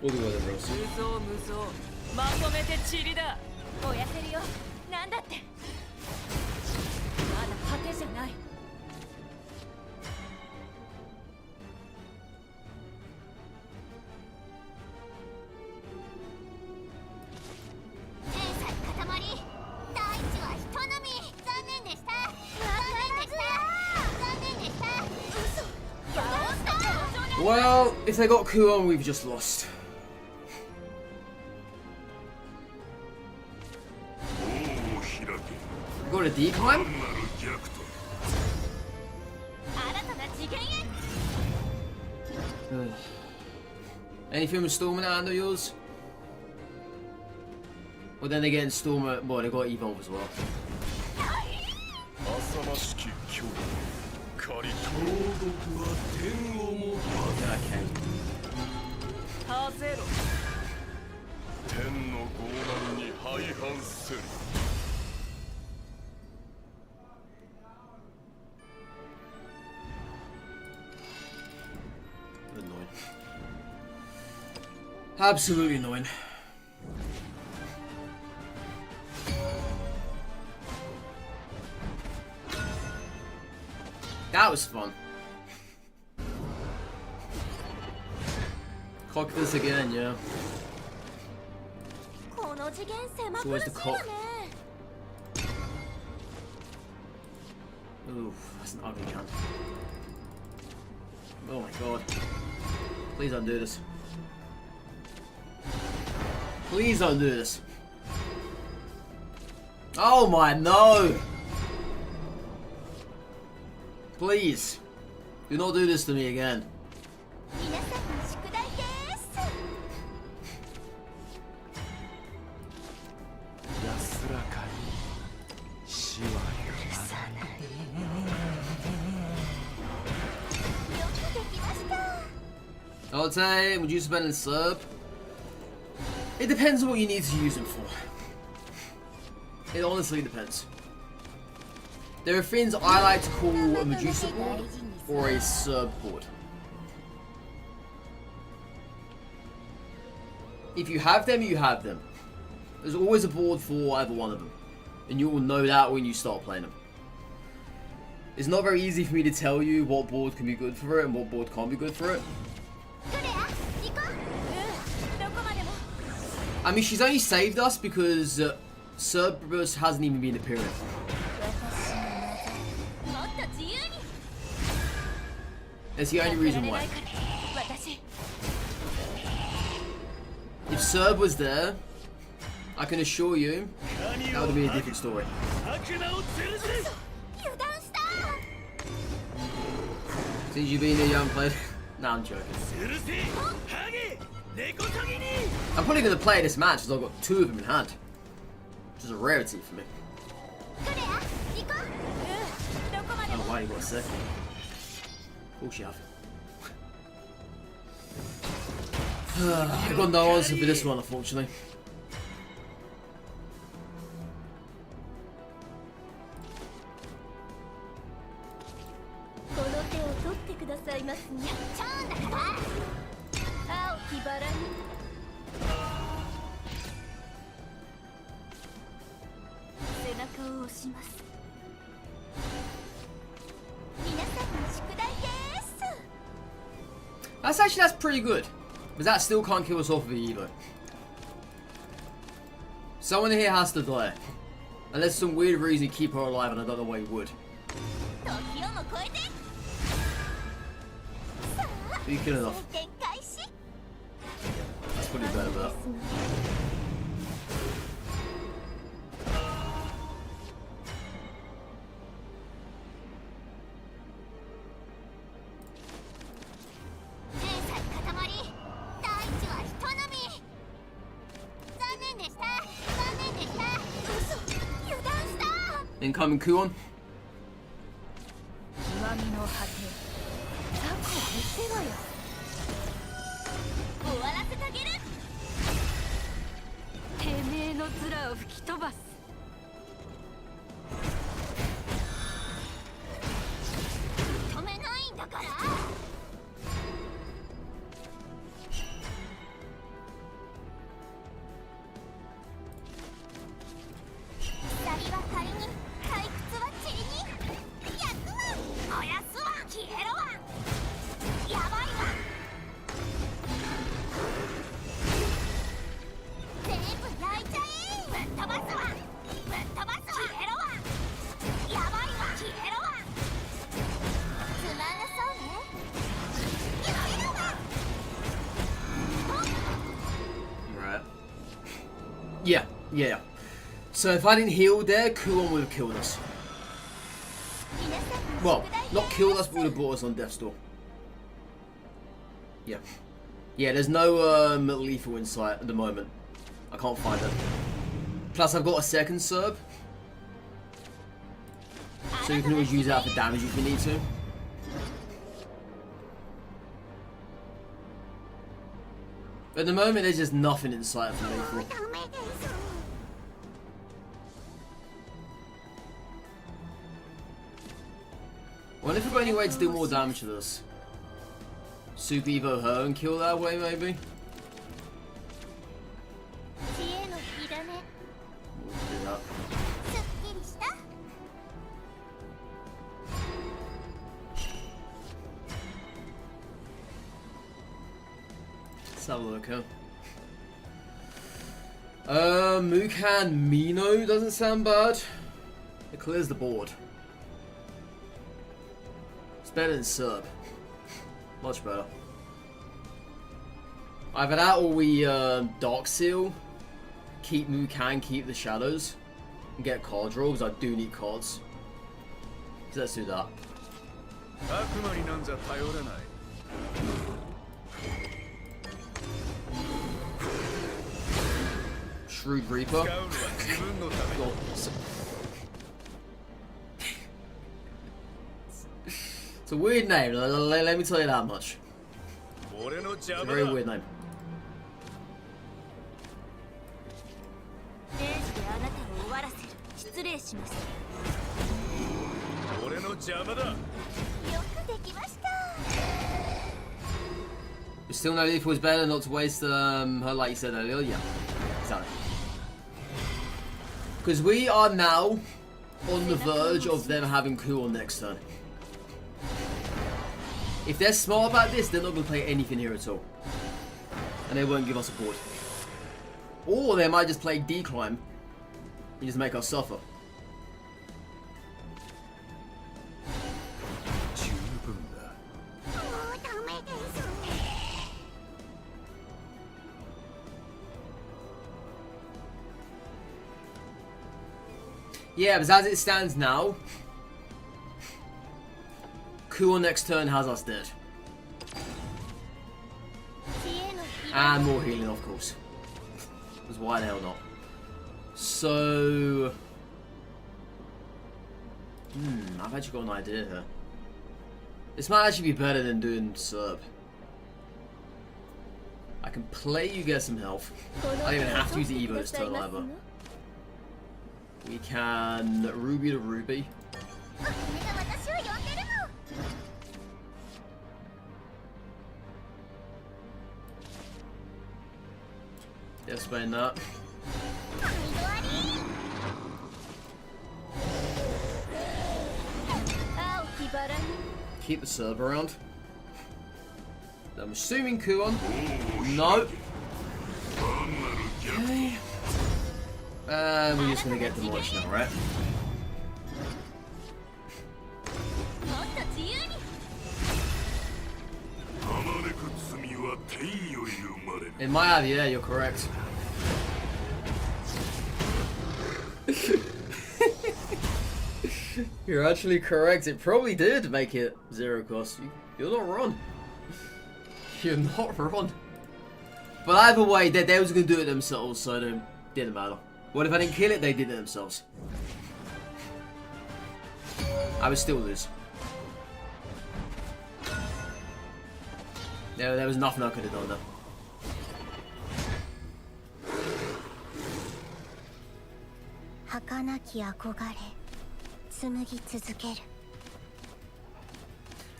We'll do whatever else. Well, if they got Kuon, we've just lost. Got a decline? Anything with Storm out under yours? Well, then they get in Storm. Well, they got Evolve as well. Okay. Annoying. Absolutely annoying. That was fun. Cock this again, yeah. It's always the cock. Ooh, that's an ugly hand. Oh my god. Please don't do this. Please don't do this. Oh my no! Please, do not do this to me again. I would say, would you spend in sub? It depends on what you need to use them for. It honestly depends. There are things I like to call a Medusa board or a Serb board. If you have them, you have them. There's always a board for either one of them. And you will know that when you start playing them. It's not very easy for me to tell you what board can be good for it and what board can't be good for it. I mean, she's only saved us because Cerberus hasn't even been appearing. That's the only reason why. If Cerb was there, I can assure you, that would have been a different story. Since you've been a young player. Nah, I'm joking. I'm probably going to play this match because I've got 2 of them in hand. Which is a rarity for me. Oh, why you got a second? Of course you have. I've got no answer for this one, unfortunately. That's pretty good. But that still can't kill us off of the Evo. Someone here has to die. Unless some weird reason keep her alive, and I don't know why he would. Are you killing off? That's pretty bad about. Incoming Kuon. Yeah. So if I didn't heal there, Kuon would have killed us. Well, not killed us, but would have brought us on death's door. Yeah. Yeah, there's no lethal insight at the moment. I can't find it. Plus, I've got a second serb. So you can always use that for damage if you need to. At the moment, there's just nothing in sight for lethal. I wonder if we've got any way to do more damage to this. Super Evo her and kill that way, maybe? We'll do that. Let's have a look, huh? Mukan Mino doesn't sound bad. It clears the board. It's better than Serb. Much better. Either that or we Dark Seal, keep Mukan, keep the shadows, and get card draw, because I do need cards. So let's do that. Shrewd Reaper. It's a weird name, let me tell you that much. It's a very weird name. Still no lethal is better not to waste her like you said earlier, yeah. Exactly. Because we are now on the verge of them having Kuon next turn. If they're smart about this, they're not going to play anything here at all. And they won't give us a board. Or they might just play Declimb and just make us suffer. Yeah, but as it stands now, Kuon next turn has us dead. And more healing, of course. Because why the hell not? So... I've actually got an idea here. This might actually be better than doing Serb. I can play you get some health. I don't even have to use the Evo this turn either. We can Ruby to Ruby. Yes, explain that. Keep the serve around. I'm assuming Kuon. No. Okay. And we're just gonna get demolished now, right? It might have, yeah, you're correct. You're actually correct. It probably did make it 0 cost. You're not wrong. You're not wrong. But either way, they was gonna do it themselves, so it didn't matter. What if I didn't kill it? They did it themselves. I would still lose. There was nothing I could have done there.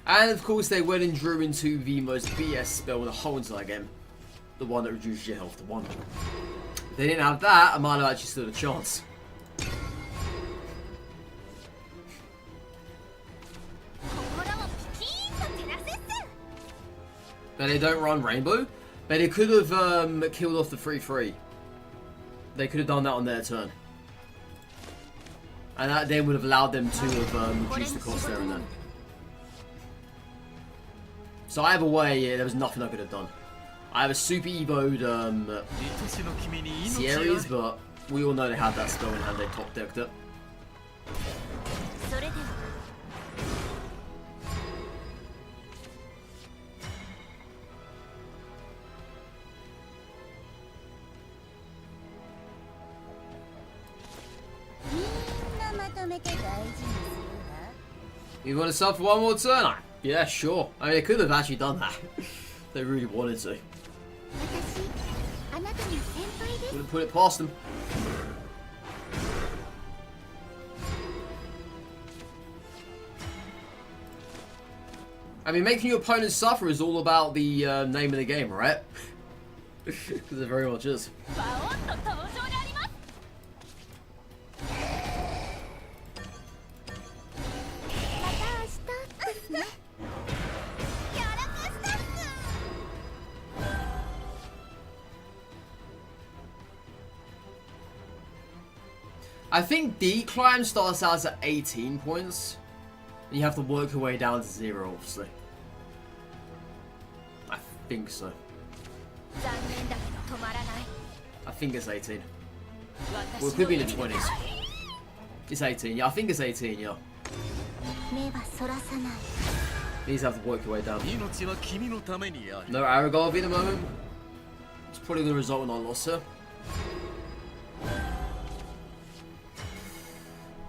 And of course they went and drew into the most BS spell in the whole entire game. The one that reduces your health to 1. If they didn't have that, I might have actually stood a chance. But they don't run Rainbow. But they could have killed off the 3-3. They could have done that on their turn. And that then would have allowed them to have reduced the cost there and then. So either way, yeah, there was nothing I could have done. I have a super evoed series, but we all know they had that spell in hand, they top decked it. You want to sub for one more turn? Yeah, sure. I mean, they could have actually done that. They really wanted to. Wouldn't put it past them. I mean, making your opponent suffer is all about the name of the game, right? Because it very much is. I think D climb starts out at 18 points. And you have to work your way down to 0, obviously. I think so. I think it's 18. Well, it could be in the 20s. It's 18, yeah. I think it's 18, yeah. You just have to work your way down. No Aragorn at the moment. It's probably going to result in our loss here.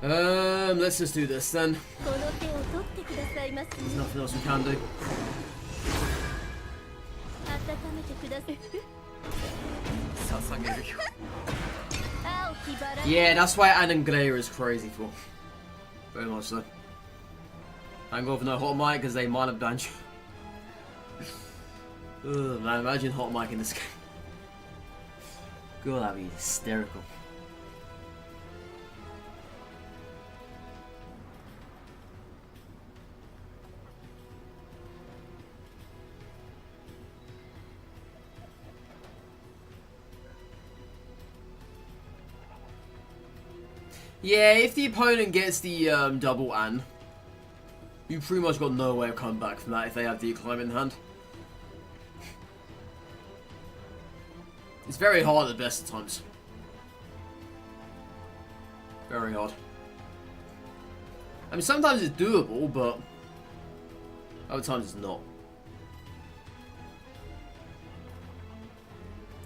Let's just do this then. There's nothing else we can do. Yeah, that's why Ananglair is crazy for. Very much so. Thank God for no hot mic because they might have done you. Ugh, man, imagine hot mic in this game. God, that'd be hysterical. Yeah, if the opponent gets the double An, you pretty much got no way of coming back from that if they have the climb in hand. It's very hard at the best of times. Very hard. I mean, sometimes it's doable, but other times it's not.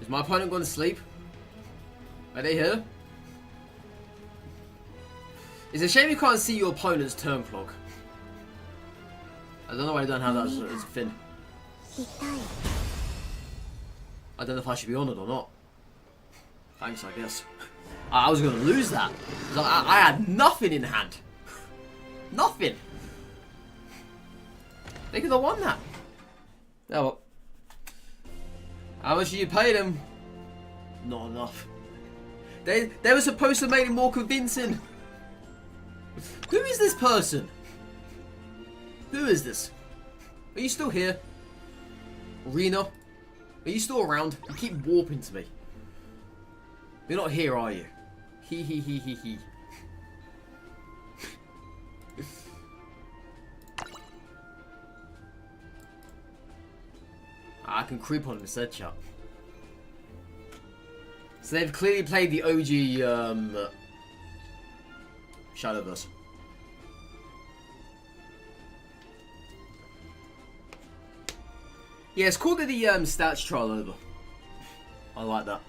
Is my opponent going to sleep? Are they here? It's a shame you can't see your opponent's turn clock. I don't know why I don't have that as a fin. I don't know if I should be honoured or not. Thanks, I guess. I was going to lose that. I had nothing in hand. Nothing. They could have won that. Oh well. How much did you pay them? Not enough. They were supposed to make it more convincing. Who is this person? Who is this? Are you still here? Rena? Are you still around? You keep warping to me. You're not here, are you? He. I can creep on the set chat. So they've clearly played the OG Shadowverse. Yeah, it's cool that the stats trial over. I like that.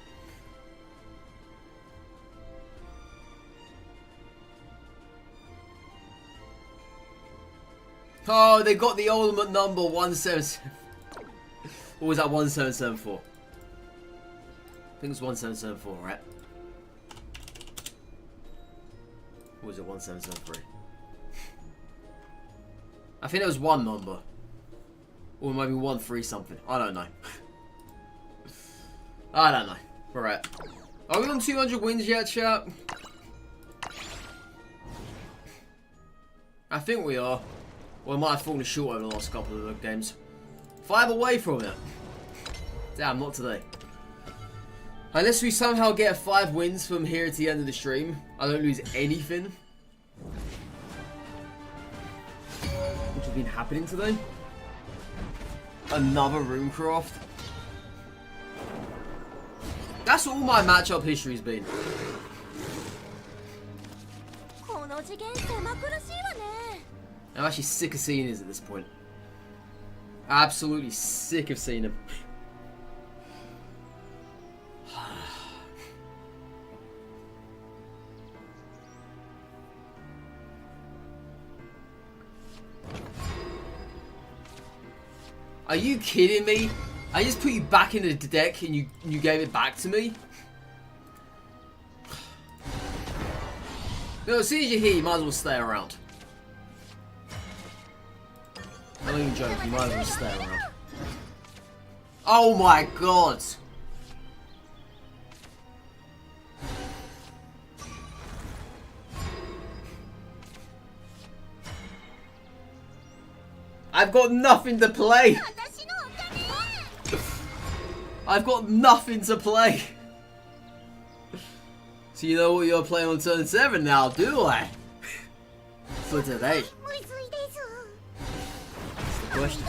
Oh, they got the ultimate number 177. What was that 1774? I think it was 1774, right? Or was it 1773? I think it was one number. Or maybe 13 something. I don't know. I don't know. Alright. Are we on 200 wins yet, chat? I think we are. Well, I might have fallen short over the last couple of games. 5 away from it. Damn, not today. Unless we somehow get 5 wins from here to the end of the stream, I don't lose anything. Which has been happening today. Another Runecraft. That's all my matchup history's been. I'm actually sick of seeing his at this point. Absolutely sick of seeing him. Are you kidding me? I just put you back into the deck and you gave it back to me? No, as soon as you're here, you might as well stay around. I'm not even joking, you might as well stay around. Oh my god! I've got nothing to play! I've got nothing to play! So you know what you're playing on turn 7 now, do I? For today. That's the question.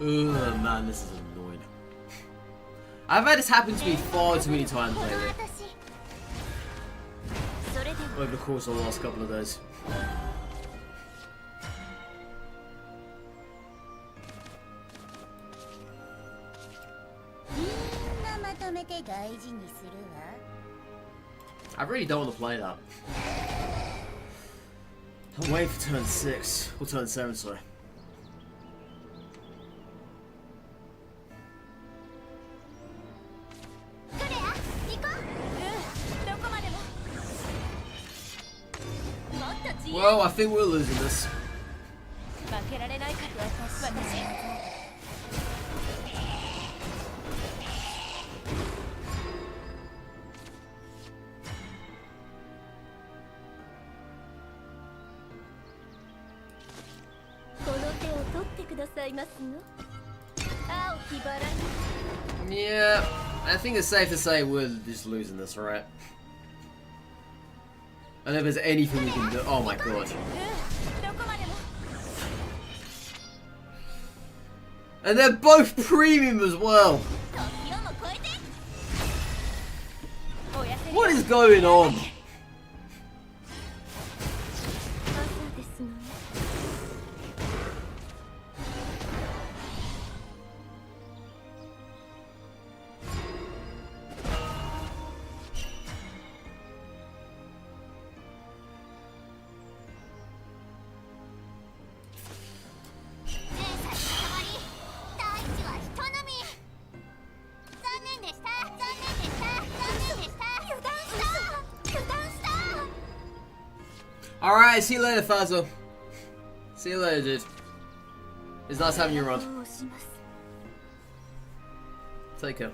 Ugh, man, this is annoying. I've had this happen to me far too many times lately. Over the course of the last couple of days. I really don't want to play that. I'm waiting for turn 6. Or turn 7, sorry. Well, I think we're losing this. Yeah, I think it's safe to say we're just losing this, right? And if there's anything we can do, oh my god. And they're both premium as well. What is going on? Alright, see you later, Fazo. See you later, dude. It's nice having you around. Take care.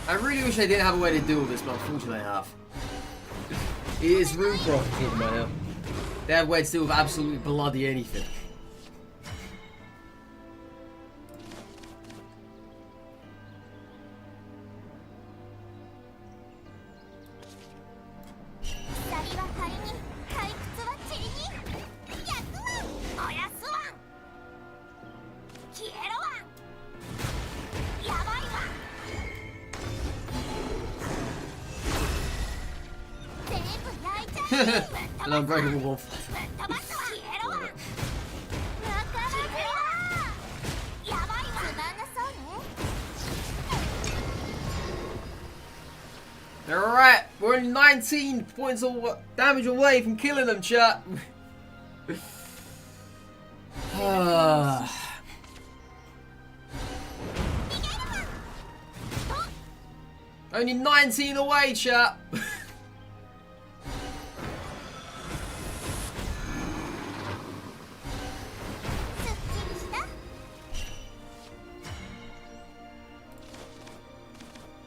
I really wish I didn't have a way to deal with this, but unfortunately I have. It is Runecraft talking about now. They have a way to deal with absolutely bloody anything. An unbreakable wolf. Alright, we're only 19 points of damage away from killing them, chat. Only 19 away, chat.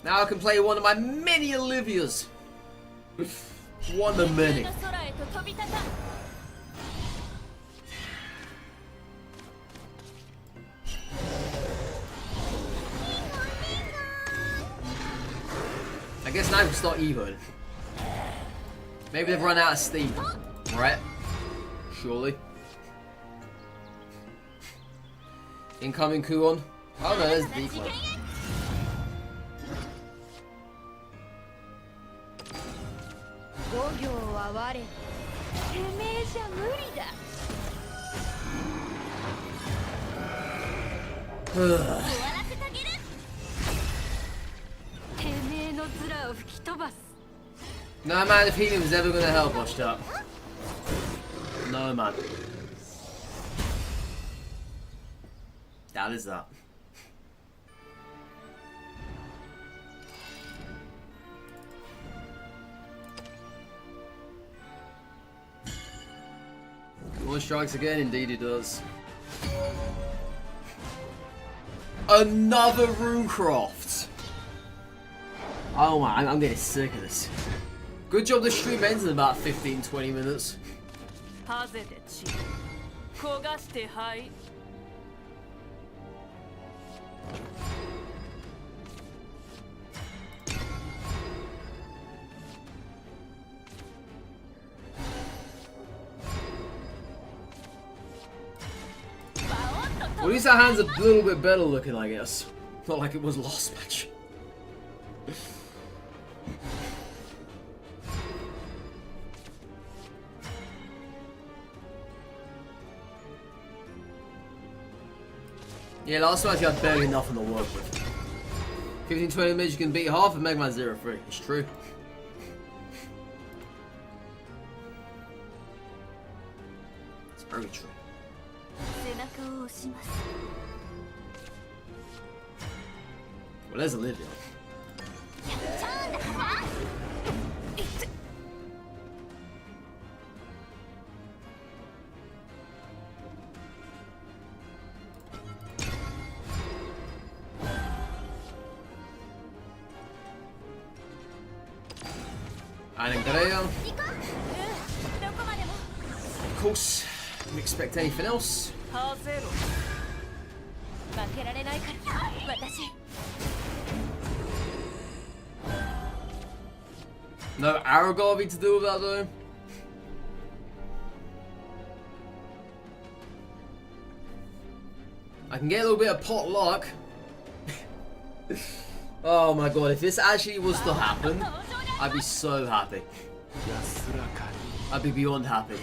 Now I can play one of my many Olivias. One of many. I guess now we can start Evo. Maybe they've run out of steam. Right? Surely. Incoming Kuon. Oh no, there's the decline. No man, if healing was ever gonna help us, chat. No man. That is that. One strikes again, indeed he does. Another Runecroft! Oh man, I'm getting sick of this. Good job the stream ends in about 15-20 minutes. Well, at least our hand's a little bit better looking, I guess. Not like it was last match. Yeah, last match you had barely nothing to work with. 15-20 minutes you can beat half of Mega Man 0-3. It's true. It's very true. Well, there's Olivia. And Graham. Of course, we expect anything else. No Aragorn to do with that though. I can get a little bit of pot luck. Oh my god, if this actually was to happen, I'd be so happy. I'd be beyond happy.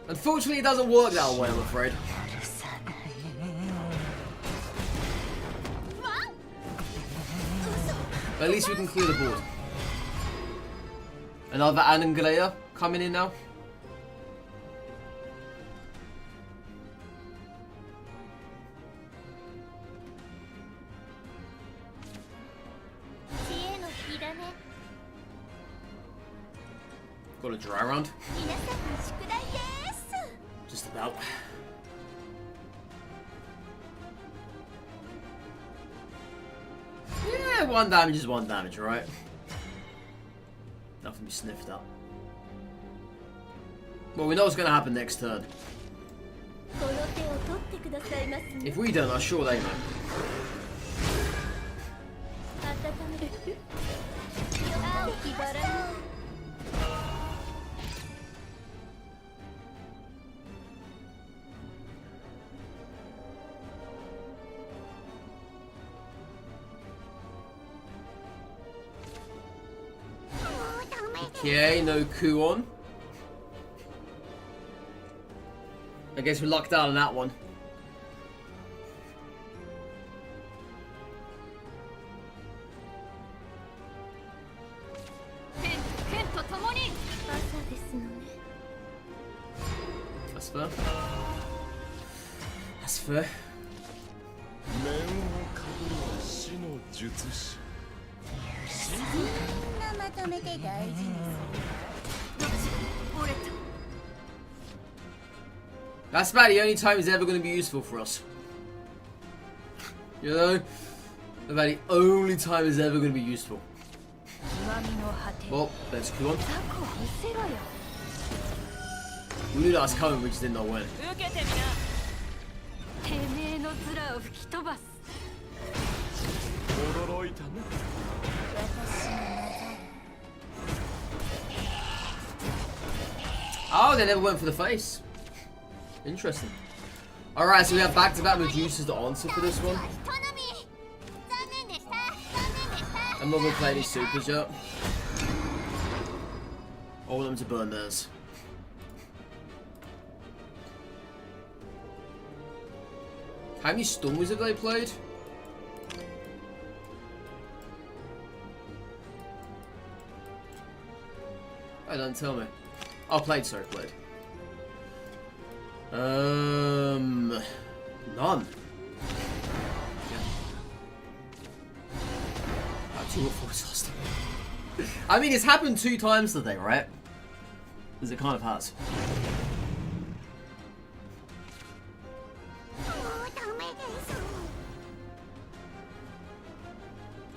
Unfortunately, it doesn't work that way, I'm afraid. But at least we can clear the board. Another Anangleya coming in now. Got a dry round. Just about. Yeah, one damage is one damage, right? Nothing to be sniffed up. Well, we know what's going to happen next turn. If we don't, I'm sure they know. Okay, no Kuon. I guess we lucked out on that one. That's fair. That's fair. That's about the only time it's ever going to be useful for us. You know? About the only time it's ever going to be useful. Well, let's go on. We knew that was coming, we just didn't know when. Oh, they never went for the face. Interesting. Alright, so we have back-to-back Medusas to answer for this one. I'm not going to play any supers yet. I want them to burn theirs. How many Stormies have they played? Oh, don't tell me. Oh, played, sorry, played. None. Yeah. 2 or 4 exhausting. I mean, it's happened 2 times today, right? Because it kind of has.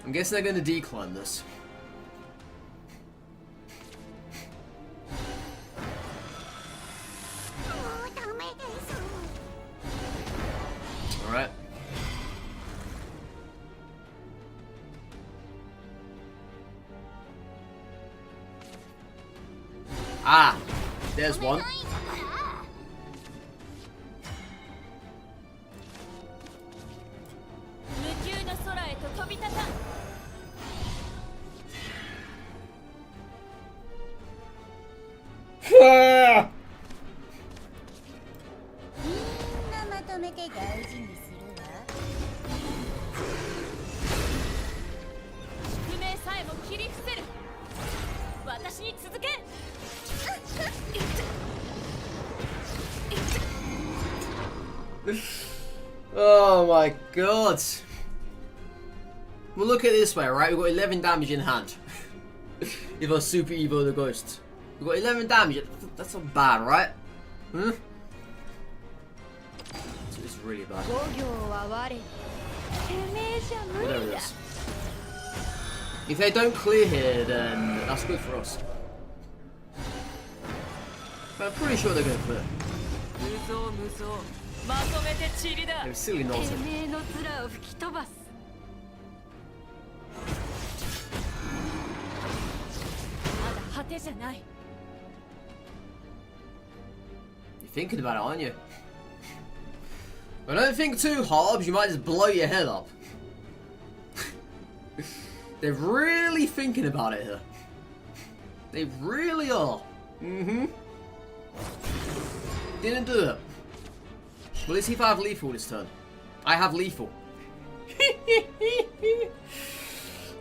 I'm guessing they're going to decline this. Alright. Ah, there's one. Oh my god. Well, look at it this way, right? We've got 11 damage in hand. If I super evo the ghost. We've got 11 damage. That's not bad, right? Hmm? It's really bad. Whatever it is. If they don't clear here, then that's good for us. But I'm pretty sure they're going to clear. They're silly nonsense. You're thinking about it, aren't you? But don't think too hard, you might just blow your head up. They're really thinking about it here. They really are. Mm-hmm. Didn't do it. Well, let's see if I have lethal this turn. I have lethal.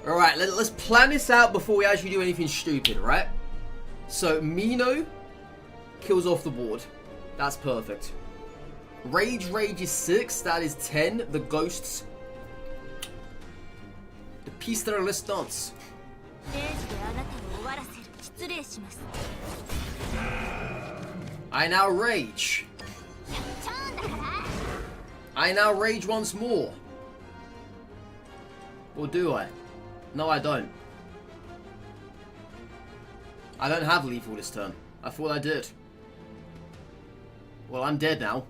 Alright, let's plan this out before we actually do anything stupid, right? So, Mino kills off the board. That's perfect. Rage is 6. That is 10. The ghosts. The piece de resistance. I now rage. I now rage once more. Or do I? No, I don't. I don't have lethal this turn. I thought I did. Well, I'm dead now.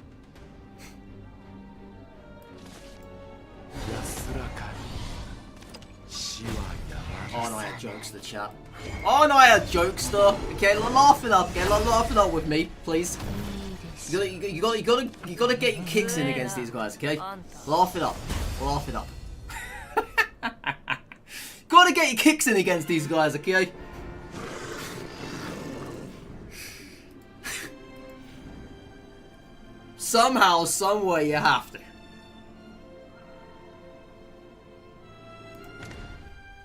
Oh no, I had jokester, chat. Oh no, I had jokester. Okay, laugh it up. Okay, laugh it up with me, please. You gotta get your kicks in against these guys. Okay, laugh it up. Laugh it up. Gotta get your kicks in against these guys. Okay. Somehow, someway, you have to.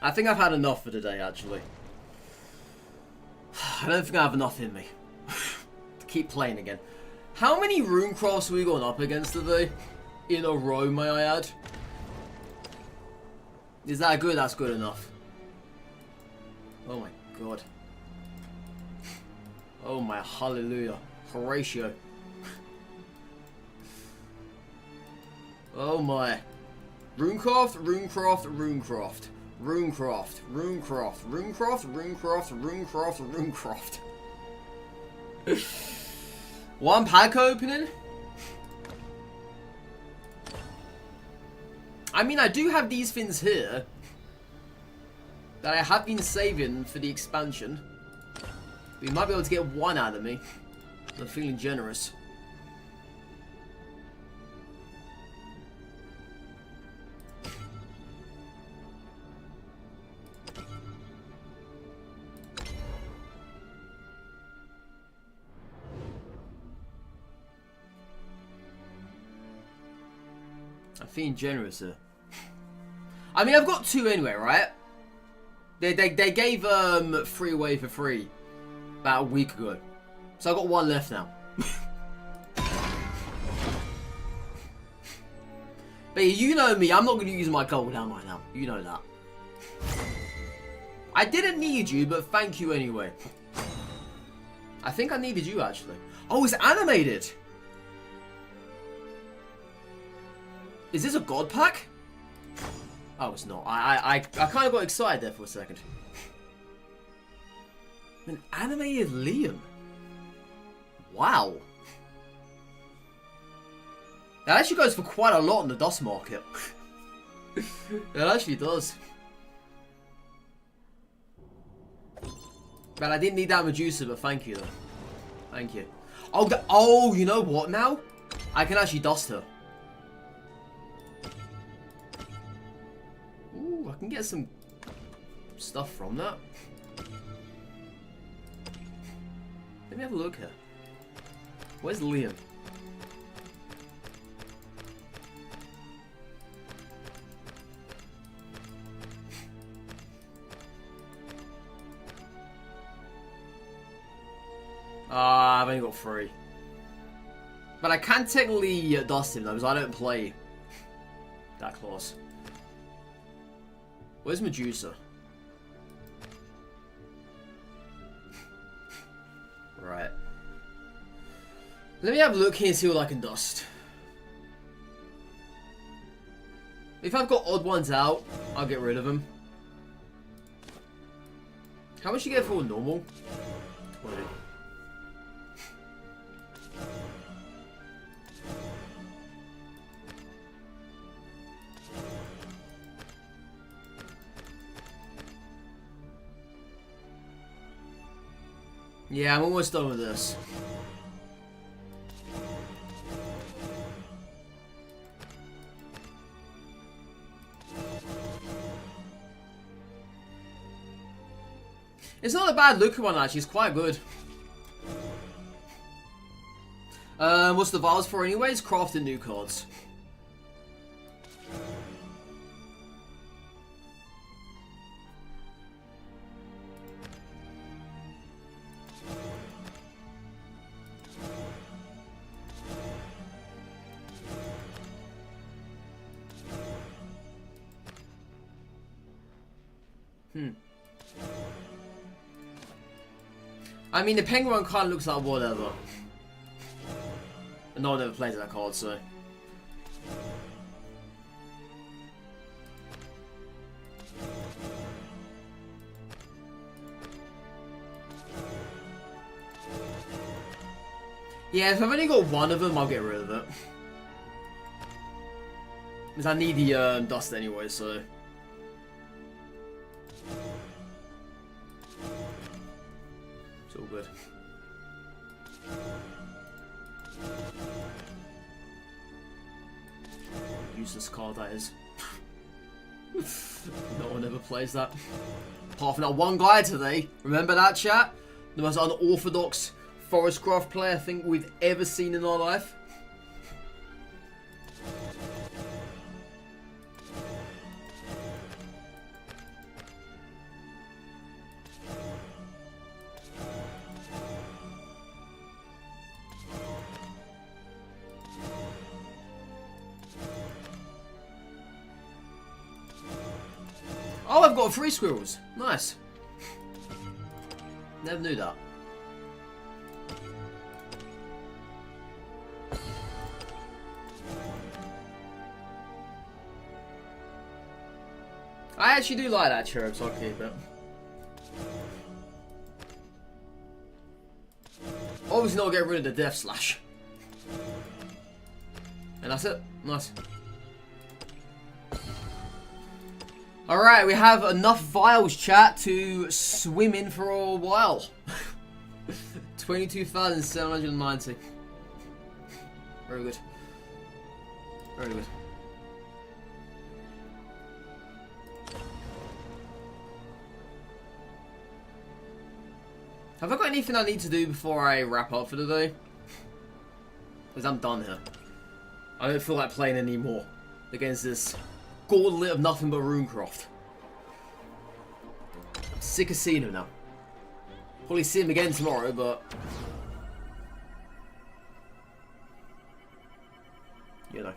I think I've had enough for today, actually. I don't think I have enough in me to keep playing again. How many runecrafts have we gone up against today? In a row, may I add? Is that good? That's good enough. Oh my god. Oh my hallelujah. Horatio. Oh my. Runecraft, runecraft, runecraft. Runecraft, runecraft, runecraft, runecraft, runecraft, runecraft. One pack opening? I mean, I do have these things here that I have been saving for the expansion. We might be able to get one out of me. I'm feeling generous. I'm feeling generous here. I mean, I've got two anyway, right? They gave 3 away for free about a week ago, so I've got 1 left now. But you know me, I'm not going to use my cooldown right now. You know that. I didn't need you, but thank you anyway. I think I needed you actually. Oh, it's animated. Is this a god pack? Oh, it's not. I kind of got excited there for a second. An animated Liam. Wow. That actually goes for quite a lot in the dust market. It actually does. Man, I didn't need that Medusa, but thank you though. Thank you. Oh, you know what now? I can actually dust her. Ooh, I can get some stuff from that. Let me have a look here. Where's Liam? I've only got 3. But I can technically dust him though, because I don't play that class. Where's Medusa? Right. Let me have a look here and see what I can dust. If I've got odd ones out, I'll get rid of them. How much you get for normal? 20. Yeah, I'm almost done with this. It's not a bad looking one actually, it's quite good. What's the vials for anyways? Crafting new cards. I mean, the penguin one kind of looks like whatever. And no one ever plays that card, so. Yeah, if I've only got 1 of them, I'll get rid of it. Because I need the dust anyway, so. It's all good. Useless card that is. No one ever plays that. Apart from that one guy today. Remember that, chat? The most unorthodox Forestcraft player I think we've ever seen in our life. Oh, I've got 3 squirrels. Nice. Never knew that. I actually do like that cherub, so I'll keep it. Obviously not get rid of the death slash. And that's it. Nice. Alright, we have enough vials, chat, to swim in for a while. 22,790. Very good. Very good. Have I got anything I need to do before I wrap up for the day? Because I'm done here. I don't feel like playing anymore against this gauntlet of nothing but Runecroft. I'm sick of seeing him now. Probably see him again tomorrow, but... you know.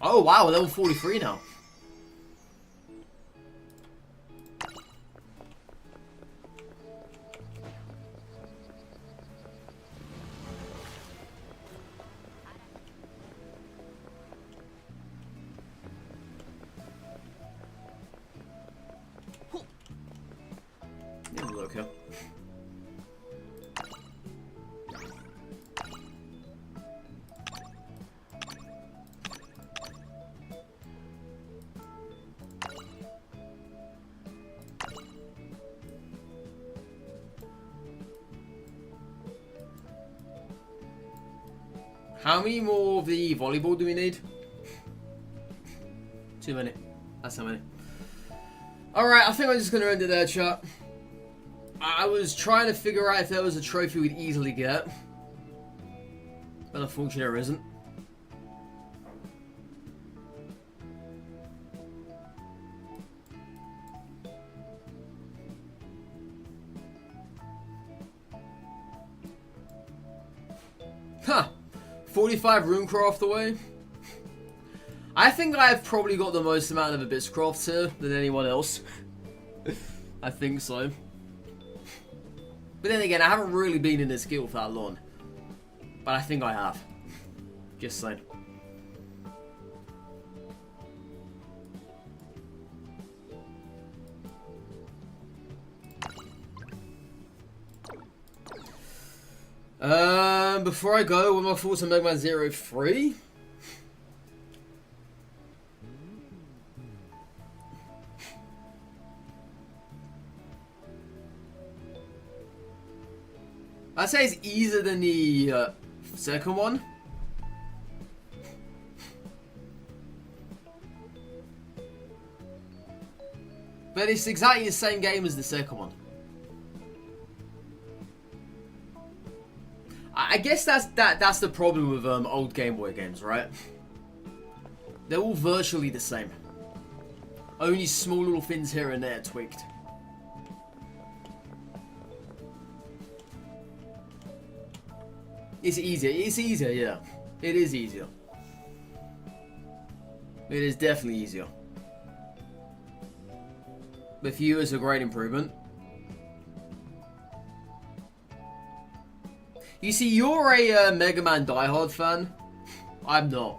Oh wow, we're level 43 now. Okay. How many more of the volleyball do we need? Too many. That's how many. Alright, I think I'm just going to end it there, chat. I was trying to figure out if there was a trophy we'd easily get. But unfortunately there isn't. Huh. 45 Runecroft away. I think I've probably got the most amount of Abysscraft here than anyone else. I think so. But then again, I haven't really been in this guild for that long. But I think I have. Just saying. Before I go, what are my thoughts on Mega Man 03? I'd say it's easier than the second one. But it's exactly the same game as the second one. I guess that's the problem with old Game Boy games, right? They're all virtually the same. Only small little things here and there tweaked. It's easier. It's easier, yeah. It is easier. It is definitely easier. But for you, it's a great improvement. You see, you're a Mega Man Die Hard fan. I'm not.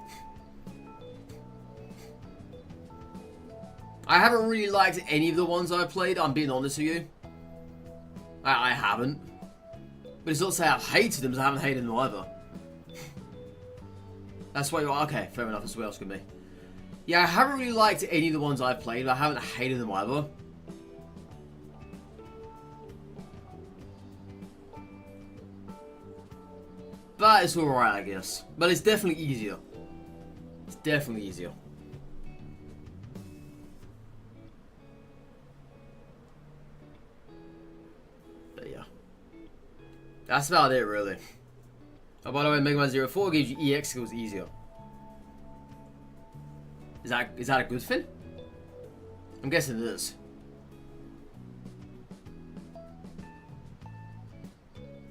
I haven't really liked any of the ones I've played, I'm being honest with you. I haven't. But it's not to say I've hated them, because I haven't hated them either. That's why you're okay, fair enough, that's what else could be. Yeah, I haven't really liked any of the ones I've played, but I haven't hated them either. But it's alright, I guess. But it's definitely easier. It's definitely easier. But yeah. That's about it, really. Oh, by the way, Mega Man 04 gives you EX skills easier. Is that a good thing? I'm guessing it is.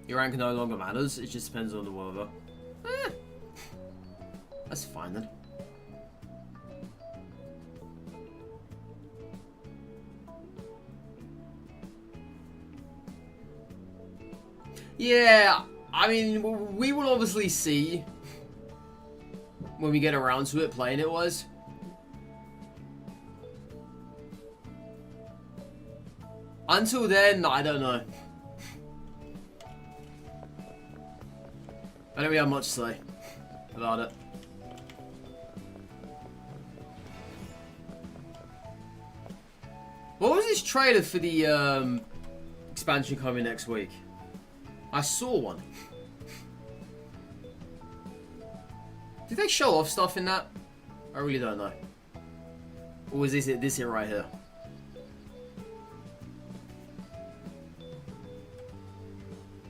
Your rank no longer matters, it just depends on the weather. That's fine then. Yeah, I mean, we will obviously see when we get around to it, playing it was. Until then, I don't know. I don't really have much to say about it. What was this trailer for the expansion coming next week? I saw one. Did they show off stuff in that? I really don't know. Or was this it right here?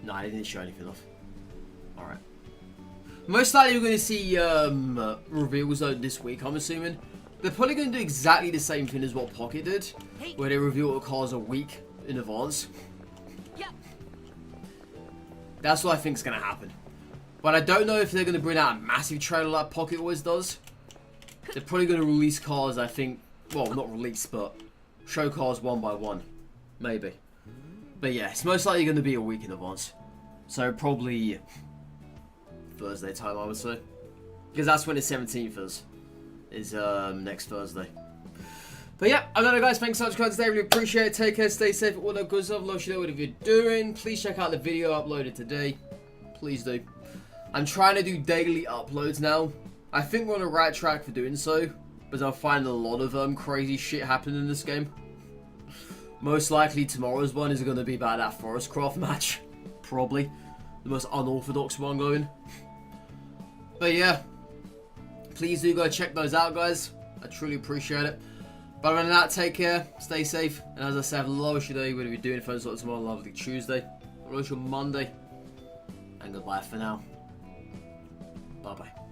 No, they didn't show anything off. Alright. Most likely we're going to see reveals this week, I'm assuming. They're probably going to do exactly the same thing as what Pocket did, where they reveal the cars a week in advance. Yeah. That's what I think is going to happen. But I don't know if they're going to bring out a massive trailer like Pocket always does. They're probably going to release cars, I think. Well, not release, but show cars one by one. Maybe. But yeah, it's most likely going to be a week in advance. So probably Thursday time, I would say. Because that's when the 17th is next Thursday. But yeah, I don't know guys, thanks so much for today, really appreciate it. Take care, stay safe, all that good stuff. Love you know what you're doing. Please check out the video uploaded today. Please do. I'm trying to do daily uploads now. I think we're on the right track for doing so, because I'm finding a lot of crazy shit happening in this game. Most likely tomorrow's one is going to be about that Forestcraft match. Probably. The most unorthodox one going. But yeah. Please do go check those out, guys. I truly appreciate it. But other than that, take care. Stay safe. And as I said, have a lovely day. We're going to be doing fun sort tomorrow. Lovely Tuesday. A lovely Monday. And goodbye for now. Bye-bye.